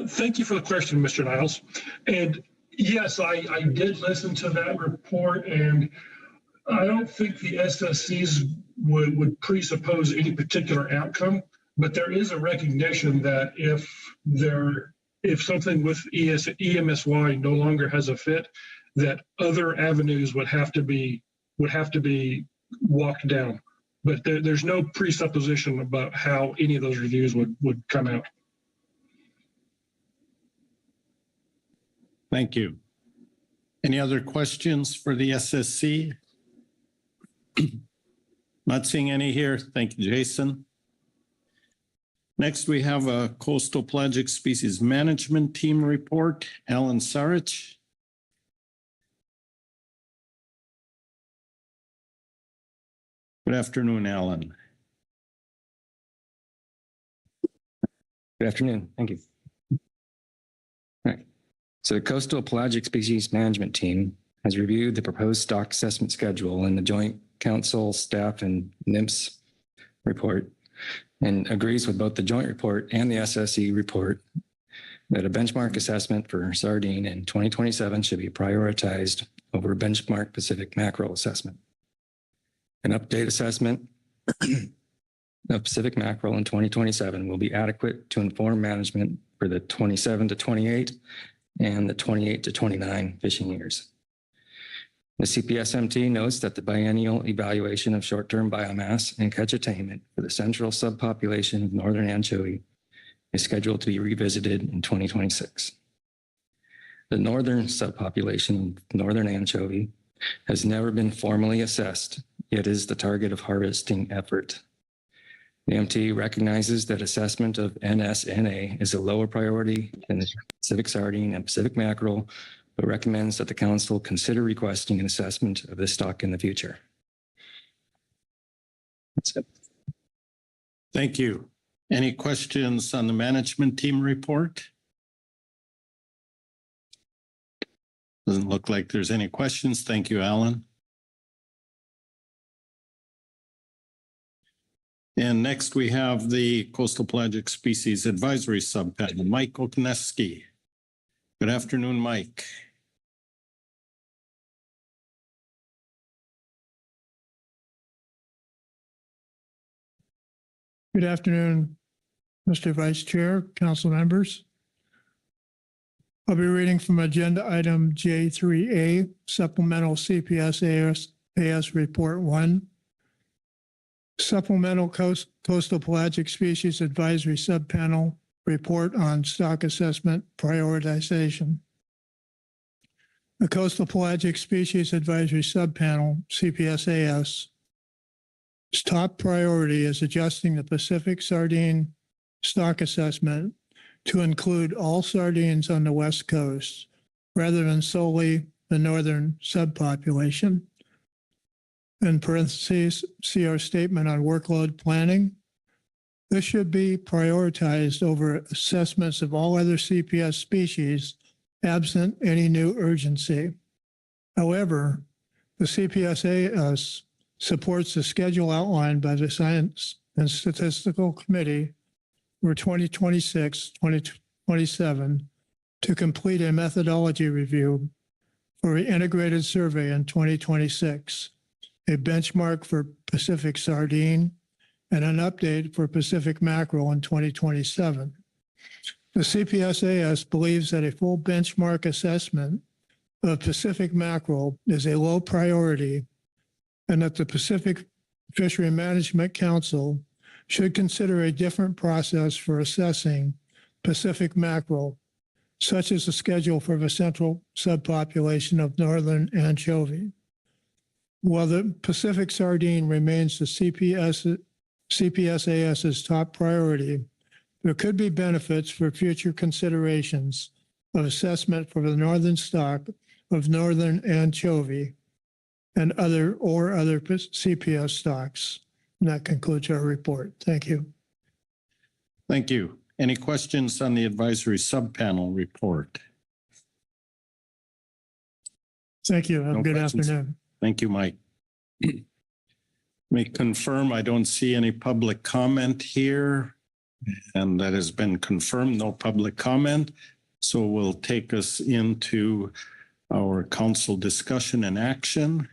Thank you for the question, Mr. Niles. And yes, I did listen to that report, and I don't think the SSCs would presuppose any particular outcome, but there is a recognition that if something with EMSY no longer has a fit, that other avenues would have to be walked down. But there's no presupposition about how any of those reviews would come out. Thank you. Any other questions for the SSC? Not seeing any here. Thank you, Jason. Next, we have a Coastal Pelagic Species Management Team report. Alan Sarich. Good afternoon, Alan. Good afternoon. Thank you. All right. So the Coastal Pelagic Species Management Team has reviewed the proposed stock assessment schedule in the Joint Council, Staff, and NMFS report and agrees with both the joint report and the SSE report that a benchmark assessment for sardine in 2027 should be prioritized over a benchmark Pacific mackerel assessment. An update assessment of Pacific mackerel in 2027 will be adequate to inform management for the 27 to 28 and the 28 to 29 fishing years. The CPSMT notes that the biennial evaluation of short-term biomass and catch attainment for the central subpopulation of northern anchovy is scheduled to be revisited in 2026. The northern subpopulation of northern anchovy has never been formally assessed, yet is the target of harvesting effort. The MT recognizes that assessment of NSNA is a lower priority than the Pacific sardine and Pacific mackerel, but recommends that the council consider requesting an assessment of this stock in the future. That's it. Thank you. Any questions on the management team report? Doesn't look like there's any questions. Thank you, Alan. And next we have the Coastal Pelagic Species Advisory Subpanel, Mike Okneski. Good afternoon, Mike. Good afternoon, Mr. Vice Chair, council members. I'll be reading from agenda item J3A, Supplemental CPS-AS Report 1. Supplemental Coastal Pelagic Species Advisory Subpanel Report on Stock Assessment Prioritization. The Coastal Pelagic Species Advisory Subpanel, CPS-AS, its top priority is adjusting the Pacific sardine stock assessment to include all sardines on the West Coast rather than solely the northern subpopulation. In parentheses, see our statement on workload planning. This should be prioritized over assessments of all other CPS species absent any new urgency. However, the CPS-AS supports the schedule outlined by the Science and Statistical Committee for 2026-2027 to complete a methodology review for an integrated survey in 2026, a benchmark for Pacific sardine, and an update for Pacific mackerel in 2027. The CPS-AS believes that a full benchmark assessment of Pacific mackerel is a low priority and that the Pacific Fishery Management Council should consider a different process for assessing Pacific mackerel, such as a schedule for the central subpopulation of northern anchovy. While the Pacific sardine remains the CPS-AS's top priority, there could be benefits for future considerations of assessment for the northern stock of northern anchovy and other CPS stocks. And that concludes our report. Thank you. Thank you. Any questions on the advisory subpanel report? Thank you. Have a good afternoon. Thank you, Mike. May confirm I don't see any public comment here, and that has been confirmed, no public comment. So we'll take us into our council discussion and action.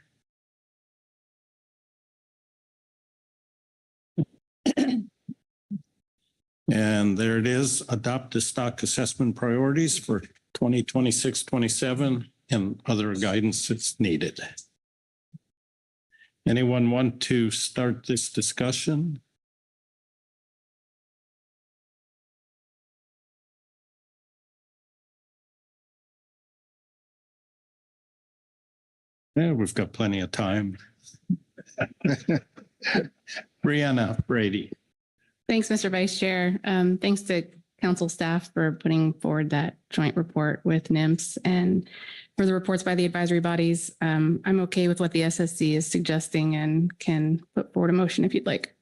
And there it is, adopt the stock assessment priorities for 2026-27 and other guidance that's needed. Anyone want to start this discussion? Yeah, we've got plenty of time. Brianna Brady. Thanks, Mr. Vice Chair. Thanks to council staff for putting forward that joint report with NMFS and for the reports by the advisory bodies. I'm okay with what the SSC is suggesting and can put forward a motion if you'd like.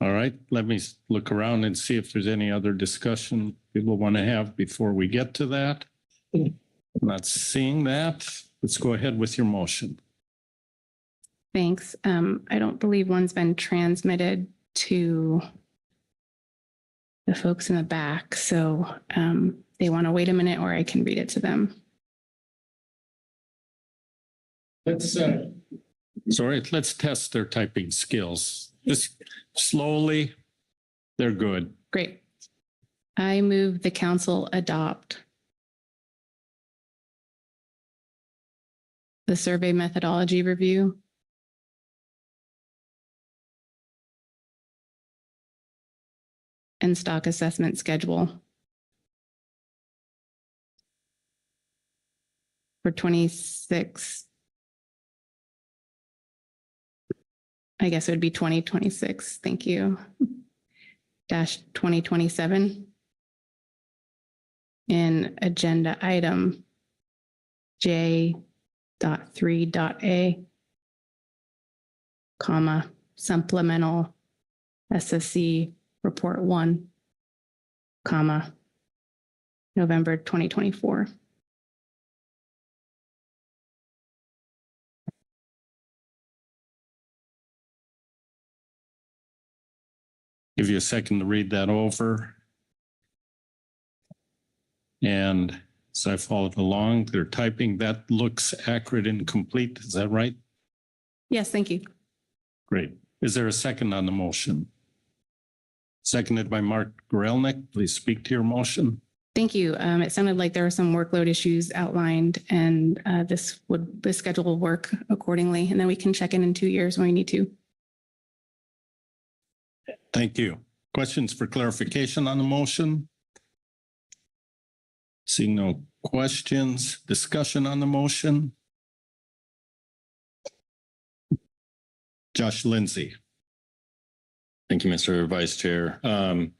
All right, let me look around and see if there's any other discussion people want to have before we get to that. Not seeing that. Let's go ahead with your motion. Thanks. I don't believe one's been transmitted to the folks in the back. So they want to wait a minute or I can read it to them. Sorry, let's test their typing skills. Just slowly. They're good. Great. I move the council adopt the survey methodology review, and stock assessment schedule for 26. I guess it would be 2026. Thank you. -2027. In agenda item J.3.A, comma, supplemental SSC report 1, comma, November 2024. Give you a second to read that over. And as I followed along, they're typing. That looks accurate and complete. Is that right? Yes, thank you. Great. Is there a second on the motion? Seconded by Mark Gorelnik. Please speak to your motion. Thank you. It sounded like there were some workload issues outlined, and the schedule will work accordingly, and then we can check in 2 years when we need to. Thank you. Questions for clarification on the motion? Seeing no questions, discussion on the motion? Josh Lindsay. Thank you, Mr. Vice Chair. I'm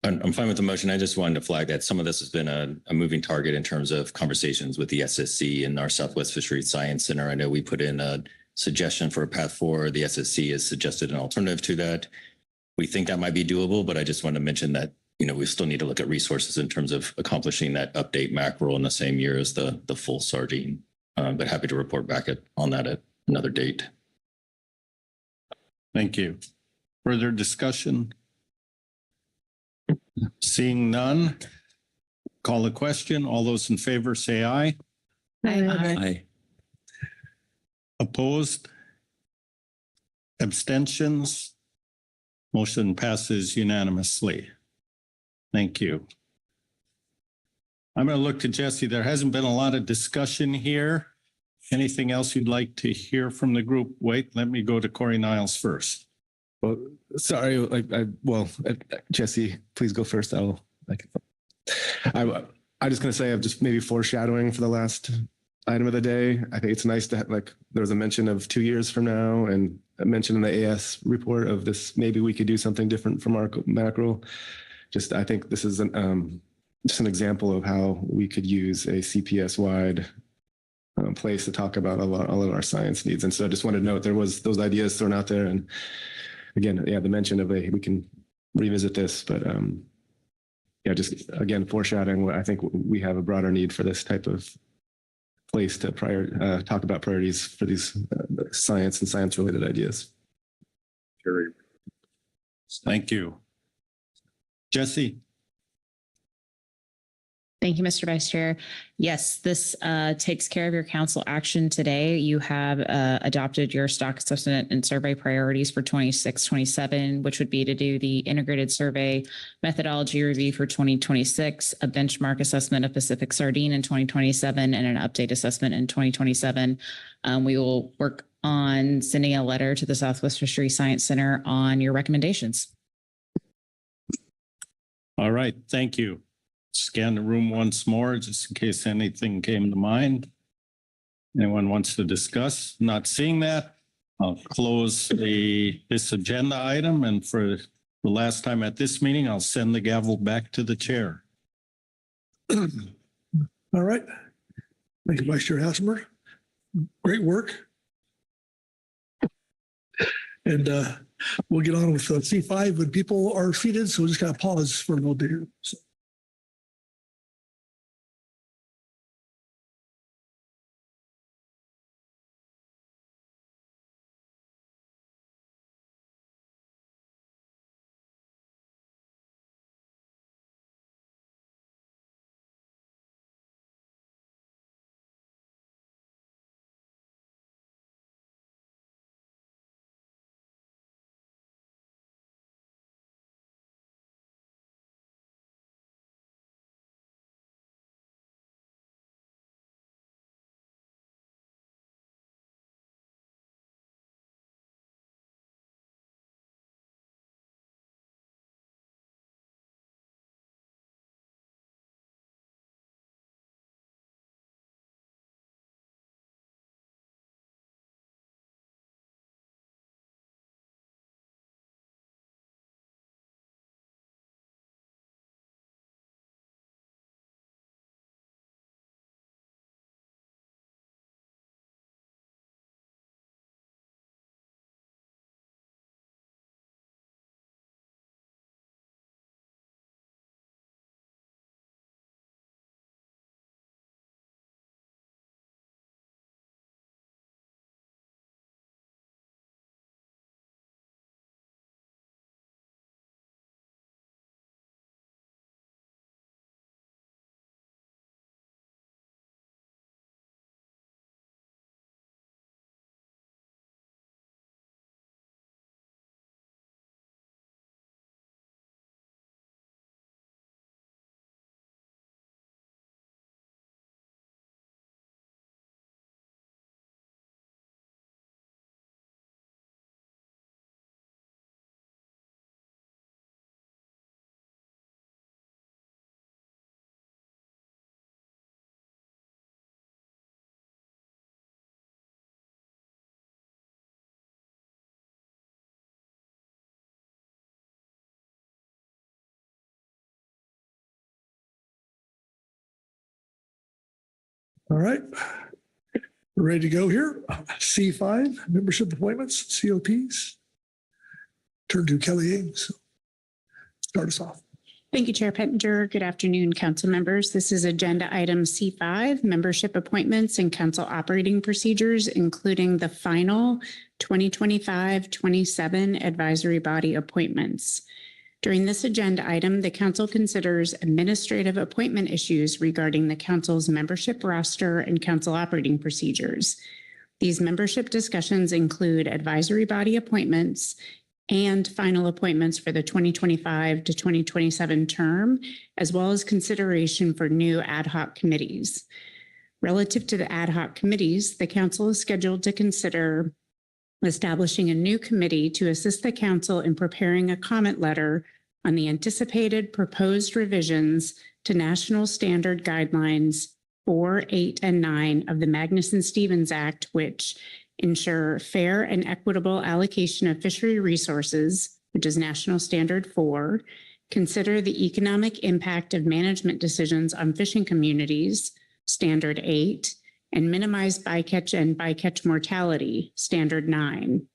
fine with the motion. I just wanted to flag that some of this has been a moving target in terms of conversations with the SSC and our Southwest Fishery Science Center. I know we put in a suggestion for a path forward. The SSC has suggested an alternative to that. We think that might be doable, but I just want to mention that, we still need to look at resources in terms of accomplishing that update mackerel in the same year as the full sardine. But happy to report back on that at another date. Thank you. Further discussion? Seeing none, call a question. All those in favor say aye. Aye. Opposed? Abstentions? Motion passes unanimously. Thank you. I'm going to look to Jesse. There hasn't been a lot of discussion here. Anything else you'd like to hear from the group? Wait, let me go to Corey Niles first. Well, sorry, Jesse, please go first. I just going to say I'm just maybe foreshadowing for the last item of the day. I think it's nice to have, there was a mention of 2 years from now and a mention in the AS report of this. Maybe we could do something different from our mackerel. I think this is just an example of how we could use a CPS wide place to talk about all of our science needs. And so I just wanted to note there was those ideas thrown out there. And again, the mention of we can revisit this, but just again, foreshadowing what I think we have a broader need for this type of place to talk about priorities for these science and science related ideas. Thank you. Jesse. Thank you, Mr. Vice Chair. Yes, this takes care of your council action today. You have adopted your stock assessment and survey priorities for 26-27, which would be to do the integrated survey methodology review for 2026, a benchmark assessment of Pacific sardine in 2027, and an update assessment in 2027. We will work on sending a letter to the Southwest Fishery Science Center on your recommendations. All right, thank you. Scan the room once more, just in case anything came to mind. Anyone wants to discuss? Not seeing that, I'll close this agenda item. And for the last time at this meeting, I'll send the gavel back to the chair. All right. Thank you, Vice Chair Hassemer. Great work. And we'll get on with C5 when people are seated. So we'll just kind of pause for a little bit here. So. All right. We're ready to go here. C5, membership appointments, COPs. Turn to Kelly Ames. Start us off. Thank you, Chair Pettinger. Good afternoon, council members. This is agenda item C5, membership appointments and council operating procedures, including the final 2025-27 advisory body appointments. During this agenda item, the council considers administrative appointment issues regarding the council's membership roster and council operating procedures. These membership discussions include advisory body appointments and final appointments for the 2025 to 2027 term, as well as consideration for new ad hoc committees. Relative to the ad hoc committees, the council is scheduled to consider establishing a new committee to assist the council in preparing a comment letter on the anticipated proposed revisions to National Standard Guidelines 4, 8, and 9 of the Magnuson-Stevens Act, which ensure fair and equitable allocation of fishery resources, which is National Standard 4, consider the economic impact of management decisions on fishing communities, Standard 8, and minimize bycatch and bycatch mortality, Standard 9.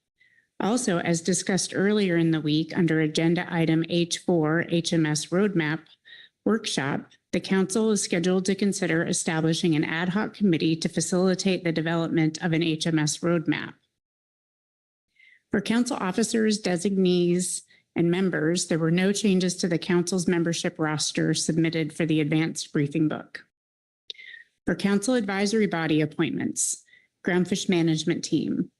Also, as discussed earlier in the week under agenda item H4, HMS Roadmap Workshop, the council is scheduled to consider establishing an ad hoc committee to facilitate the development of an HMS roadmap. For council officers, designees, and members, there were no changes to the council's membership roster submitted for the advanced briefing book. For council advisory body appointments, Groundfish Management Team,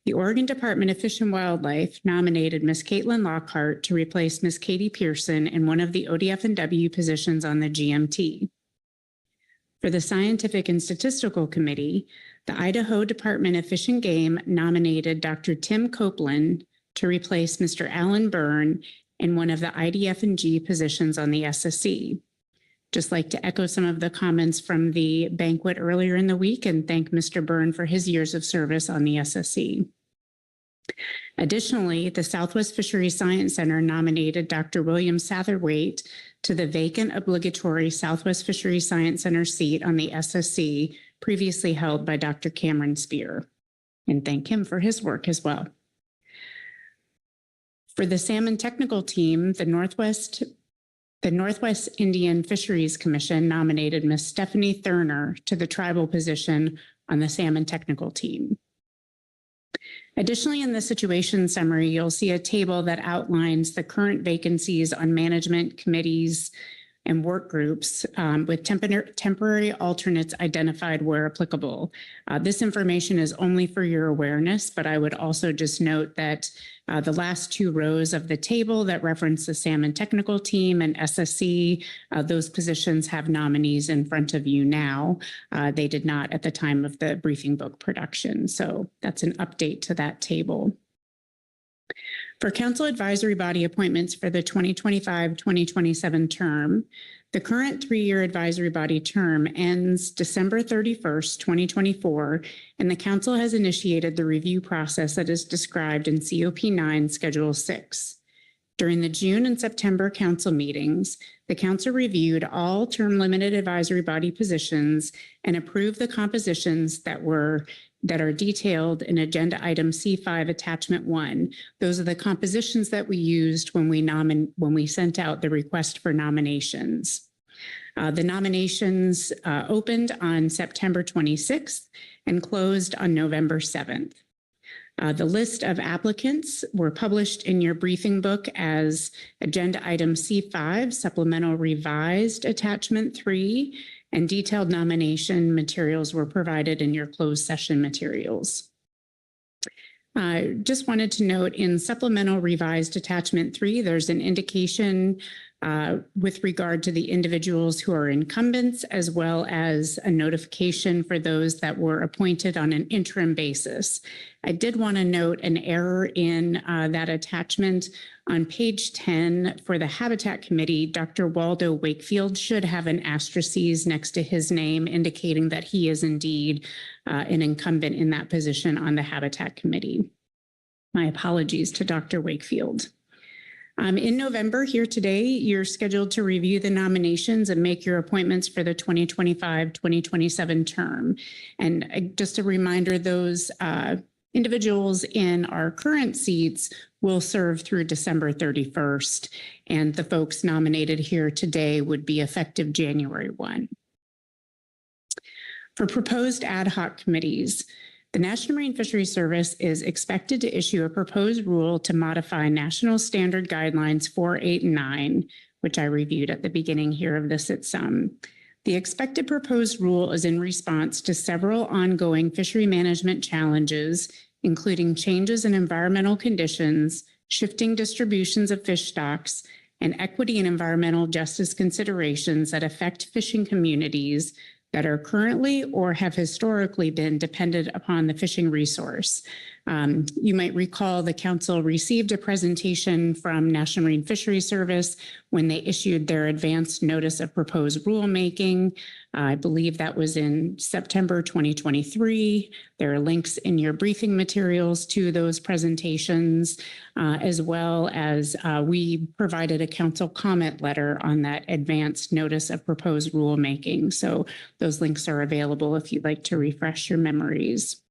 the Oregon Department of Fish and Wildlife nominated Ms. Caitlin Lockhart to replace Ms. Katie Pearson in one of the ODF&W positions on the GMT. For the Scientific and Statistical Committee, the Idaho Department of Fish and Game nominated Dr. Tim Copeland to replace Mr. Alan Byrne in one of the IDF&G positions on the SSC. Just like to echo some of the comments from the banquet earlier in the week and thank Mr. Byrne for his years of service on the SSC. Additionally, the Southwest Fisheries Science Center nominated Dr. William Satherwaite to the vacant obligatory Southwest Fisheries Science Center seat on the SSC, previously held by Dr. Cameron Spear, and thank him for his work as well. For the salmon technical team, the Northwest Indian Fisheries Commission nominated Ms. Stephanie Thurner to the tribal position on the salmon technical team. Additionally, in the situation summary, you'll see a table that outlines the current vacancies on management committees and work groups with temporary alternates identified where applicable. This information is only for your awareness, but I would also just note that the last two rows of the table that reference the salmon technical team and SSC, those positions have nominees in front of you now. They did not at the time of the briefing book production. So that's an update to that table. For council advisory body appointments for the 2025-2027 term, the current three-year advisory body term ends December 31st, 2024, and the council has initiated the review process that is described in COP 9 Schedule 6. During the June and September council meetings, the council reviewed all term-limited advisory body positions and approved the compositions that are detailed in Agenda Item C5 Attachment 1. Those are the compositions that we used when we sent out the request for nominations. The nominations opened on September 26th and closed on November 7th. The list of applicants were published in your briefing book as Agenda Item C5, Supplemental Revised Attachment 3, and detailed nomination materials were provided in your closed session materials. I just wanted to note in Supplemental Revised Attachment 3, there's an indication with regard to the individuals who are incumbents, as well as a notification for those that were appointed on an interim basis. I did want to note an error in that attachment. On page 10 for the Habitat Committee, Dr. Waldo Wakefield should have an asterisk next to his name, indicating that he is indeed an incumbent in that position on the Habitat Committee. My apologies to Dr. Wakefield. In November, here today, you're scheduled to review the nominations and make your appointments for the 2025-2027 term. And just a reminder, those individuals in our current seats will serve through December 31st, and the folks nominated here today would be effective January 1. For proposed ad hoc committees, the National Marine Fisheries Service is expected to issue a proposed rule to modify National Standard Guidelines 4, 8, and 9, which I reviewed at the beginning here of this at some. The expected proposed rule is in response to several ongoing fishery management challenges, including changes in environmental conditions, shifting distributions of fish stocks, and equity and environmental justice considerations that affect fishing communities that are currently or have historically been dependent upon the fishing resource. You might recall the council received a presentation from National Marine Fisheries Service when they issued their advanced notice of proposed rulemaking. I believe that was in September 2023. There are links in your briefing materials to those presentations, as well as we provided a council comment letter on that advanced notice of proposed rulemaking. So those links are available if you'd like to refresh your memories.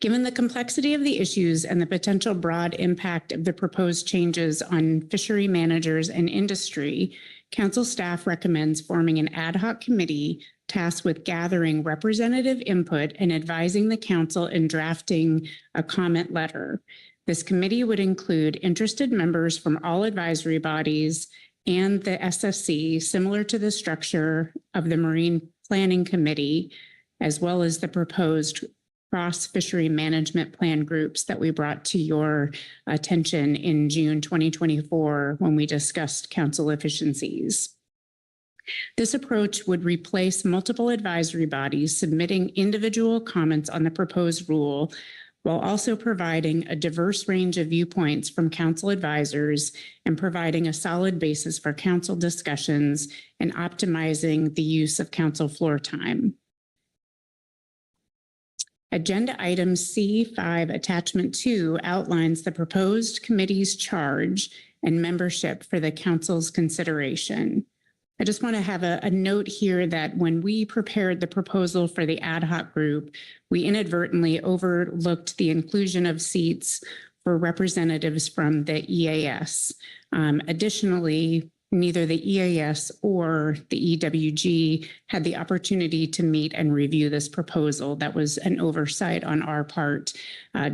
Given the complexity of the issues and the potential broad impact of the proposed changes on fishery managers and industry, council staff recommends forming an ad hoc committee tasked with gathering representative input and advising the council in drafting a comment letter. This committee would include interested members from all advisory bodies and the SSC, similar to the structure of the Marine Planning Committee, as well as the proposed cross-fishery management plan groups that we brought to your attention in June 2024 when we discussed council efficiencies. This approach would replace multiple advisory bodies submitting individual comments on the proposed rule, while also providing a diverse range of viewpoints from council advisors and providing a solid basis for council discussions and optimizing the use of council floor time. Agenda Item C5 Attachment 2 outlines the proposed committee's charge and membership for the council's consideration. I just want to have a note here that when we prepared the proposal for the ad hoc group, we inadvertently overlooked the inclusion of seats for representatives from the EAS. Additionally, neither the EAS or the EWG had the opportunity to meet and review this proposal. That was an oversight on our part,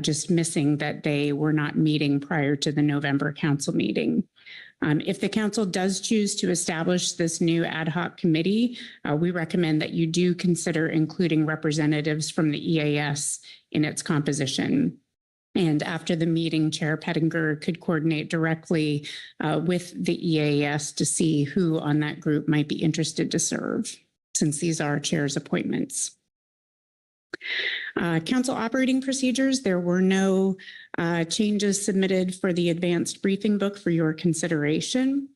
just missing that they were not meeting prior to the November council meeting. If the council does choose to establish this new ad hoc committee, we recommend that you do consider including representatives from the EAS in its composition. And after the meeting, Chair Pettinger could coordinate directly with the EAS to see who on that group might be interested to serve, since these are chair's appointments. Council operating procedures, there were no changes submitted for the advanced briefing book for your consideration.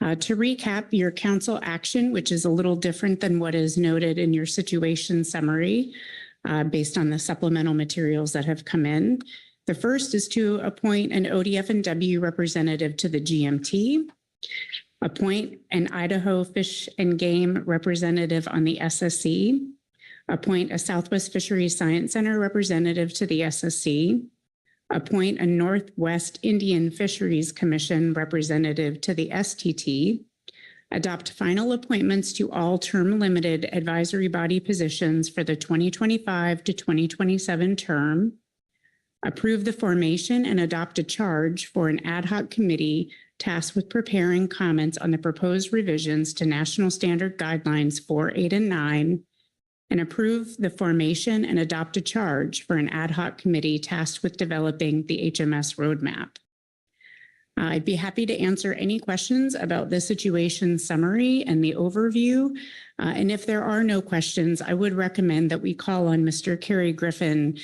To recap your council action, which is a little different than what is noted in your situation summary, based on the supplemental materials that have come in. The first is to appoint an ODF&W representative to the GMT, appoint an Idaho Fish and Game representative on the SSC, appoint a Southwest Fisheries Science Center representative to the SSC, appoint a Northwest Indian Fisheries Commission representative to the STT, adopt final appointments to all term-limited advisory body positions for the 2025 to 2027 term, approve the formation and adopt a charge for an ad hoc committee tasked with preparing comments on the proposed revisions to National Standard Guidelines 4, 8, and 9, and approve the formation and adopt a charge for an ad hoc committee tasked with developing the HMS roadmap. I'd be happy to answer any questions about the situation summary and the overview. And if there are no questions, I would recommend that we call on Mr. Kerry Griffin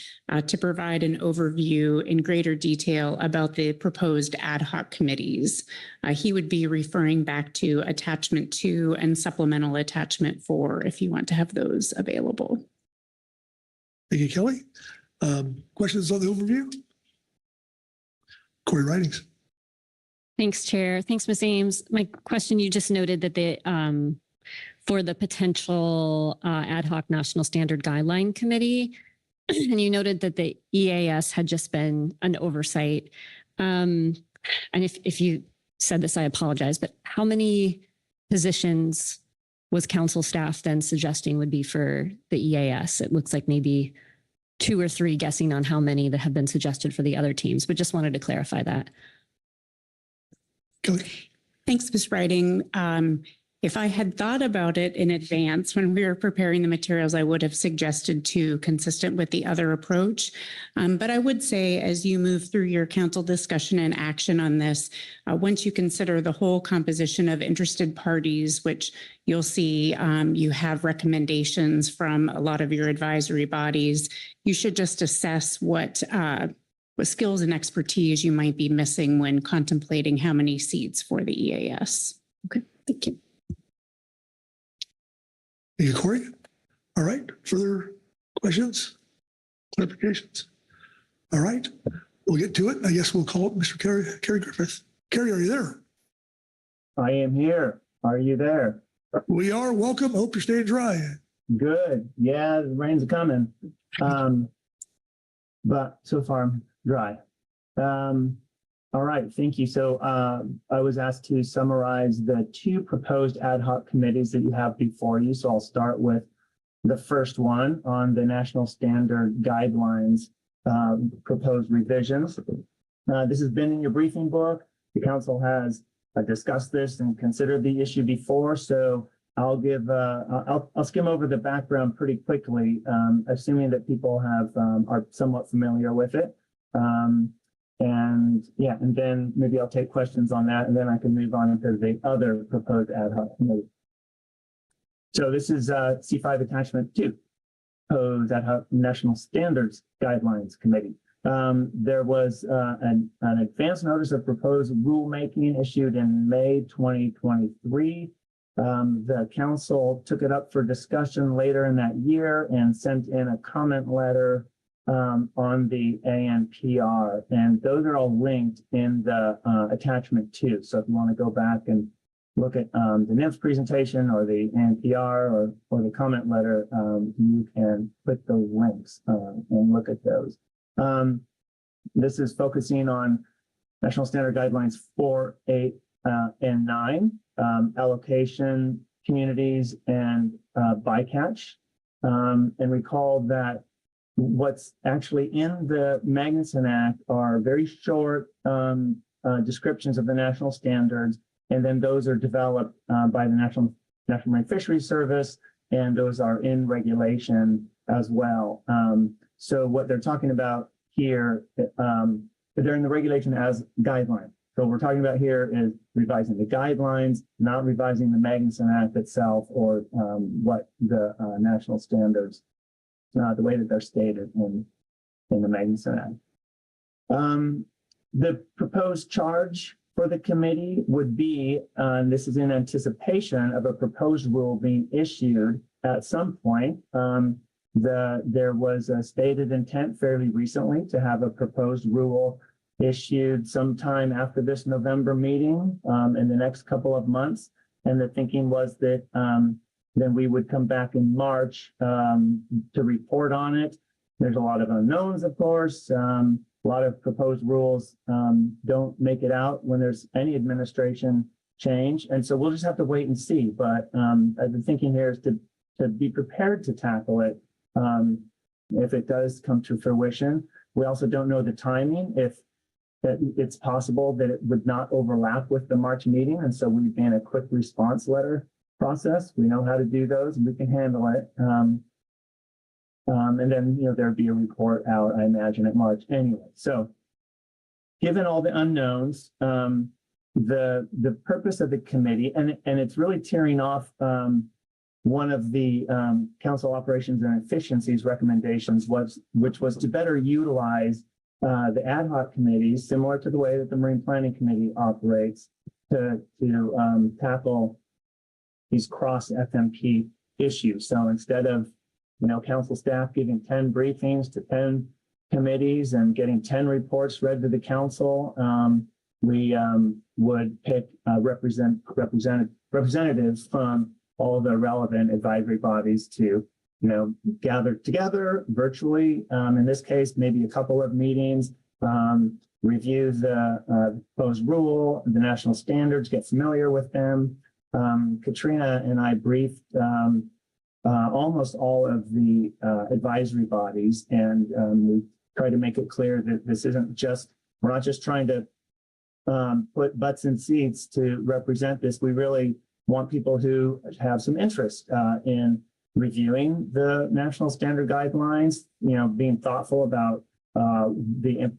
to provide an overview in greater detail about the proposed ad hoc committees. He would be referring back to attachment 2 and supplemental attachment 4 if you want to have those available. Thank you, Kelly. Questions on the overview? Corey Ridings. Thanks, Chair. Thanks, Ms. Ames. My question, you just noted that for the potential ad hoc National Standard Guideline Committee, and you noted that the EAS had just been an oversight. And if you said this, I apologize, but how many positions was council staff then suggesting would be for the EAS? It looks like maybe 2 or 3, guessing on how many that have been suggested for the other teams, but just wanted to clarify that. Thanks, Ms. Writing. If I had thought about it in advance when we were preparing the materials, I would have suggested 2, consistent with the other approach. But I would say as you move through your council discussion and action on this, once you consider the whole composition of interested parties, which you'll see you have recommendations from a lot of your advisory bodies, you should just assess what skills and expertise you might be missing when contemplating how many seats for the EAS. Okay, thank you. Thank you, Corey. All right, further questions, clarifications? All right, we'll get to it. I guess we'll call up Mr. Kerry Griffith. Kerry, are you there? I am here. Are you there? We are. Welcome. Hope you're staying dry. Good. Yeah, the rain's coming. But so far I'm dry. All right, thank you. So I was asked to summarize the 2 proposed ad hoc committees that you have before you. So I'll start with the first one on the National Standard Guidelines proposed revisions. This has been in your briefing book. The council has discussed this and considered the issue before. So I'll give I'll skim over the background pretty quickly, assuming that people are somewhat familiar with it. And then maybe I'll take questions on that, and then I can move on to the other proposed ad hoc committee. So this is C5 attachment 2, proposed ad hoc National Standards Guidelines Committee. There was an advance notice of proposed rulemaking issued in May 2023. The council took it up for discussion later in that year and sent in a comment letter on the ANPR, and those are all linked in the attachment 2. So if you want to go back and look at the NMFS presentation or the ANPR or the comment letter, you can click those links and look at those. This is focusing on National Standard Guidelines 4, 8, and 9, allocation, communities, and bycatch. And recall that what's actually in the Magnuson Act are very short descriptions of the national standards, and then those are developed by the National Marine Fisheries Service, and those are in regulation as well. So what they're talking about here, they're in the regulation as guidelines. So what we're talking about here is revising the guidelines, not revising the Magnuson Act itself or what the national standards, the way that they're stated in the Magnuson Act. The proposed charge for the committee would be, and this is in anticipation of a proposed rule being issued at some point. There was a stated intent fairly recently to have a proposed rule issued sometime after this November meeting in the next couple of months. And the thinking was that then we would come back in March to report on it. There's a lot of unknowns, of course. A lot of proposed rules don't make it out when there's any administration change. And so we'll just have to wait and see. But the thinking here is to be prepared to tackle it if it does come to fruition. We also don't know the timing, if that it's possible that it would not overlap with the March meeting. And so we've been a quick response letter process. We know how to do those and we can handle it. And then, there'd be a report out, I imagine, at March anyway. So given all the unknowns, the purpose of the committee, and it's really tearing off one of the council operations and efficiencies recommendations, which was to better utilize the ad hoc committees, similar to the way that the Marine Planning Committee operates, to tackle these cross FMP issues. So instead of council staff giving 10 briefings to 10 committees and getting 10 reports read to the council, we would pick representatives from all the relevant advisory bodies to gather together virtually. In this case, maybe a couple of meetings, review the proposed rule, the national standards, get familiar with them. Katrina and I briefed almost all of the advisory bodies, and we try to make it clear that this isn't just, we're not just trying to put butts in seats to represent this. We really want people who have some interest in reviewing the national standard guidelines, being thoughtful about the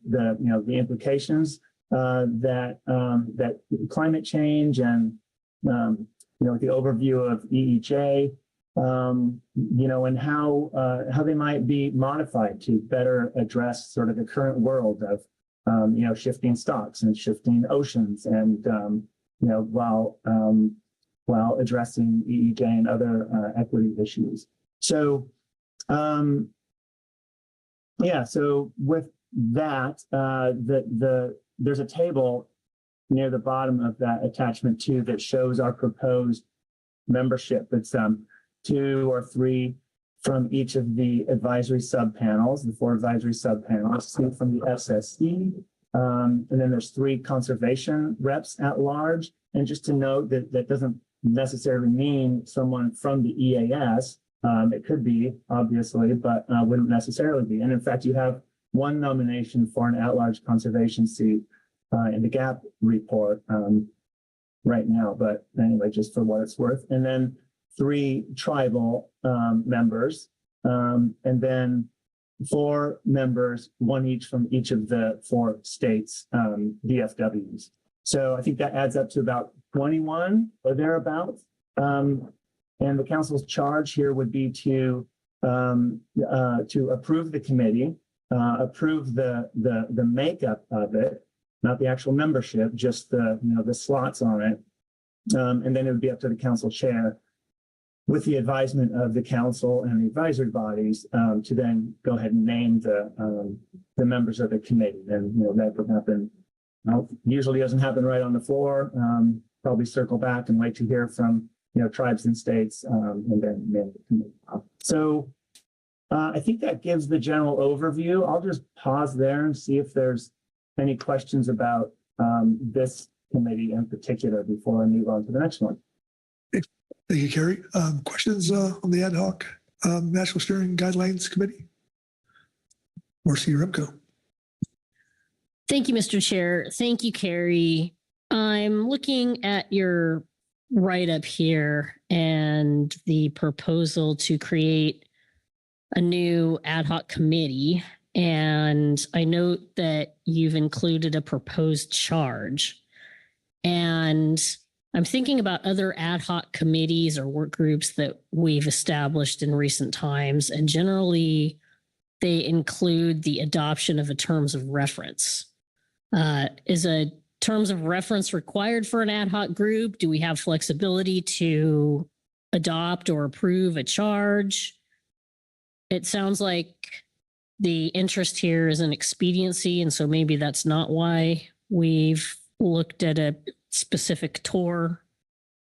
implications that climate change and the overview of EEJ, and how they might be modified to better address sort of the current world of shifting stocks and shifting oceans, and while addressing EEJ and other equity issues. So, so with that, there's a table near the bottom of that attachment 2 that shows our proposed membership. It's 2 or 3 from each of the advisory subpanels, the 4 advisory subpanels, 2 from the SSC, and then there's 3 conservation reps at large. And just to note that doesn't necessarily mean someone from the EAS. It could be, obviously, but wouldn't necessarily be. And in fact, you have 1 nomination for an at-large conservation seat in the GAP report right now. But anyway, just for what it's worth. And then 3 tribal members, and then 4 members, 1 each from each of the 4 states, DFWs. So I think that adds up to about 21 or thereabouts. And the council's charge here would be to approve the committee, approve the makeup of it, not the actual membership, just the slots on it. And then it would be up to the council chair, with the advisement of the council and the advisory bodies, to then go ahead and name the members of the committee. And that would happen. Usually doesn't happen right on the floor. Probably circle back and wait to hear from tribes and states, and then name the committee. So I think that gives the general overview. I'll just pause there and see if there's any questions about this committee in particular before I move on to the next one. Thank you, Carrie. Questions on the ad hoc National Steering Guidelines Committee? Marcy Remco. Thank you, Mr. Chair. Thank you, Carrie. I'm looking at your write-up here and the proposal to create a new ad hoc committee. And I note that you've included a proposed charge. And I'm thinking about other ad hoc committees or work groups that we've established in recent times. And generally, they include the adoption of a terms of reference. Is a terms of reference required for an ad hoc group? Do we have flexibility to adopt or approve a charge? It sounds like the interest here is in expediency, and so maybe that's not why we've looked at a specific TOR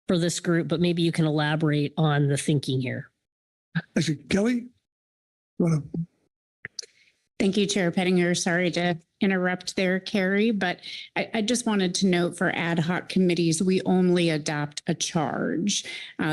for this group, but maybe you can elaborate on the thinking here. Actually, Kelly, want to? Thank you, Chair Pettinger. Sorry to interrupt there, Carrie, but I just wanted to note for ad hoc committees, we only adopt a charge.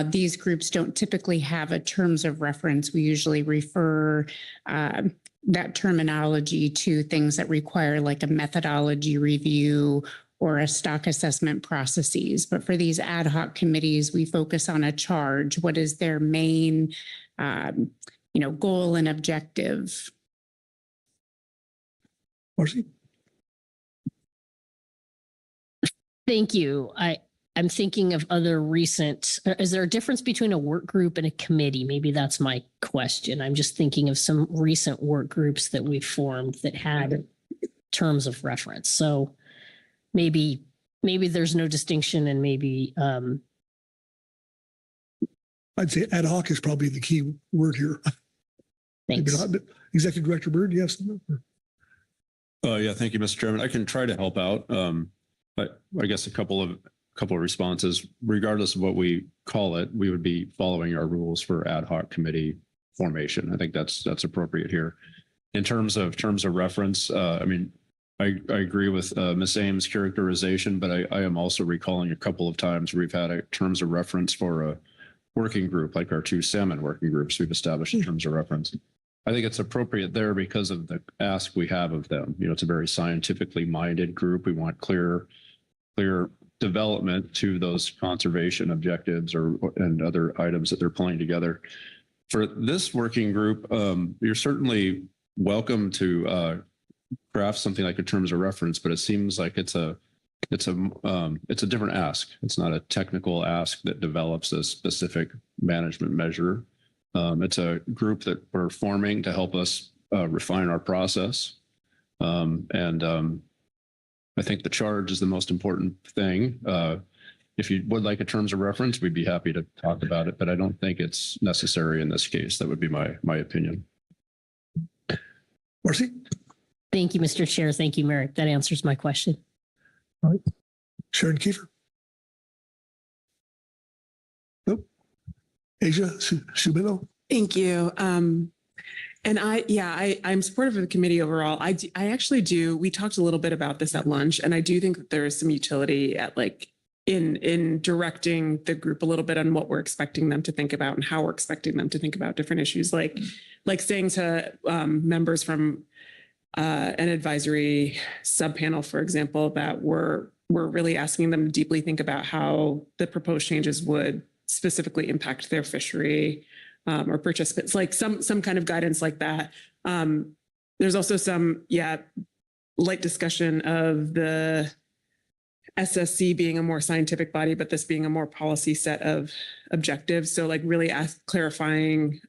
These groups don't typically have a terms of reference. We usually refer that terminology to things that require like a methodology review or a stock assessment processes. But for these ad hoc committees, we focus on a charge. What is their main, goal and objective? Marcy? Thank you. I'm thinking of other recent, is there a difference between a work group and a committee? Maybe that's my question. I'm just thinking of some recent work groups that we've formed that had terms of reference. So maybe there's no distinction, and maybe I'd say ad hoc is probably the key word here. Thanks. Maybe not. Executive Director Byrd, yes. Yeah, thank you, Mr. Chairman. I can try to help out. I guess a couple of responses. Regardless of what we call it, we would be following our rules for ad hoc committee formation. I think that's appropriate here. In terms of reference, I agree with Ms. Ames' characterization, but I am also recalling a couple of times we've had a terms of reference for a working group, like our two salmon working groups. We've established in terms of reference. I think it's appropriate there because of the ask we have of them. It's a very scientifically minded group. We want clear development to those conservation objectives and other items that they're pulling together. For this working group, you're certainly welcome to craft something like a terms of reference, but it seems like it's a different ask. It's not a technical ask that develops a specific management measure. It's a group that we're forming to help us refine our process. I think the charge is the most important thing. If you would like a terms of reference, we'd be happy to talk about it, but I don't think it's necessary in this case. That would be my opinion. Marcy? Thank you, Mr. Chair. Thank you, Merrick. That answers my question. All right. Sharon Kiefer? Nope. Asia Subilo? Thank you. I'm supportive of the committee overall. I actually do. We talked a little bit about this at lunch, and I do think that there is some utility at in directing the group a little bit on what we're expecting them to think about and how we're expecting them to think about different issues, like saying to members from an advisory subpanel, for example, that we're really asking them to deeply think about how the proposed changes would specifically impact their fishery or participants, like some kind of guidance like that. There's also some, light discussion of the SSC being a more scientific body, but this being a more policy set of objectives. So really clarifying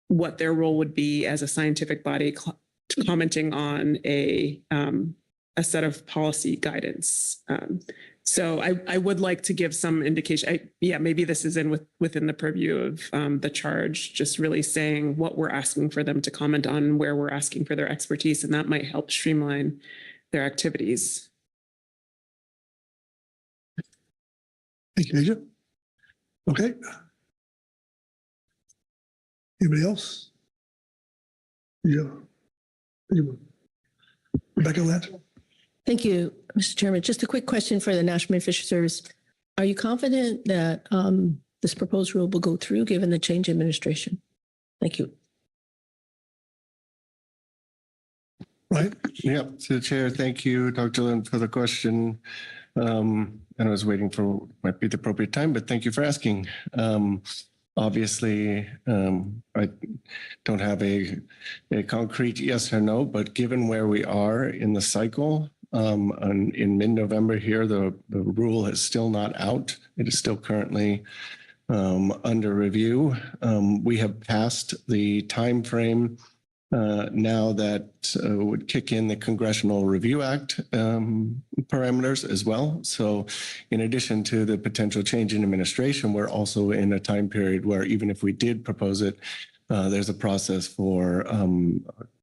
what their role would be as a scientific body commenting on a set of policy guidance. So I would like to give some indication. Maybe this is within the purview of the charge, just really saying what we're asking for them to comment on, where we're asking for their expertise, and that might help streamline their activities. Thank you, Asia. Okay. Anybody else? Yeah. Rebecca Lent? Thank you, Mr. Chairman. Just a quick question for the National Marine Fisheries Service. Are you confident that this proposed rule will go through given the change in administration? Thank you. Right. Yep. To the chair, thank you, Dr. Lynn, for the question. And I was waiting for might be the appropriate time, but thank you for asking. Obviously, I don't have a concrete yes or no, but given where we are in the cycle, in mid-November here, the rule is still not out. It is still currently under review. We have passed the time frame now that would kick in the Congressional Review Act parameters as well. So in addition to the potential change in administration, we're also in a time period where even if we did propose it, there's a process for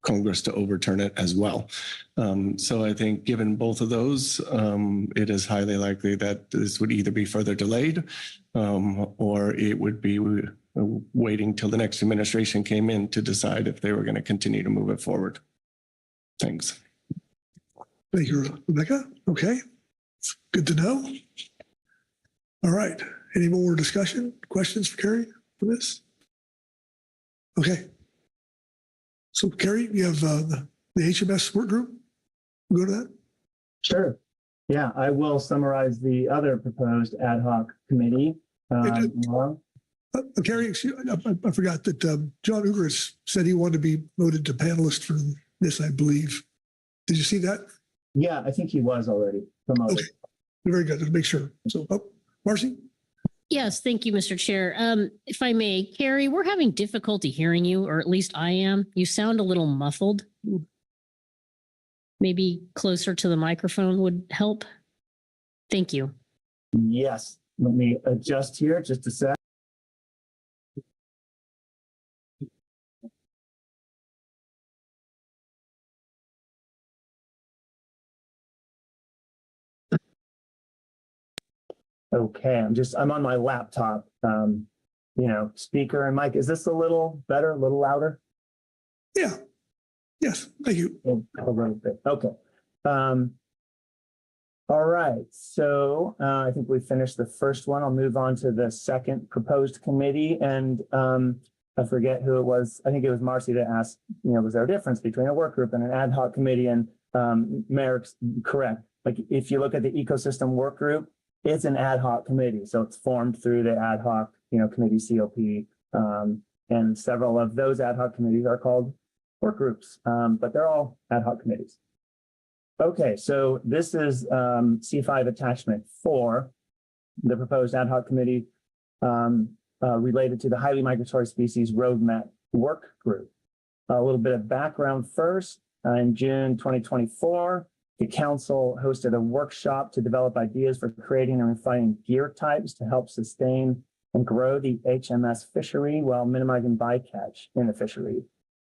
Congress to overturn it as well. So I think given both of those, it is highly likely that this would either be further delayed or it would be waiting till the next administration came in to decide if they were going to continue to move it forward. Thanks. Thank you, Rebecca. Okay, it's good to know. All right, any more discussion, questions for Carrie for this? Okay. So Carrie, you have the HMS work group. We'll go to that. Sure. Yeah, I will summarize the other proposed ad hoc committee. Carrie, I forgot that John Ugris said he wanted to be voted to panelist for this, I believe. Did you see that? Yeah, I think he was already promoted. Okay. Very good. Let's make sure. So, Marcy? Yes, thank you, Mr. Chair. If I may, Carrie, we're having difficulty hearing you, or at least I am. You sound a little muffled. Maybe closer to the microphone would help. Thank you. Yes, let me adjust here just a sec. Okay, I'm on my laptop, speaker and mic. Is this a little better, a little louder? Yeah. Yes, thank you. A little bit. Okay. All right. So I think we finished the first one. I'll move on to the second proposed committee. And I forget who it was. I think it was Marcy that asked, was there a difference between a work group and an ad hoc committee? And Merrick's correct. Like if you look at the ecosystem work group, it's an ad hoc committee. So it's formed through the ad hoc, committee COP. And several of those ad hoc committees are called work groups, but they're all ad hoc committees. Okay, so this is C5 attachment 4, the proposed ad hoc committee related to the highly migratory species roadmap work group. A little bit of background first. In June 2024, the council hosted a workshop to develop ideas for creating and refining gear types to help sustain and grow the HMS fishery while minimizing bycatch in the fishery.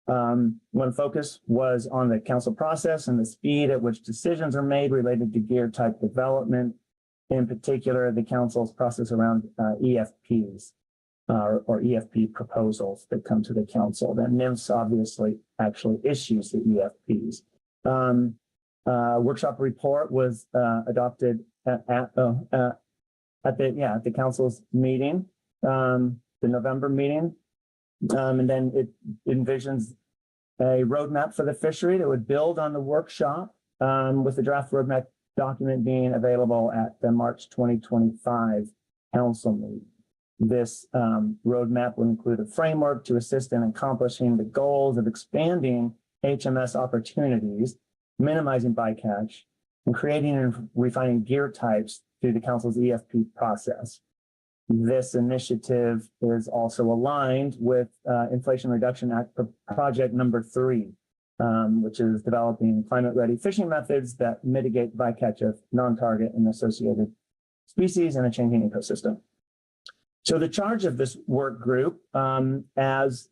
One focus was on the council process and the speed at which decisions are made related to gear type development, in particular, the council's process around EFPs or EFP proposals that come to the council. Then NMFS obviously actually issues the EFPs. Workshop report was adopted at the council's meeting, the November meeting. And then it envisions a roadmap for the fishery that would build on the workshop, with the draft roadmap document being available at the March 2025 council meeting. This roadmap will include a framework to assist in accomplishing the goals of expanding HMS opportunities, minimizing bycatch, and creating and refining gear types through the council's EFP process. This initiative is also aligned with Inflation Reduction Act project number 3, which is developing climate-ready fishing methods that mitigate bycatch of non-target and associated species in a changing ecosystem. So the charge of this work group, as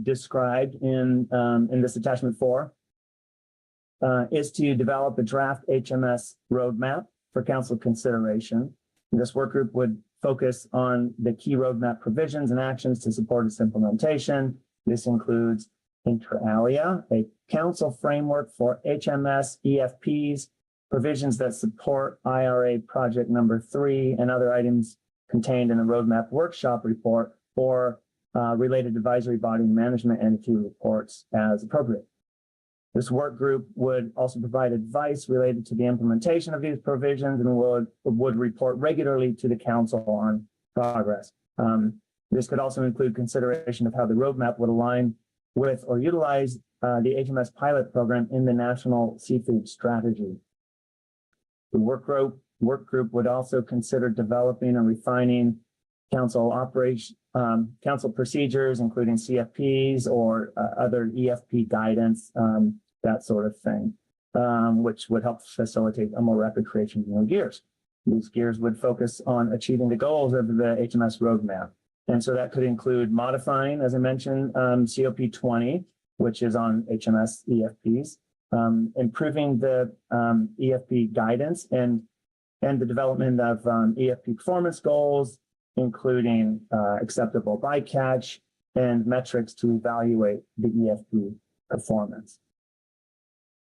described in this attachment 4, is to develop a draft HMS roadmap for council consideration. This work group would focus on the key roadmap provisions and actions to support its implementation. This includes inter alia, a council framework for HMS EFPs, provisions that support IRA project number 3, and other items contained in the roadmap workshop report or related advisory body management entity reports as appropriate. This work group would also provide advice related to the implementation of these provisions and would report regularly to the council on progress. This could also include consideration of how the roadmap would align with or utilize the HMS pilot program in the national seafood strategy. The work group would also consider developing and refining council procedures, including CFPs or other EFP guidance, that sort of thing, which would help facilitate a more rapid creation of new gears. These gears would focus on achieving the goals of the HMS roadmap. And so that could include modifying, as I mentioned, COP20, which is on HMS EFPs, improving the EFP guidance and the development of EFP performance goals, including acceptable bycatch and metrics to evaluate the EFP performance.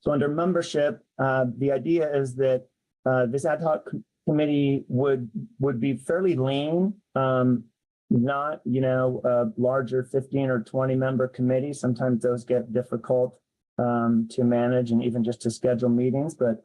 So under membership, the idea is that this ad hoc committee would be fairly lean, not, a larger 15 or 20 member committee. Sometimes those get difficult to manage and even just to schedule meetings, but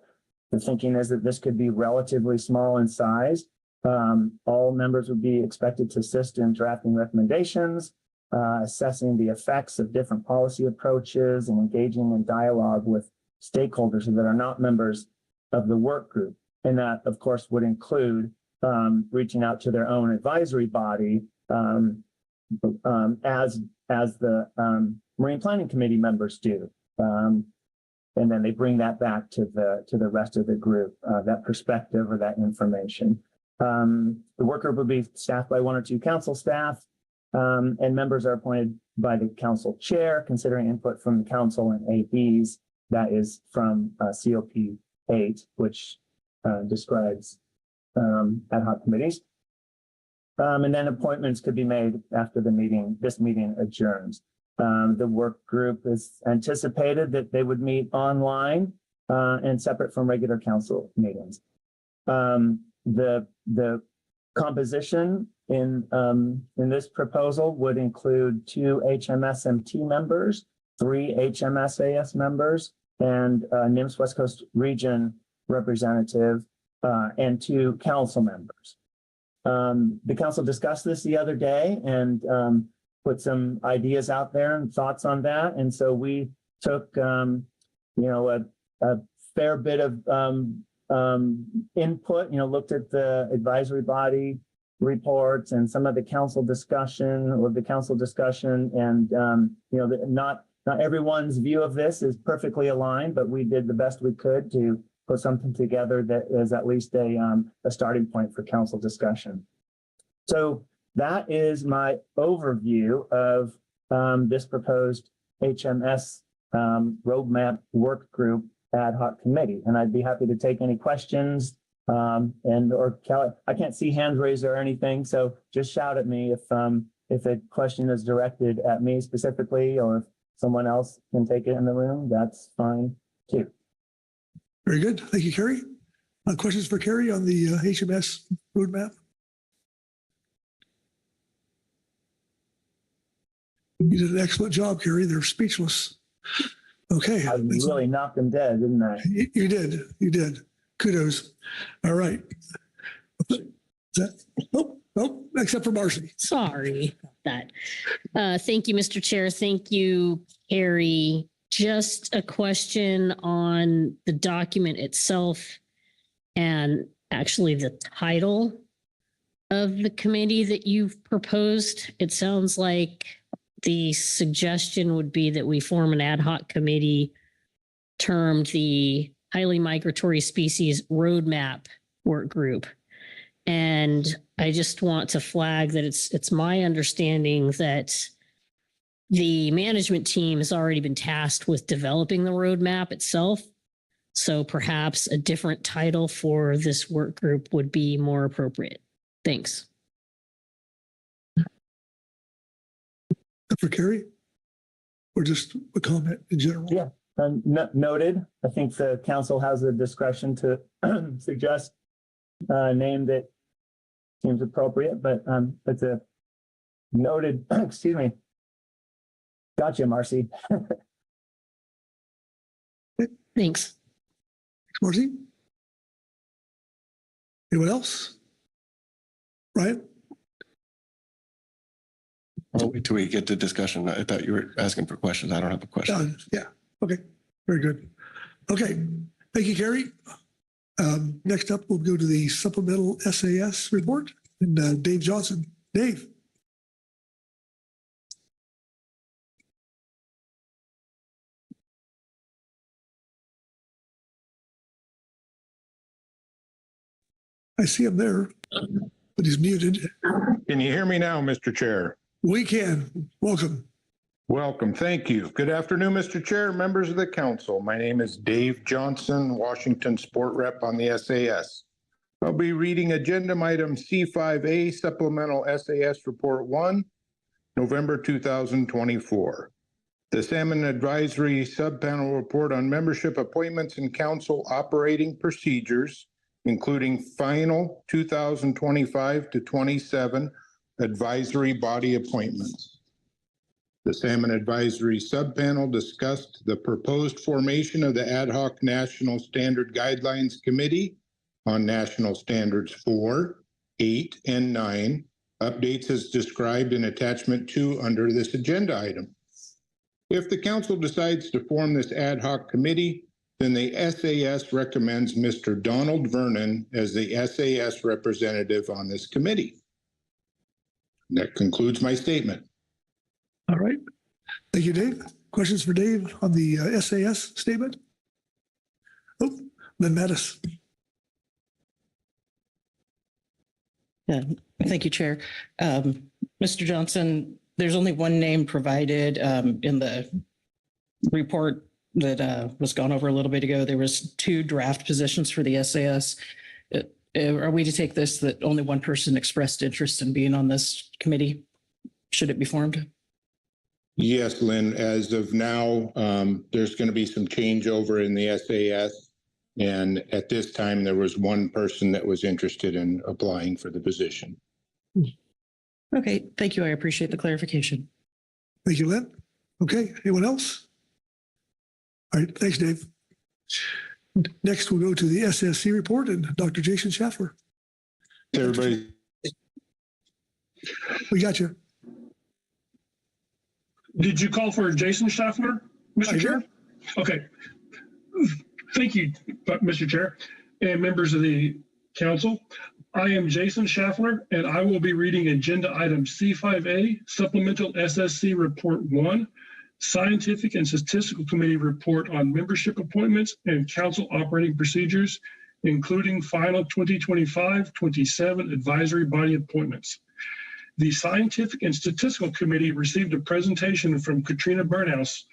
the thinking is that this could be relatively small in size. All members would be expected to assist in drafting recommendations, assessing the effects of different policy approaches, and engaging in dialogue with stakeholders that are not members of the work group. And that, of course, would include reaching out to their own advisory body as the Marine Planning Committee members do. And then they bring that back to the rest of the group, that perspective or that information. The work group would be staffed by 1 or 2 council staff, and members are appointed by the council chair, considering input from the council and ABs. That is from COP 8, which describes ad hoc committees. And then appointments could be made after the meeting. This meeting adjourns. The work group is anticipated that they would meet online and separate from regular council meetings. The composition in this proposal would include 2 HMSMT members, 3 HMSAS members, and NIMS West Coast Region representative, and 2 council members. The council discussed this the other day and put some ideas out there and thoughts on that. And so we took, a fair bit of input, looked at the advisory body reports and some of the council discussion and, not everyone's view of this is perfectly aligned, but we did the best we could to put something together that is at least a starting point for council discussion. So that is my overview of this proposed HMS roadmap work group ad hoc committee. And I'd be happy to take any questions or Kelly, I can't see hands raised or anything. So just shout at me if a question is directed at me specifically, or if someone else can take it in the room, that's fine too. Very good. Thank you, Carrie. Questions for Carrie on the HMS roadmap? You did an excellent job, Carrie. They're speechless. Okay. I really knocked them dead, didn't I? You did. You did. Kudos. All right. Nope, except for Marcy. Sorry about that. Thank you, Mr. Chair. Thank you, Carrie. Just a question on the document itself and actually the title of the committee that you've proposed. It sounds like the suggestion would be that we form an ad hoc committee termed the Highly Migratory Species Roadmap Work Group. And I just want to flag that it's my understanding that the management team has already been tasked with developing the roadmap itself. So perhaps a different title for this work group would be more appropriate. Thanks. for Carrie? Or just a comment in general? Yeah. Noted. I think the council has the discretion to suggest a name that seems appropriate, but it's a noted, excuse me. Gotcha, Marcy. Thanks. Thanks, Marcy. Anyone else? Ryan? Oh, wait till we get to discussion. I thought you were asking for questions. I don't have a question. Yeah. Okay. Very good. Okay. Thank you, Carrie. Next up, we'll go to the supplemental SAS report and Dave Johnson. Dave. I see him there, but he's muted. Can you hear me now, Mr. Chair? We can. Welcome. Welcome. Thank you. Good afternoon, Mr. Chair, members of the council. My name is Dave Johnson, Washington Sport Rep on the SAS. I'll be reading agenda item C5A, Supplemental SAS Report 1, November 2024. The Salmon Advisory Subpanel Report on Membership Appointments and Council Operating Procedures, including final 2025 to 27 advisory body appointments. The Salmon Advisory Subpanel discussed the proposed formation of the Ad Hoc National Standard Guidelines Committee on National Standards 4, 8, and 9, updates as described in Attachment 2 under this agenda item. If the council decides to form this ad hoc committee, then the SAS recommends Mr. Donald Vernon as the SAS representative on this committee. That concludes my statement. All right. Thank you, Dave. Questions for Dave on the SAS statement? Oh, Lynn Mattis. Yeah, thank you, Chair. Mr. Johnson, there's only one name provided in the report that was gone over a little bit ago. There was 2 draft positions for the SAS. Are we to take this that only one person expressed interest in being on this committee? Should it be formed? Yes, Lynn, as of now, there's going to be some changeover in the SAS. And at this time, there was one person that was interested in applying for the position. Okay, thank you. I appreciate the clarification. Thank you, Lynn. Okay, anyone else? All right, thanks, Dave. Next, we'll go to the SSC report and Dr. Jason Schaffler. Everybody. We got you. Did you call for Jason Schaffler, Mr. Chair? Okay. Thank you, Mr. Chair and members of the council. I am Jason Schaffler, and I will be reading agenda item C5A, Supplemental SSC Report 1, Scientific and Statistical Committee Report on Membership Appointments and Council Operating Procedures, including final 2025-27 advisory body appointments. The Scientific and Statistical Committee received a presentation from Katrina Burnhouse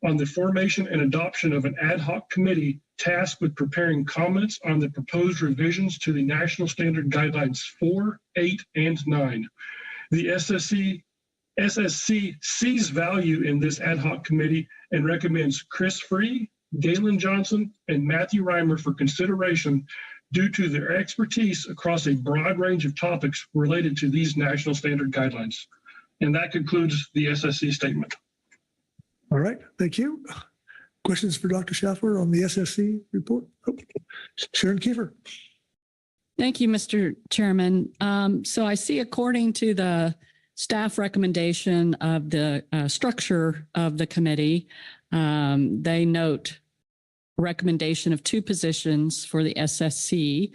on the formation and adoption of an ad hoc committee tasked with preparing comments on the proposed revisions to the National Standard Guidelines 4, 8, and 9. The SSC sees value in this ad hoc committee and recommends Chris Free, Galen Johnson, and Matthew Reimer for consideration due to their expertise across a broad range of topics related to these national standard guidelines. And that concludes the SSC statement. All right, thank you. Questions for Dr. Schaffler on the SSC report? Oh, Sharon Kiefer. Thank you, Mr. Chairman. So I see according to the staff recommendation of the structure of the committee, they note recommendation of 2 positions for the SSC.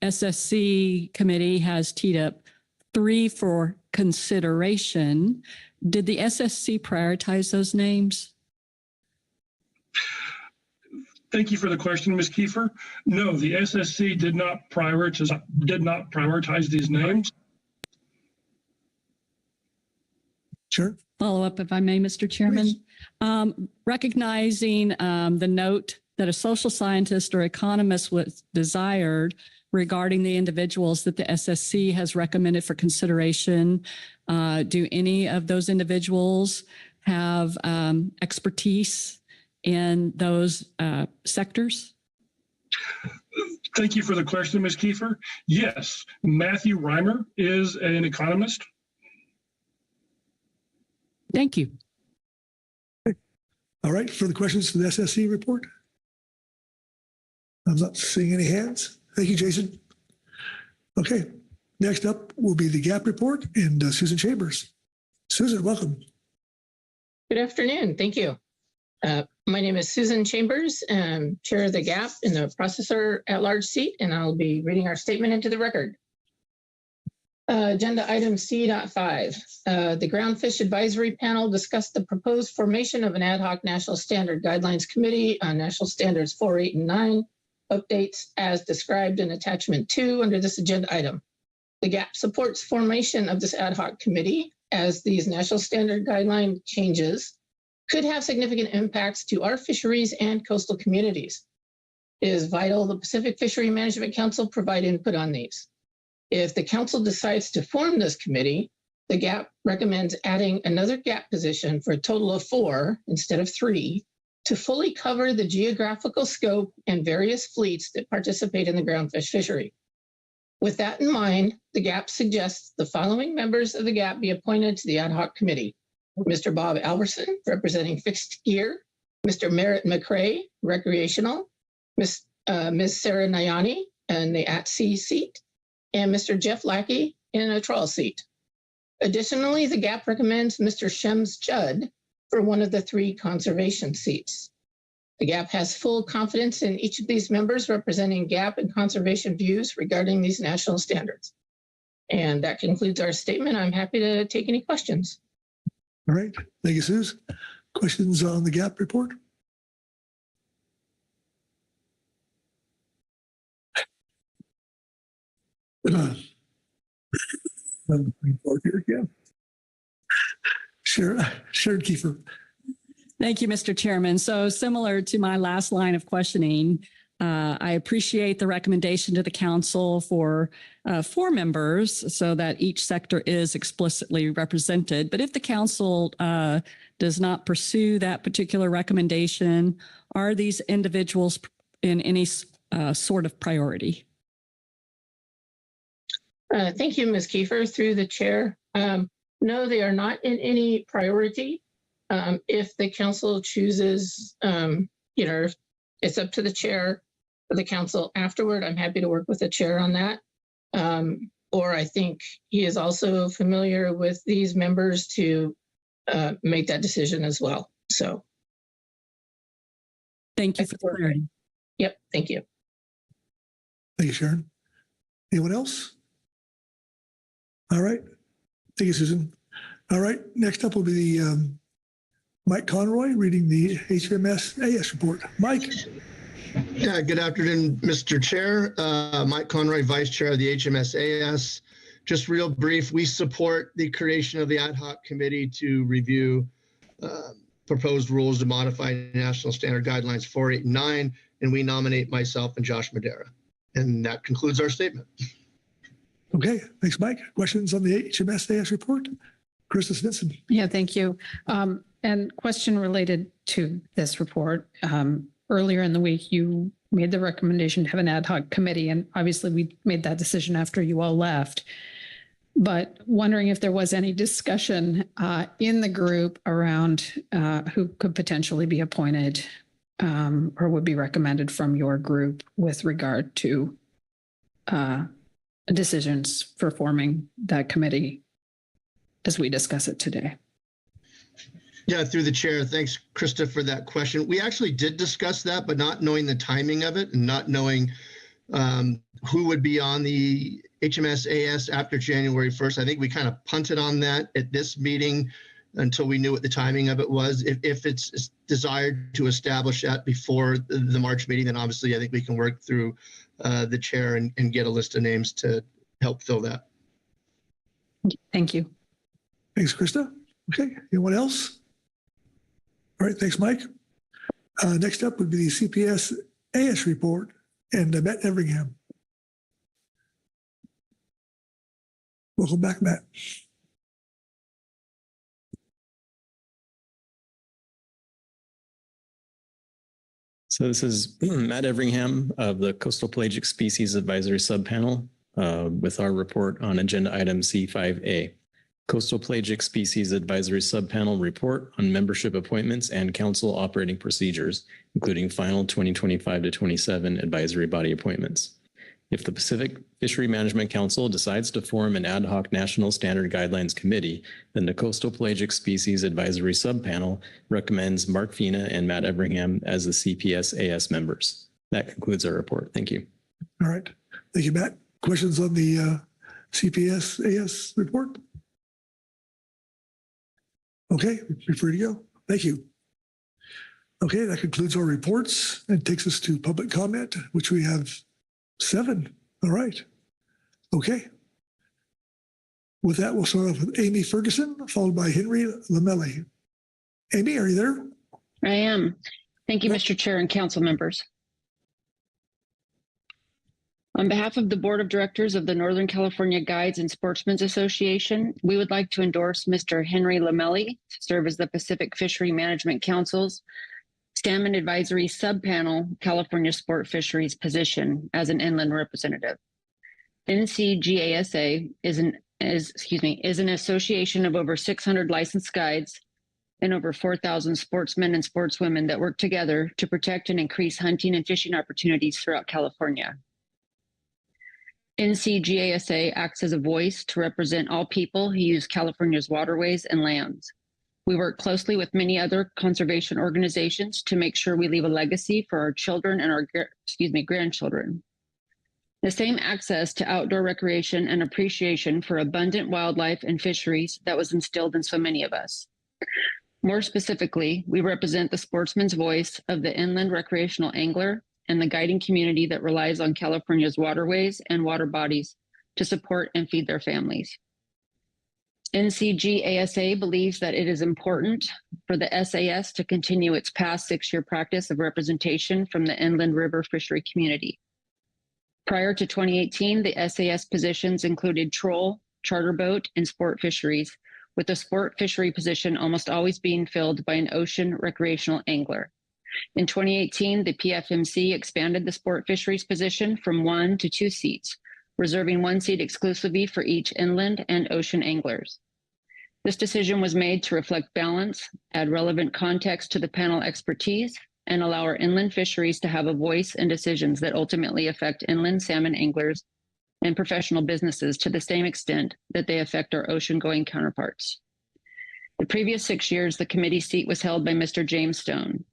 SSC committee has teed up 3 for consideration. Did the SSC prioritize those names? Thank you for the question, Ms. Kiefer. No, the SSC did not prioritize these names. Sure. Follow up, if I may, Mr. Chairman. Recognizing the note that a social scientist or economist was desired, regarding the individuals that the SSC has recommended for consideration. Do any of those individuals have expertise in those sectors? Thank you for the question, Ms. Kiefer. Yes, Matthew Reimer is an economist. Thank you. All right, further questions for the SSC report? I'm not seeing any hands. Thank you, Jason. Okay, next up will be the GAP report and Susan Chambers. Susan, welcome. Good afternoon. Thank you. My name is Susan Chambers, Chair of the GAP in the Processor at Large seat, and I'll be reading our statement into the record. Agenda item C.5. The Groundfish Advisory Panel discussed the proposed formation of an ad hoc National Standard Guidelines Committee on National Standards 4, 8, and 9 updates as described in Attachment 2 under this agenda item. The GAP supports formation of this ad hoc committee as these National Standard Guideline changes could have significant impacts to our fisheries and coastal communities. It is vital the Pacific Fishery Management Council provide input on these. If the council decides to form this committee, the GAP recommends adding another GAP position for a total of 4 instead of 3 to fully cover the geographical scope and various fleets that participate in the groundfish fishery. With that in mind, the GAP suggests the following members of the GAP be appointed to the ad hoc committee. Mr. Bob Alberson, representing Fixed Gear, Mr. Merritt McCrae, Recreational, Ms. Sarah Nayani in the at-sea seat, and Mr. Jeff Lackey in a trawl seat. Additionally, the GAP recommends Mr. Shems Judd for one of the 3 conservation seats. The GAP has full confidence in each of these members representing GAP and conservation views regarding these national standards. And that concludes our statement. I'm happy to take any questions. All right, thank you, Suze. Questions on the GAP report? I'm looking forward here again. Sharon Kiefer. Thank you, Mr. Chairman. So similar to my last line of questioning, I appreciate the recommendation to the council for 4 members so that each sector is explicitly represented. But if the council does not pursue that particular recommendation, are these individuals in any sort of priority? Thank you, Ms. Kiefer, through the chair. No, they are not in any priority. If the council chooses, it's up to the chair of the council afterward. I'm happy to work with the chair on that. Or I think he is also familiar with these members to make that decision as well. So. Thank you for the clarity. Yep, thank you. Thank you, Sharon. Anyone else? All right. Thank you, Susan. All right. Next up will be the Mike Conroy reading the HMS-AS report. Mike. Yeah, good afternoon, Mr. Chair. Mike Conroy, Vice Chair of the HMS-AS. Just real brief, we support the creation of the ad hoc committee to review proposed rules to modify National Standard Guidelines 4, 8, and 9, and we nominate myself and Josh Madera. And that concludes our statement. Okay, thanks, Mike. Questions on the HMS-AS report? Krista Stinson. Yeah, thank you. And question related to this report. Earlier in the week, you made the recommendation to have an ad hoc committee, and obviously we made that decision after you all left. But wondering if there was any discussion in the group around who could potentially be appointed or would be recommended from your group with regard to decisions for forming that committee as we discuss it today. Yeah, through the chair. Thanks, Krista, for that question. We actually did discuss that, but not knowing the timing of it and not knowing who would be on the HMS-AS after January 1st. I think we kind of punted on that at this meeting until we knew what the timing of it was. If it's desired to establish that before the March meeting, then obviously I think we can work through the chair and get a list of names to help fill that. Thank you. Thanks, Krista. Okay, anyone else? All right, thanks, Mike. Next up would be the CPS-AS report and Matt Everingham. Welcome back, Matt. So this is Matt Everingham of the Coastal Pelagic Species Advisory Subpanel with our report on agenda item C5A. Coastal Pelagic Species Advisory Subpanel report on membership appointments and council operating procedures, including final 2025 to 27 advisory body appointments. If the Pacific Fishery Management Council decides to form an ad hoc National Standard Guidelines Committee, then the Coastal Pelagic Species Advisory Subpanel recommends Mark Fina and Matt Everingham as the CPS-AS members. That concludes our report. Thank you. All right. Thank you, Matt. Questions on the CPS-AS report? Okay, you're free to go. Thank you. Okay, that concludes our reports and takes us to public comment, which we have 7. All right. Okay. With that, we'll start off with Amy Ferguson, followed by Henry Lamelli. Amy, are you there? I am. Thank you, Mr. Chair and council members. On behalf of the Board of Directors of the Northern California Guides and Sportsmen's Association, we would like to endorse Mr. Henry Lamelli to serve as the Pacific Fishery Management Council's Salmon Advisory Subpanel California Sport Fisheries position as an inland representative. NCGASA is an association of over 600 licensed guides and over 4,000 sportsmen and sportswomen that work together to protect and increase hunting and fishing opportunities throughout California. NCGASA acts as a voice to represent all people who use California's waterways and lands. We work closely with many other conservation organizations to make sure we leave a legacy for our children and our grandchildren. The same access to outdoor recreation and appreciation for abundant wildlife and fisheries that was instilled in so many of us. More specifically, we represent the sportsman's voice of the inland recreational angler and the guiding community that relies on California's waterways and water bodies to support and feed their families. NCGASA believes that it is important for the SAS to continue its past 6-year practice of representation from the inland river fishery community. Prior to 2018, the SAS positions included troll, charter boat, and sport fisheries, with the sport fishery position almost always being filled by an ocean recreational angler. In 2018, the PFMC expanded the sport fisheries position from 1 to 2 seats, reserving 1 seat exclusively for each inland and ocean anglers. This decision was made to reflect balance, add relevant context to the panel expertise, and allow our inland fisheries to have a voice in decisions that ultimately affect inland salmon anglers and professional businesses to the same extent that they affect our ocean-going counterparts. The previous 6 years, the committee seat was held by Mr. James Stone.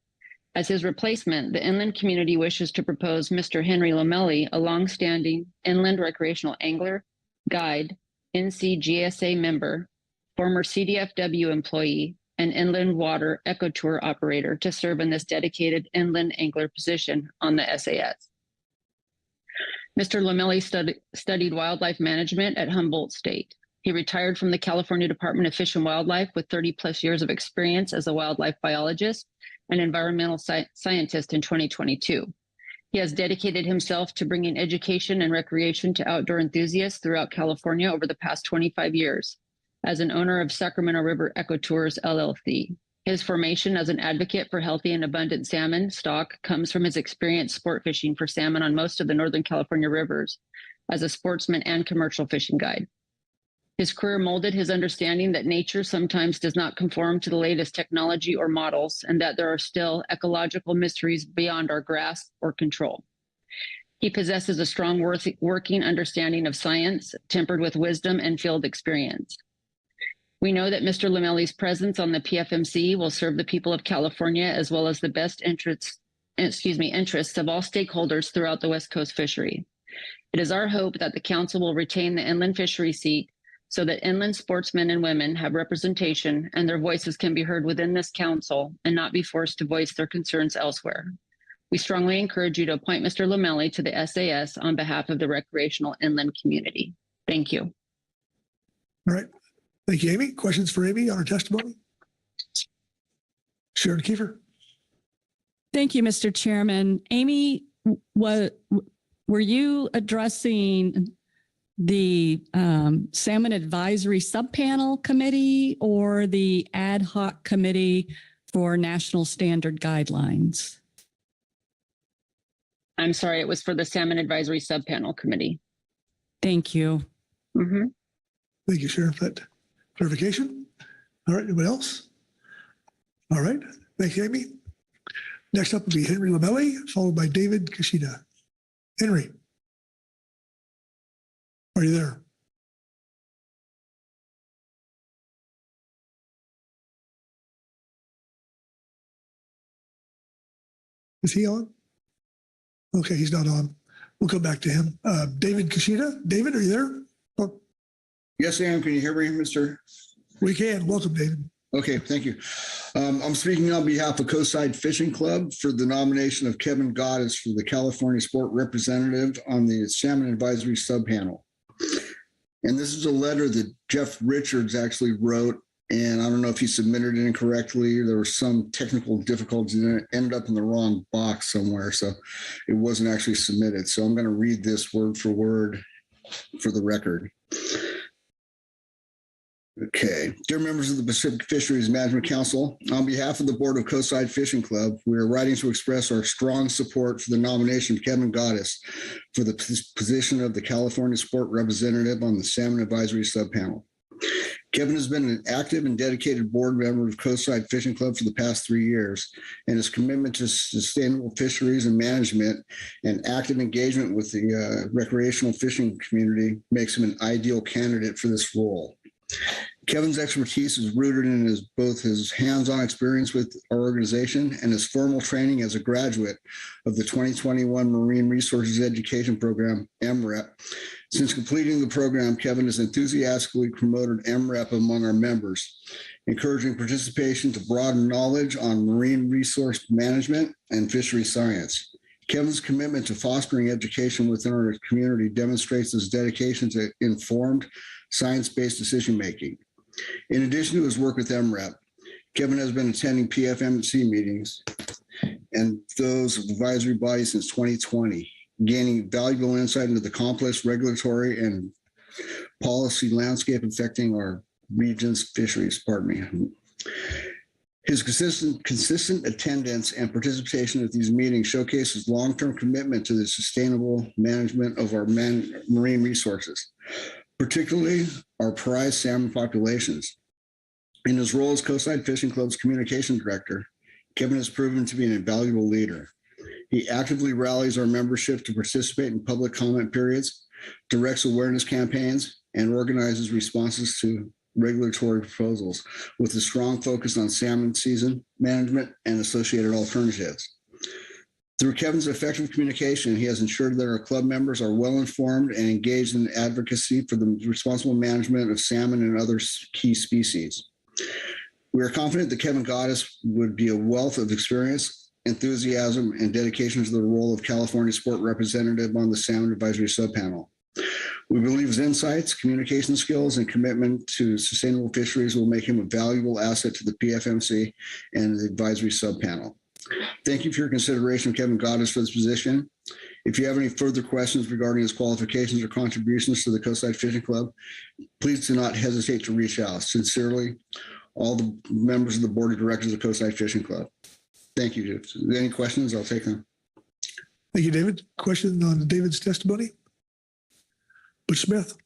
As his replacement, the inland community wishes to propose Mr. Henry Lamelli, a longstanding inland recreational angler, guide, NCGSA member, former CDFW employee, and inland water ecotour operator to serve in this dedicated inland angler position on the SAS. Mr. Lamelli studied wildlife management at Humboldt State. He retired from the California Department of Fish and Wildlife with 30+ years of experience as a wildlife biologist and environmental scientist in 2022. He has dedicated himself to bringing education and recreation to outdoor enthusiasts throughout California over the past 25 years as an owner of Sacramento River Ecotours, LLC. His formation as an advocate for healthy and abundant salmon stock comes from his experience sport fishing for salmon on most of the Northern California rivers as a sportsman and commercial fishing guide. His career molded his understanding that nature sometimes does not conform to the latest technology or models, and that there are still ecological mysteries beyond our grasp or control. He possesses a strong working understanding of science, tempered with wisdom and field experience. We know that Mr. Lamelli's presence on the PFMC will serve the people of California as well as the best interests of all stakeholders throughout the West Coast fishery. It is our hope that the council will retain the inland fishery seat so that inland sportsmen and women have representation and their voices can be heard within this council and not be forced to voice their concerns elsewhere. We strongly encourage you to appoint Mr. Lamelli to the SAS on behalf of the recreational inland community. Thank you. All right. Thank you, Amy. Questions for Amy on her testimony? Sharon Kiefer. Thank you, Mr. Chairman. Amy, were you addressing the Salmon Advisory Subpanel Committee or the Ad Hoc Committee for National Standard Guidelines? I'm sorry, it was for the Salmon Advisory Subpanel Committee. Thank you. Thank you, Sharon, for that clarification. All right, anybody else? All right, thank you, Amy. Next up will be Henry Lamelli, followed by David Kashida. Henry, are you there? Is he on? Okay, he's not on. We'll come back to him. David Kashida. David, are you there? Oh. Yes, I am. Can you hear me, Mr.? We can. Welcome, David. Okay, thank you. I'm speaking on behalf of Coastside Fishing Club for the nomination of Kevin Goddess for the California Sport Representative on the Salmon Advisory Subpanel. And this is a letter that Jeff Richards actually wrote, and I don't know if he submitted it incorrectly. There were some technical difficulties and it ended up in the wrong box somewhere, so it wasn't actually submitted. So I'm going to read this word for word for the record. Okay. Dear members of the Pacific Fisheries Management Council, on behalf of the Board of Coastside Fishing Club, we are writing to express our strong support for the nomination of Kevin Goddess for the position of the California Sport Representative on the Salmon Advisory Subpanel. Kevin has been an active and dedicated board member of Coastside Fishing Club for the past 3 years, and his commitment to sustainable fisheries and management and active engagement with the recreational fishing community makes him an ideal candidate for this role. Kevin's expertise is rooted in both his hands-on experience with our organization and his formal training as a graduate of the 2021 Marine Resources Education Program, MREP. Since completing the program, Kevin has enthusiastically promoted MREP among our members, encouraging participation to broaden knowledge on marine resource management and fishery science. Kevin's commitment to fostering education within our community demonstrates his dedication to informed, science-based decision-making. In addition to his work with MREP, Kevin has been attending PFMC meetings and those of advisory bodies since 2020, gaining valuable insight into the complex regulatory and policy landscape affecting our region's fisheries. His consistent attendance and participation at these meetings showcases long-term commitment to the sustainable management of our marine resources, particularly our prized salmon populations. In his role as Coastside Fishing Club's communication director, Kevin has proven to be an invaluable leader. He actively rallies our membership to participate in public comment periods, directs awareness campaigns, and organizes responses to regulatory proposals with a strong focus on salmon season management and associated alternatives. Through Kevin's effective communication, he has ensured that our club members are well informed and engaged in advocacy for the responsible management of salmon and other key species. We are confident that Kevin Goddess would be a wealth of experience, enthusiasm, and dedication to the role of California Sport Representative on the Salmon Advisory Subpanel. We believe his insights, communication skills, and commitment to sustainable fisheries will make him a valuable asset to the PFMC and the advisory subpanel. Thank you for your consideration of Kevin Goddess for this position. If you have any further questions regarding his qualifications or contributions to the Coastside Fishing Club, please do not hesitate to reach out. Sincerely, all the members of the Board of Directors of Coastside Fishing Club. Thank you. If there's any questions, I'll take them. Thank you, David. Question on David's testimony? Butch Smith.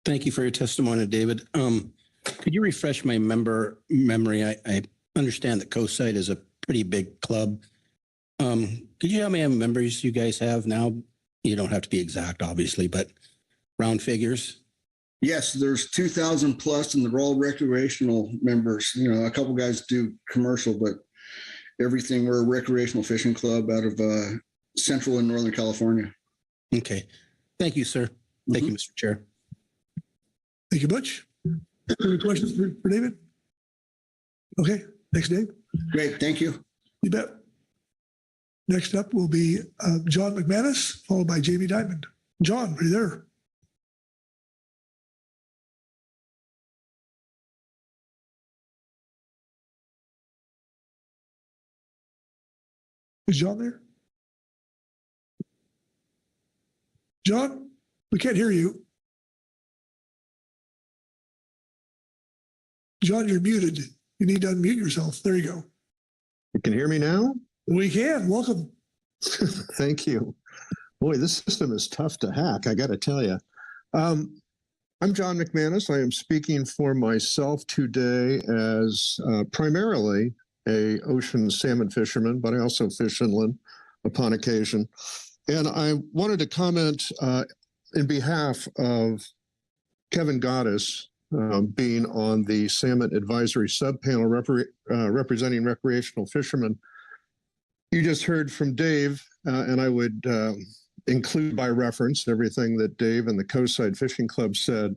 Thank you for your testimony, David. Could you refresh my memory? I understand that Coastside is a pretty big club. Could you tell me how many members you guys have now? You don't have to be exact, obviously, but round figures. Yes, there's 2,000 plus, and they're all recreational members. You know, a couple guys do commercial, but everything, we're a recreational fishing club out of Central and Northern California. Okay. Thank you, sir. Thank you, Mr. Chair. Thank you, Butch. Any questions for David? Okay, thanks, Dave. Great, thank you. You bet. Next up will be John McManus, followed by Jamie Diamond. John, are you there? Is John there? John, we can't hear you. John, you're muted. You need to unmute yourself. There you go. You can hear me now? We can. Welcome. Thank you. Boy, this system is tough to hack, I got to tell you. I'm John McManus. I am speaking for myself today as primarily a ocean salmon fisherman, but I also fish inland upon occasion. And I wanted to comment in behalf of Kevin Goddess, being on the Salmon Advisory Subpanel representing recreational fishermen. You just heard from Dave, and I would include by reference everything that Dave and the Coastside Fishing Club said.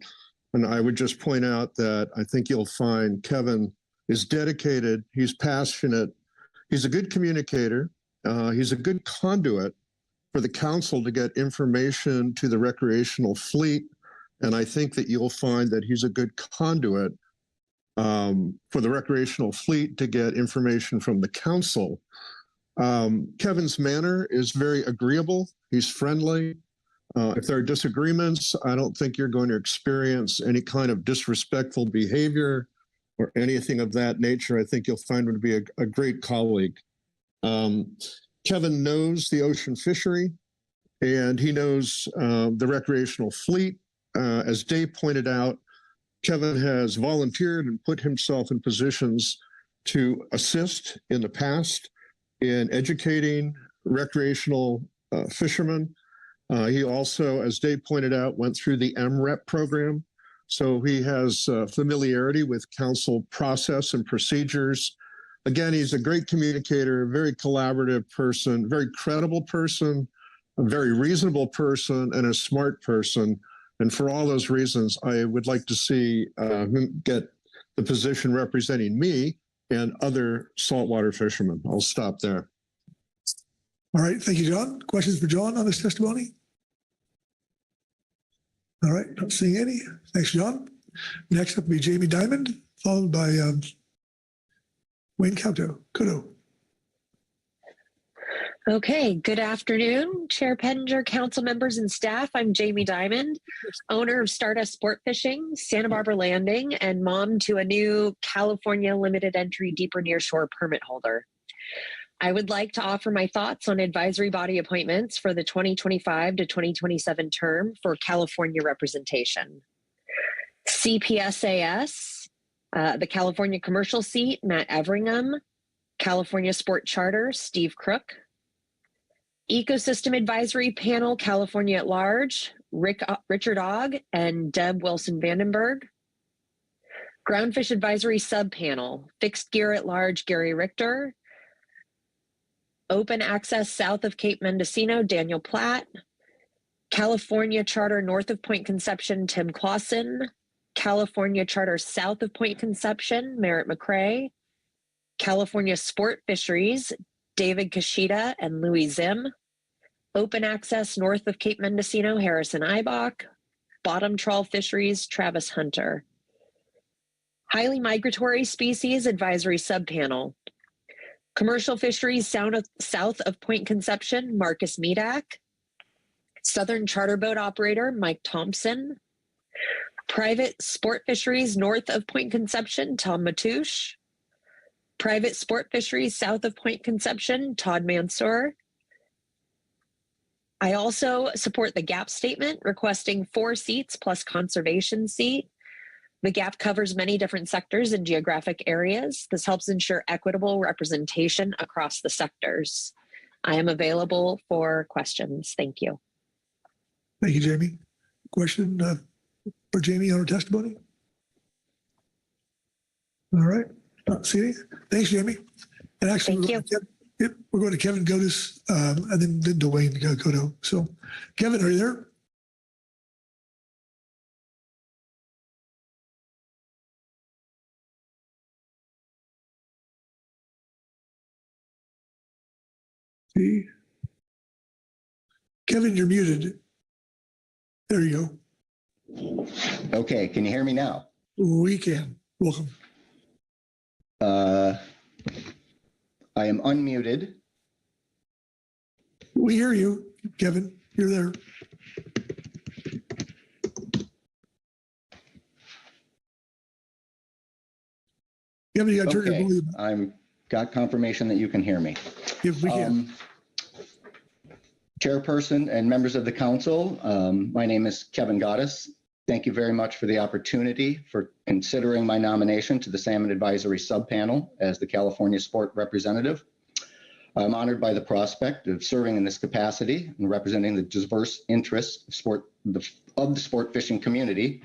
And I would just point out that I think you'll find Kevin is dedicated, he's passionate, he's a good communicator, he's a good conduit for the council to get information to the recreational fleet. And I think that you'll find that he's a good conduit for the recreational fleet to get information from the council. Kevin's manner is very agreeable. He's friendly. If there are disagreements, I don't think you're going to experience any kind of disrespectful behavior or anything of that nature. I think you'll find him to be a great colleague. Kevin knows the ocean fishery, and he knows the recreational fleet. As Dave pointed out, Kevin has volunteered and put himself in positions to assist in the past in educating recreational fishermen. He also, as Dave pointed out, went through the MREP program. So he has familiarity with council process and procedures. Again, he's a great communicator, a very collaborative person, very credible person, a very reasonable person, and a smart person. And for all those reasons, I would like to see him get the position representing me and other saltwater fishermen. I'll stop there. All right. Thank you, John. Questions for John on this testimony? All right. Not seeing any. Thanks, John. Next up will be Jamie Diamond, followed by Wayne Couto. Okay, good afternoon, Chair Penninger, council members and staff. I'm Jamie Diamond, owner of Stardust Sport Fishing, Santa Barbara Landing, and mom to a new California limited entry deeper nearshore permit holder. I would like to offer my thoughts on advisory body appointments for the 2025 to 2027 term for California representation. CPSAS, the California commercial seat, Matt Everingham. California Sport Charter, Steve Crook. Ecosystem Advisory Panel, California at Large, Richard Ogg and Deb Wilson-Vandenberg. Groundfish Advisory Subpanel, Fixed Gear at Large, Gary Richter. Open Access South of Cape Mendocino, Daniel Platt. California Charter North of Point Conception, Tim Clausen. California Charter South of Point Conception, Merritt McCrae. California Sport Fisheries, David Kashida and Louis Zim. Open Access North of Cape Mendocino, Harrison Eibach. Bottom Trawl Fisheries, Travis Hunter. Highly Migratory Species Advisory Subpanel. Commercial Fisheries South of Point Conception, Marcus Medak. Southern Charter Boat Operator, Mike Thompson. Private Sport Fisheries North of Point Conception, Tom Matouche. Private Sport Fisheries South of Point Conception, Todd Mansour. I also support the GAP statement requesting 4 seats plus conservation seat. The GAP covers many different sectors and geographic areas. This helps ensure equitable representation across the sectors. I am available for questions. Thank you. Thank you, Jamie. Question for Jamie on her testimony? All right. See, thanks, Jamie. And actually, we're going to Kevin Godis and then Dwayne Godo. So, Kevin, are you there? See, Kevin, you're muted. There you go. Okay, can you hear me now? We can. Welcome. I am unmuted. We hear you, Kevin. You're there. Yeah, but you got to turn your Okay, volume. I'm got confirmation that you can hear me. If we can. Chairperson and members of the council, my name is Kevin Goddess. Thank you very much for the opportunity for considering my nomination to the Salmon Advisory Subpanel as the California Sport Representative. I'm honored by the prospect of serving in this capacity and representing the diverse interests of the sport fishing community,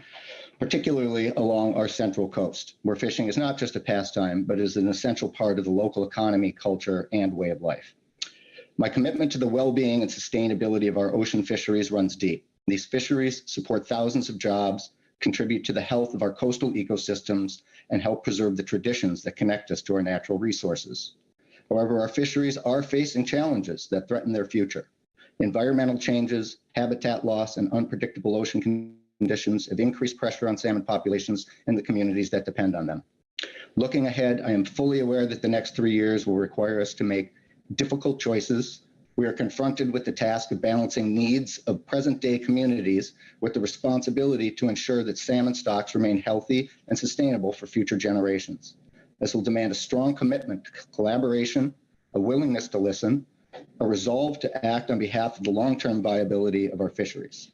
particularly along our Central Coast, where fishing is not just a pastime, but is an essential part of the local economy, culture, and way of life. My commitment to the well-being and sustainability of our ocean fisheries runs deep. These fisheries support thousands of jobs, contribute to the health of our coastal ecosystems, and help preserve the traditions that connect us to our natural resources. However, our fisheries are facing challenges that threaten their future. Environmental changes, habitat loss, and unpredictable ocean conditions have increased pressure on salmon populations and the communities that depend on them. Looking ahead, I am fully aware that the next 3 years will require us to make difficult choices. We are confronted with the task of balancing needs of present-day communities with the responsibility to ensure that salmon stocks remain healthy and sustainable for future generations. This will demand a strong commitment to collaboration, a willingness to listen, a resolve to act on behalf of the long-term viability of our fisheries.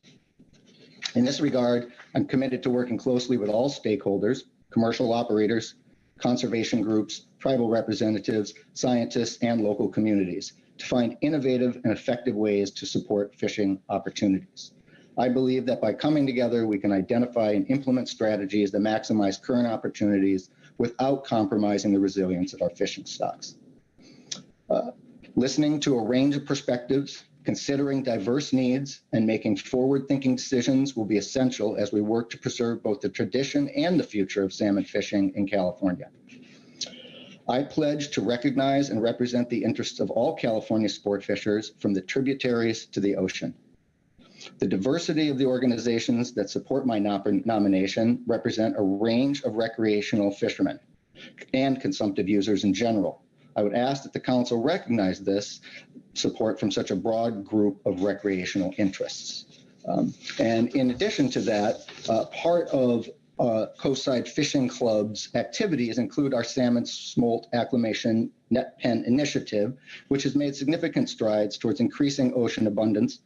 In this regard, I'm committed to working closely with all stakeholders, commercial operators, conservation groups, tribal representatives, scientists, and local communities to find innovative and effective ways to support fishing opportunities. I believe that by coming together, we can identify and implement strategies that maximize current opportunities without compromising the resilience of our fishing stocks. Listening to a range of perspectives, considering diverse needs, and making forward-thinking decisions will be essential as we work to preserve both the tradition and the future of salmon fishing in California. I pledge to recognize and represent the interests of all California sport fishers, from the tributaries to the ocean. The diversity of the organizations that support my nomination represent a range of recreational fishermen and consumptive users in general. I would ask that the council recognize this support from such a broad group of recreational interests. And in addition to that, part of Coastside Fishing Club's activities include our salmon smolt acclimation net pen initiative, which has made significant strides towards increasing ocean abundance.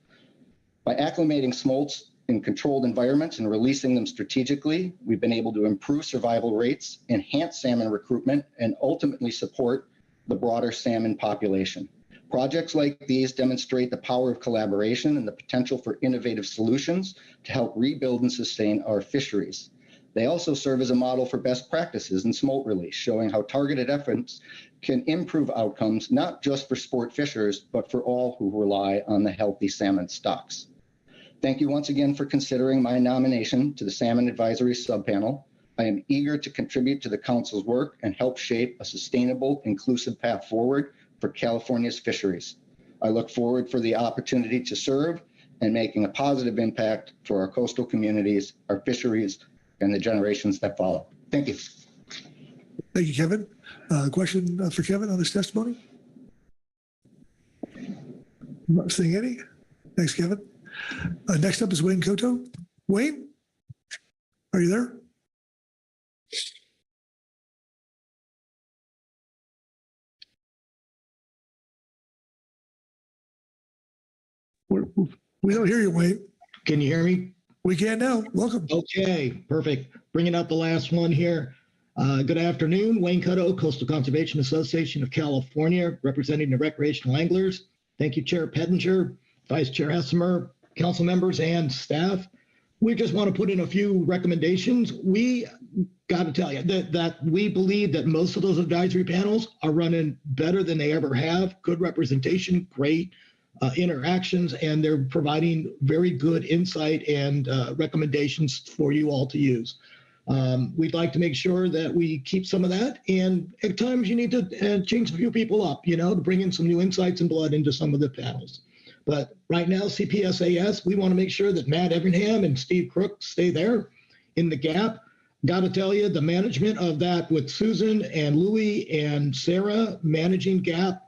By acclimating smolts in controlled environments and releasing them strategically, we've been able to improve survival rates, enhance salmon recruitment, and ultimately support the broader salmon population. Projects like these demonstrate the power of collaboration and the potential for innovative solutions to help rebuild and sustain our fisheries. They also serve as a model for best practices in smolt release, showing how targeted efforts can improve outcomes, not just for sport fishers, but for all who rely on the healthy salmon stocks. Thank you once again for considering my nomination to the Salmon Advisory Subpanel. I am eager to contribute to the council's work and help shape a sustainable, inclusive path forward for California's fisheries. I look forward for the opportunity to serve and making a positive impact for our coastal communities, our fisheries, and the generations that follow. Thank you. Thank you, Kevin. Question for Kevin on this testimony? I'm not seeing any. Thanks, Kevin. Next up is Wayne Cotto. Wayne, are you there? We don't hear you, Wayne. Can you hear me? We can now. Welcome. Okay, perfect. Bringing up the last one here. Good afternoon. Wayne Cotto, Coastal Conservation Association of California, representing the recreational anglers. Thank you, Chair Pettinger, Vice Chair Hessemer, council members, and staff. We just want to put in a few recommendations. We got to tell you that we believe that most of those advisory panels are running better than they ever have. Good representation, great interactions, and they're providing very good insight and recommendations for you all to use. We'd like to make sure that we keep some of that, and at times you need to change a few people up, to bring in some new insights and blood into some of the panels. But right now, CPSAS, we want to make sure that Matt Everingham and Steve Crook stay there in the gap. Got to tell you, the management of that with Susan and Louie and Sarah managing GAP,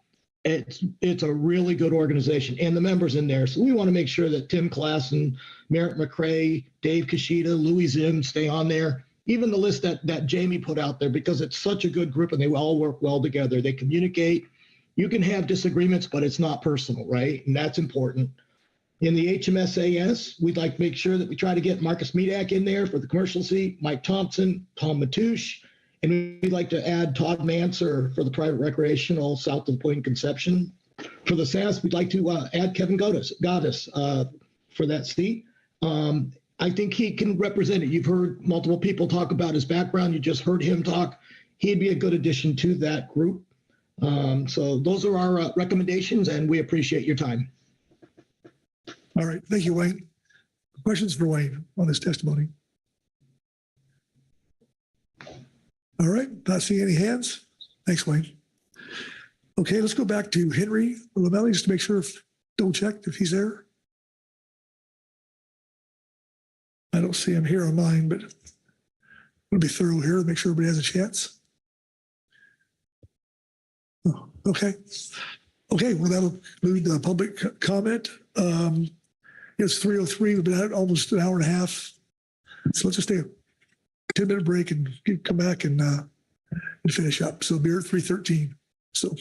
it's a really good organization, and the members in there. So we want to make sure that Tim Klassen, Merritt McCrae, Dave Kashida, Louis Zim stay on there even the list that Jamie put out there, because it's such a good group and they all work well together. They communicate. You can have disagreements, but it's not personal, right? And that's important. In the HMSAS, we'd like to make sure that we try to get Marcus Medak in there for the commercial seat, Mike Thompson, Tom Matoush, and we'd like to add Todd Manser for the private recreational south of Point Conception. For the SAS, we'd like to add Kevin Goddess for that seat. I think he can represent it. You've heard multiple people talk about his background. You just heard him talk. He'd be a good addition to that group. So those are our recommendations, and we appreciate your time. All right. Thank you, Wayne. Questions for Wayne on this testimony? All right. Not seeing any hands. Thanks, Wayne. Okay, let's go back to Henry Lamelli just to make sure, double check if he's there. I don't see him here on mine, but we'll be thorough here to make sure everybody has a chance. Oh, okay. Okay, well, that'll conclude the public comment. It's 3:03. We've been at it almost an hour and a half. So let's just take a 10-minute break and come back and finish up. So we'll be at 3:13. So.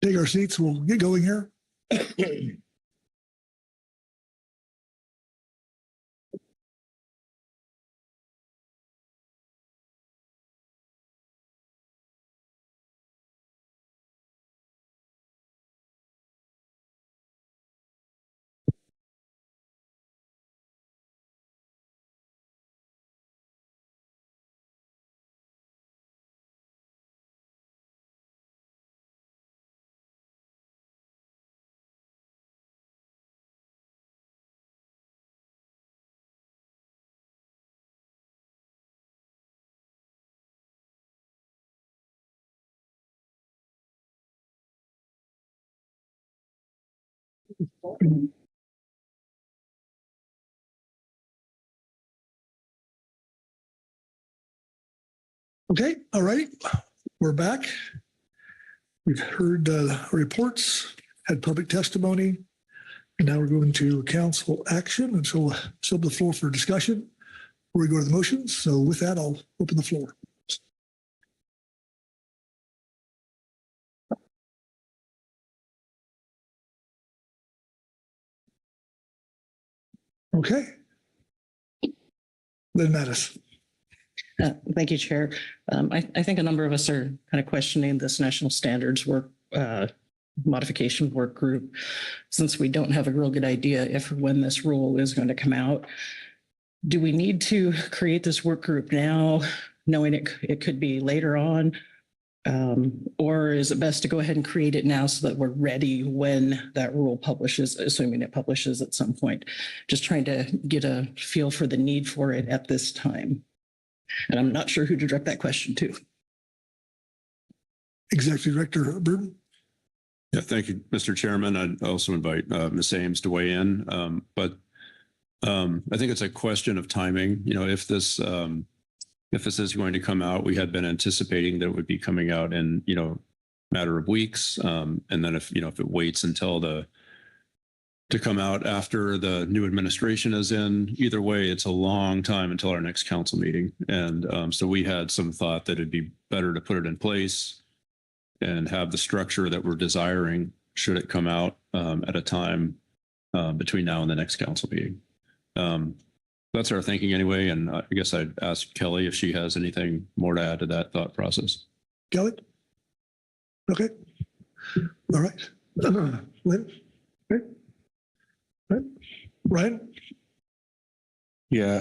take our seats. We'll get going here. Okay, all right, we're back. We've heard reports, had public testimony, and now we're going to council action. And so open the floor for discussion before we go to the motions. So with that, I'll open the floor. Okay. Lynn Mattis. Thank you, Chair. I think a number of us are kind of questioning this national standards work modification work group, since we don't have a real good idea if or when this rule is going to come out. Do we need to create this work group now, knowing it could be later on? Or is it best to go ahead and create it now so that we're ready when that rule publishes, assuming it publishes at some point? Just trying to get a feel for the need for it at this time. And I'm not sure who to direct that question to. Executive Director Burton. Yeah, thank you, Mr. Chairman. I'd also invite Ms. Ames to weigh in. But I think it's a question of timing. You know, if this is going to come out, we had been anticipating that it would be coming out in, you know, matter of weeks. And then if it waits until to come out after the new administration is in, either way, it's a long time until our next council meeting. And so we had some thought that it'd be better to put it in place and have the structure that we're desiring should it come out at a time between now and the next council meeting. That's our thinking anyway. And I guess I'd ask Kelly if she has anything more to add to that thought process. Kelly? Okay. All right. Lynn? Okay. Right. Ryan? Yeah.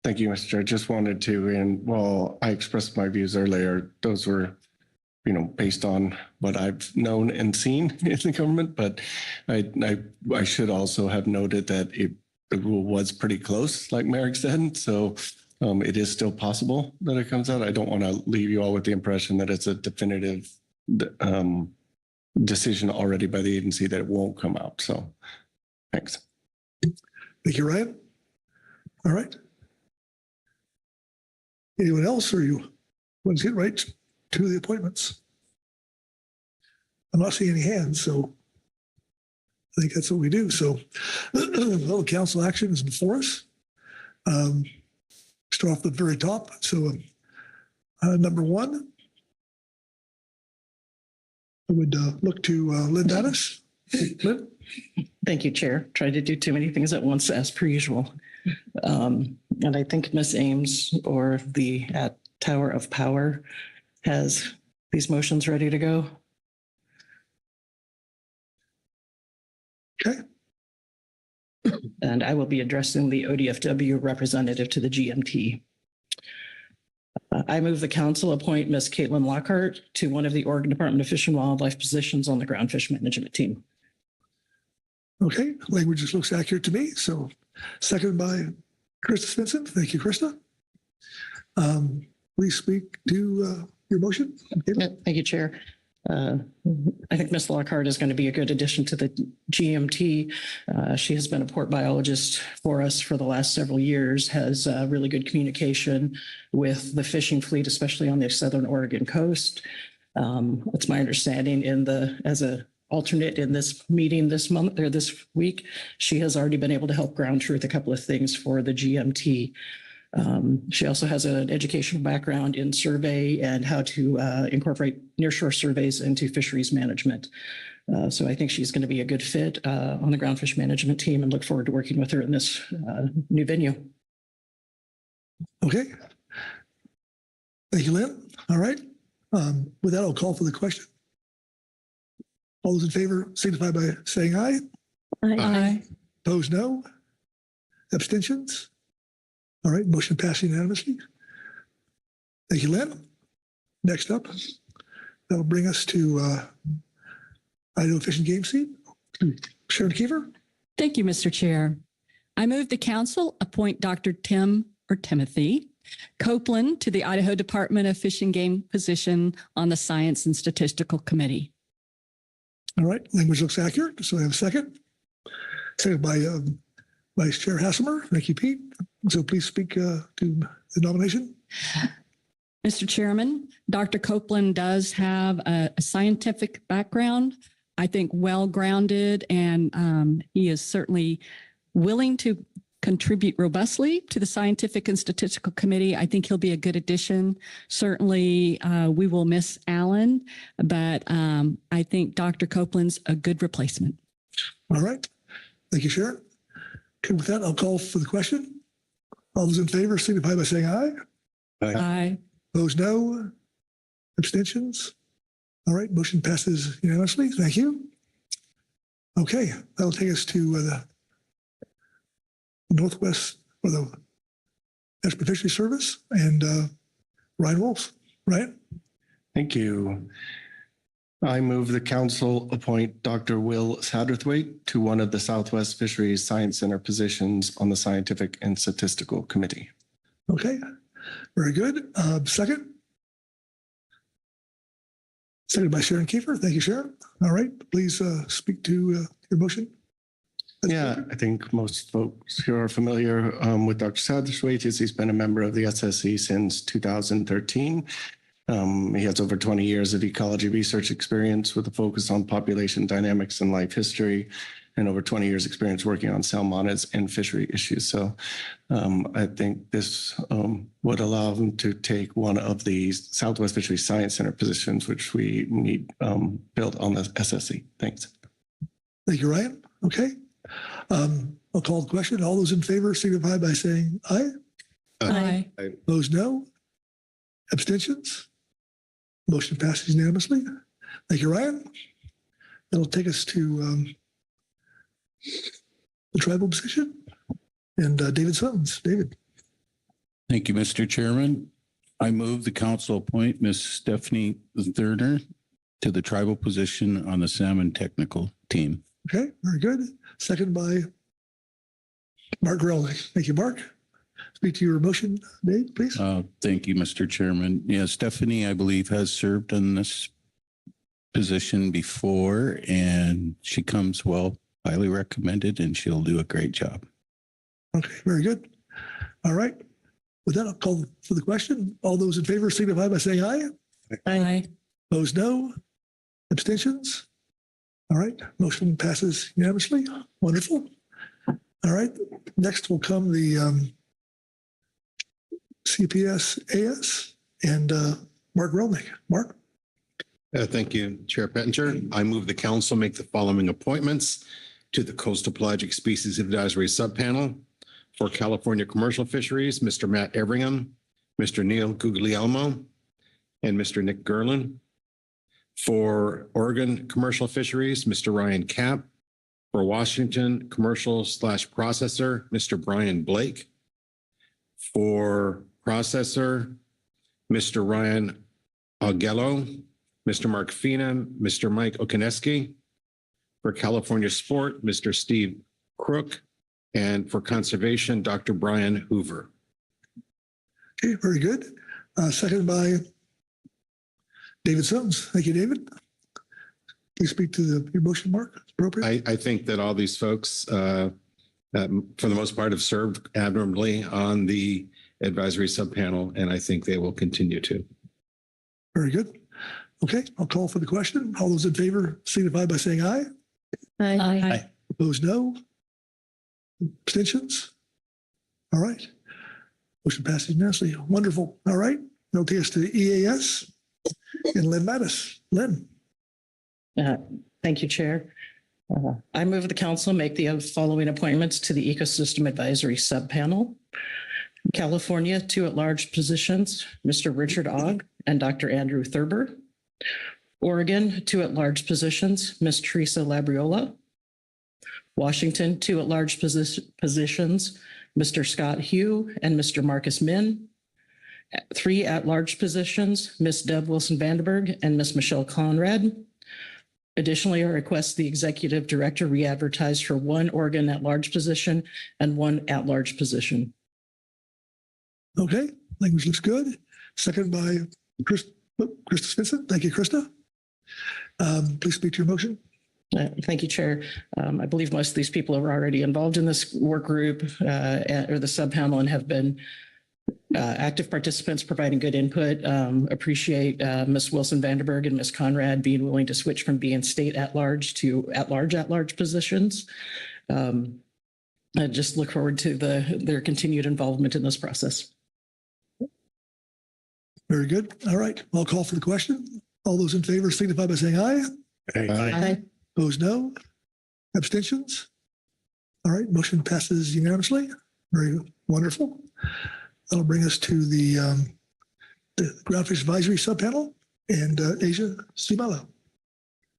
Thank you, Mr. Chair. Just wanted to, and well, I expressed my views earlier. Those were, you know, based on what I've known and seen in the government. But I should also have noted that the rule was pretty close, like Merrick said. So it is still possible that it comes out. I don't want to leave you all with the impression that it's a definitive decision already by the agency that it won't come out. So thanks. Thank you, Ryan. All right. Anyone else, or you want to get right to the appointments? I'm not seeing any hands, so I think that's what we do. So well, council action is before us. Start off at the very top. So number one, I would look to Lynn Mattis. Lynn? Thank you, Chair. Try to do too many things at once, as per usual. And I think Ms. Ames or the Tower of Power has these motions ready to go. Okay. And I will be addressing the ODFW representative to the GMT. I move the council appoint Ms. Caitlin Lockhart to one of the Oregon Department of Fish and Wildlife positions on the ground fish management team. Okay, language just looks accurate to me. So seconded by Krista Svensson. Thank you, Krista. Please speak to your motion. Thank you, Chair. I think Ms. Lockhart is going to be a good addition to the GMT. She has been a port biologist for us for the last several years, has really good communication with the fishing fleet, especially on the Southern Oregon coast. It's my understanding as a alternate in this meeting this month or this week, she has already been able to help ground truth a couple of things for the GMT. She also has an educational background in survey and how to incorporate nearshore surveys into fisheries management. So I think she's going to be a good fit on the groundfish management team, and look forward to working with her in this new venue. Okay. Thank you, Lynn. All right. With that, I'll call for the question. All those in favor signify by saying aye. Aye. Opposed, no. Abstentions? All right, motion passed unanimously. Thank you, Lynn. Next up, that'll bring us to Idaho Fish and Game Seat. Sharon Kiefer. Thank you, Mr. Chair. I move the council appoint Dr. Timothy Copeland to the Idaho Department of Fish and Game position on the Science and Statistical Committee. All right, language looks accurate. So I have a second. Second by Vice Chair Hassemer. Thank you, Pete. So please speak to the nomination. Mr. Chairman, Dr. Copeland does have a scientific background, I think well-grounded, and he is certainly willing to contribute robustly to the Scientific and Statistical Committee. I think he'll be a good addition. Certainly, we will miss Alan, but I think Dr. Copeland's a good replacement. All right. Thank you, Sharon. Okay, with that, I'll call for the question. All those in favor signify by saying aye. Aye. Opposed, no. Abstentions? All right, motion passes unanimously. Thank you. Okay, that'll take us to the Northwest, or the National Fisheries Service, and Ryan Wolf. Ryan? Thank you. I move the council appoint Dr. Will Satterthwaite to one of the Southwest Fisheries Science Center positions on the Scientific and Statistical Committee. Okay, very good. Second? Seconded by Sharon Kiefer. Thank you, Sharon. All right, please speak to your motion. Yeah, I think most folks who are familiar with Dr. Satterthwaite is he's been a member of the SSC since 2013. He has over 20 years of ecology research experience with a focus on population dynamics and life history, and over 20 years experience working on salmonids and fishery issues. So I think this would allow him to take one of the Southwest Fisheries Science Center positions, which we need built on the SSC. Thanks. Thank you, Ryan. Okay. I'll call the question. All those in favor signify by saying aye. Aye. Opposed, no. Abstentions? Motion passes unanimously. Thank you, Ryan. That'll take us to the tribal position and David Sutton's. David. Thank you, Mr. Chairman. I move the council appoint Ms. Stephanie Thurner to the tribal position on the salmon technical team. Okay, very good. Second by Mark Grelnick. Thank you, Mark. Speak to your motion, Dave, please. Thank you, Mr. Chairman. Yeah, Stephanie, I believe, has served in this position before, and she comes highly recommended, and she'll do a great job. Okay, very good. All right. With that, I'll call for the question. All those in favor signify by saying aye. Aye. Opposed, no. Abstentions? All right, motion passes unanimously. Wonderful. All right, next will come the CPS-AS and Mark Relnick. Mark? Thank you, Chair Pettinger. I move the council make the following appointments to the Coastal Pelagic Species Advisory Subpanel. For California Commercial Fisheries, Mr. Matt Everingham, Mr. Neil Guglielmo, and Mr. Nick Gerlin. For Oregon Commercial Fisheries, Mr. Ryan Kapp. For Washington Commercial/Processor, Mr. Brian Blake. For Processor, Mr. Ryan Augello, Mr. Mark Feenan, Mr. Mike Okoneski. For California Sport, Mr. Steve Crook. And for Conservation, Dr. Brian Hoover. Okay, very good. Seconded by David Sutton. Thank you, David. Please speak to your motion, Mark. Appropriate. I think that all these folks, for the most part, have served admirably on the advisory subpanel, and I think they will continue to. Very good. Okay, I'll call for the question. All those in favor signify by saying aye. Aye. Aye. Opposed, no. Abstentions? All right. Motion passes unanimously. Wonderful. All right. That'll take us to the EAS and Lynn Mattis. Lynn. Thank you, Chair. I move the council make the following appointments to the Ecosystem Advisory Subpanel. California, 2 at-large positions, Mr. Richard Ogg and Dr. Andrew Thurber. Oregon, 2 at-large positions, Ms. Teresa Labriola. Washington, 2 at-large positions, Mr. Scott Hugh and Mr. Marcus Min. 3 at-large positions, Ms. Deb Wilson-Vandenberg and Ms. Michelle Conrad. Additionally, I request the executive director re-advertise for 1 Oregon at-large position and 1 at-large position. Okay, language looks good. Second by Krista Svensson. Thank you, Krista. Please speak to your motion. Thank you, Chair. I believe most of these people are already involved in this work group or the subpanel and have been active participants providing good input. Appreciate Ms. Wilson-Vandenberg and Ms. Conrad being willing to switch from being state at-large to at-large positions. I just look forward to their continued involvement in this process. Very good. All right, I'll call for the question. All those in favor signify by saying aye. Aye. Opposed, no. Abstentions? All right, motion passes unanimously. Very wonderful. That'll bring us to the Groundfish Advisory Subpanel and Asia Sumalo.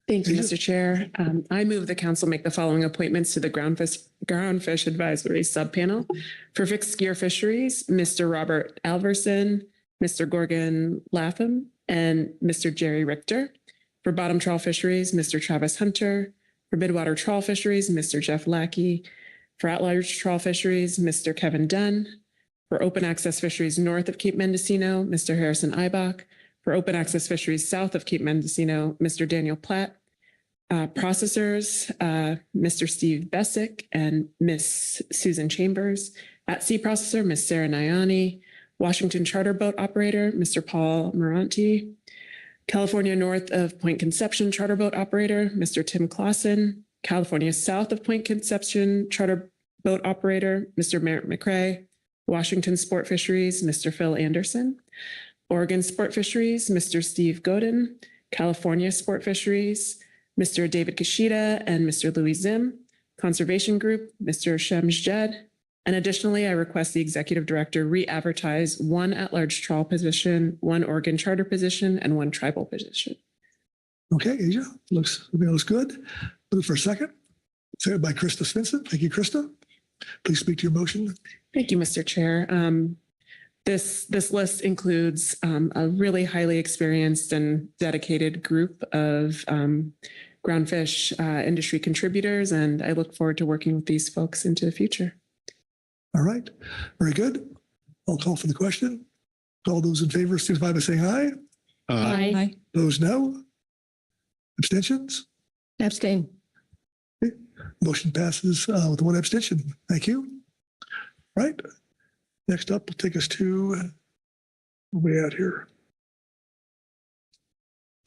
Thank you, Mr. Chair. I move the council make the following appointments to the Groundfish Advisory Subpanel. For fixed gear fisheries, Mr. Robert Alverson, Mr. Gorgon Latham, and Mr. Jerry Richter. For bottom trawl fisheries, Mr. Travis Hunter. For midwater trawl fisheries, Mr. Jeff Lackey. For at-large trawl fisheries, Mr. Kevin Dunn. For open access fisheries north of Cape Mendocino, Mr. Harrison Eibach. For open access fisheries south of Cape Mendocino, Mr. Daniel Platt. Processors, Mr. Steve Bessick and Miss Susan Chambers. At sea processor, Miss Sarah Nyani. Washington charter boat operator, Mr. Paul Moranti. California north of Point Conception charter boat operator, Mr. Tim Clausen. California south of Point Conception charter boat operator, Mr. Merritt McCrae. Washington Sport Fisheries, Mr. Phil Anderson. Oregon Sport Fisheries, Mr. Steve Godin. California Sport Fisheries, Mr. David Kashida and Mr. Louis Zim. Conservation Group, Mr. Shems Jed. And additionally, I request the executive director re-advertise 1 at-large trawl position, 1 Oregon charter position, and 1 tribal position. Okay, Asia, looks good. Move for a second. Second by Krista Svensson. Thank you, Krista. Please speak to your motion. Thank you, Mr. Chair. This list includes a really highly experienced and dedicated group of groundfish industry contributors, and I look forward to working with these folks into the future. All right, very good. I'll call for the question. All those in favor signify by saying aye. Aye. Those no. Abstentions? Abstain. Okay. Motion passes with 1 abstention. Thank you. All right. Next up will take us to way out here.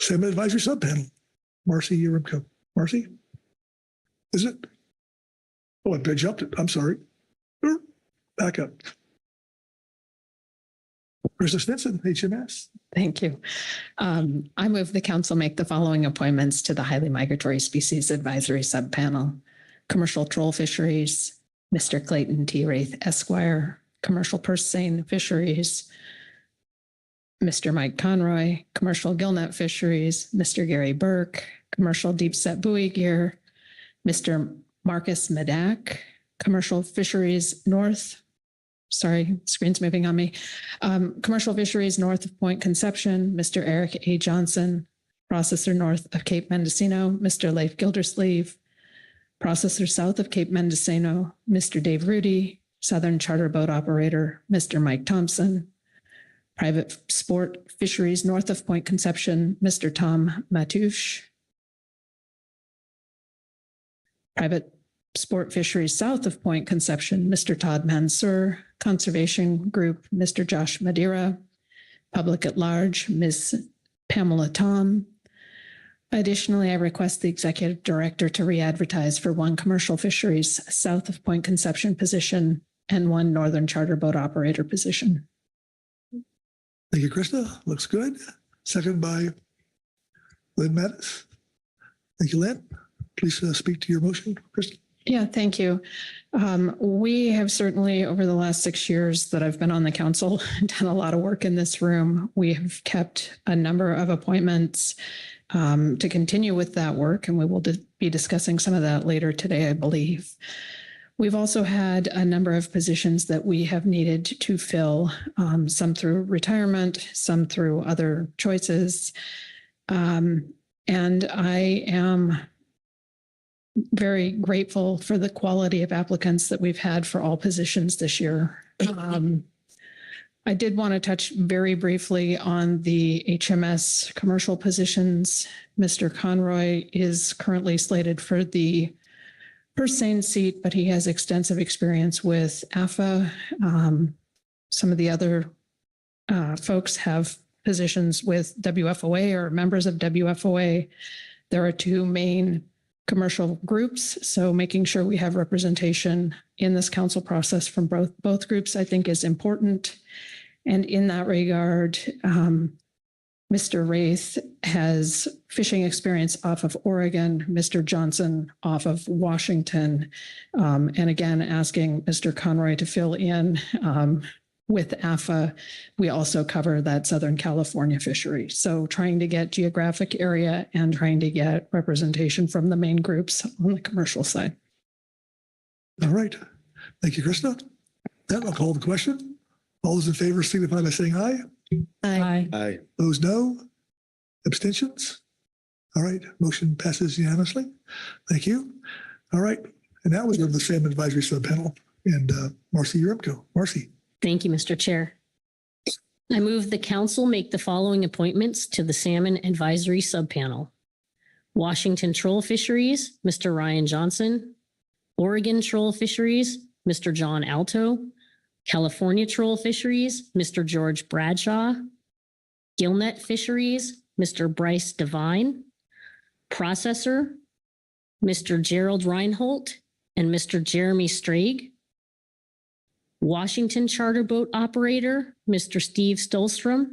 Salmon Advisory Subpanel. Marcy Yerimko. Marcy? Is it? Oh, I jumped it. I'm sorry. Back up. Krista Svensson, HMS. Thank you. I move the council make the following appointments to the Highly Migratory Species Advisory Subpanel. Commercial troll fisheries, Mr. Clayton T. Wraith, Esquire. Commercial purse seine fisheries, Mr. Mike Conroy. Commercial gillnet fisheries, Mr. Gary Burke. Commercial deep set buoy gear, Mr. Marcus Medak. Commercial fisheries north. Sorry, screen's moving on me. Commercial fisheries north of Point Conception, Mr. Eric A. Johnson. Processor north of Cape Mendocino, Mr. Leif Gildersleeve. Processor south of Cape Mendocino, Mr. Dave Rudy. Southern charter boat operator, Mr. Mike Thompson. Private sport fisheries north of Point Conception, Mr. Tom Matouche. Private sport fisheries south of Point Conception, Mr. Todd Mansour. Conservation group, Mr. Josh Madeira. Public at large, Ms. Pamela Tom. Additionally, I request the executive director to re-advertise for 1 commercial fisheries south of Point Conception position and one Northern Charter Boat Operator position. Thank you, Krista. Looks good. Second by Lynn Mattis. Thank you, Lynn. Please speak to your motion, Krista. Yeah, thank you. We have certainly, over the last 6 years that I've been on the council, done a lot of work in this room. We have kept a number of appointments to continue with that work, and we will be discussing some of that later today, I believe. We've also had a number of positions that we have needed to fill, some through retirement, some through other choices. And I am very grateful for the quality of applicants that we've had for all positions this year. I did want to touch very briefly on the HMS commercial positions. Mr. Conroy is currently slated for the purse seine seat, but he has extensive experience with AFA. Some of the other folks have positions with WFOA or members of WFOA. There are two main commercial groups, so making sure we have representation in this council process from both groups, I think, is important. And in that regard, Mr. Wraith has fishing experience off of Oregon, Mr. Johnson off of Washington, and again, asking Mr. Conroy to fill in with AFA. We also cover that Southern California fishery. So trying to get geographic area and trying to get representation from the main groups on the commercial side. All right. Thank you, Krista. Then I'll call the question. All those in favor signify by saying aye. Aye. Aye. Those no. Abstentions? All right. Motion passes unanimously. Thank you. All right. And now we go to the Salmon Advisory Subpanel. And Marcy, you're up, go. Marcy. Thank you, Mr. Chair. I move the council make the following appointments to the Salmon Advisory Subpanel. Washington Troll Fisheries, Mr. Ryan Johnson. Oregon Troll Fisheries, Mr. John Alto. California Troll Fisheries, Mr. George Bradshaw. Gillnet Fisheries, Mr. Bryce Devine. Processor, Mr. Gerald Reinhold and Mr. Jeremy Strag. Washington Charter Boat Operator, Mr. Steve Stolstrom.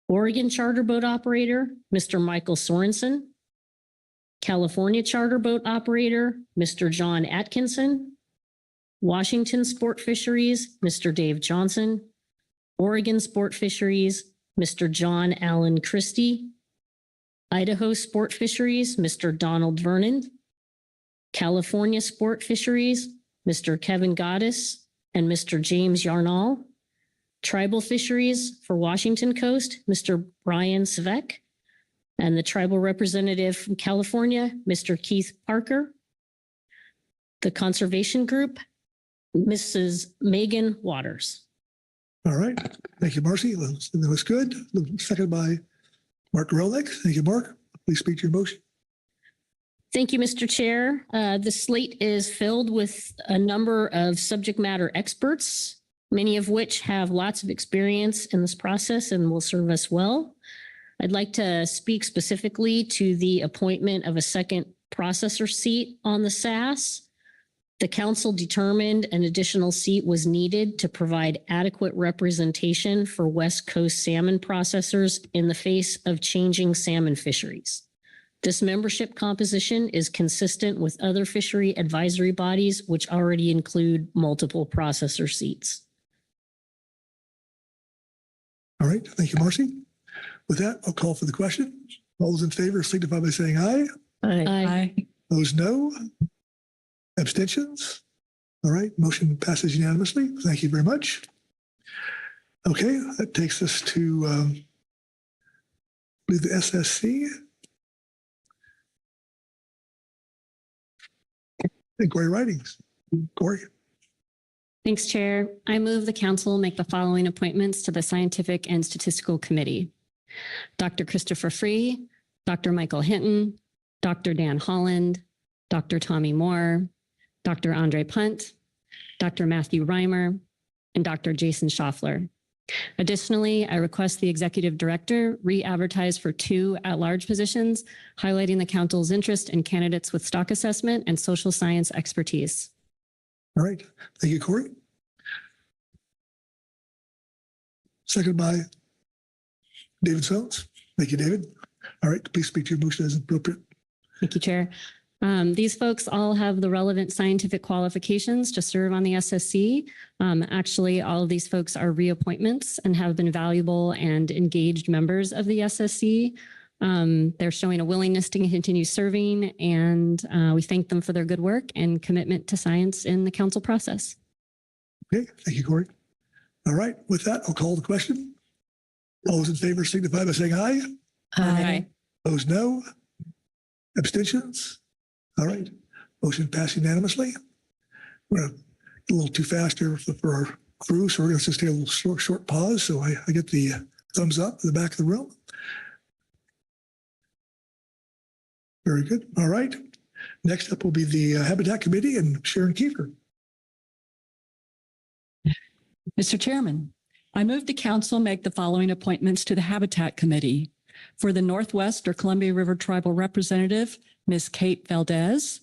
Oregon Charter Boat Operator, Mr. Michael Sorensen. California Charter Boat Operator, Mr. John Atkinson. Washington Sport Fisheries, Mr. Dave Johnson. Oregon Sport Fisheries, Mr. John Allen Christie. Idaho Sport Fisheries, Mr. Donald Vernon. California Sport Fisheries, Mr. Kevin Goddess and Mr. James Yarnall. Tribal Fisheries for Washington Coast, Mr. Brian Svek. And the tribal representative from California, Mr. Keith Parker. The Conservation Group, Mrs. Megan Waters. All right. Thank you, Marcy. That was good. Second by Mark Gorelnik. Thank you, Mark. Please speak to your motion. Thank you, Mr. Chair. The slate is filled with a number of subject matter experts, many of which have lots of experience in this process and will serve us well. I'd like to speak specifically to the appointment of a second processor seat on the SAS. The council determined an additional seat was needed to provide adequate representation for West Coast salmon processors in the face of changing salmon fisheries. This membership composition is consistent with other fishery advisory bodies, which already include multiple processor seats. All right. Thank you, Marcy. With that, I'll call for the question. All those in favor signify by saying aye. Aye. Aye. Those no. Abstentions? All right, motion passes unanimously. Thank you very much. Okay, that takes us to the SSC. Inquiry writings. Corey. Thanks, Chair. I move the council make the following appointments to the Scientific and Statistical Committee. Dr. Christopher Free, Dr. Michael Hinton, Dr. Dan Holland, Dr. Tommy Moore, Dr. Andre Punt, Dr. Matthew Reimer, and Dr. Jason Schaffler. Additionally, I request the executive director re-advertise for 2 at-large positions, highlighting the council's interest in candidates with stock assessment and social science expertise. All right. Thank you, Corey. Second by David Sones. Thank you, David. All right. Please speak to your motion as appropriate. Thank you, Chair. These folks all have the relevant scientific qualifications to serve on the SSC. Actually, all of these folks are reappointments and have been valuable and engaged members of the SSC. They're showing a willingness to continue serving, and we thank them for their good work and commitment to science in the council process. Okay. Thank you, Corey. All right. With that, I'll call the question. All those in favor signify by saying aye. Aye. Those no. Abstentions? All right. Motion passed unanimously. We're a little too fast here for our crew, so we're going to just take a little short pause. So I get the thumbs up in the back of the room. Very good. All right. Next up will be the Habitat Committee and Sharon Kiefer. Mr. Chairman, I move the council make the following appointments to the Habitat Committee. For the Northwest or Columbia River Tribal Representative, Ms. Kate Valdez.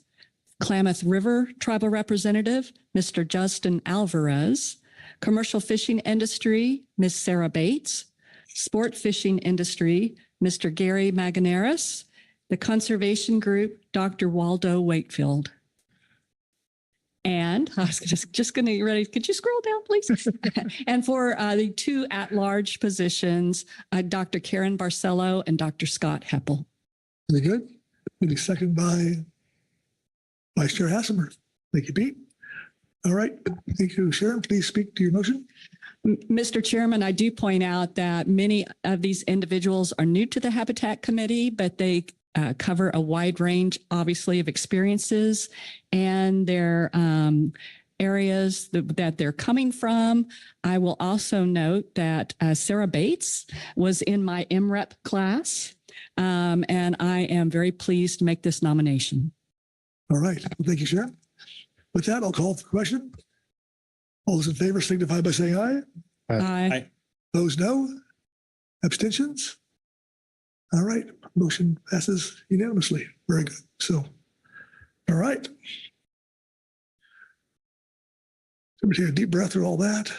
Klamath River Tribal Representative, Mr. Justin Alvarez. Commercial Fishing Industry, Ms. Sarah Bates. Sport Fishing Industry, Mr. Gary Maganaris. The Conservation Group, Dr. Waldo Wakefield. And I was just going to get ready. Could you scroll down, please? And for the two at-large positions, Dr. Karen Barcelo and Dr. Scott Heppel. Very good. Maybe second by Vice Chair Hasselmer. Thank you, Pete. All right. Thank you, Sharon. Please speak to your motion. Mr. Chairman, I do point out that many of these individuals are new to the Habitat Committee, but they cover a wide range, obviously, of experiences and their areas that they're coming from. I will also note that Sarah Bates was in my MREP class, and I am very pleased to make this nomination. All right. Well, thank you, Sharon. With that, I'll call for the question. All those in favor signify by saying aye. Aye. Those no. Abstentions? All right. Motion passes unanimously. Very good. So, all right. So we take a deep breath through all that.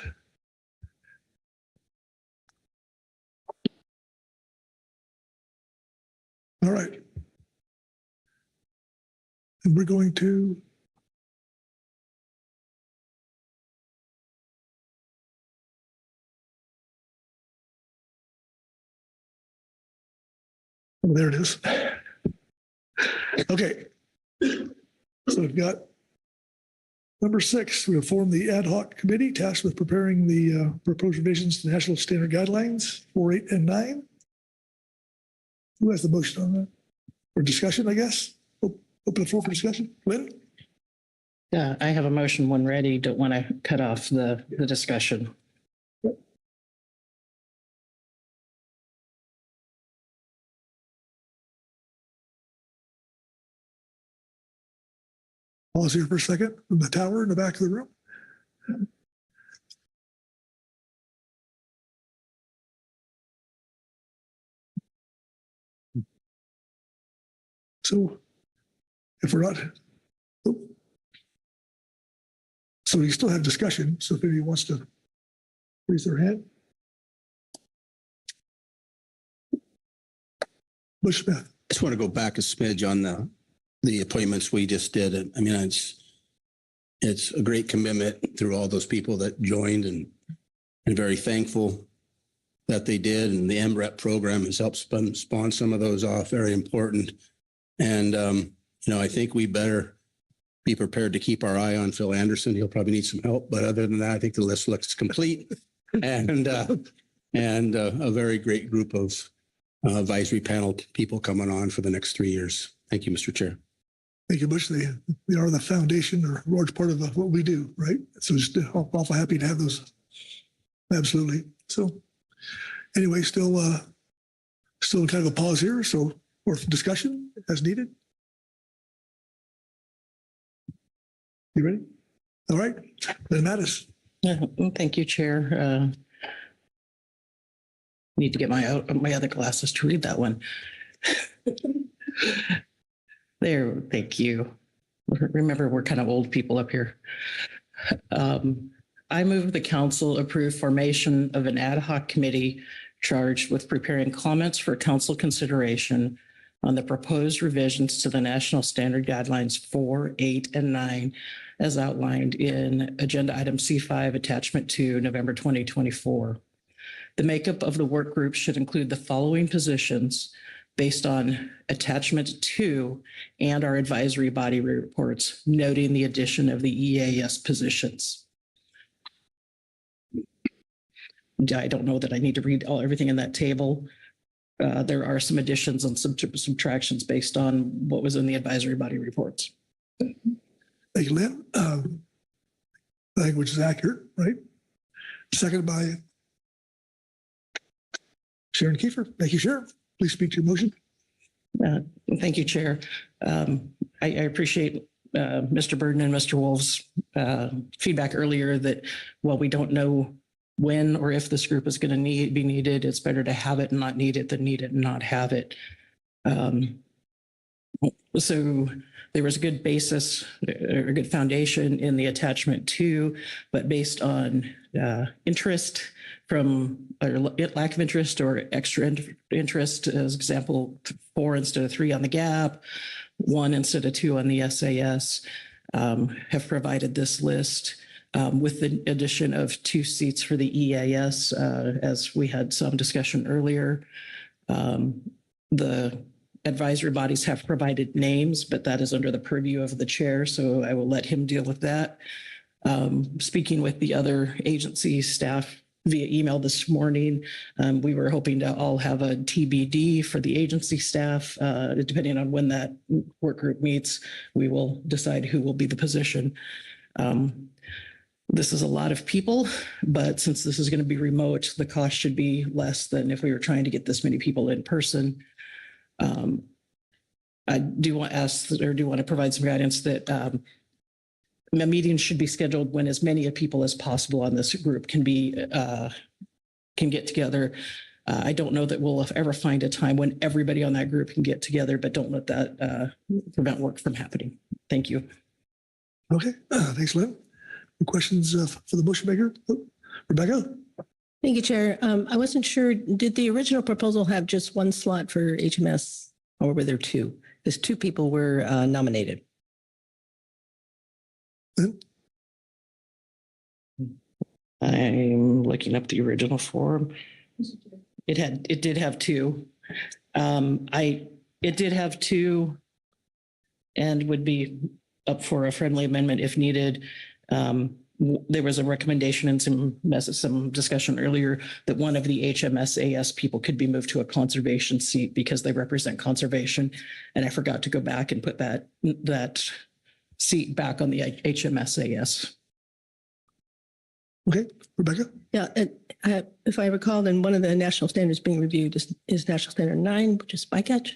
All right. And we're going to oh, there it is. Okay. So we've got number 6. We have formed the ad hoc committee tasked with preparing the proposed revisions to national standard guidelines 4, 8, and 9. Who has the motion on that? For discussion, I guess? Open the floor for discussion. Lynn? Yeah, I have a motion when ready. Don't want to cut off the discussion. Pause here for a second from the tower in the back of the room. So if we're not, so we still have discussion. So if anybody wants to raise their hand. Bush Smith. I just want to go back a smidge on the appointments we just did. I mean, it's a great commitment through all those people that joined, and very thankful that they did. And the MREP program has helped spawn some of those off. Very important. And, I think we better be prepared to keep our eye on Phil Anderson. He'll probably need some help. But other than that, I think the list looks complete and a very great group of advisory panel people coming on for the next 3 years. Thank you, Mr. Chair. Thank you, Bush. They are the foundation or a large part of what we do, right? So just awful happy to have those. Absolutely. So anyway, still kind of a pause here. So for discussion as needed. You ready? All right. Then Mattis. Thank you, Chair. Need to get my other glasses to read that one. There, thank you. Remember, we're kind of old people up here. I move the council approve formation of an ad hoc committee charged with preparing comments for council consideration on the proposed revisions to the National Standard Guidelines 4, 8, and 9 as outlined in Agenda Item C5, Attachment 2, November 2024. The makeup of the work group should include the following positions based on Attachment 2 and our advisory body reports, noting the addition of the EAS positions. I don't know that I need to read everything in that table. There are some additions and some subtractions based on what was in the advisory body reports. Thank you, Lynn. Language is accurate, right? Seconded by Sharon Kiefer. Thank you, Sharon. Please speak to your motion. Thank you, Chair. I appreciate Mr. Burden and Mr. Wolf's feedback earlier that while we don't know when or if this group is going to be needed, it's better to have it and not need it than need it and not have it. So there was a good basis, a good foundation in the Attachment 2, but based on interest from or lack of interest or extra interest, as example, 4 instead of 3 on the GAP, 1 instead of 2 on the SAS, have provided this list. With the addition of 2 seats for the EAS, as we had some discussion earlier. The advisory bodies have provided names, but that is under the purview of the chair, so I will let him deal with that. Speaking with the other agency staff via email this morning, we were hoping to all have a TBD for the agency staff. Depending on when that work group meets, we will decide who will be the position. This is a lot of people, but since this is going to be remote, the cost should be less than if we were trying to get this many people in person. I do want to ask, or do want to provide some guidance that a meeting should be scheduled when as many people as possible on this group can get together. I don't know that we'll ever find a time when everybody on that group can get together, but don't let that prevent work from happening. Thank you. Okay, thanks, Lynn. Any questions for the motion maker? Rebecca? Thank you, Chair. I wasn't sure, did the original proposal have just 1 slot for HMS or were there 2? Because 2 people were nominated. I'm looking up the original form. It did have 2. It did have 2 and would be up for a friendly amendment if needed. There was a recommendation and some discussion earlier that one of the HMSAS people could be moved to a conservation seat because they represent conservation. And I forgot to go back and put that seat back on the HMSAS. Okay, Rebecca? Yeah, if I recall, then one of the national standards being reviewed is National Standard 9, which is bycatch,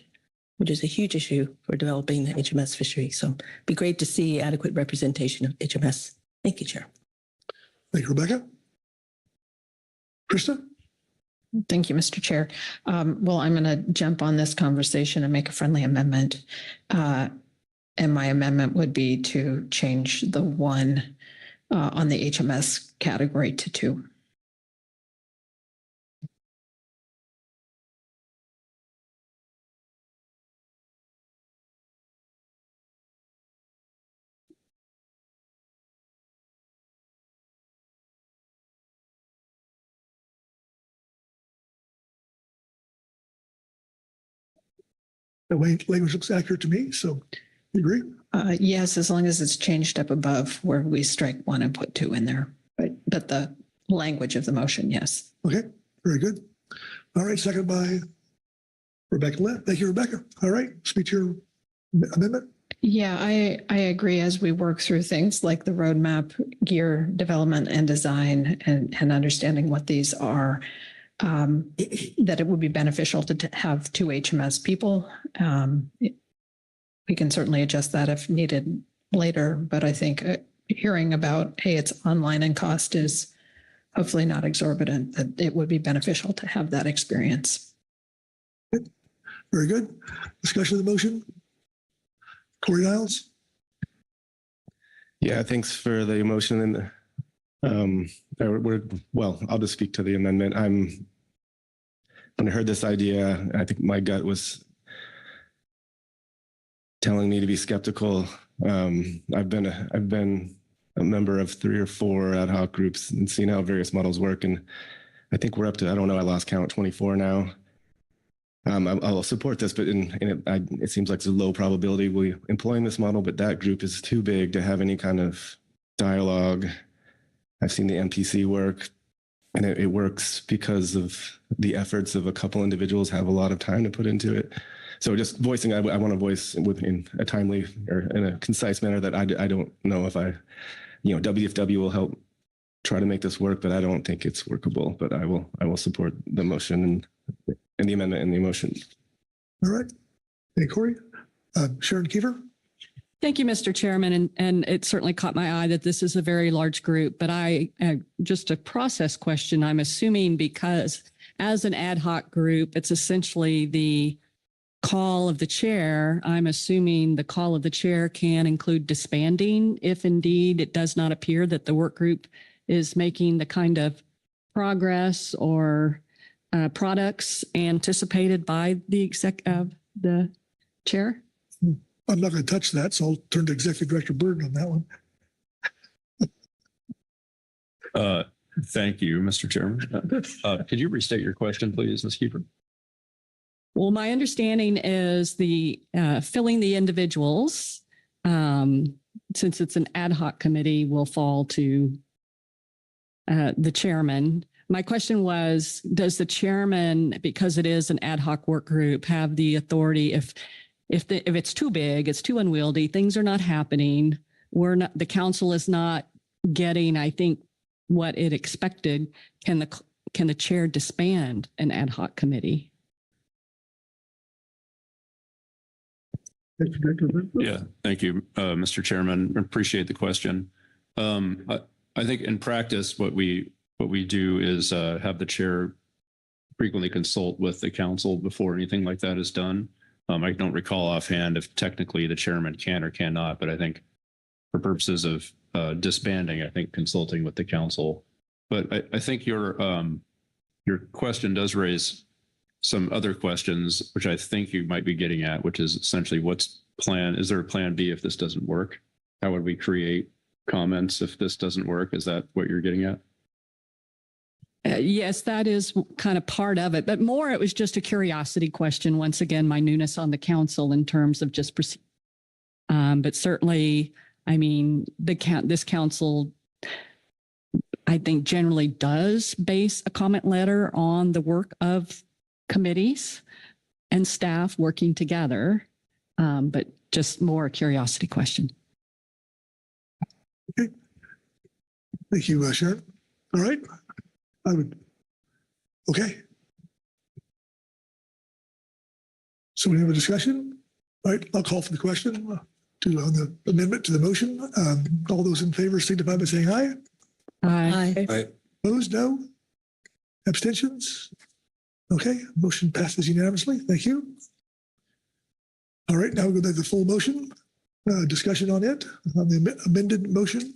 which is a huge issue for developing the HMS fishery. So it'd be great to see adequate representation of HMS. Thank you, Chair. Thank you, Rebecca. Krista? Thank you, Mr. Chair. Well, I'm going to jump on this conversation and make a friendly amendment. And my amendment would be to change the 1 on the HMS category to 2. The language looks accurate to me, so you agree? Yes, as long as it's changed up above where we strike 1 and put 2 in there. But the language of the motion, yes. Okay, very good. All right, second by Rebecca Lett. Thank you, Rebecca. All right, speak to your amendment. Yeah, I agree as we work through things like the roadmap, gear development and design and understanding what these are, that it would be beneficial to have 2 HMS people. We can certainly adjust that if needed later, but I think hearing about, hey, it's online and cost is hopefully not exorbitant, that it would be beneficial to have that experience. Very good. Discussion of the motion. Corey Niles? Yeah, thanks for the emotion. And well, I'll just speak to the amendment. When I heard this idea, I think my gut was telling me to be skeptical. I've been a member of 3 or 4 ad hoc groups and seen how various models work. And I think we're up to, I don't know, I lost count, 24 now. I'll support this, but it seems like it's a low probability we employing this model, but that group is too big to have any kind of dialogue. I've seen the MPC work, and it works because of the efforts of a couple individuals have a lot of time to put into it. So just voicing, I want to voice in a timely or in a concise manner that I don't know if WFW will help try to make this work, but I don't think it's workable. But I will support the motion and the amendment and the motion. All right. Hey, Corey. Sharon Kiefer. Thank you, Mr. Chairman. And it certainly caught my eye that this is a very large group, but just a process question. I'm assuming because as an ad hoc group, it's essentially the call of the chair. I'm assuming the call of the chair can include disbanding if indeed it does not appear that the work group is making the kind of progress or products anticipated by the the chair. I'm not going to touch that, so I'll turn to Executive Director Burden on that one. Thank you, Mr. Chairman. Could you restate your question, please, Ms. Kiefer? Well, my understanding is the filling the individuals, since it's an ad hoc committee, will fall to the chairman. My question was, does the chairman, because it is an ad hoc work group, have the authority if it's too big, it's too unwieldy, things are not happening, the council is not getting, I think, what it expected, can the chair disband an ad hoc committee? Yeah, thank you, Mr. Chairman. Appreciate the question. I think in practice, what we do is have the chair frequently consult with the council before anything like that is done. I don't recall offhand if technically the chairman can or cannot, but I think for purposes of disbanding, I think consulting with the council. But I think your question does raise some other questions, which I think you might be getting at, which is essentially is there a plan B if this doesn't work? How would we create comments if this doesn't work? Is that what you're getting at? Yes, that is kind of part of it, but more it was just a curiosity question. Once again, my newness on the council in terms of just proceed. But certainly, I mean, this council, I think, generally does base a comment letter on the work of committees and staff working together, but just more a curiosity question. Okay. Thank you, Sharon. All right. Okay. So we have a discussion. All right, I'll call for the question on the amendment to the motion. All those in favor signify by saying aye. Aye. Aye. Opposed, no. Abstentions? Okay, motion passes unanimously. Thank you. All right, now we'll go to the full motion. Discussion on it, on the amended motion.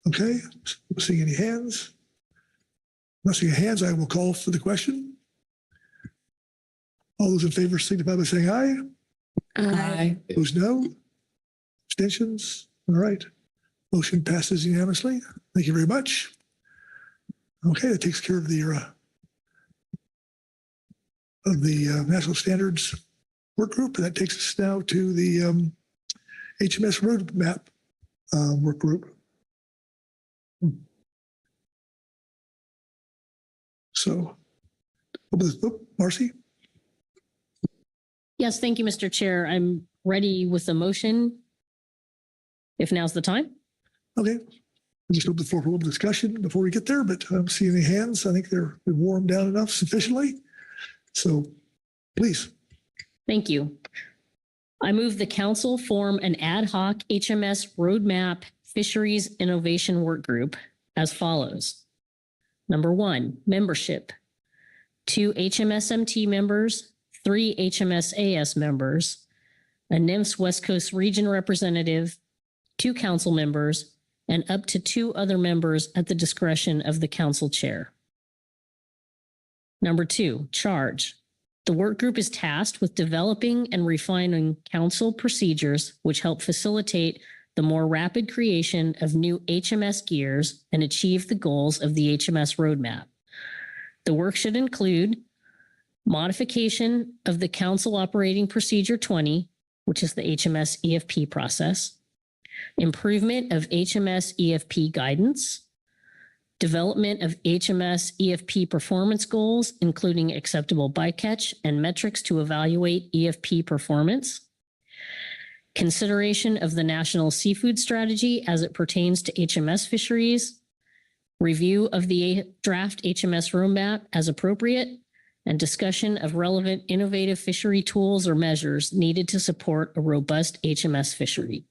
Okay, not seeing any hands. Not seeing hands, I will call for the question. All those in favor signify by saying aye. Aye. Opposed, no. Abstentions? All right. Motion passes unanimously. Thank you very much. Okay, that takes care of the National Standards Work Group. And that takes us now to the HMS Roadmap Work Group. So, Marcy? Yes, thank you, Mr. Chair. I'm ready with the motion, if now's the time. Okay. I just open the floor for a little discussion before we get there, but I don't see any hands. I think they've warmed down enough sufficiently. So, please. Thank you. I move the council form an ad hoc HMS Roadmap Fisheries Innovation Work Group as follows. Number 1, membership. 2 HMSMT members, 3 HMSAS members, a NMFS West Coast Region representative, 2 council members, and up to 2 other members at the discretion of the council chair. Number 2, charge. The work group is tasked with developing and refining council procedures which help facilitate the more rapid creation of new HMS gears and achieve the goals of the HMS roadmap. The work should include modification of the Council Operating Procedure 20, which is the HMS EFP process, improvement of HMS EFP guidance, development of HMS EFP performance goals, including acceptable bycatch and metrics to evaluate EFP performance, consideration of the National Seafood Strategy as it pertains to HMS fisheries, review of the draft HMS roadmap as appropriate, and discussion of relevant innovative fishery tools or measures needed to support a robust HMS fishery.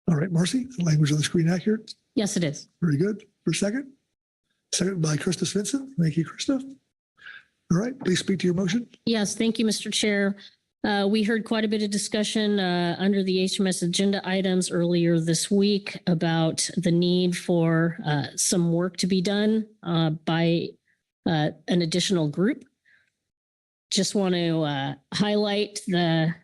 All right, Marcy, the language on the screen accurate? Yes, it is. Very good. For a second? Second by Krista Svensson. Thank you, Krista. All right, please speak to your motion. Yes, thank you, Mr. Chair. We heard quite a bit of discussion under the HMS agenda items earlier this week about the need for some work to be done by an additional group. Just want to highlight the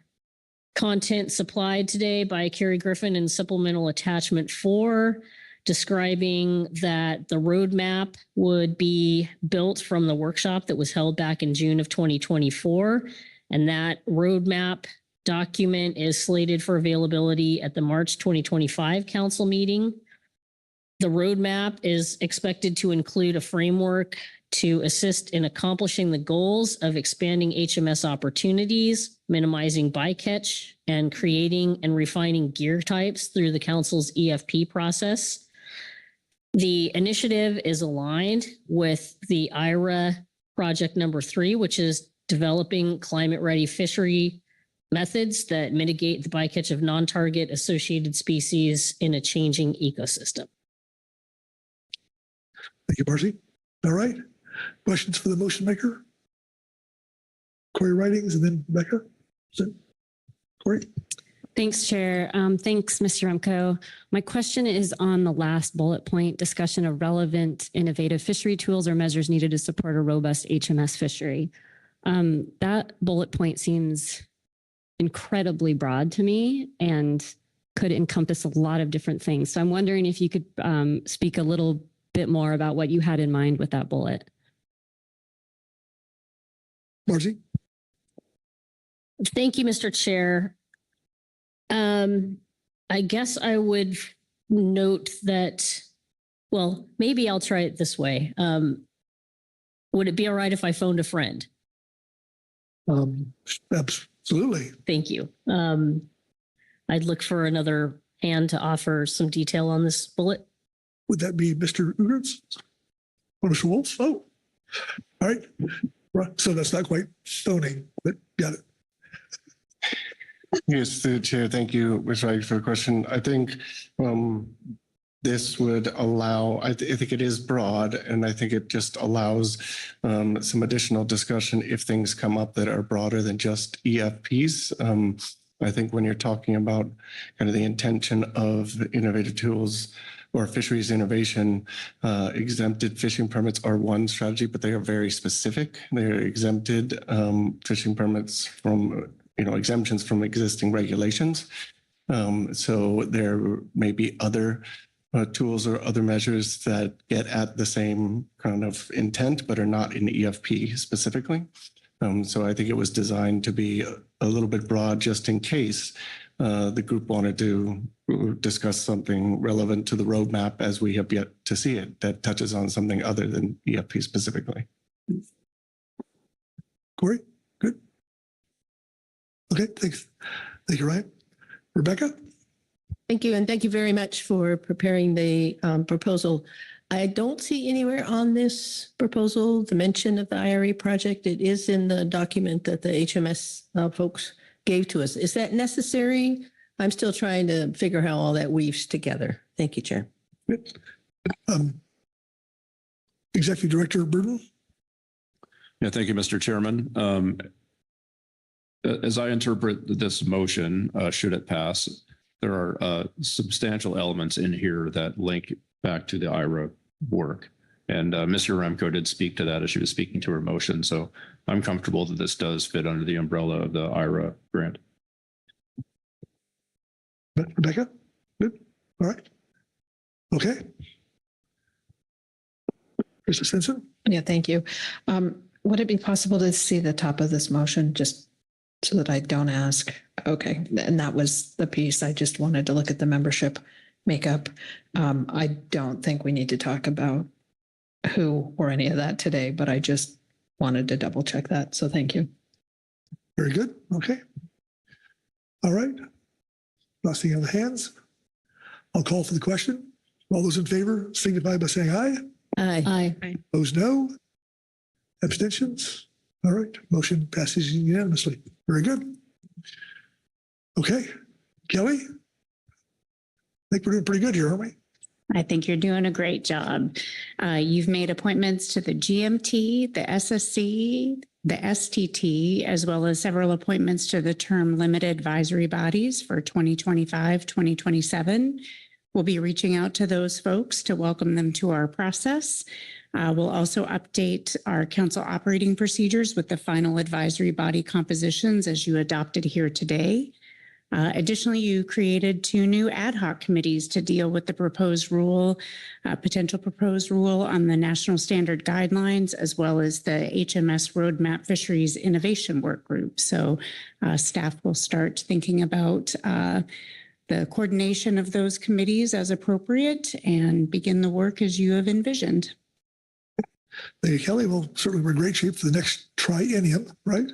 content supplied today by Carrie Griffin in supplemental attachment 4, describing that the roadmap would be built from the workshop that was held back in June of 2024. And that roadmap document is slated for availability at the March 2025 council meeting. The roadmap is expected to include a framework to assist in accomplishing the goals of expanding HMS opportunities, minimizing bycatch, and creating and refining gear types through the council's EFP process. The initiative is aligned with the IRA project number 3, which is developing climate-ready fishery methods that mitigate the bycatch of non-target associated species in a changing ecosystem. Thank you, Marcy. All right. Questions for the motion maker? Corey Ridings and then Rebecca. Corey? Thanks, Chair. Thanks, Mr. Rumko. My question is on the last bullet point, discussion of relevant innovative fishery tools or measures needed to support a robust HMS fishery. That bullet point seems incredibly broad to me and could encompass a lot of different things. So I'm wondering if you could speak a little bit more about what you had in mind with that bullet. Marcy? Thank you, Mr. Chair. I guess I would note that, well, maybe I'll try it this way. Would it be all right if I phoned a friend? Absolutely. Thank you. I'd look for another hand to offer some detail on this bullet. Would that be Mr. Ugertz? Or Mr. Wolf? Oh, all right. So that's not quite stoning, but got it. Yes, the Chair, thank you, Mr. Wright, for the question. I think this would allow, I think it is broad, and I think it just allows some additional discussion if things come up that are broader than just EFPs. I think when you're talking about kind of the intention of innovative tools or fisheries innovation, exempted fishing permits are one strategy, but they are very specific. They're exempted fishing permits from exemptions from existing regulations. So there may be other tools or other measures that get at the same kind of intent, but are not in EFP specifically. So I think it was designed to be a little bit broad just in case the group wanted to discuss something relevant to the roadmap as we have yet to see it that touches on something other than EFP specifically. Corey, good. Okay, thanks. Thank you, Ryan. Rebecca? Thank you, and thank you very much for preparing the proposal. I don't see anywhere on this proposal the mention of the IRA project. It is in the document that the HMS folks gave to us. Is that necessary? I'm still trying to figure how all that weaves together. Thank you, Chair. Executive Director Burton? Yeah, thank you, Mr. Chairman. As I interpret this motion, should it pass, there are substantial elements in here that link back to the IRA work. And Mr. Remco did speak to that as she was speaking to her motion. So I'm comfortable that this does fit under the umbrella of the IRA grant. Rebecca? Good. All right. Okay. Mr. Stinson? Yeah, thank you. Would it be possible to see the top of this motion just so that I don't ask? Okay, and that was the piece. I just wanted to look at the membership makeup. I don't think we need to talk about who or any of that today, but I just wanted to double check that. So thank you. Very good. Okay. All right. Not seeing other hands. I'll call for the question. All those in favor signify by saying aye. Aye. Aye. Opposed, no. Abstentions? All right. Motion passes unanimously. Very good. Okay. Kelly? I think we're doing pretty good here, aren't we? I think you're doing a great job. You've made appointments to the GMT, the SSC, the STT, as well as several appointments to the term limited advisory bodies for 2025, 2027. We'll be reaching out to those folks to welcome them to our process. We'll also update our council operating procedures with the final advisory body compositions as you adopted here today. Additionally, you created 2 new ad hoc committees to deal with the proposed rule, potential proposed rule on the national standard guidelines, as well as the HMS Roadmap Fisheries Innovation Work Group. So staff will start thinking about the coordination of those committees as appropriate and begin the work as you have envisioned. Thank you, Kelly. Well, certainly we're in great shape for the next triennium, right?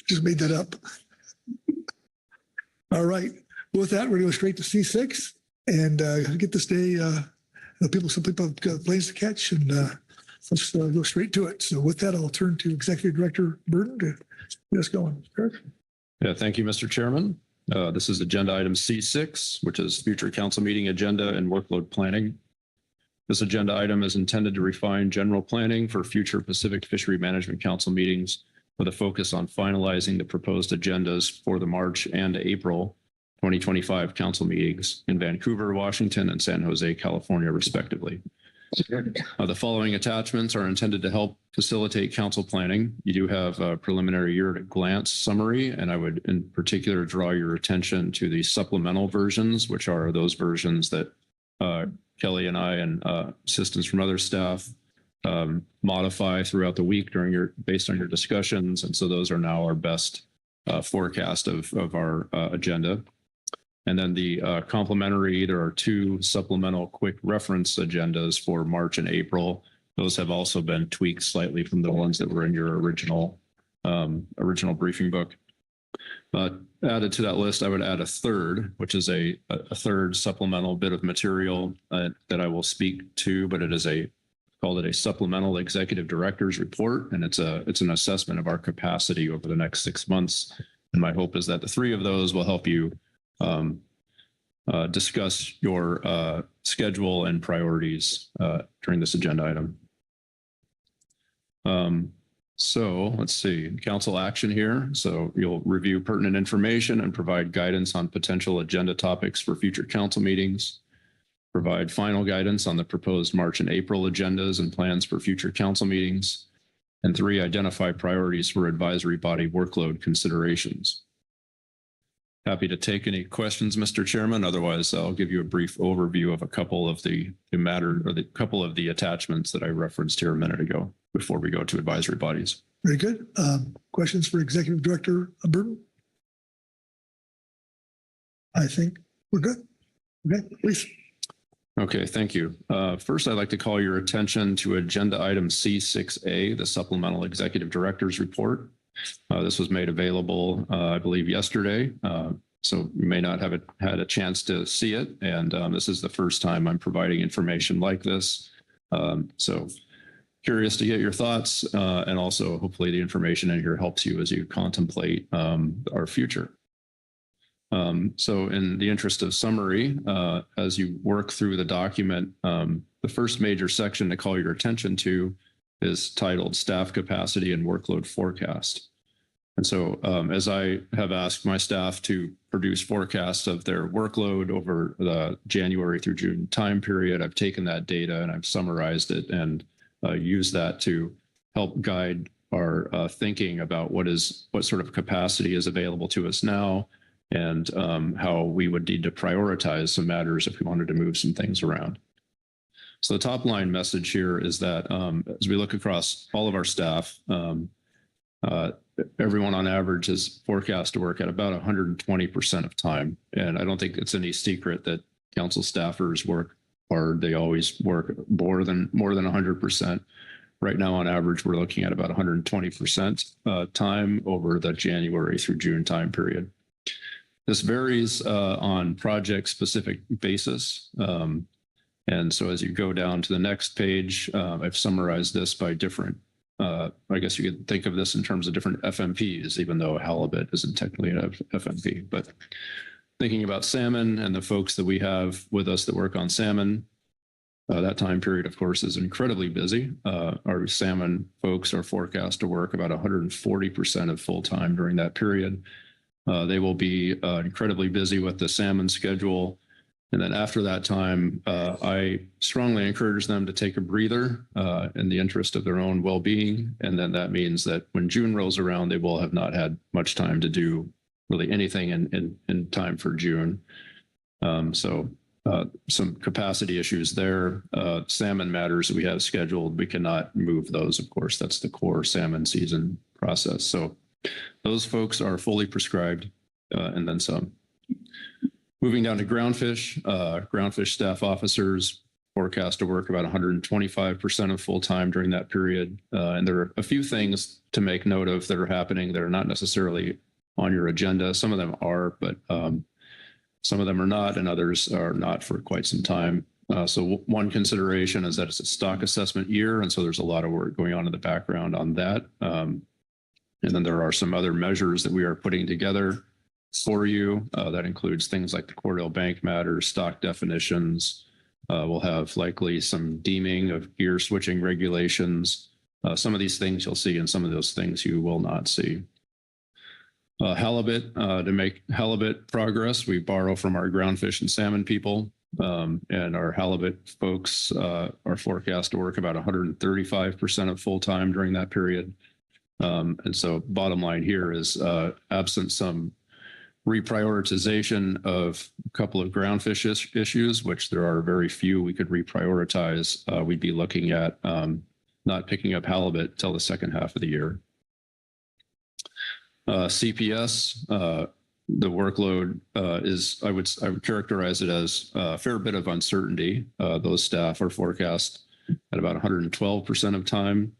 Just made that up. All right. With that, we're going to go straight to C6 and get this day. Some people have planes to catch, and let's go straight to it. So with that, I'll turn to Executive Director Burton to get us going. Yeah, thank you, Mr. Chairman. This is agenda item C6, which is future council meeting agenda and workload planning. This agenda item is intended to refine general planning for future Pacific Fishery Management Council meetings with a focus on finalizing the proposed agendas for the March and April 2025 council meetings in Vancouver, Washington, and San Jose, California, respectively. The following attachments are intended to help facilitate council planning. You do have a preliminary year-at-a-glance summary, and I would in particular draw your attention to the supplemental versions, which are those versions that Kelly and I and assistants from other staff modify throughout the week based on your discussions. And so those are now our best forecast of our agenda. And then the complementary, there are 2 supplemental quick reference agendas for March and April. Those have also been tweaked slightly from the ones that were in your original briefing book. Added to that list, I would add a third, which is a third supplemental bit of material that I will speak to, but it is called a supplemental executive director's report, and it's an assessment of our capacity over the next 6 months. And my hope is that the 3 of those will help you discuss your schedule and priorities during this agenda item. So let's see, council action here. So you'll review pertinent information and provide guidance on potential agenda topics for future council meetings, provide final guidance on the proposed March and April agendas and plans for future council meetings, and 3, identify priorities for advisory body workload considerations. Happy to take any questions, Mr. Chairman. Otherwise, I'll give you a brief overview of a couple of the couple of the attachments that I referenced here a minute ago before we go to advisory bodies. Very good. Questions for Executive Director Burton? I think we're good. Okay, please. Okay, thank you. First, I'd like to call your attention to agenda item C6A, the Supplemental Executive Director's Report. This was made available, I believe, yesterday, so you may not have had a chance to see it. And this is the first time I'm providing information like this. So curious to get your thoughts, and also hopefully the information in here helps you as you contemplate our future. So in the interest of summary, as you work through the document, the first major section to call your attention to is titled Staff Capacity and Workload Forecast. And so as I have asked my staff to produce forecasts of their workload over the January through June time period, I've taken that data and I've summarized it and used that to help guide our thinking about what sort of capacity is available to us now and how we would need to prioritize some matters if we wanted to move some things around. So the top line message here is that as we look across all of our staff, everyone on average is forecast to work at about 120% of time. And I don't think it's any secret that council staffers work hard. They always work more than 100%. Right now, on average, we're looking at about 120% time over the January through June time period. This varies on project specific basis. And so as you go down to the next page, I've summarized this by different, I guess you could think of this in terms of different FMPs, even though halibut isn't technically an FMP. But thinking about salmon and the folks that we have with us that work on salmon, that time period, of course, is incredibly busy. Our salmon folks are forecast to work about 140% of full time during that period. They will be incredibly busy with the salmon schedule. And then after that time, I strongly encourage them to take a breather in the interest of their own well-being. And then that means that when June rolls around, they will have not had much time to do really anything in time for June. So some capacity issues there. Salmon matters that we have scheduled, we cannot move those, of course. That's the core salmon season process. So those folks are fully prescribed and then some. Moving down to groundfish staff officers forecast to work about 125% of full time during that period. And there are a few things to make note of that are happening that are not necessarily on your agenda. Some of them are, but some of them are not, and others are not for quite some time. So one consideration is that it's a stock assessment year, and so there's a lot of work going on in the background on that. And then there are some other measures that we are putting together for you. That includes things like the Cordell Bank matters, stock definitions. We'll have likely some deeming of gear switching regulations. Some of these things you'll see and some of those things you will not see. Halibut, to make halibut progress, we borrow from our groundfish and salmon people. And our halibut folks are forecast to work about 135% of full time during that period. And so bottom line here is absent some reprioritization of a couple of groundfish issues, which there are very few we could reprioritize, we'd be looking at not picking up halibut till the second half of the year. CPS, the workload is, I would characterize it as a fair bit of uncertainty. Those staff are forecast at about 112% of time.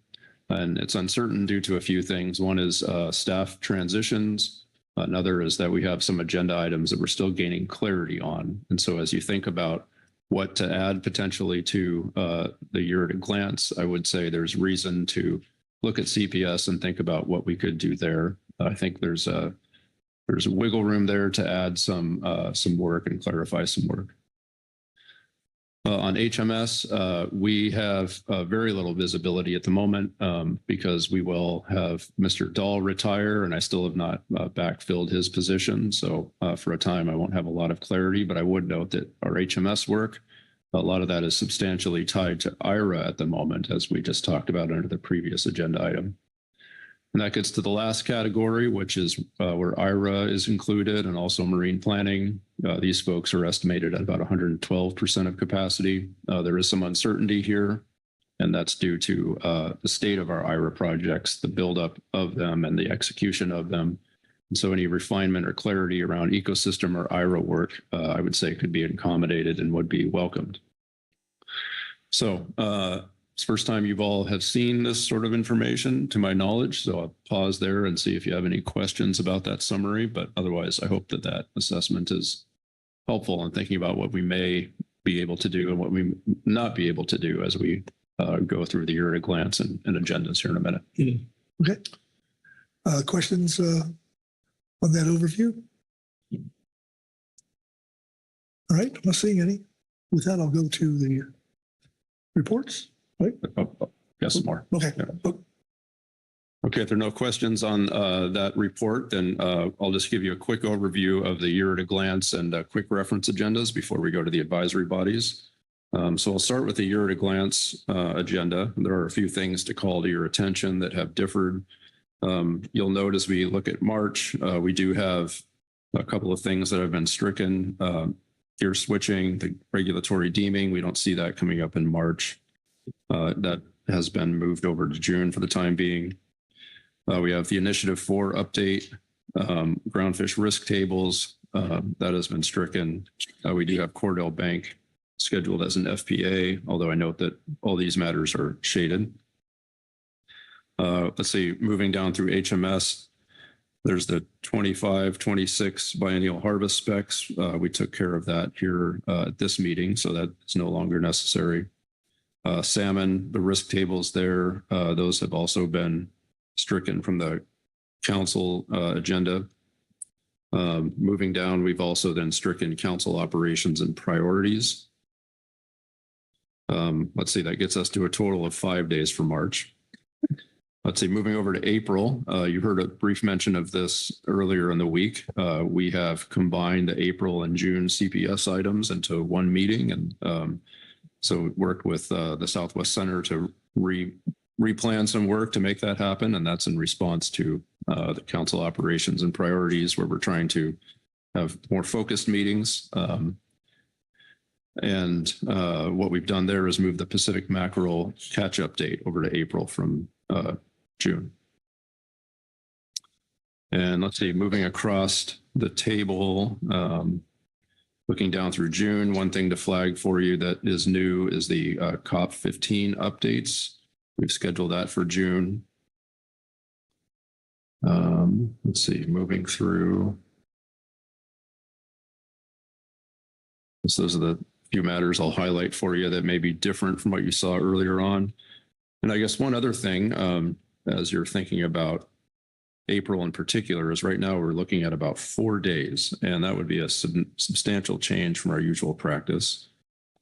And it's uncertain due to a few things. One is staff transitions. Another is that we have some agenda items that we're still gaining clarity on. And so as you think about what to add potentially to the year at a glance, I would say there's reason to look at CPS and think about what we could do there. I think there's a wiggle room there to add some work and clarify some work. On HMS, we have very little visibility at the moment because we will have Mr. Dahl retire, and I still have not backfilled his position. So for a time, I won't have a lot of clarity, but I would note that our HMS work, a lot of that is substantially tied to IRA at the moment, as we just talked about under the previous agenda item. And that gets to the last category, which is where IRA is included and also marine planning. These folks are estimated at about 112% of capacity. There is some uncertainty here, and that's due to the state of our IRA projects, the buildup of them and the execution of them. And so any refinement or clarity around ecosystem or IRA work, I would say could be accommodated and would be welcomed. So it's the first time you've all have seen this sort of information to my knowledge. So I'll pause there and see if you have any questions about that summary. But otherwise, I hope that that assessment is helpful in thinking about what we may be able to do and what we not be able to do as we go through the year at a glance and agendas here in a minute. Okay. Questions on that overview? All right, I'm not seeing any. With that, I'll go to the reports. Right? Yes, more. Okay. Okay, if there are no questions on that report, then I'll just give you a quick overview of the year at a glance and quick reference agendas before we go to the advisory bodies. So I'll start with the year at a glance agenda. There are a few things to call to your attention that have differed. You'll note as we look at March, we do have a couple of things that have been stricken. Gear switching, the regulatory deeming, we don't see that coming up in March. That has been moved over to June for the time being. We have the Initiative 4 update, groundfish risk tables, that has been stricken. We do have Cordell Bank scheduled as an FPA, although I note that all these matters are shaded. Let's see, moving down through HMS, there's the 25-26 biennial harvest specs. We took care of that here at this meeting, so that is no longer necessary. Salmon, the risk tables there, those have also been stricken from the council agenda. Moving down, we've also then stricken council operations and priorities. Let's see, that gets us to a total of 5 days for March. Let's see, moving over to April, you heard a brief mention of this earlier in the week. We have combined the April and June CPS items into one meeting, and so worked with the Southwest Center to replan some work to make that happen, and that's in response to the council operations and priorities, where we're trying to have more focused meetings. And what we've done there is move the Pacific mackerel catch-up date over to April from June. And let's see, moving across the table, looking down through June, one thing to flag for you that is new is the COP15 updates. We've scheduled that for June. Let's see, moving through. So those are the few matters I'll highlight for you that may be different from what you saw earlier on. And I guess one other thing, as you're thinking about April in particular, is right now we're looking at about 4 days, and that would be a substantial change from our usual practice.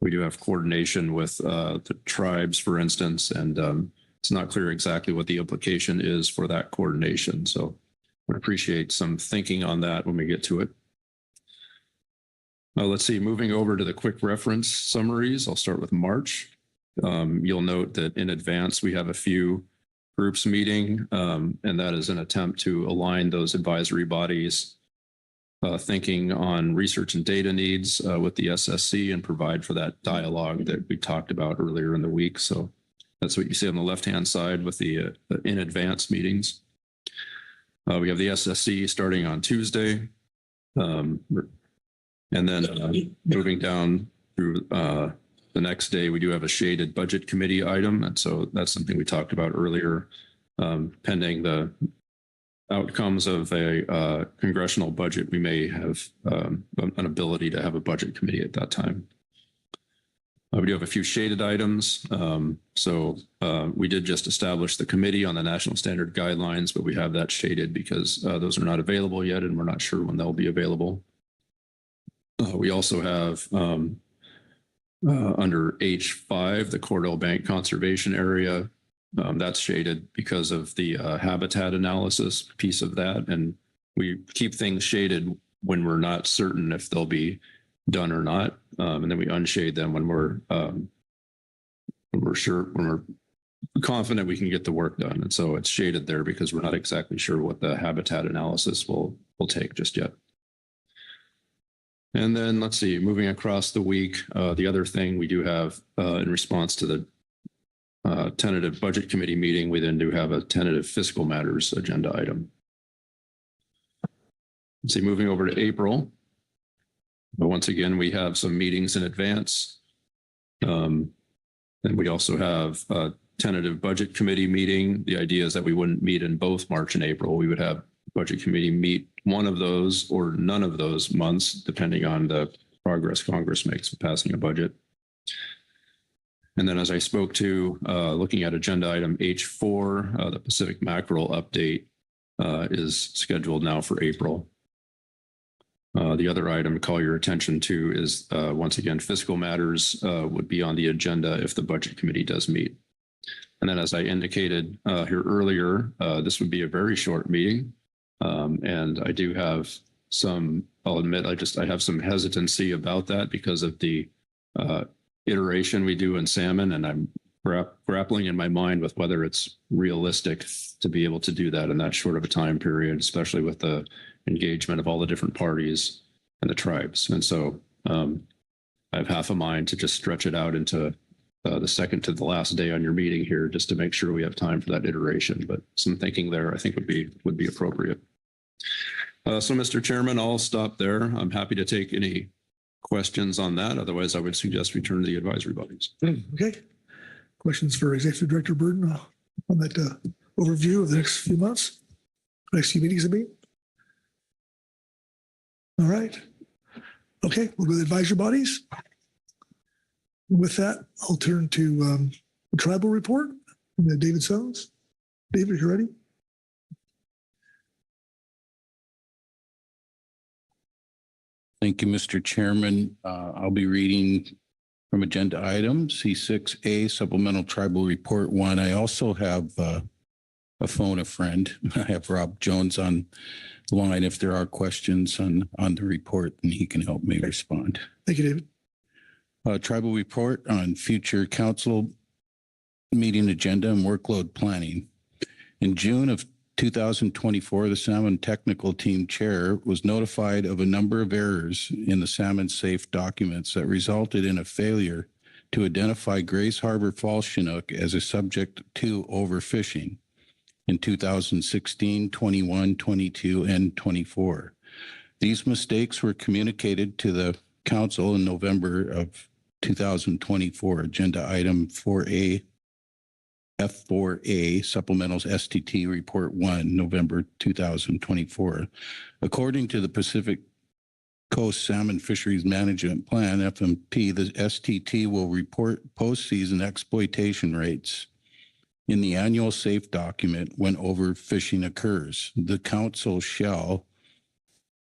We do have coordination with the tribes, for instance, and it's not clear exactly what the implication is for that coordination. So I appreciate some thinking on that when we get to it. Let's see, moving over to the quick reference summaries, I'll start with March. You'll note that in advance, we have a few groups meeting, and that is an attempt to align those advisory bodies thinking on research and data needs with the SSC and provide for that dialogue that we talked about earlier in the week. So that's what you see on the left-hand side with the in advance meetings. We have the SSC starting on Tuesday. And then moving down through the next day, we do have a shaded budget committee item. And so that's something we talked about earlier, pending the outcomes of a congressional budget. We may have an ability to have a budget committee at that time. We do have a few shaded items. So we did just establish the committee on the national standard guidelines, but we have that shaded because those are not available yet, and we're not sure when they'll be available. We also have under H5, the Cordell Bank Conservation Area. That's shaded because of the habitat analysis piece of that. And we keep things shaded when we're not certain if they'll be done or not. And then we unshade them when we're confident we can get the work done. And so it's shaded there because we're not exactly sure what the habitat analysis will take just yet. And then let's see, moving across the week, the other thing we do have in response to the tentative budget committee meeting, we then do have a tentative fiscal matters agenda item. Let's see, moving over to April. But once again, we have some meetings in advance. And we also have a tentative budget committee meeting. The idea is that we wouldn't meet in both March and April. We would have budget committee meet one of those or none of those months, depending on the progress Congress makes with passing a budget. And then as I spoke to, looking at agenda item H4, the Pacific mackerel update is scheduled now for April. The other item to call your attention to is, once again, fiscal matters would be on the agenda if the budget committee does meet. And then as I indicated here earlier, this would be a very short meeting. And I do have some, I'll admit, I have some hesitancy about that because of the iteration we do in salmon. And I'm grappling in my mind with whether it's realistic to be able to do that in that short of a time period, especially with the engagement of all the different parties and the tribes. And so I have half a mind to just stretch it out into the second to the last day on your meeting here, just to make sure we have time for that iteration. But some thinking there, I think, would be appropriate. So, Mr. Chairman, I'll stop there. I'm happy to take any questions on that. Otherwise, I would suggest we turn to the advisory bodies. Okay. Questions for Executive Director Burden on that overview of the next few months, next few meetings, I mean? All right. Okay, we'll go to the advisory bodies. With that, I'll turn to the tribal report, David Sones. David, you ready? Thank you, Mr. Chairman. I'll be reading from agenda item C6A, Supplemental Tribal Report 1. I also have a phone a friend. I have Rob Jones on the line if there are questions on the report, and he can help me respond. Thank you, David. Tribal report on future council meeting agenda and workload planning. In June of 2024, the Salmon Technical Team Chair was notified of a number of errors in the Salmon Safe documents that resulted in a failure to identify Grays Harbor Fall Chinook as a subject to overfishing in 2016, 21, 22, and 24. These mistakes were communicated to the council in November of 2024, agenda item 4A, F4A, Supplementals STT Report 1, November 2024. According to the Pacific Coast Salmon Fisheries Management Plan, FMP, the STT will report postseason exploitation rates in the annual SAFE document when overfishing occurs. The council shall,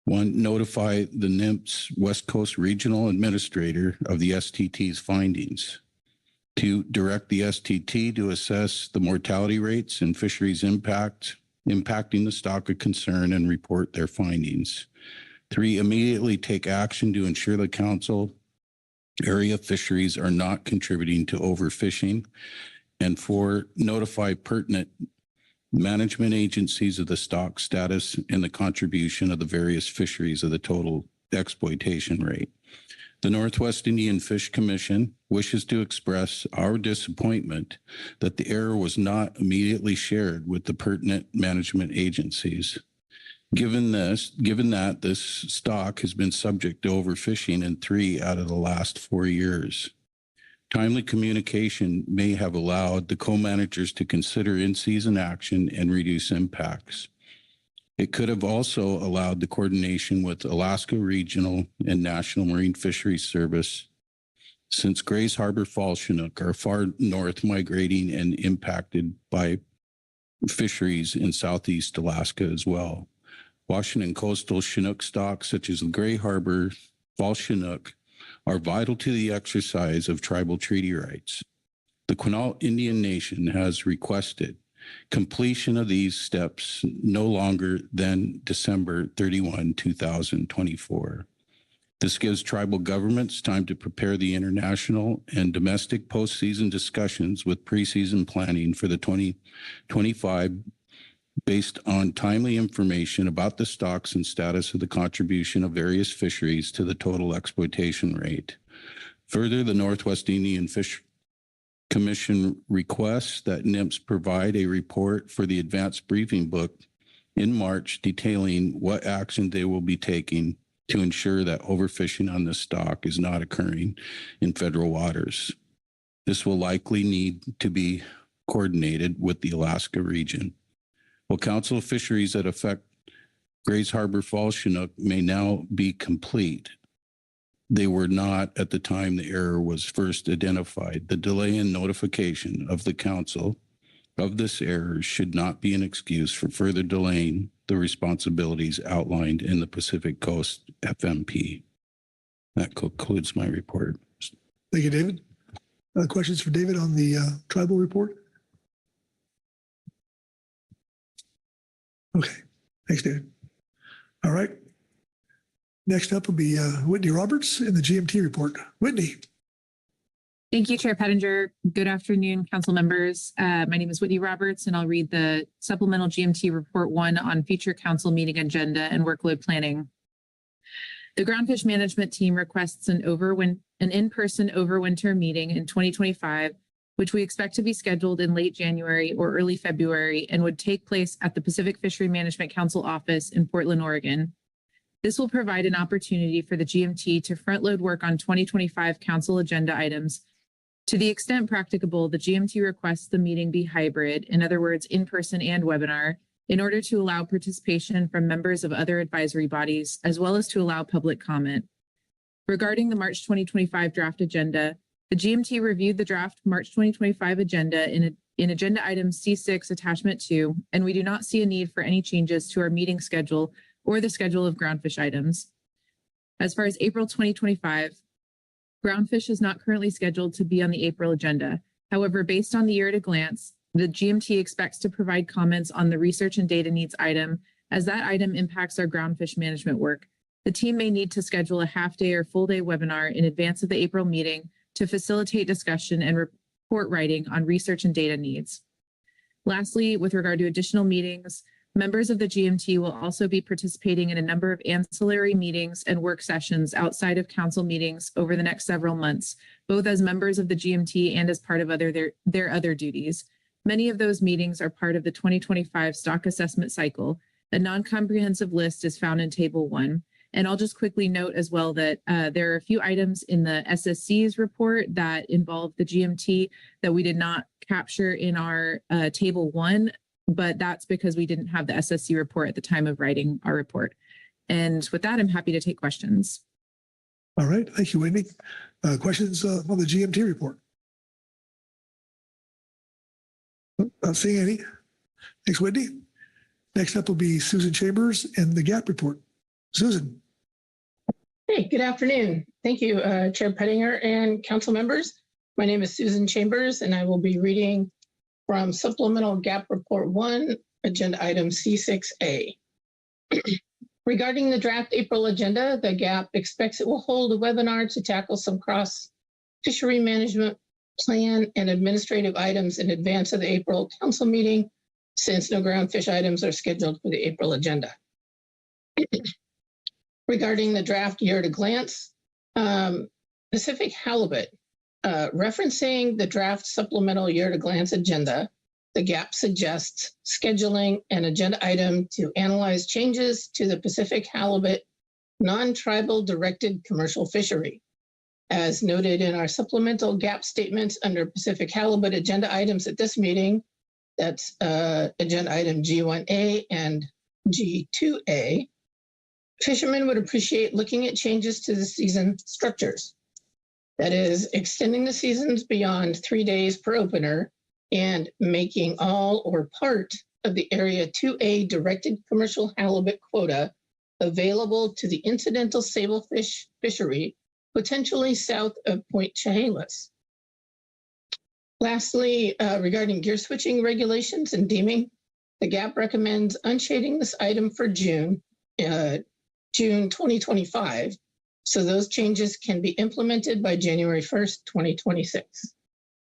one, notify the NMFS West Coast Regional Administrator of the STT's findings. Two, direct the STT to assess the mortality rates and fisheries impacting the stock of concern and report their findings. Three, immediately take action to ensure the council area fisheries are not contributing to overfishing. And four, notify pertinent management agencies of the stock status and the contribution of the various fisheries of the total exploitation rate. The Northwest Indian Fish Commission wishes to express our disappointment that the error was not immediately shared with the pertinent management agencies. Given that this stock has been subject to overfishing in 3 out of the last 4 years. Timely communication may have allowed the co-managers to consider in-season action and reduce impacts. It could have also allowed the coordination with Alaska Regional and National Marine Fisheries Service, since Grays Harbor Fall Chinook are far north migrating and impacted by fisheries in Southeast Alaska as well. Washington coastal Chinook stocks, such as the Gray Harbor Fall Chinook, are vital to the exercise of tribal treaty rights. The Quinault Indian Nation has requested completion of these steps no longer than December 31, 2024. This gives tribal governments time to prepare the international and domestic postseason discussions with preseason planning for the 2025 based on timely information about the stocks and status of the contribution of various fisheries to the total exploitation rate. Further, the Northwest Indian Fish Commission requests that NMFS provide a report for the advanced briefing book in March detailing what action they will be taking to ensure that overfishing on this stock is not occurring in federal waters. This will likely need to be coordinated with the Alaska region. While Council of Fisheries that affect Grays Harbor Fall Chinook may now be complete, they were not at the time the error was first identified. The delay in notification of the council of this error should not be an excuse for further delaying the responsibilities outlined in the Pacific Coast FMP. That concludes my report. Thank you, David. Questions for David on the tribal report? Okay, thanks, David. All right. Next up will be Whitney Roberts in the GMT report. Whitney. Thank you, Chair Pettinger. Good afternoon, council members. My name is Whitney Roberts, and I'll read the supplemental GMT report 1 on future council meeting agenda and workload planning. The groundfish management team requests an in-person overwinter meeting in 2025, which we expect to be scheduled in late January or early February and would take place at the Pacific Fishery Management Council office in Portland, Oregon. This will provide an opportunity for the GMT to front-load work on 2025 council agenda items. To the extent practicable, the GMT requests the meeting be hybrid, in other words, in-person and webinar, in order to allow participation from members of other advisory bodies, as well as to allow public comment. Regarding the March 2025 draft agenda, the GMT reviewed the draft March 2025 agenda in agenda item C6 attachment 2, and we do not see a need for any changes to our meeting schedule or the schedule of groundfish items. As far as April 2025, groundfish is not currently scheduled to be on the April agenda. However, based on the year at a glance, the GMT expects to provide comments on the research and data needs item, as that item impacts our groundfish management work. The team may need to schedule a half-day or full-day webinar in advance of the April meeting to facilitate discussion and report writing on research and data needs. Lastly, with regard to additional meetings, members of the GMT will also be participating in a number of ancillary meetings and work sessions outside of council meetings over the next several months, both as members of the GMT and as part of their other duties. Many of those meetings are part of the 2025 stock assessment cycle. A non-comprehensive list is found in Table 1. And I'll just quickly note as well that there are a few items in the SSC's report that involve the GMT that we did not capture in our Table 1, but that's because we didn't have the SSC report at the time of writing our report. And with that, I'm happy to take questions. All right, thank you, Whitney. Questions on the GMT report? Not seeing any. Thanks, Whitney. Next up will be Susan Chambers and the GAP report. Susan. Hey, good afternoon. Thank you, Chair Pettinger and council members. My name is Susan Chambers, and I will be reading from Supplemental GAP Report 1, Agenda Item C6A. Regarding the draft April agenda, the GAP expects it will hold a webinar to tackle some cross-fishery management plan and administrative items in advance of the April council meeting, since no groundfish items are scheduled for the April agenda. Regarding the draft year at a glance, Pacific halibut, referencing the draft supplemental year at a glance agenda, the GAP suggests scheduling an agenda item to analyze changes to the Pacific halibut non-tribal directed commercial fishery. As noted in our supplemental GAP statements under Pacific halibut agenda items at this meeting, that's agenda item G1A and G2A, fishermen would appreciate looking at changes to the season structures. That is, extending the seasons beyond 3 days per opener and making all or part of the Area 2A directed commercial halibut quota available to the incidental sablefish fishery, potentially south of Point Chehalis. Lastly, regarding gear switching regulations and deeming, the GAP recommends unshading this item for June 2025, so those changes can be implemented by January 1st, 2026.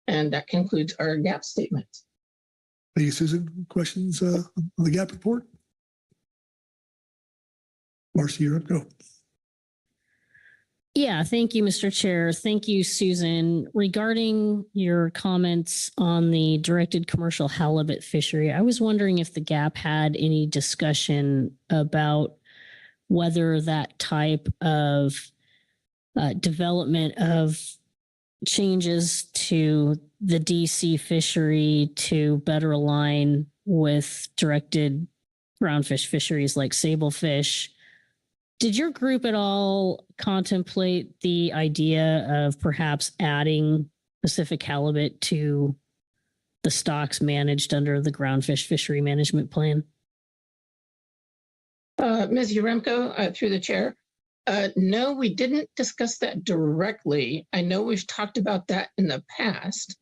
And that concludes our GAP statement. Thank you, Susan. Questions on the GAP report? Marcy, you're up. Go. Yeah, thank you, Mr. Chair. Thank you, Susan. Regarding your comments on the directed commercial halibut fishery, I was wondering if the GAP had any discussion about whether that type of development of changes to the DC fishery to better align with directed groundfish fisheries like sablefish. Did your group at all contemplate the idea of perhaps adding Pacific halibut to the stocks managed under the groundfish fishery management plan? Ms. Uremko, through the chair. No, we didn't discuss that directly. I know we've talked about that in the past.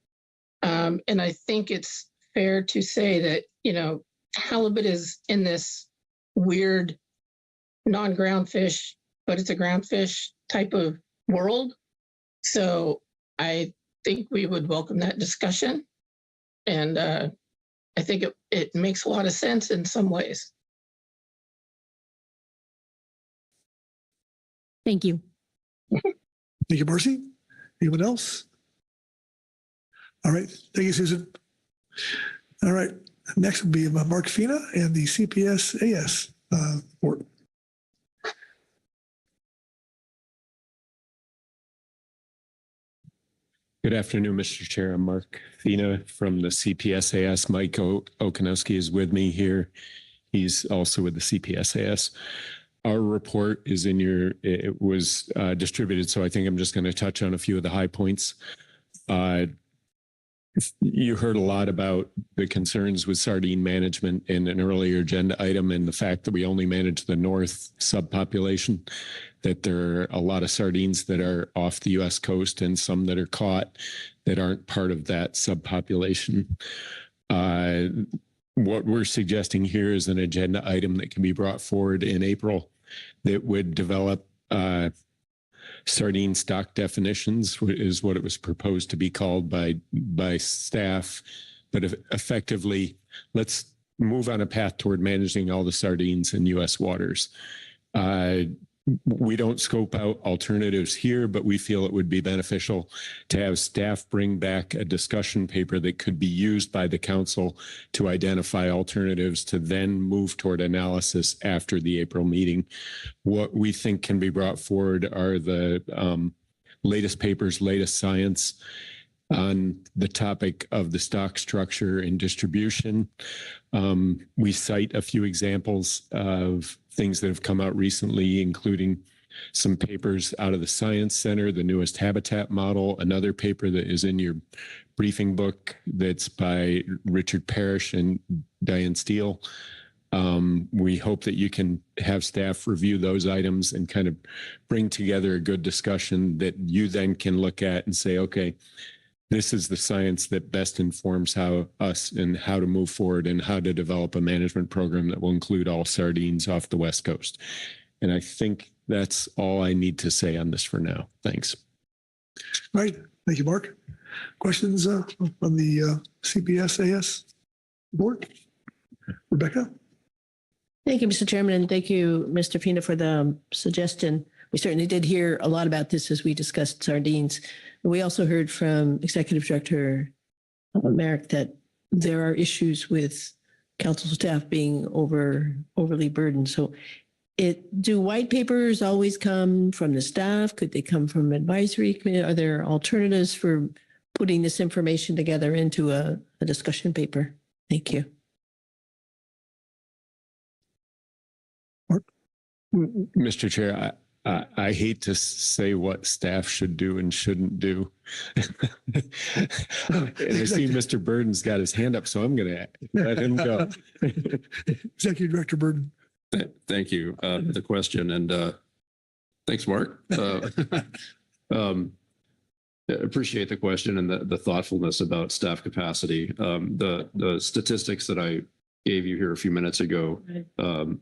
And I think it's fair to say that, halibut is in this weird non-ground fish, but it's a ground fish type of world. So I think we would welcome that discussion. And I think it makes a lot of sense in some ways. Thank you. Thank you, Marcy. Anyone else? All right. Thank you, Susan. All right. Next will be Mark Fina and the CPS-AS report. Good afternoon, Mr. Chair. I'm Mark Fina from the CPS-AS. Mike Okanowski is with me here. He's also with the CPS-AS. Our report is in it was distributed, so I think I'm just going to touch on a few of the high points. You heard a lot about the concerns with sardine management in an earlier agenda item and the fact that we only manage the north subpopulation, that there are a lot of sardines that are off the U.S. coast and some that are caught that aren't part of that subpopulation. What we're suggesting here is an agenda item that can be brought forward in April that would develop sardine stock definitions, is what it was proposed to be called by staff. But effectively, let's move on a path toward managing all the sardines in U.S. waters. We don't scope out alternatives here, but we feel it would be beneficial to have staff bring back a discussion paper that could be used by the council to identify alternatives to then move toward analysis after the April meeting. What we think can be brought forward are the latest papers, latest science on the topic of the stock structure and distribution. We cite a few examples of things that have come out recently, including some papers out of the Science Center, the newest habitat model, another paper that is in your briefing book that's by Richard Parrish and Diane Steele. We hope that you can have staff review those items and kind of bring together a good discussion that you then can look at and say, okay, this is the science that best informs us and how to move forward and how to develop a management program that will include all sardines off the West Coast. And I think that's all I need to say on this for now. Thanks. All right. Thank you, Mark. Questions on the CPS-AS board? Rebecca? Thank you, Mr. Chairman, and thank you, Mr. Fina, for the suggestion. We certainly did hear a lot about this as we discussed sardines. We also heard from Executive Director Merrick that there are issues with council staff being overly burdened. So do white papers always come from the staff? Could they come from advisory committee? Are there alternatives for putting this information together into a discussion paper? Thank you. Mr. Chair, I hate to say what staff should do and shouldn't do. And I see Mr. Burden's got his hand up, so I'm going to let him go. Executive Director Burden. Thank you for the question. And thanks, Mark. Appreciate the question and the thoughtfulness about staff capacity. The statistics that I gave you here a few minutes ago,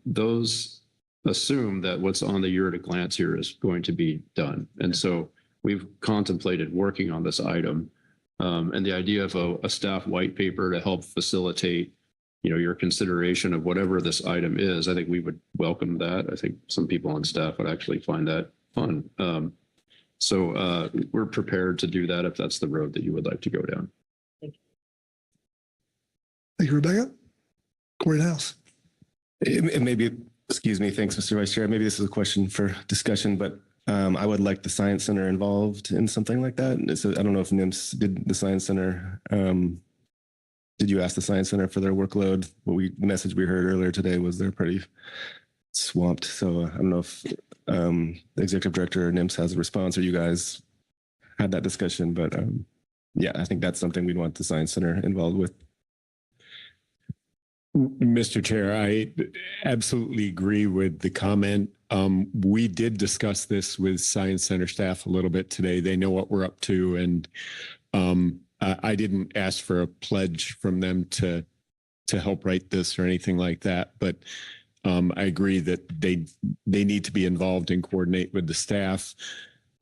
those assume that what's on the year at a glance here is going to be done. And so we've contemplated working on this item. And the idea of a staff white paper to help facilitate, your consideration of whatever this item is, I think we would welcome that. I think some people on staff would actually find that fun. So we're prepared to do that if that's the road that you would like to go down. Thank you, Rebecca. Corey House. Excuse me. Thanks, Mr. Vice Chair. Maybe this is a question for discussion, but I would like the Science Center involved in something like that. So I don't know if NIMS did the Science Center. Did you ask the Science Center for their workload? The message we heard earlier today was they're pretty swamped. So I don't know if the Executive Director or NIMS has a response or you guys had that discussion, but yeah, I think that's something we'd want the Science Center involved with. Mr. Chair, I absolutely agree with the comment. We did discuss this with Science Center staff a little bit today. They know what we're up to, and I didn't ask for a pledge from them to to help write this or anything like that, but I agree that they need to be involved and coordinate with the staff.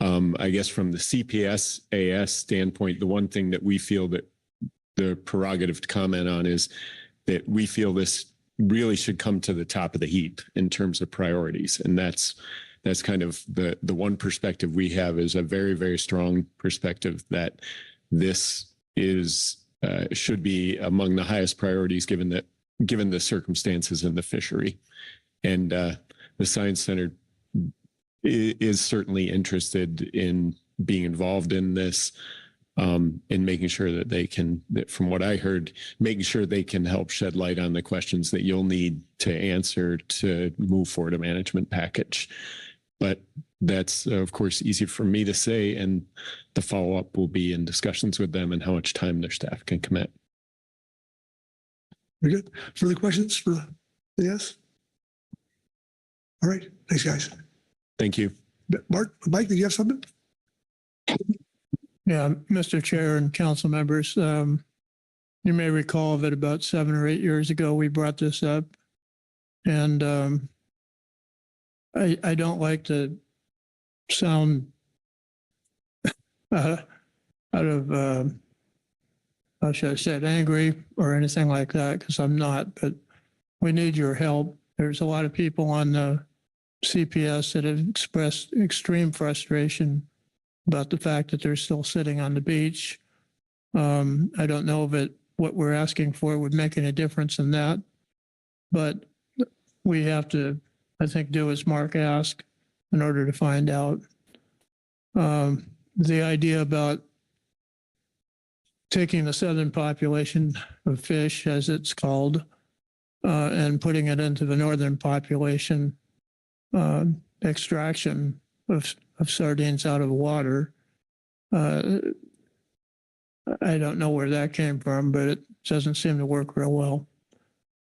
I guess from the CPS AS standpoint, the one thing that we feel that the prerogative to comment on is that we feel this really should come to the top of the heap in terms of priorities. And that's kind of the one perspective we have, is a very, very strong perspective that this is should be among the highest priorities given the circumstances in the fishery. And the Science Center is certainly interested in being involved in this, and making sure that they can, from what I heard, making sure they can help shed light on the questions that you'll need to answer to move forward a management package. But that's, of course, easy for me to say, and the follow-up will be in discussions with them and how much time their staff can commit. Very good. Further questions for the yes? All right. Thanks, guys. Thank you. Mike, did you have something? Yeah, Mr. Chair and council members, you may recall that about 7 or 8 years ago, we brought this up. And I don't like to sound out of, how should I say it, angry or anything like that, because I'm not, but we need your help. There's a lot of people on the CPS that have expressed extreme frustration about the fact that they're still sitting on the beach. I don't know that what we're asking for would make any difference in that, but we have to, I think, do as Mark asked in order to find out. The idea about taking the southern population of fish, as it's called, and putting it into the northern population, extraction of sardines out of the water. I don't know where that came from, but it doesn't seem to work real well.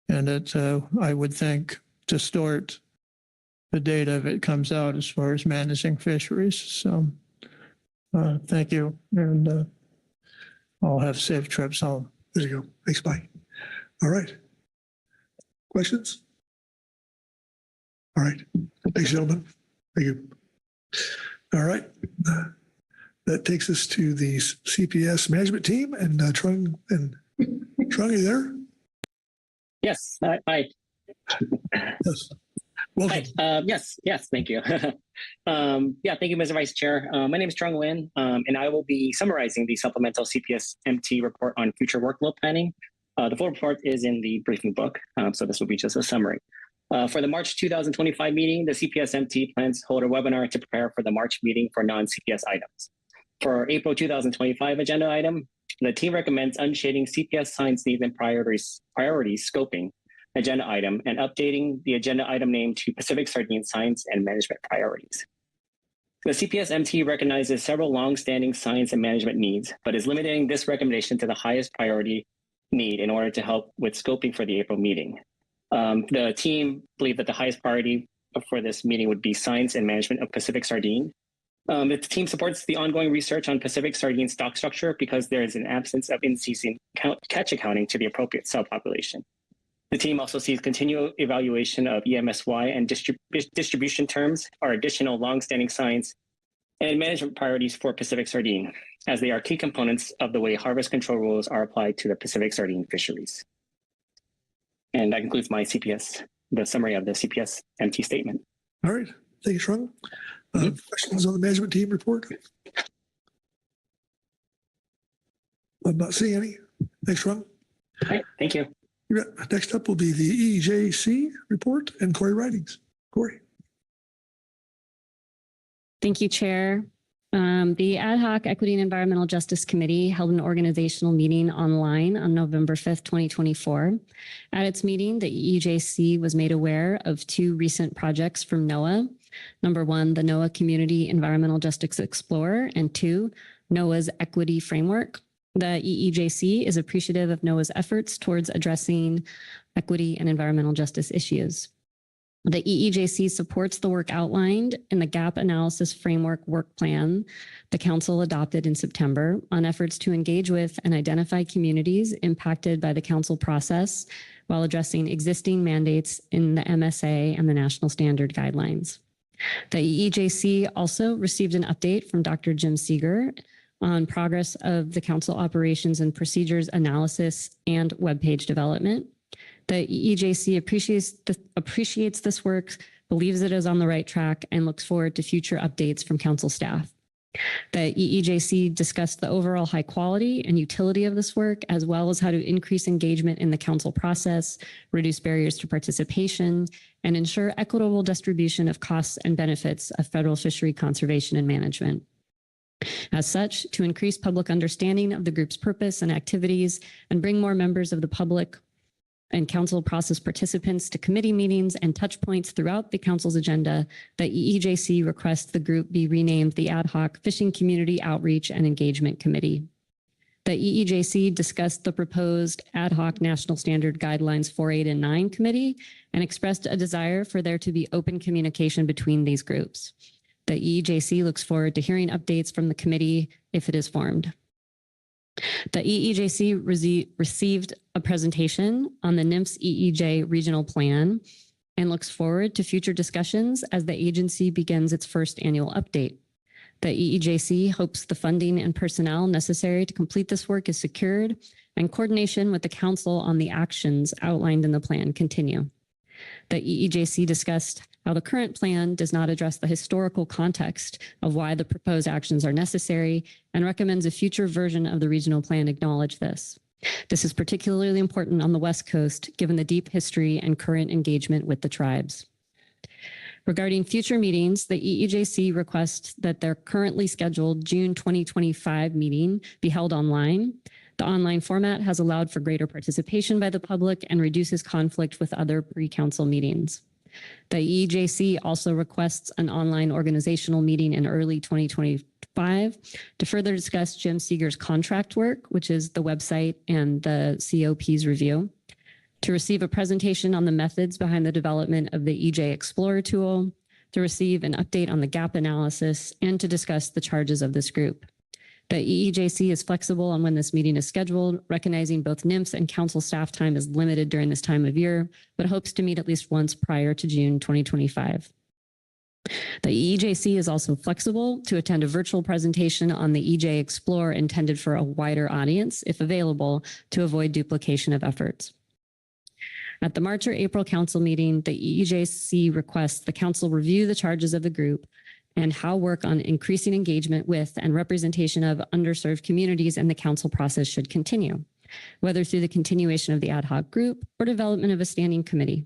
And it, I would think, distort the data that comes out as far as managing fisheries. So thank you. And I'll have safe trips home. There you go. Thanks, Mike. All right. Questions? All right. Thanks, gentlemen. Thank you. All right. That takes us to the CPS management team, and Trung, are you there? Yes. Hi. Yes. Welcome. Hi. Yes. Thank you. Thank you, Mr. Vice Chair. My name is Trung Nguyen, and I will be summarizing the supplemental CPS MT report on future workload planning. The full report is in the briefing book, so this will be just a summary. For the March 2025 meeting, the CPS MT plans to hold a webinar to prepare for the March meeting for non-CPS items. For our April 2025 agenda item, the team recommends unshading CPS science needs and priorities scoping agenda item and updating the agenda item name to Pacific Sardine Science and Management Priorities. The CPS MT recognizes several long-standing science and management needs, but is limiting this recommendation to the highest priority need in order to help with scoping for the April meeting. The team believe that the highest priority for this meeting would be science and management of Pacific Sardine. The team supports the ongoing research on Pacific Sardine stock structure because there is an absence of in-season catch accounting to the appropriate subpopulation. The team also sees continual evaluation of EMSY and distribution terms are additional long-standing science and management priorities for Pacific Sardine, as they are key components of the way harvest control rules are applied to the Pacific Sardine fisheries. And that concludes my the summary of the CPS MT statement. All right. Thank you, Trung. Questions on the management team report? I'm not seeing any. Thanks, Trung. Okay, thank you. Next up will be the EJC report and Corey Writings. Corey. Thank you, Chair. The Ad Hoc Equity and Environmental Justice Committee held an organizational meeting online on November 5th, 2024. At its meeting, the EJC was made aware of 2 recent projects from NOAA. Number 1, the NOAA Community Environmental Justice Explorer, and 2, NOAA's Equity Framework. The EEJC is appreciative of NOAA's efforts towards addressing equity and environmental justice issues. The EEJC supports the work outlined in the Gap Analysis Framework Work Plan the Council adopted in September on efforts to engage with and identify communities impacted by the Council process while addressing existing mandates in the MSA and the National Standard Guidelines. The EEJC also received an update from Dr. Jim Seeger on progress of the Council operations and procedures analysis and webpage development. The EEJC appreciates this work, believes it is on the right track, and looks forward to future updates from Council staff. The EEJC discussed the overall high quality and utility of this work, as well as how to increase engagement in the Council process, reduce barriers to participation, and ensure equitable distribution of costs and benefits of federal fishery conservation and management. As such, to increase public understanding of the group's purpose and activities and bring more members of the public and Council process participants to committee meetings and touch points throughout the Council's agenda, the EEJC requests the group be renamed the Ad Hoc Fishing Community Outreach and Engagement Committee. The EEJC discussed the proposed Ad Hoc National Standard Guidelines 4, 8, and 9 Committee and expressed a desire for there to be open communication between these groups. The EEJC looks forward to hearing updates from the committee if it is formed. The EEJC received a presentation on the NMFS EEJ regional plan and looks forward to future discussions as the agency begins its first annual update. The EEJC hopes the funding and personnel necessary to complete this work is secured and coordination with the Council on the actions outlined in the plan continue. The EEJC discussed how the current plan does not address the historical context of why the proposed actions are necessary and recommends a future version of the regional plan acknowledge this. This is particularly important on the West Coast, given the deep history and current engagement with the tribes. Regarding future meetings, the EEJC requests that their currently scheduled June 2025 meeting be held online. The online format has allowed for greater participation by the public and reduces conflict with other pre-council meetings. The EEJC also requests an online organizational meeting in early 2025 to further discuss Jim Seeger's contract work, which is the website and the COP's review, to receive a presentation on the methods behind the development of the EJ Explorer tool, to receive an update on the gap analysis, and to discuss the charges of this group. The EEJC is flexible on when this meeting is scheduled, recognizing both NMFS and Council staff time is limited during this time of year, but hopes to meet at least once prior to June 2025. The EEJC is also flexible to attend a virtual presentation on the EJ Explorer intended for a wider audience, if available, to avoid duplication of efforts. At the March or April Council meeting, the EEJC requests the Council review the charges of the group and how work on increasing engagement with and representation of underserved communities in the Council process should continue, whether through the continuation of the ad hoc group or development of a standing committee.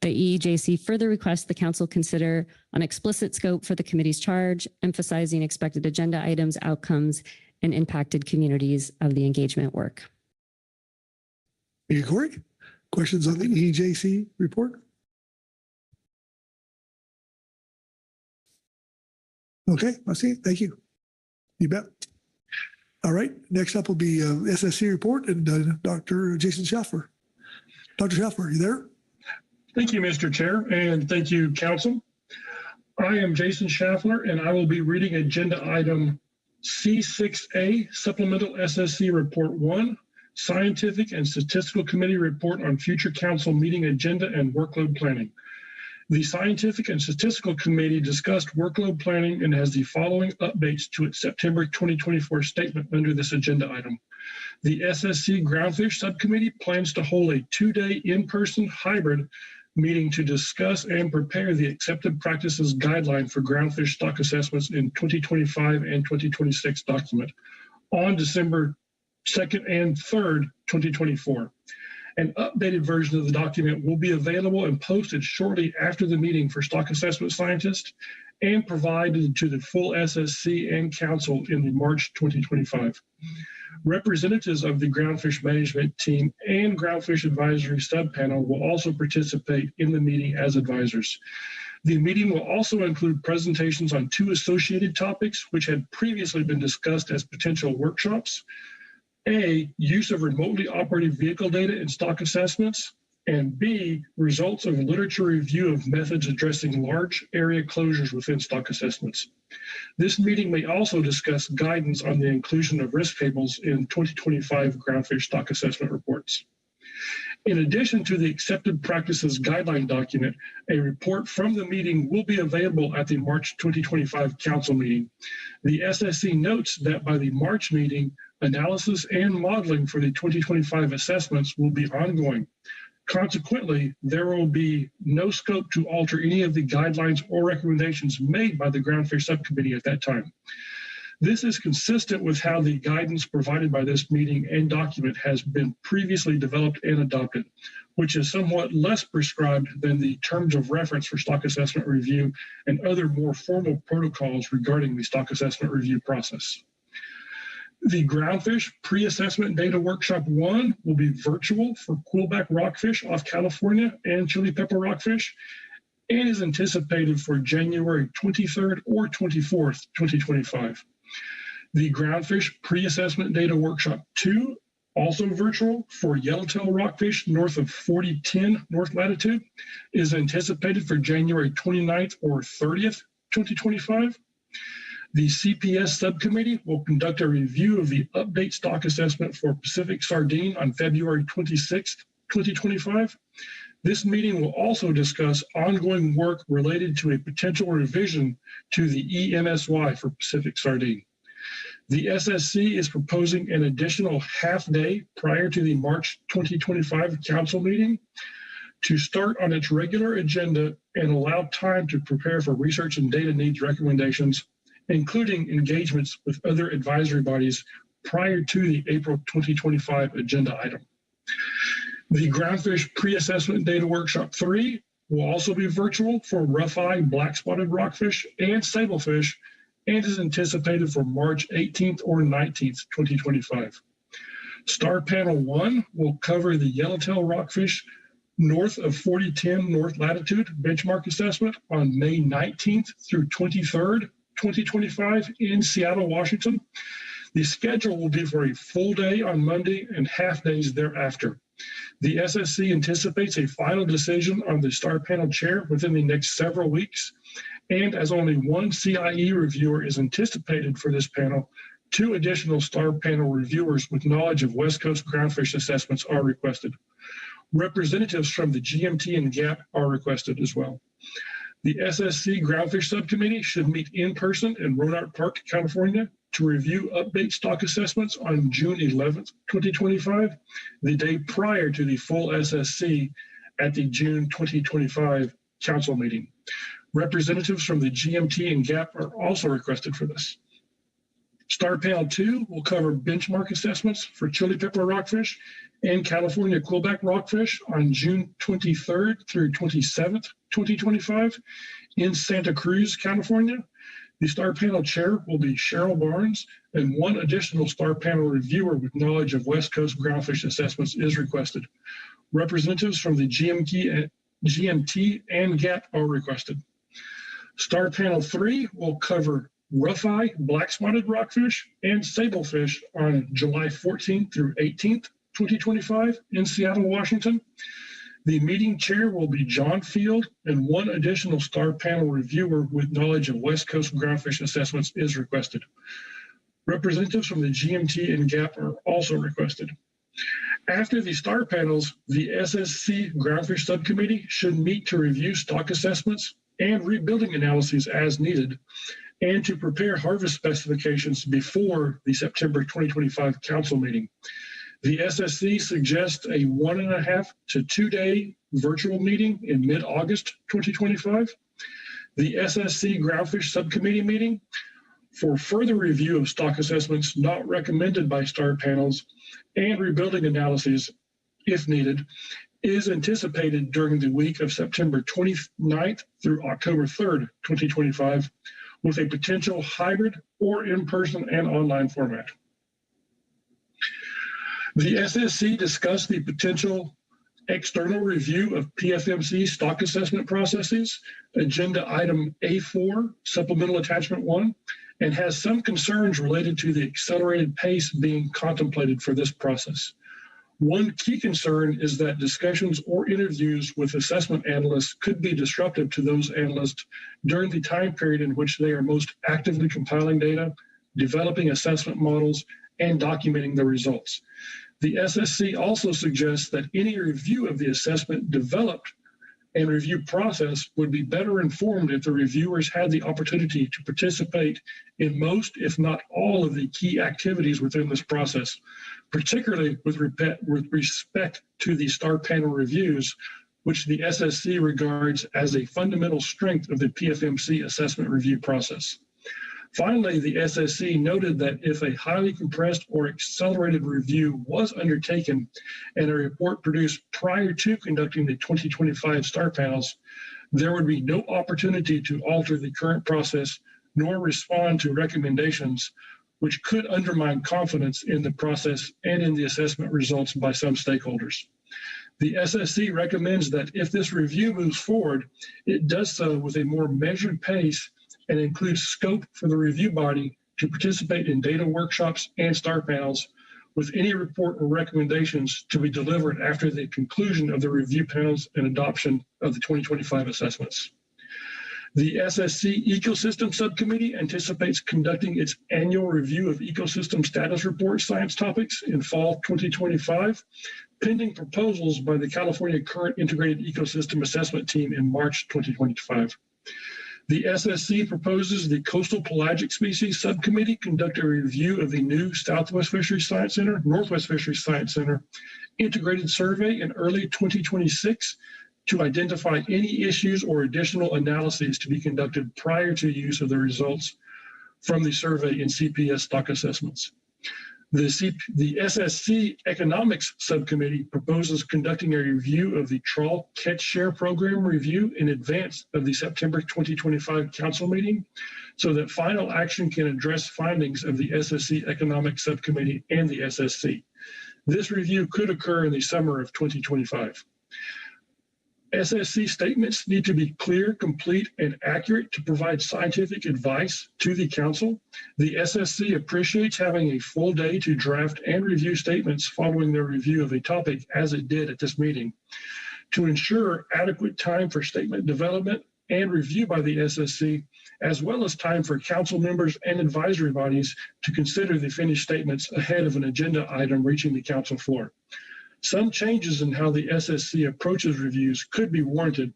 The EEJC further requests the Council consider an explicit scope for the committee's charge, emphasizing expected agenda items, outcomes, and impacted communities of the engagement work. Thank you, Corey. Questions on the EEJC report? Okay, I see it. Thank you. You bet. All right, next up will be SSC report and Dr. Jason Schaffler. Dr. Schaffler, are you there? Thank you, Mr. Chair, and thank you, Council. I am Jason Schaffler, and I will be reading agenda item C6A, Supplemental SSC Report 1, Scientific and Statistical Committee Report on Future Council Meeting Agenda and Workload Planning. The Scientific and Statistical Committee discussed workload planning and has the following updates to its September 2024 statement under this agenda item. The SSC Groundfish Subcommittee plans to hold a 2-day in-person hybrid meeting to discuss and prepare the accepted practices guideline for groundfish stock assessments in 2025 and 2026 document on December 2nd and 3rd, 2024. An updated version of the document will be available and posted shortly after the meeting for stock assessment scientists and provided to the full SSC and Council in the March 2025. Representatives of the Groundfish Management Team and Groundfish Advisory Subpanel will also participate in the meeting as advisors. The meeting will also include presentations on 2 associated topics which had previously been discussed as potential workshops. A, use of remotely operated vehicle data in stock assessments, and B, results of literature review of methods addressing large area closures within stock assessments. This meeting may also discuss guidance on the inclusion of risk tables in 2025 groundfish stock assessment reports. In addition to the accepted practices guideline document, a report from the meeting will be available at the March 2025 council meeting. The SSC notes that by the March meeting, analysis and modeling for the 2025 assessments will be ongoing. Consequently, there will be no scope to alter any of the guidelines or recommendations made by the Groundfish Subcommittee at that time. This is consistent with how the guidance provided by this meeting and document has been previously developed and adopted, which is somewhat less prescribed than the terms of reference for stock assessment review and other more formal protocols regarding the stock assessment review process. The Groundfish Pre-Assessment Data Workshop 1 will be virtual for quillback rockfish off California and chili pepper rockfish, and is anticipated for January 23rd or 24th, 2025. The Groundfish Pre-Assessment Data Workshop 2, also virtual for yellowtail rockfish north of 4010 north latitude, is anticipated for January 29th or 30th, 2025. The CPS subcommittee will conduct a review of the update stock assessment for Pacific Sardine on February 26th, 2025. This meeting will also discuss ongoing work related to a potential revision to the EMSY for Pacific Sardine. The SSC is proposing an additional half day prior to the March 2025 council meeting to start on its regular agenda and allow time to prepare for research and data needs recommendations, including engagements with other advisory bodies prior to the April 2025 agenda item. The Groundfish Pre-Assessment Data Workshop 3 will also be virtual for rough-eye black-spotted rockfish and sablefish, and is anticipated for March 18th or 19th, 2025. Star Panel 1 will cover the yellowtail rockfish north of 4010 north latitude benchmark assessment on May 19th through 23rd, 2025 in Seattle, Washington. The schedule will be for a full day on Monday and half days thereafter. The SSC anticipates a final decision on the Star Panel chair within the next several weeks, and as only one CIE reviewer is anticipated for this panel, 2 additional Star Panel reviewers with knowledge of West Coast groundfish assessments are requested. Representatives from the GMT and GAP are requested as well. The SSC Groundfish Subcommittee should meet in person in Rohnert Park, California, to review update stock assessments on June 11th, 2025, the day prior to the full SSC at the June 2025 council meeting. Representatives from the GMT and GAP are also requested for this. Star Panel 2 will cover benchmark assessments for chili pepper rockfish and California quillback rockfish on June 23rd through 27th, 2025 in Santa Cruz, California. The Star Panel chair will be Cheryl Barnes, and 1 additional Star Panel reviewer with knowledge of West Coast groundfish assessments is requested. Representatives from the GMT and GAP are requested. Star Panel 3 will cover rough-eye black-spotted rockfish and sablefish on July 14th through 18th, 2025 in Seattle, Washington. The meeting chair will be John Field, and 1 additional Star Panel reviewer with knowledge of West Coast groundfish assessments is requested. Representatives from the GMT and GAP are also requested. After the Star Panels, the SSC Groundfish Subcommittee should meet to review stock assessments and rebuilding analyses as needed, and to prepare harvest specifications before the September 2025 council meeting. The SSC suggests a 1.5 to 2 day virtual meeting in mid-August 2025. The SSC Groundfish Subcommittee meeting for further review of stock assessments not recommended by Star Panels and rebuilding analyses, if needed, is anticipated during the week of September 29th through October 3rd, 2025, with a potential hybrid or in-person and online format. The SSC discussed the potential external review of PFMC stock assessment processes, agenda item A4, supplemental attachment 1, and has some concerns related to the accelerated pace being contemplated for this process. One key concern is that discussions or interviews with assessment analysts could be disruptive to those analysts during the time period in which they are most actively compiling data, developing assessment models, and documenting the results. The SSC also suggests that any review of the assessment developed and review process would be better informed if the reviewers had the opportunity to participate in most, if not all, of the key activities within this process, particularly with respect to the STAR panel reviews, which the SSC regards as a fundamental strength of the PFMC assessment review process. Finally, the SSC noted that if a highly compressed or accelerated review was undertaken and a report produced prior to conducting the 2025 STAR panels, there would be no opportunity to alter the current process nor respond to recommendations which could undermine confidence in the process and in the assessment results by some stakeholders. The SSC recommends that if this review moves forward, it does so with a more measured pace and includes scope for the review body to participate in data workshops and STAR panels, with any report or recommendations to be delivered after the conclusion of the review panels and adoption of the 2025 assessments. The SSC Ecosystem Subcommittee anticipates conducting its annual review of ecosystem status report science topics in fall 2025, pending proposals by the California Current Integrated Ecosystem Assessment Team in March 2025. The SSC proposes the Coastal Pelagic Species Subcommittee conduct a review of the new Southwest Fisheries Science Center, Northwest Fisheries Science Center integrated survey in early 2026 to identify any issues or additional analyses to be conducted prior to use of the results from the survey in CPS stock assessments. The SSC Economics Subcommittee proposes conducting a review of the Trawl Catch Share Program review in advance of the September 2025 council meeting, so that final action can address findings of the SSC Economics Subcommittee and the SSC. This review could occur in the summer of 2025. SSC statements need to be clear, complete, and accurate to provide scientific advice to the council. The SSC appreciates having a full day to draft and review statements following their review of a topic, as it did at this meeting. To ensure adequate time for statement development and review by the SSC, as well as time for council members and advisory bodies to consider the finished statements ahead of an agenda item reaching the council floor. Some changes in how the SSC approaches reviews could be warranted,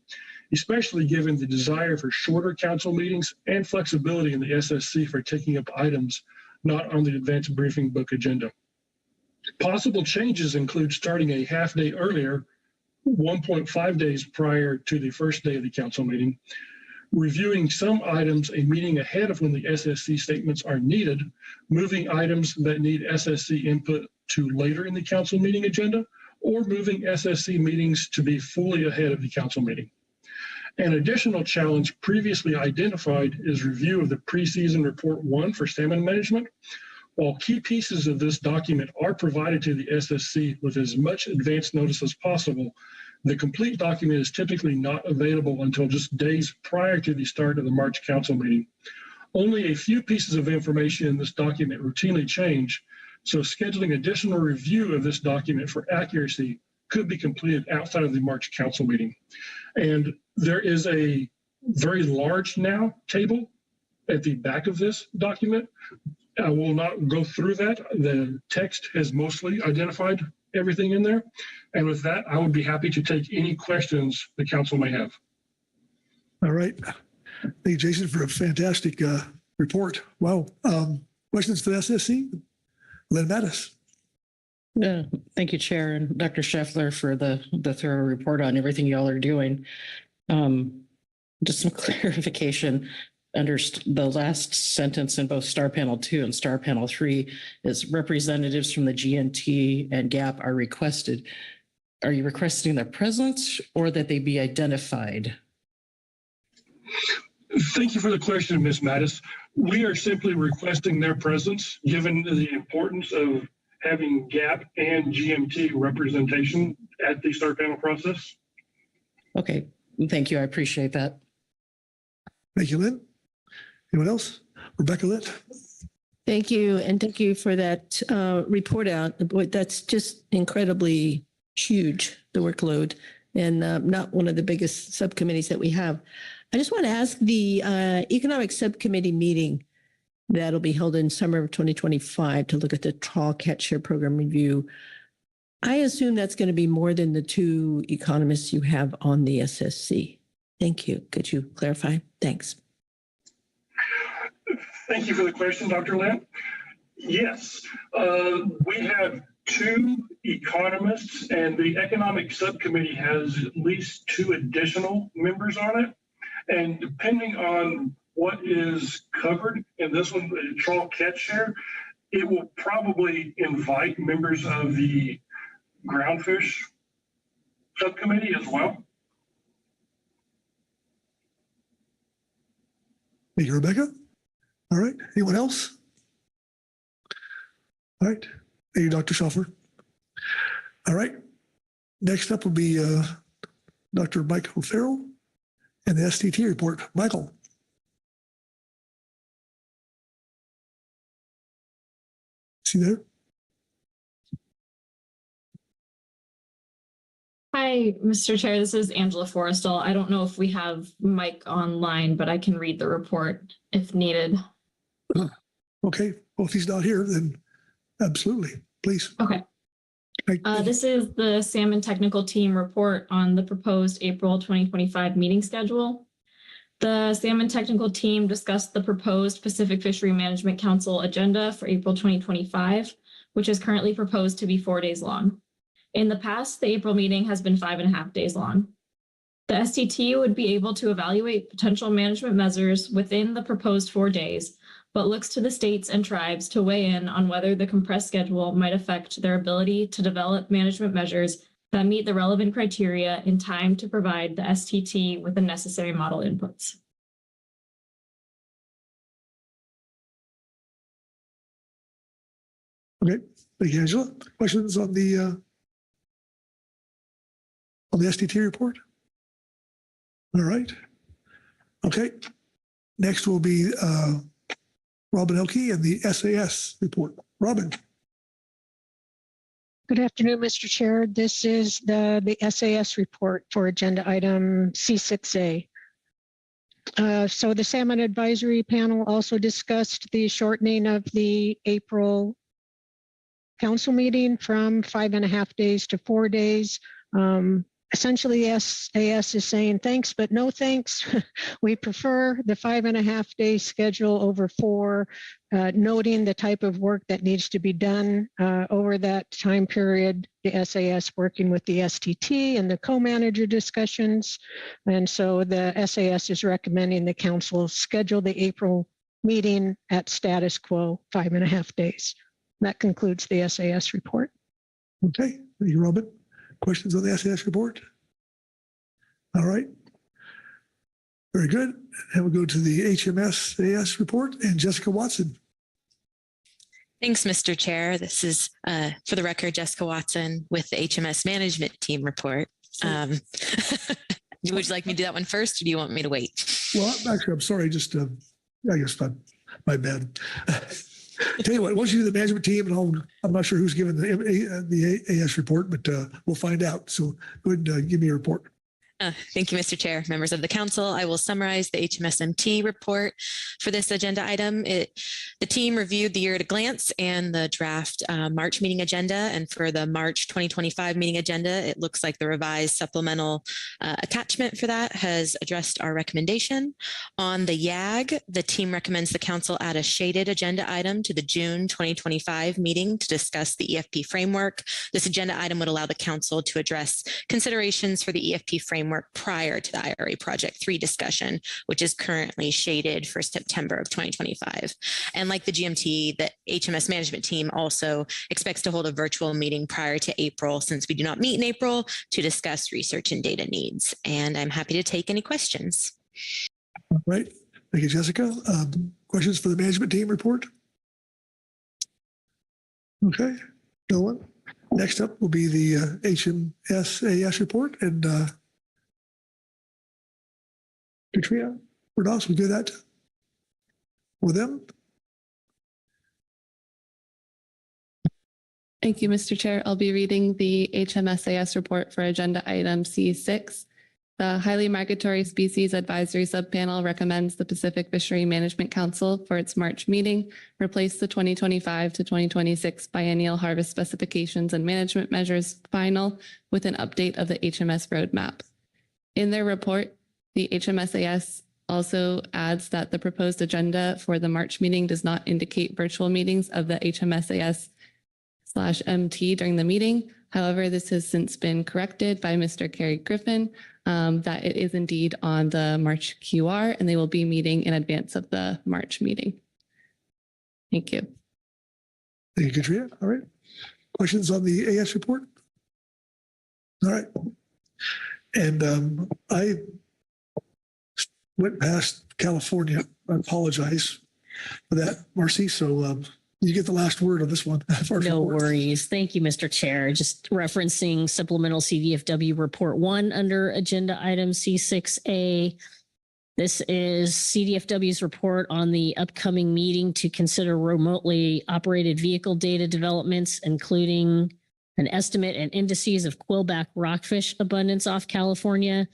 especially given the desire for shorter council meetings and flexibility in the SSC for taking up items not on the advanced briefing book agenda. Possible changes include starting a half day earlier, 1.5 days prior to the first day of the council meeting, reviewing some items a meeting ahead of when the SSC statements are needed, moving items that need SSC input to later in the council meeting agenda, or moving SSC meetings to be fully ahead of the council meeting. An additional challenge previously identified is review of the preseason report 1 for salmon management. While key pieces of this document are provided to the SSC with as much advance notice as possible, the complete document is typically not available until just days prior to the start of the March council meeting. Only a few pieces of information in this document routinely change, so scheduling additional review of this document for accuracy could be completed outside of the March council meeting. And there is a very large now table at the back of this document. I will not go through that. The text has mostly identified everything in there. And with that, I would be happy to take any questions the council may have. All right. Thank you, Jason, for a fantastic report. Wow. Questions for the SSC? Lynn Mattis. Yeah, thank you, Chair, and Dr. Scheffler for the thorough report on everything y'all are doing. Just some clarification. Under the last sentence in both Star Panel 2 and Star Panel 3 is representatives from the GNT and GAP are requested. Are you requesting their presence or that they be identified? Thank you for the question, Ms. Mattis. We are simply requesting their presence, given the importance of having GAP and GMT representation at the STAR panel process. Okay, thank you. I appreciate that. Thank you, Lynn. Anyone else? Rebecca Litt. Thank you. And thank you for that report out. Boy, that's just incredibly huge, the workload, and not one of the biggest subcommittees that we have. I just want to ask the economic subcommittee meeting that'll be held in summer of 2025 to look at the trawl catch share program review. I assume that's going to be more than the 2 economists you have on the SSC. Thank you. Could you clarify? Thanks. Thank you for the question, Dr. Lynn. Yes, we have 2 economists, and the economic subcommittee has at least 2 additional members on it. And depending on what is covered in this one, the trawl catch share, it will probably invite members of the groundfish subcommittee as well. Thank you, Rebecca. All right. Anyone else? All right. Thank you, Dr. Schauffer. All right. Next up will be Dr. Michael Farrell and the STT report. Michael. See there? Hi, Mr. Chair. This is Angela Forrestal. I don't know if we have Mike online, but I can read the report if needed. Okay. Well, if he's not here, then absolutely. Please. Okay. This is the Salmon Technical Team report on the proposed April 2025 meeting schedule. The Salmon Technical Team discussed the proposed Pacific Fishery Management Council agenda for April 2025, which is currently proposed to be 4 days long. In the past, the April meeting has been 5.5 days long. The STT would be able to evaluate potential management measures within the proposed 4 days, but looks to the states and tribes to weigh in on whether the compressed schedule might affect their ability to develop management measures that meet the relevant criteria in time to provide the STT with the necessary model inputs. Okay. Thank you, Angela. Questions on the STT report? All right. Okay. Next will be Robin Elke and the SAS report. Robin. Good afternoon, Mr. Chair. This is the SAS report for agenda item C6A. So the Salmon Advisory Panel also discussed the shortening of the April council meeting from 5.5 days to 4 days. Essentially, SAS is saying thanks, but no thanks. We prefer the 5.5 day schedule over 4, noting the type of work that needs to be done over that time period. The SAS working with the STT and the co-manager discussions. And so the SAS is recommending the council schedule the April meeting at status quo, 5.5 days. That concludes the SAS report. Okay, thank you, Robin. Questions on the SAS report? All right. Very good. And we'll go to the HMS-AS report and Jessica Watson. Thanks, Mr. Chair. This is, for the record, Jessica Watson with the HMS Management Team report. Would you like me to do that one first, or do you want me to wait? Well, actually, I'm sorry. Just, I guess my bad. Tell you what, once you do the management team, and I'm not sure who's given the AS report, but we'll find out. So go ahead and give me a report. Thank you, Mr. Chair, members of the council. I will summarize the HMSMT report for this agenda item. The team reviewed the year at a glance and the draft March meeting agenda. And for the March 2025 meeting agenda, it looks like the revised supplemental attachment for that has addressed our recommendation. On the YAG, the team recommends the council add a shaded agenda item to the June 2025 meeting to discuss the EFP framework. This agenda item would allow the council to address considerations for the EFP framework prior to the IRA Project 3 discussion, which is currently shaded for September of 2025. And like the GMT, the HMS management team also expects to hold a virtual meeting prior to April, since we do not meet in April, to discuss research and data needs. And I'm happy to take any questions. All right. Thank you, Jessica. Questions for the management team report? Okay. No one. Next up will be the HMS-AS report, and Katrina, we do that with them. Thank you, Mr. Chair. I'll be reading the HMSAS report for agenda item C6. The Highly Migratory Species Advisory Subpanel recommends the Pacific Fishery Management Council for its March meeting replace the 2025 to 2026 biennial harvest specifications and management measures final with an update of the HMS roadmap. In their report, the HMSAS also adds that the proposed agenda for the March meeting does not indicate virtual meetings of the HMSAS/MT during the meeting. However, this has since been corrected by Mr. Kerry Griffin, that it is indeed on the March QR, and they will be meeting in advance of the March meeting. Thank you. Thank you, Katrina. All right. Questions on the AS report? All right. And I went past California. I apologize for that, Marcy. So you get the last word on this one. No worries. Thank you, Mr. Chair. Just referencing supplemental CDFW report 1 under agenda item C6A. This is CDFW's report on the upcoming meeting to consider remotely operated vehicle data developments, including an estimate and indices of quillback rockfish abundance off California.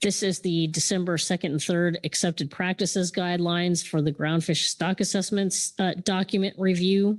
This is the December 2nd and 3rd accepted practices guidelines for the groundfish stock assessments document review.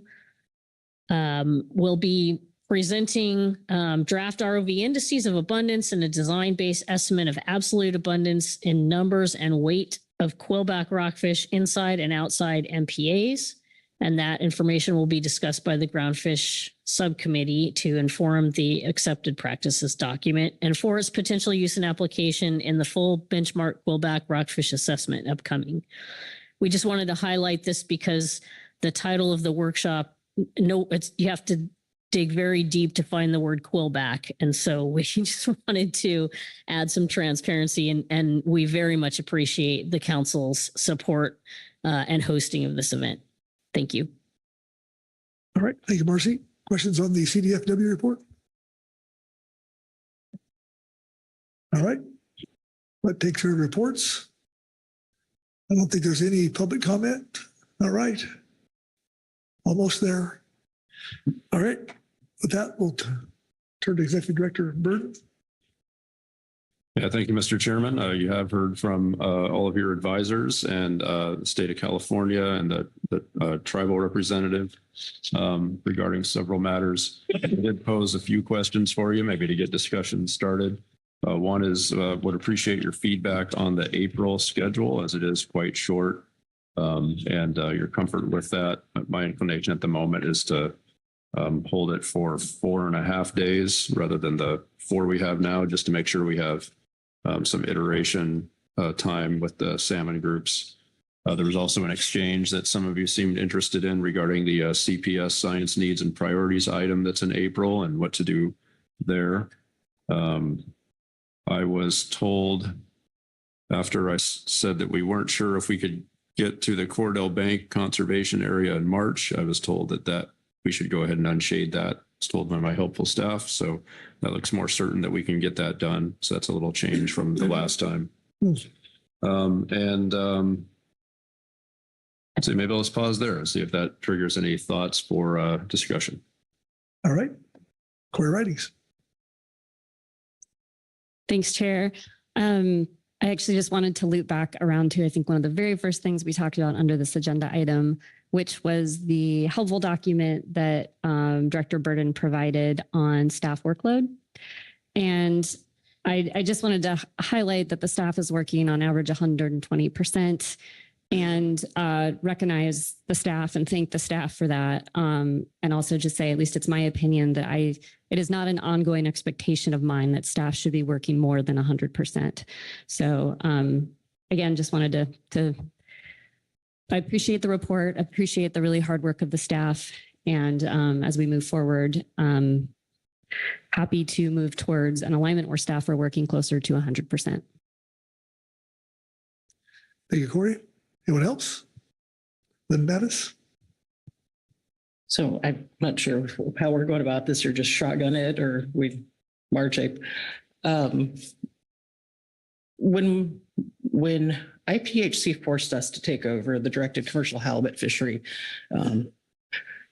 We'll be presenting draft ROV indices of abundance and a design-based estimate of absolute abundance in numbers and weight of quillback rockfish inside and outside MPAs. And that information will be discussed by the groundfish subcommittee to inform the accepted practices document and for its potential use and application in the full benchmark quillback rockfish assessment upcoming. We just wanted to highlight this because the title of the workshop, you have to dig very deep to find the word quillback. And so we just wanted to add some transparency, and we very much appreciate the council's support and hosting of this event. Thank you. All right. Thank you, Marcy. Questions on the CDFW report? All right. That takes care of reports. I don't think there's any public comment. All right. Almost there. All right. With that, we'll turn to Executive Director Burton. Yeah, thank you, Mr. Chairman. You have heard from all of your advisors and the state of California and the tribal representative regarding several matters. I did pose a few questions for you, maybe to get discussion started. One is would appreciate your feedback on the April schedule, as it is quite short, and your comfort with that. My inclination at the moment is to hold it for 4.5 days rather than the 4 we have now, just to make sure we have some iteration time with the salmon groups. There was also an exchange that some of you seemed interested in regarding the CPS science needs and priorities item that's in April and what to do there. I was told after I said that we weren't sure if we could get to the Cordell Bank conservation area in March, I was told that we should go ahead and unshade that. It's told by my helpful staff. So that looks more certain that we can get that done. So that's a little change from the last time. So maybe let's pause there and see if that triggers any thoughts for discussion. All right. Corey Ridings. Thanks, Chair. I actually just wanted to loop back around to, I think, one of the very first things we talked about under this agenda item, which was the helpful document that Director Burden provided on staff workload. And I just wanted to highlight that the staff is working on average 120%, and recognize the staff and thank the staff for that. And also just say, at least it's my opinion, that it is not an ongoing expectation of mine that staff should be working more than 100%. So again, just wanted to I appreciate the report, appreciate the really hard work of the staff. And as we move forward, happy to move towards an alignment where staff are working closer to 100%. Thank you, Corey. Anyone else? Lynn Mattis? So I'm not sure how we're going about this, or just shotgun it, or we March April. When IPHC forced us to take over the directed commercial halibut fishery,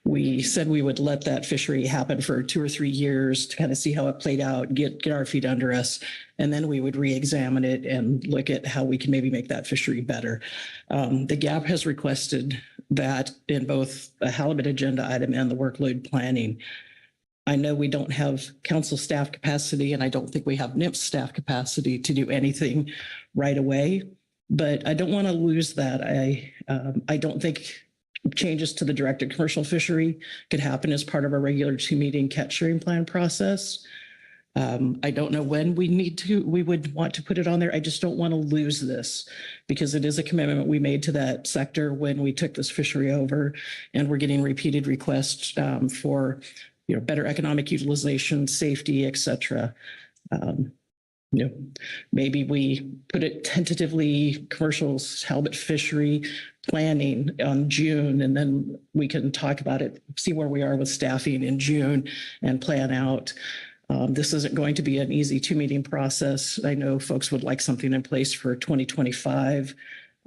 we said we would let that fishery happen for 2 or 3 years to kind of see how it played out, get our feet under us, and then we would re-examine it and look at how we can maybe make that fishery better. The GAP has requested that in both a halibut agenda item and the workload planning. I know we don't have council staff capacity, and I don't think we have NMFS staff capacity to do anything right away, but I don't want to lose that. I don't think changes to the directed commercial fishery could happen as part of a regular 2-meeting catch sharing plan process. I don't know when we would want to put it on there. I just don't want to lose this because it is a commitment we made to that sector when we took this fishery over, and we're getting repeated requests for better economic utilization, safety, et cetera. Maybe we put it tentatively commercial halibut fishery planning on June, and then we can talk about it, see where we are with staffing in June and plan out. This isn't going to be an easy 2-meeting process. I know folks would like something in place for 2025.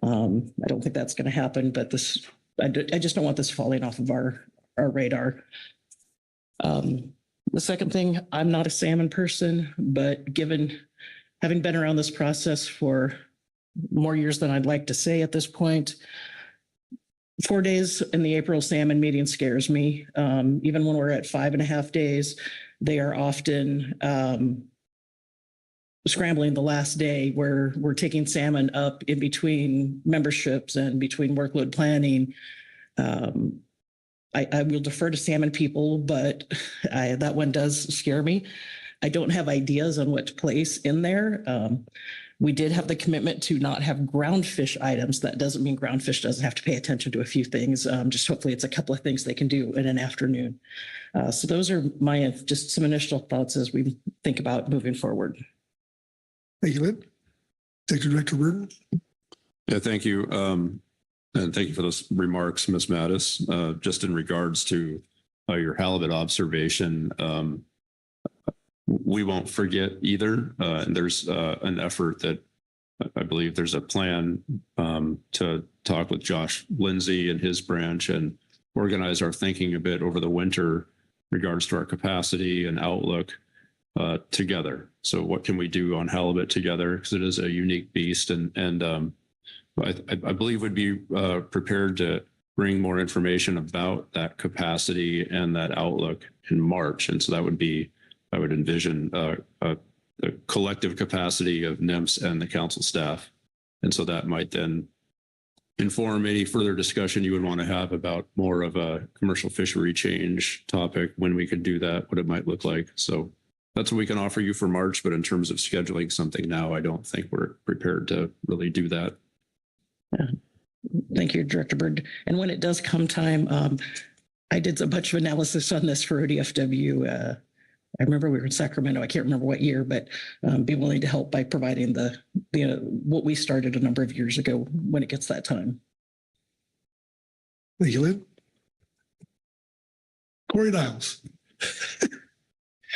I don't think that's going to happen, but I just don't want this falling off of our radar. The second thing, I'm not a salmon person, but having been around this process for more years than I'd like to say at this point, 4 days in the April salmon meeting scares me. Even when we're at 5.5 days, they are often scrambling the last day where we're taking salmon up in between memberships and between workload planning. I will defer to salmon people, but that one does scare me. I don't have ideas on what to place in there. We did have the commitment to not have groundfish items. That doesn't mean groundfish doesn't have to pay attention to a few things. Just hopefully it's a couple of things they can do in an afternoon. So those are my just some initial thoughts as we think about moving forward. Thank you, Lynn. Executive Director Burton. Yeah, thank you. And thank you for those remarks, Ms. Mattis. Just in regards to your halibut observation, we won't forget either. And there's an effort that I believe there's a plan to talk with Josh Lindsay and his branch and organize our thinking a bit over the winter in regards to our capacity and outlook together. So what can we do on halibut together? Because it is a unique beast, and I believe we'd be prepared to bring more information about that capacity and that outlook in March. And so that would be, I would envision a collective capacity of NMFS and the council staff. And so that might then inform any further discussion you would want to have about more of a commercial fishery change topic, when we could do that, what it might look like. So that's what we can offer you for March. But in terms of scheduling something now, I don't think we're prepared to really do that. Yeah. Thank you, Director Bird. And when it does come time, I did a bunch of analysis on this for ODFW. I remember we were in Sacramento. I can't remember what year, but be willing to help by providing what we started a number of years ago when it gets that time. Thank you, Lynn. Corey Niles.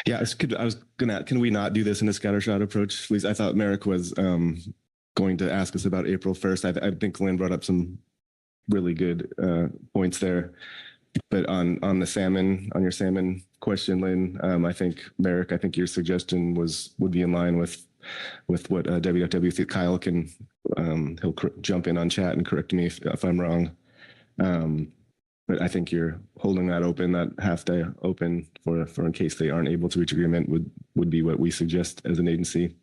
Yeah, can we not do this in a scattershot approach, please? I thought Merrick was going to ask us about April 1st. I think Lynn brought up some really good points there. But on your salmon question, Lynn, I think Merrick, your suggestion would be in line with what WFW Kyle can, he'll jump in on chat and correct me if I'm wrong. But I think you're holding that open, that half day open for in case they aren't able to reach agreement would be what we suggest as an agency.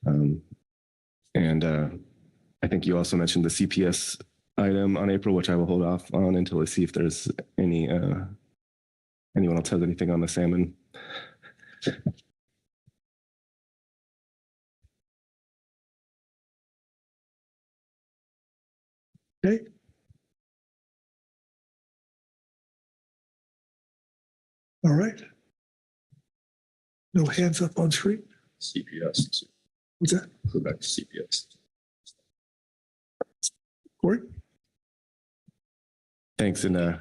And I think you also mentioned the CPS item on April, which I will hold off on until I see if there's anyone else has anything on the salmon. Okay. All right. No hands up on screen. CPS. What's that? Go back to CPS. Corey? Thanks. And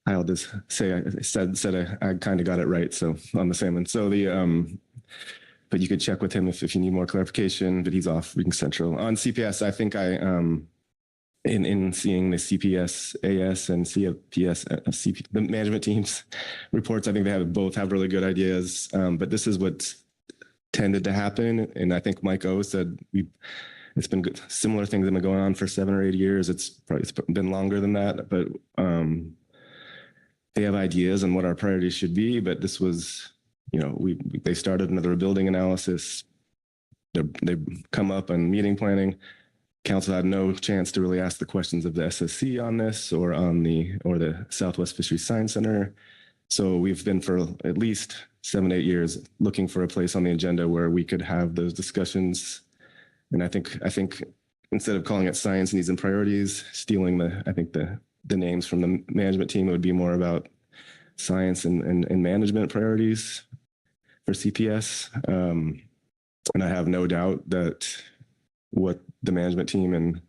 I'll just say I kind of got it right. So on the salmon. So but you could check with him if you need more clarification, but he's off Reading Central. On CPS, I think in seeing the CPS AS and CPS the management teams reports. I think they both have really good ideas, but this is what's tended to happen. And I think Mike O said it's been good. Similar things have been going on for 7 or 8 years. It's been longer than that, but they have ideas on what our priorities should be. But this was, they started another building analysis. They come up on meeting planning. Council had no chance to really ask the questions of the SSC on this or the Southwest Fisheries Science Center. So we've been for at least 7, 8 years looking for a place on the agenda where we could have those discussions. And I think instead of calling it science needs and priorities, stealing the names from the management team, it would be more about science and management priorities for CPS. And I have no doubt that what the management team and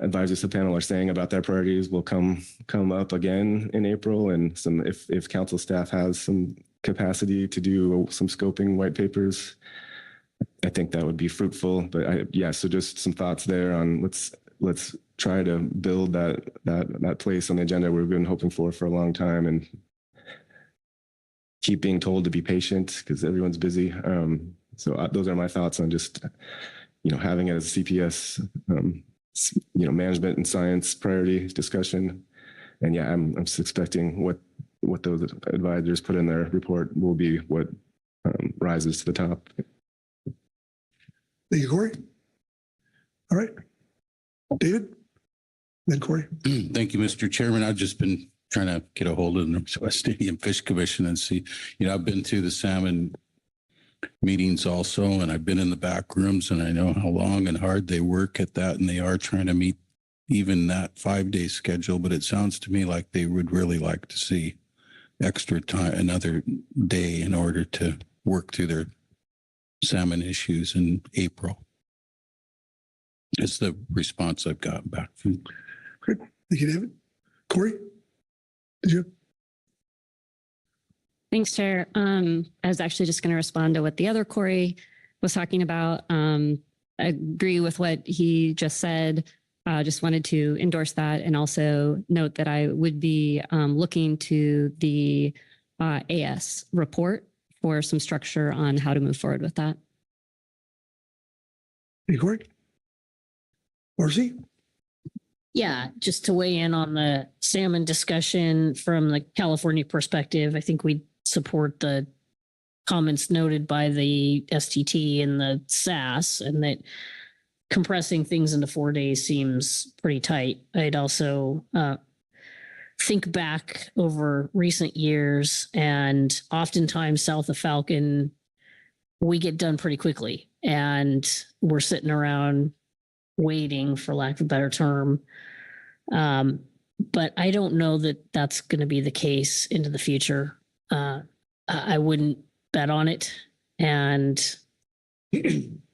advisory subpanel are saying about their priorities will come up again in April. And if council staff has some capacity to do some scoping white papers, I think that would be fruitful. But so just some thoughts there on let's try to build that place on the agenda we've been hoping for a long time, and keep being told to be patient because everyone's busy. So those are my thoughts on just, having it as a CPS, management and science priority discussion. And I'm just expecting what those advisors put in their report will be what rises to the top. Thank you, Corey. All right. David, then Corey. Thank you, Mr. Chairman. I've just been trying to get a hold of the Northwest Indian Fish Commission and see, I've been to the salmon meetings also, and I've been in the back rooms, and I know how long and hard they work at that, and they are trying to meet even that 5-day schedule. But it sounds to me like they would really like to see extra time, another day, in order to work through their salmon issues in April. It's the response I've gotten back from. Great. Thank you, David. Corey, did you? Thanks, Chair. I was actually just going to respond to what the other Corey was talking about. I agree with what he just said. Just wanted to endorse that and also note that I would be looking to the AS report for some structure on how to move forward with that. Hey, Corey. Marcy? Yeah, just to weigh in on the salmon discussion from the California perspective, I think we support the comments noted by the STT and the SAS, and that compressing things into 4 days seems pretty tight. I'd also think back over recent years, and oftentimes south of Falcon, we get done pretty quickly, and we're sitting around waiting, for lack of a better term. But I don't know that that's going to be the case into the future. I wouldn't bet on it. And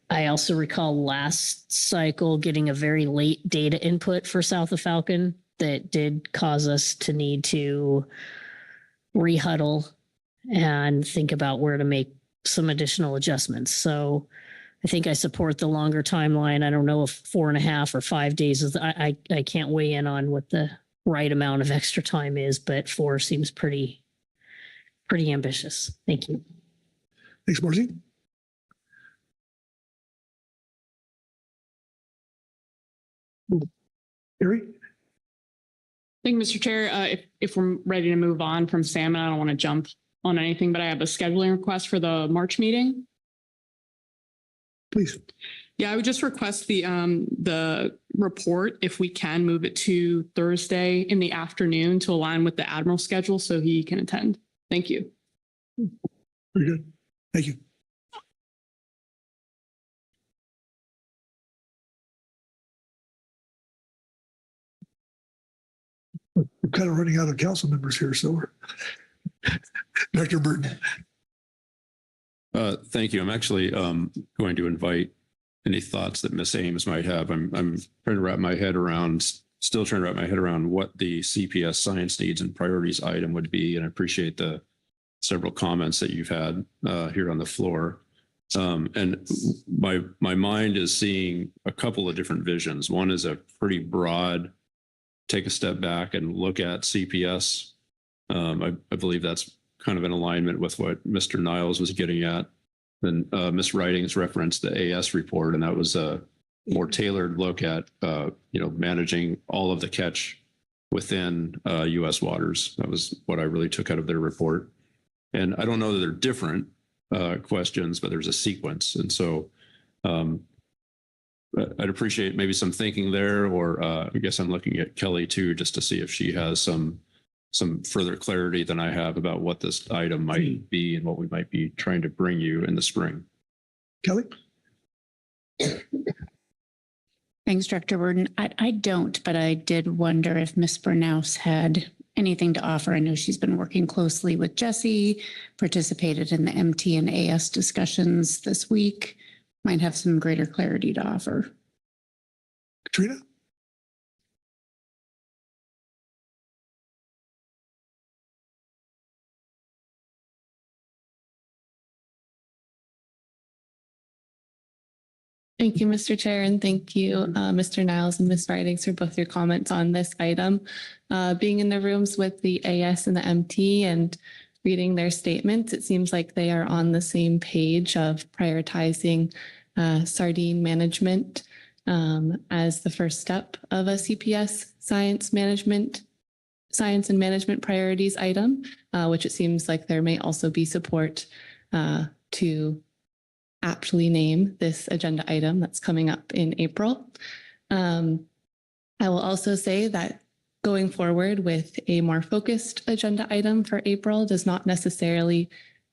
I also recall last cycle getting a very late data input for south of Falcon that did cause us to need to rehuddle and think about where to make some additional adjustments. So I think I support the longer timeline. I don't know if 4.5 or 5 days is, I can't weigh in on what the right amount of extra time is, but 4 seems pretty ambitious. Thank you. Thanks, Marcy. Harry? Thank you, Mr. Chair. If we're ready to move on from salmon, I don't want to jump on anything, but I have a scheduling request for the March meeting. Please. Yeah, I would just request the report, if we can move it to Thursday in the afternoon to align with the Admiral schedule so he can attend. Thank you. Very good. Thank you. We're kind of running out of council members here, so we're Dr. Burton. Thank you. I'm actually going to invite any thoughts that Ms. Ames might have. I'm trying to wrap my head around, still trying to wrap my head around what the CPS science needs and priorities item would be. And I appreciate the several comments that you've had here on the floor. And my mind is seeing a couple of different visions. One is a pretty broad, take a step back and look at CPS. I believe that's kind of in alignment with what Mr. Niles was getting at. And Ms. Writings referenced the AS report, and that was a more tailored look at managing all of the catch within U.S. waters. That was what I really took out of their report. And I don't know that they're different questions, but there's a sequence. And so I'd appreciate maybe some thinking there, or I guess I'm looking at Kelly too, just to see if she has some further clarity than I have about what this item might be and what we might be trying to bring you in the spring. Kelly? Thanks, Director Worden. I don't, but I did wonder if Ms. Bernaus had anything to offer. I know she's been working closely with Jesse, participated in the MT and AS discussions this week, might have some greater clarity to offer. Katrina? Thank you, Mr. Chair, and thank you, Mr. Niles and Ms. Writings, for both your comments on this item. Being in the rooms with the AS and the MT and reading their statements, it seems like they are on the same page of prioritizing sardine management as the first step of a CPS science and management priorities item, which it seems like there may also be support to aptly name this agenda item that's coming up in April. I will also say that going forward with a more focused agenda item for April does not necessarily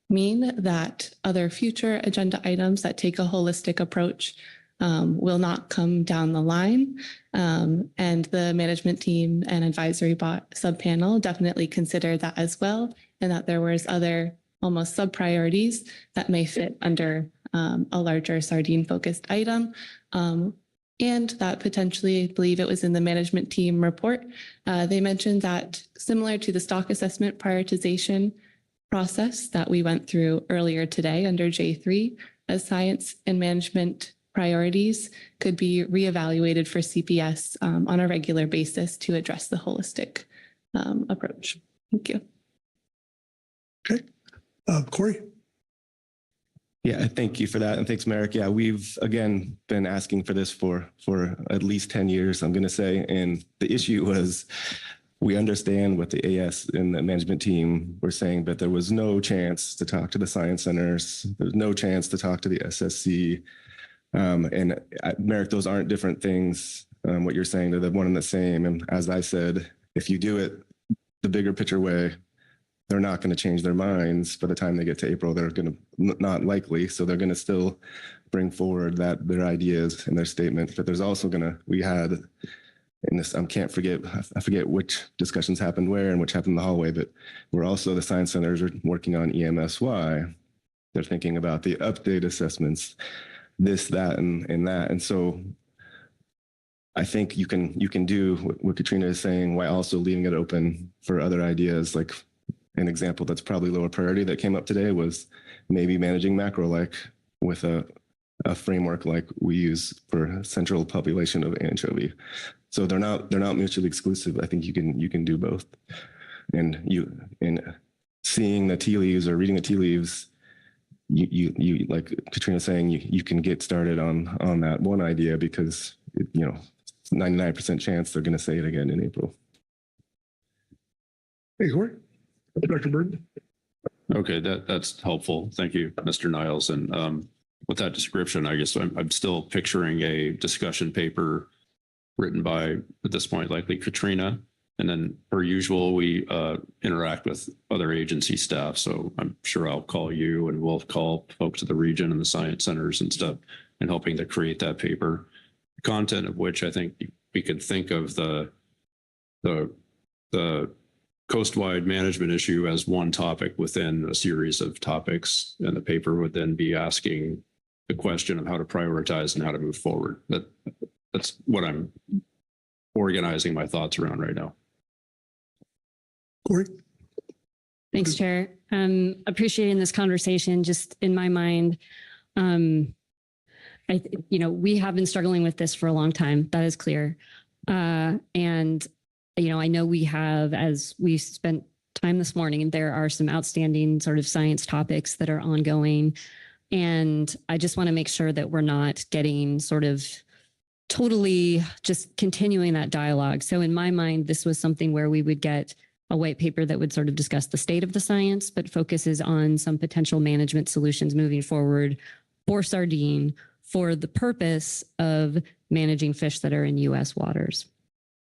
mean that other future agenda items that take a holistic approach will not come down the line. And the management team and advisory subpanel definitely consider that as well, and that there was other almost sub priorities that may fit under a larger sardine focused item. And that potentially, I believe it was in the management team report, they mentioned that similar to the stock assessment prioritization process that we went through earlier today under J3, as science and management priorities could be reevaluated for CPS on a regular basis to address the holistic approach. Thank you. Okay. Corey? Yeah, thank you for that. And thanks, Merrick. Yeah, we've, again, been asking for this for at least 10 years, I'm going to say. And the issue was we understand what the AS and the management team were saying, but there was no chance to talk to the science centers. There's no chance to talk to the SSC. And Merrick, those aren't different things. What you're saying, they're the one and the same. And as I said, if you do it the bigger picture way, they're not going to change their minds by the time they get to April. They're going to not likely. So they're going to still bring forward their ideas and their statement. But there's also we had in this, I forget which discussions happened where and which happened in the hallway, but we're also, the science centers are working on EMSY. They're thinking about the update assessments, this, that, and that. And so I think you can do what Katrina is saying while also leaving it open for other ideas. Like an example that's probably lower priority that came up today was maybe managing macro-like with a framework like we use for central population of anchovy. So they're not mutually exclusive. I think you can do both. And seeing the tea leaves or reading the tea leaves, you like Katrina saying, you can get started on that one idea because 99% chance they're going to say it again in April. Hey, Corey. Dr. Burton. Okay, that's helpful. Thank you, Mr. Niles. And with that description, I guess I'm still picturing a discussion paper written by, at this point, likely Katrina. And then, per usual, we interact with other agency staff. So I'm sure I'll call you and we'll call folks at the region and the science centers and stuff and helping to create that paper. The content of which I think we could think of the coastwide management issue as one topic within a series of topics, and the paper would then be asking the question of how to prioritize and how to move forward. That's what I'm organizing my thoughts around right now. Corey? Thanks, Chair. Appreciating this conversation. Just in my mind, We have been struggling with this for a long time. That is clear. And I know we have, as we spent time this morning, and there are some outstanding sort of science topics that are ongoing. And I just want to make sure that we're not getting sort of totally just continuing that dialogue. So in my mind, this was something where we would get a white paper that would sort of discuss the state of the science, but focuses on some potential management solutions moving forward for sardine for the purpose of managing fish that are in U.S. waters.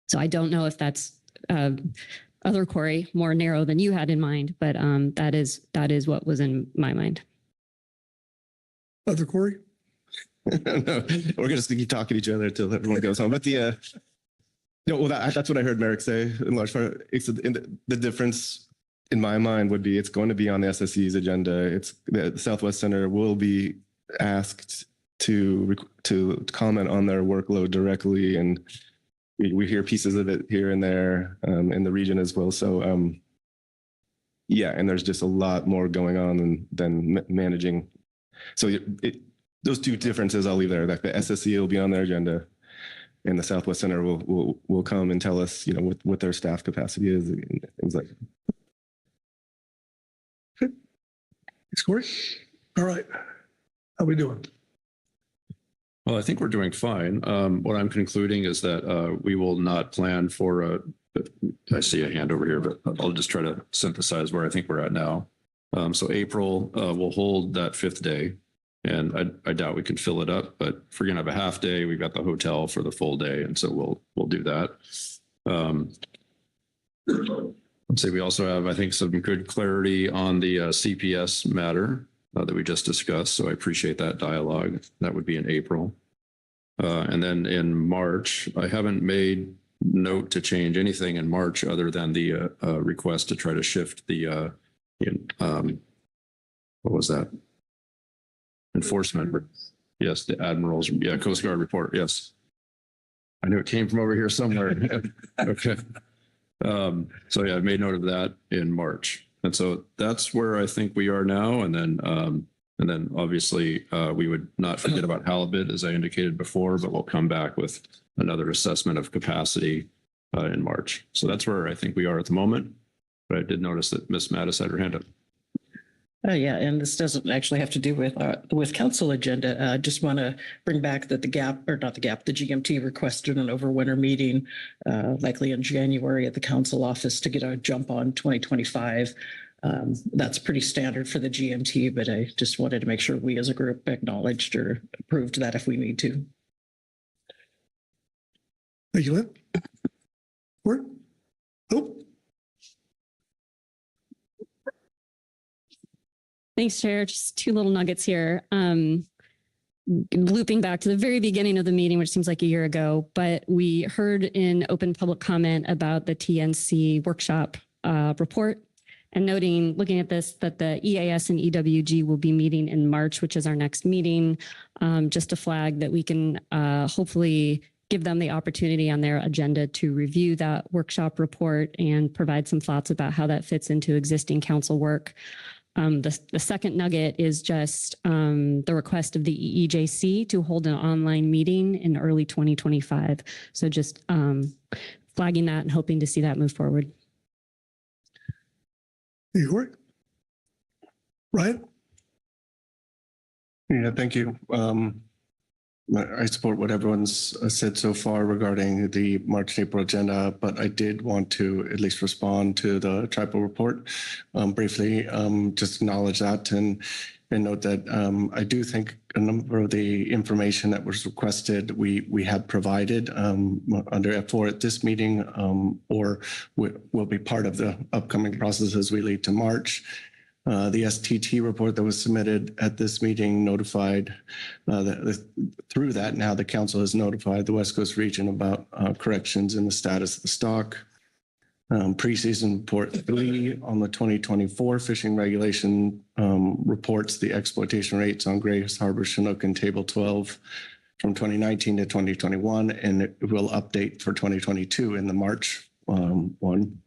So I don't know if that's other Corey, more narrow than you had in mind, but that is what was in my mind. Other Corey? No, we're going to keep talking to each other until everyone goes home. But that's what I heard Merrick say in large part. The difference in my mind would be it's going to be on the SSE's agenda. It's the Southwest Center will be asked to comment on their workload directly, and we hear pieces of it here and there in the region as well. So and there's just a lot more going on than managing. So those two differences I'll leave there. Like the SSE will be on their agenda, and the Southwest Center will come and tell us, what their staff capacity is and things like that. Okay. Thanks, Corey. All right. How we doing? Well, I think we're doing fine. What I'm concluding is that we will not plan for I see a hand over here, but I'll just try to synthesize where I think we're at now. So April, we'll hold that 5th day. And I doubt we can fill it up, but if we're gonna have a half day, we've got the hotel for the full day, and so we'll do that. Let's say we also have, I think, some good clarity on the CPS matter that we just discussed. So I appreciate that dialogue. That would be in April, and then in March, I haven't made note to change anything in March other than the request to try to shift the what was that? Enforcement. Yes, the admirals. Yeah, Coast Guard report. Yes. I knew it came from over here somewhere. Okay. So yeah, I made note of that in March. And so that's where I think we are now. And then obviously we would not forget about halibut, as I indicated before, but we'll come back with another assessment of capacity in March. So that's where I think we are at the moment. But I did notice that Ms. Mattis had her hand up. And this doesn't actually have to do with council agenda. I just want to bring back that the GMT requested an overwinter meeting, likely in January at the council office to get a jump on 2025. That's pretty standard for the GMT, but I just wanted to make sure we as a group acknowledged or approved that if we need to. Thank you, Lynn. Word? Oh. Thanks, Chair. Just two little nuggets here. Looping back to the very beginning of the meeting, which seems like a year ago, but we heard in open public comment about the TNC workshop report, and looking at this, that the EAS and EWG will be meeting in March, which is our next meeting. Just a flag that we can hopefully give them the opportunity on their agenda to review that workshop report and provide some thoughts about how that fits into existing council work. The second nugget is just the request of the EEJC to hold an online meeting in early 2025. So just flagging that and hoping to see that move forward. Ryan? Yeah, thank you. I support what everyone's said so far regarding the March and April agenda, but I did want to at least respond to the tribal report briefly, just acknowledge that and note that I do think a number of the information that was requested we had provided under F4 at this meeting or will be part of the upcoming process as we lead to March. The STT report that was submitted at this meeting notified through that. Now the council has notified the West Coast region about corrections in the status of the stock. Preseason report 3 on the 2024 fishing regulation reports the exploitation rates on Grace Harbor, Chinook, and Table 12 from 2019 to 2021, and it will update for 2022 in the March one.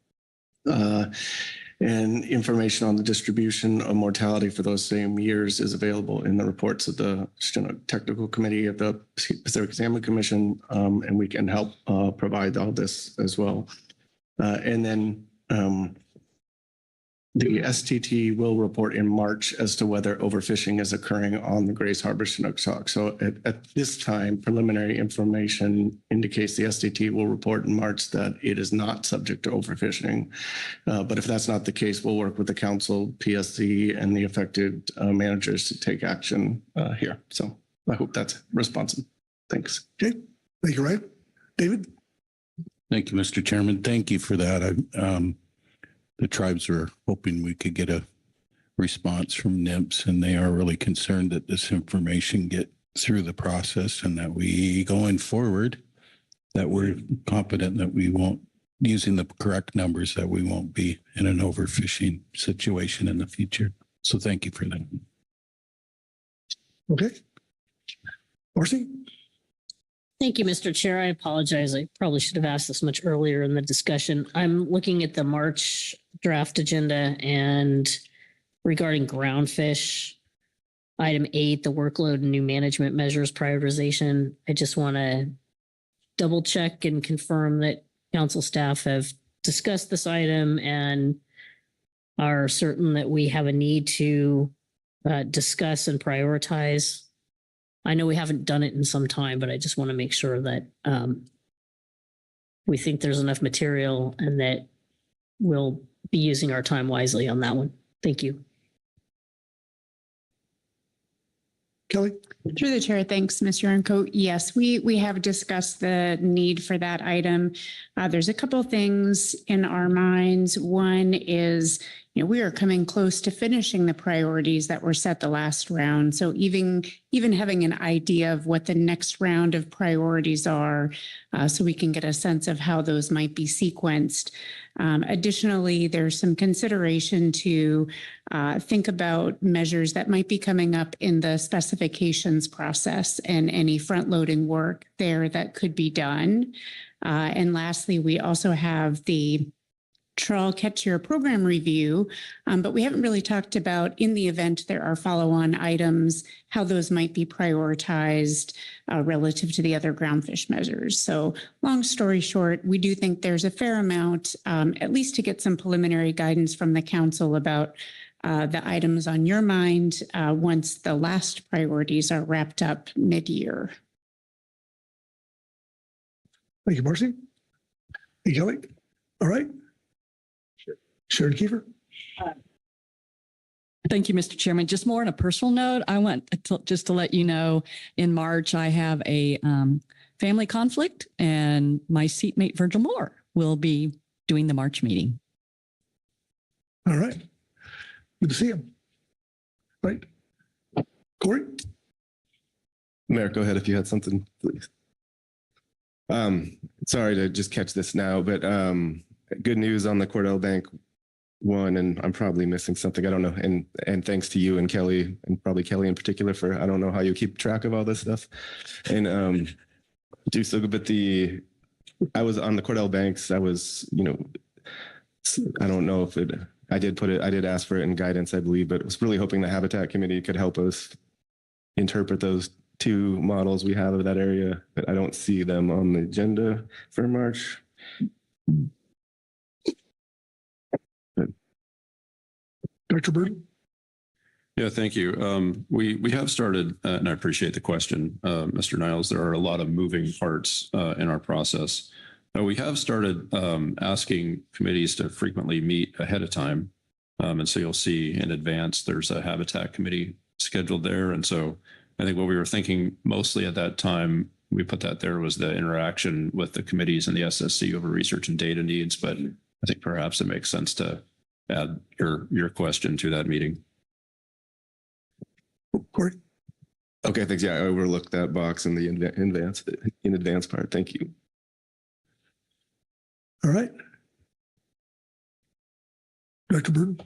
And information on the distribution of mortality for those same years is available in the reports of the Technical Committee of the Pacific Salmon Commission, and we can help provide all this as well. And then the STT will report in March as to whether overfishing is occurring on the Grays Harbor Chinook stock. So at this time, preliminary information indicates the STT will report in March that it is not subject to overfishing. But if that's not the case, we'll work with the council, PSC, and the affected managers to take action here. So I hope that's responsive. Thanks. Okay. Thank you, Ryan. David? Thank you, Mr. Chairman. Thank you for that. The tribes are hoping we could get a response from NMFS, and they are really concerned that this information get through the process and that we, going forward, that we're confident that we won't, using the correct numbers, that we won't be in an overfishing situation in the future. So thank you for that. Okay. Marcy? Thank you, Mr. Chair. I apologize. I probably should have asked this much earlier in the discussion. I'm looking at the March draft agenda, and regarding groundfish, item 8, the workload and new management measures prioritization. I just want to double check and confirm that council staff have discussed this item and are certain that we have a need to discuss and prioritize. I know we haven't done it in some time, but I just want to make sure that we think there's enough material and that we'll be using our time wisely on that one. Thank you. Kelly? Through the chair, thanks, Mr. Ranco. Yes, we have discussed the need for that item. There's a couple of things in our minds. One is, we are coming close to finishing the priorities that were set the last round. So even having an idea of what the next round of priorities are, so we can get a sense of how those might be sequenced. Additionally, there's some consideration to think about measures that might be coming up in the specifications process and any front-loading work there that could be done. And lastly, we also have the trawl catch year program review, but we haven't really talked about, in the event there are follow-on items, how those might be prioritized relative to the other groundfish measures. So long story short, we do think there's a fair amount, at least to get some preliminary guidance from the council about the items on your mind once the last priorities are wrapped up mid-year. Thank you, Marcy. Thank you, Kelly. All right. Sharon Kiefer. Thank you, Mr. Chairman. Just more on a personal note, I want just to let you know, in March, I have a family conflict, and my seatmate, Virgil Moore, will be doing the March meeting. All right. Good to see him. Right. Corey? Mayor, go ahead if you had something, please. Sorry to just catch this now, but good news on the Cordell Bank one, and I'm probably missing something. I don't know. And thanks to you and Kelly, and probably Kelly in particular, for I don't know how you keep track of all this stuff. And do so, but I was on the Cordell Banks. I was, I don't know if I did ask for it in guidance, I believe, but was really hoping the Habitat Committee could help us interpret those 2 models we have of that area, but I don't see them on the agenda for March. Dr. Burton? Yeah, thank you. We have started, and I appreciate the question, Mr. Niles. There are a lot of moving parts in our process. We have started asking committees to frequently meet ahead of time. And so you'll see in advance, there's a Habitat Committee scheduled there. And so I think what we were thinking mostly at that time, we put that there, was the interaction with the committees and the SSC over research and data needs. But I think perhaps it makes sense to add your question to that meeting. Corey? Okay, thanks. Yeah, I overlooked that box in the in advance part. Thank you. All right. Dr. Burton?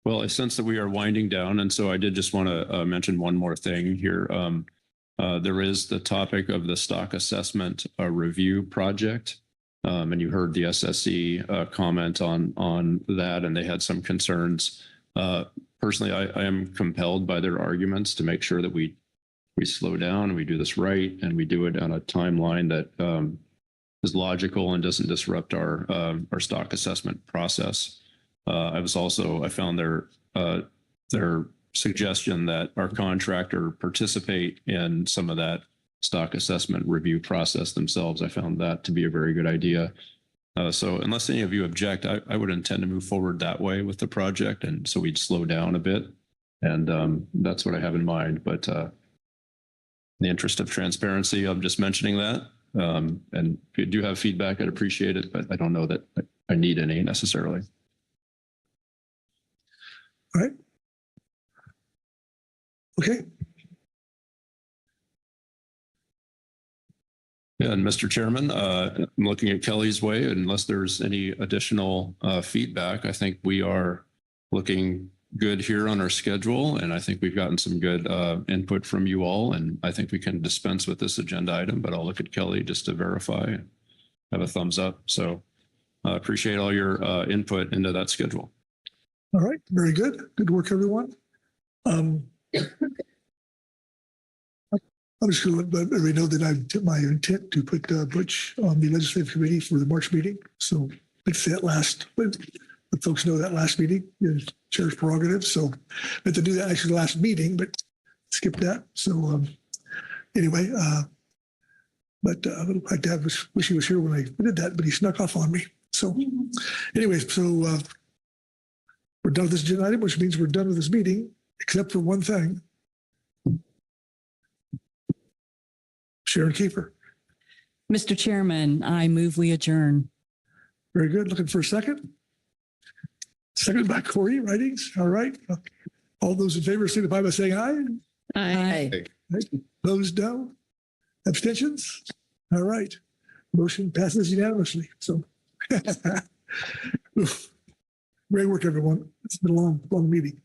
Well, I sense that we are winding down, and so I did just want to mention one more thing here. There is the topic of the stock assessment review project. And you heard the SSE comment on that, and they had some concerns. Personally, I am compelled by their arguments to make sure that we slow down and we do this right, and we do it on a timeline that is logical and doesn't disrupt our stock assessment process. I found their suggestion that our contractor participate in some of that stock assessment review process themselves. I found that to be a very good idea. So unless any of you object, I would intend to move forward that way with the project. And so we'd slow down a bit. And that's what I have in mind. But in the interest of transparency, I'm just mentioning that. And if you do have feedback, I'd appreciate it, but I don't know that I need any necessarily. All right. Okay. Yeah, and Mr. Chairman, I'm looking at Kelly's way. Unless there's any additional feedback, I think we are looking good here on our schedule. And I think we've gotten some good input from you all. And I think we can dispense with this agenda item, but I'll look at Kelly just to verify, have a thumbs up. So I appreciate all your input into that schedule. All right. Very good. Good work, everyone. I'm just going to let everybody know that I took my intent to put Butch on the legislative committee for the March meeting. So it's that last, let folks know that last meeting is chair's prerogative. So I meant to do that actually the last meeting, but skip that. So anyway, but I would like to have, wish he was here when I did that, but he snuck off on me. So anyways, so we're done with this agenda item, which means we're done with this meeting, except for one thing. Sharon Kiefer. Mr. Chairman, I move we adjourn. Very good. Looking for a second. Second by Corey Writings. All right. All those in favor signify by saying aye. Aye. Opposed, no. Abstentions? All right. Motion passes unanimously. So great work, everyone. It's been a long meeting.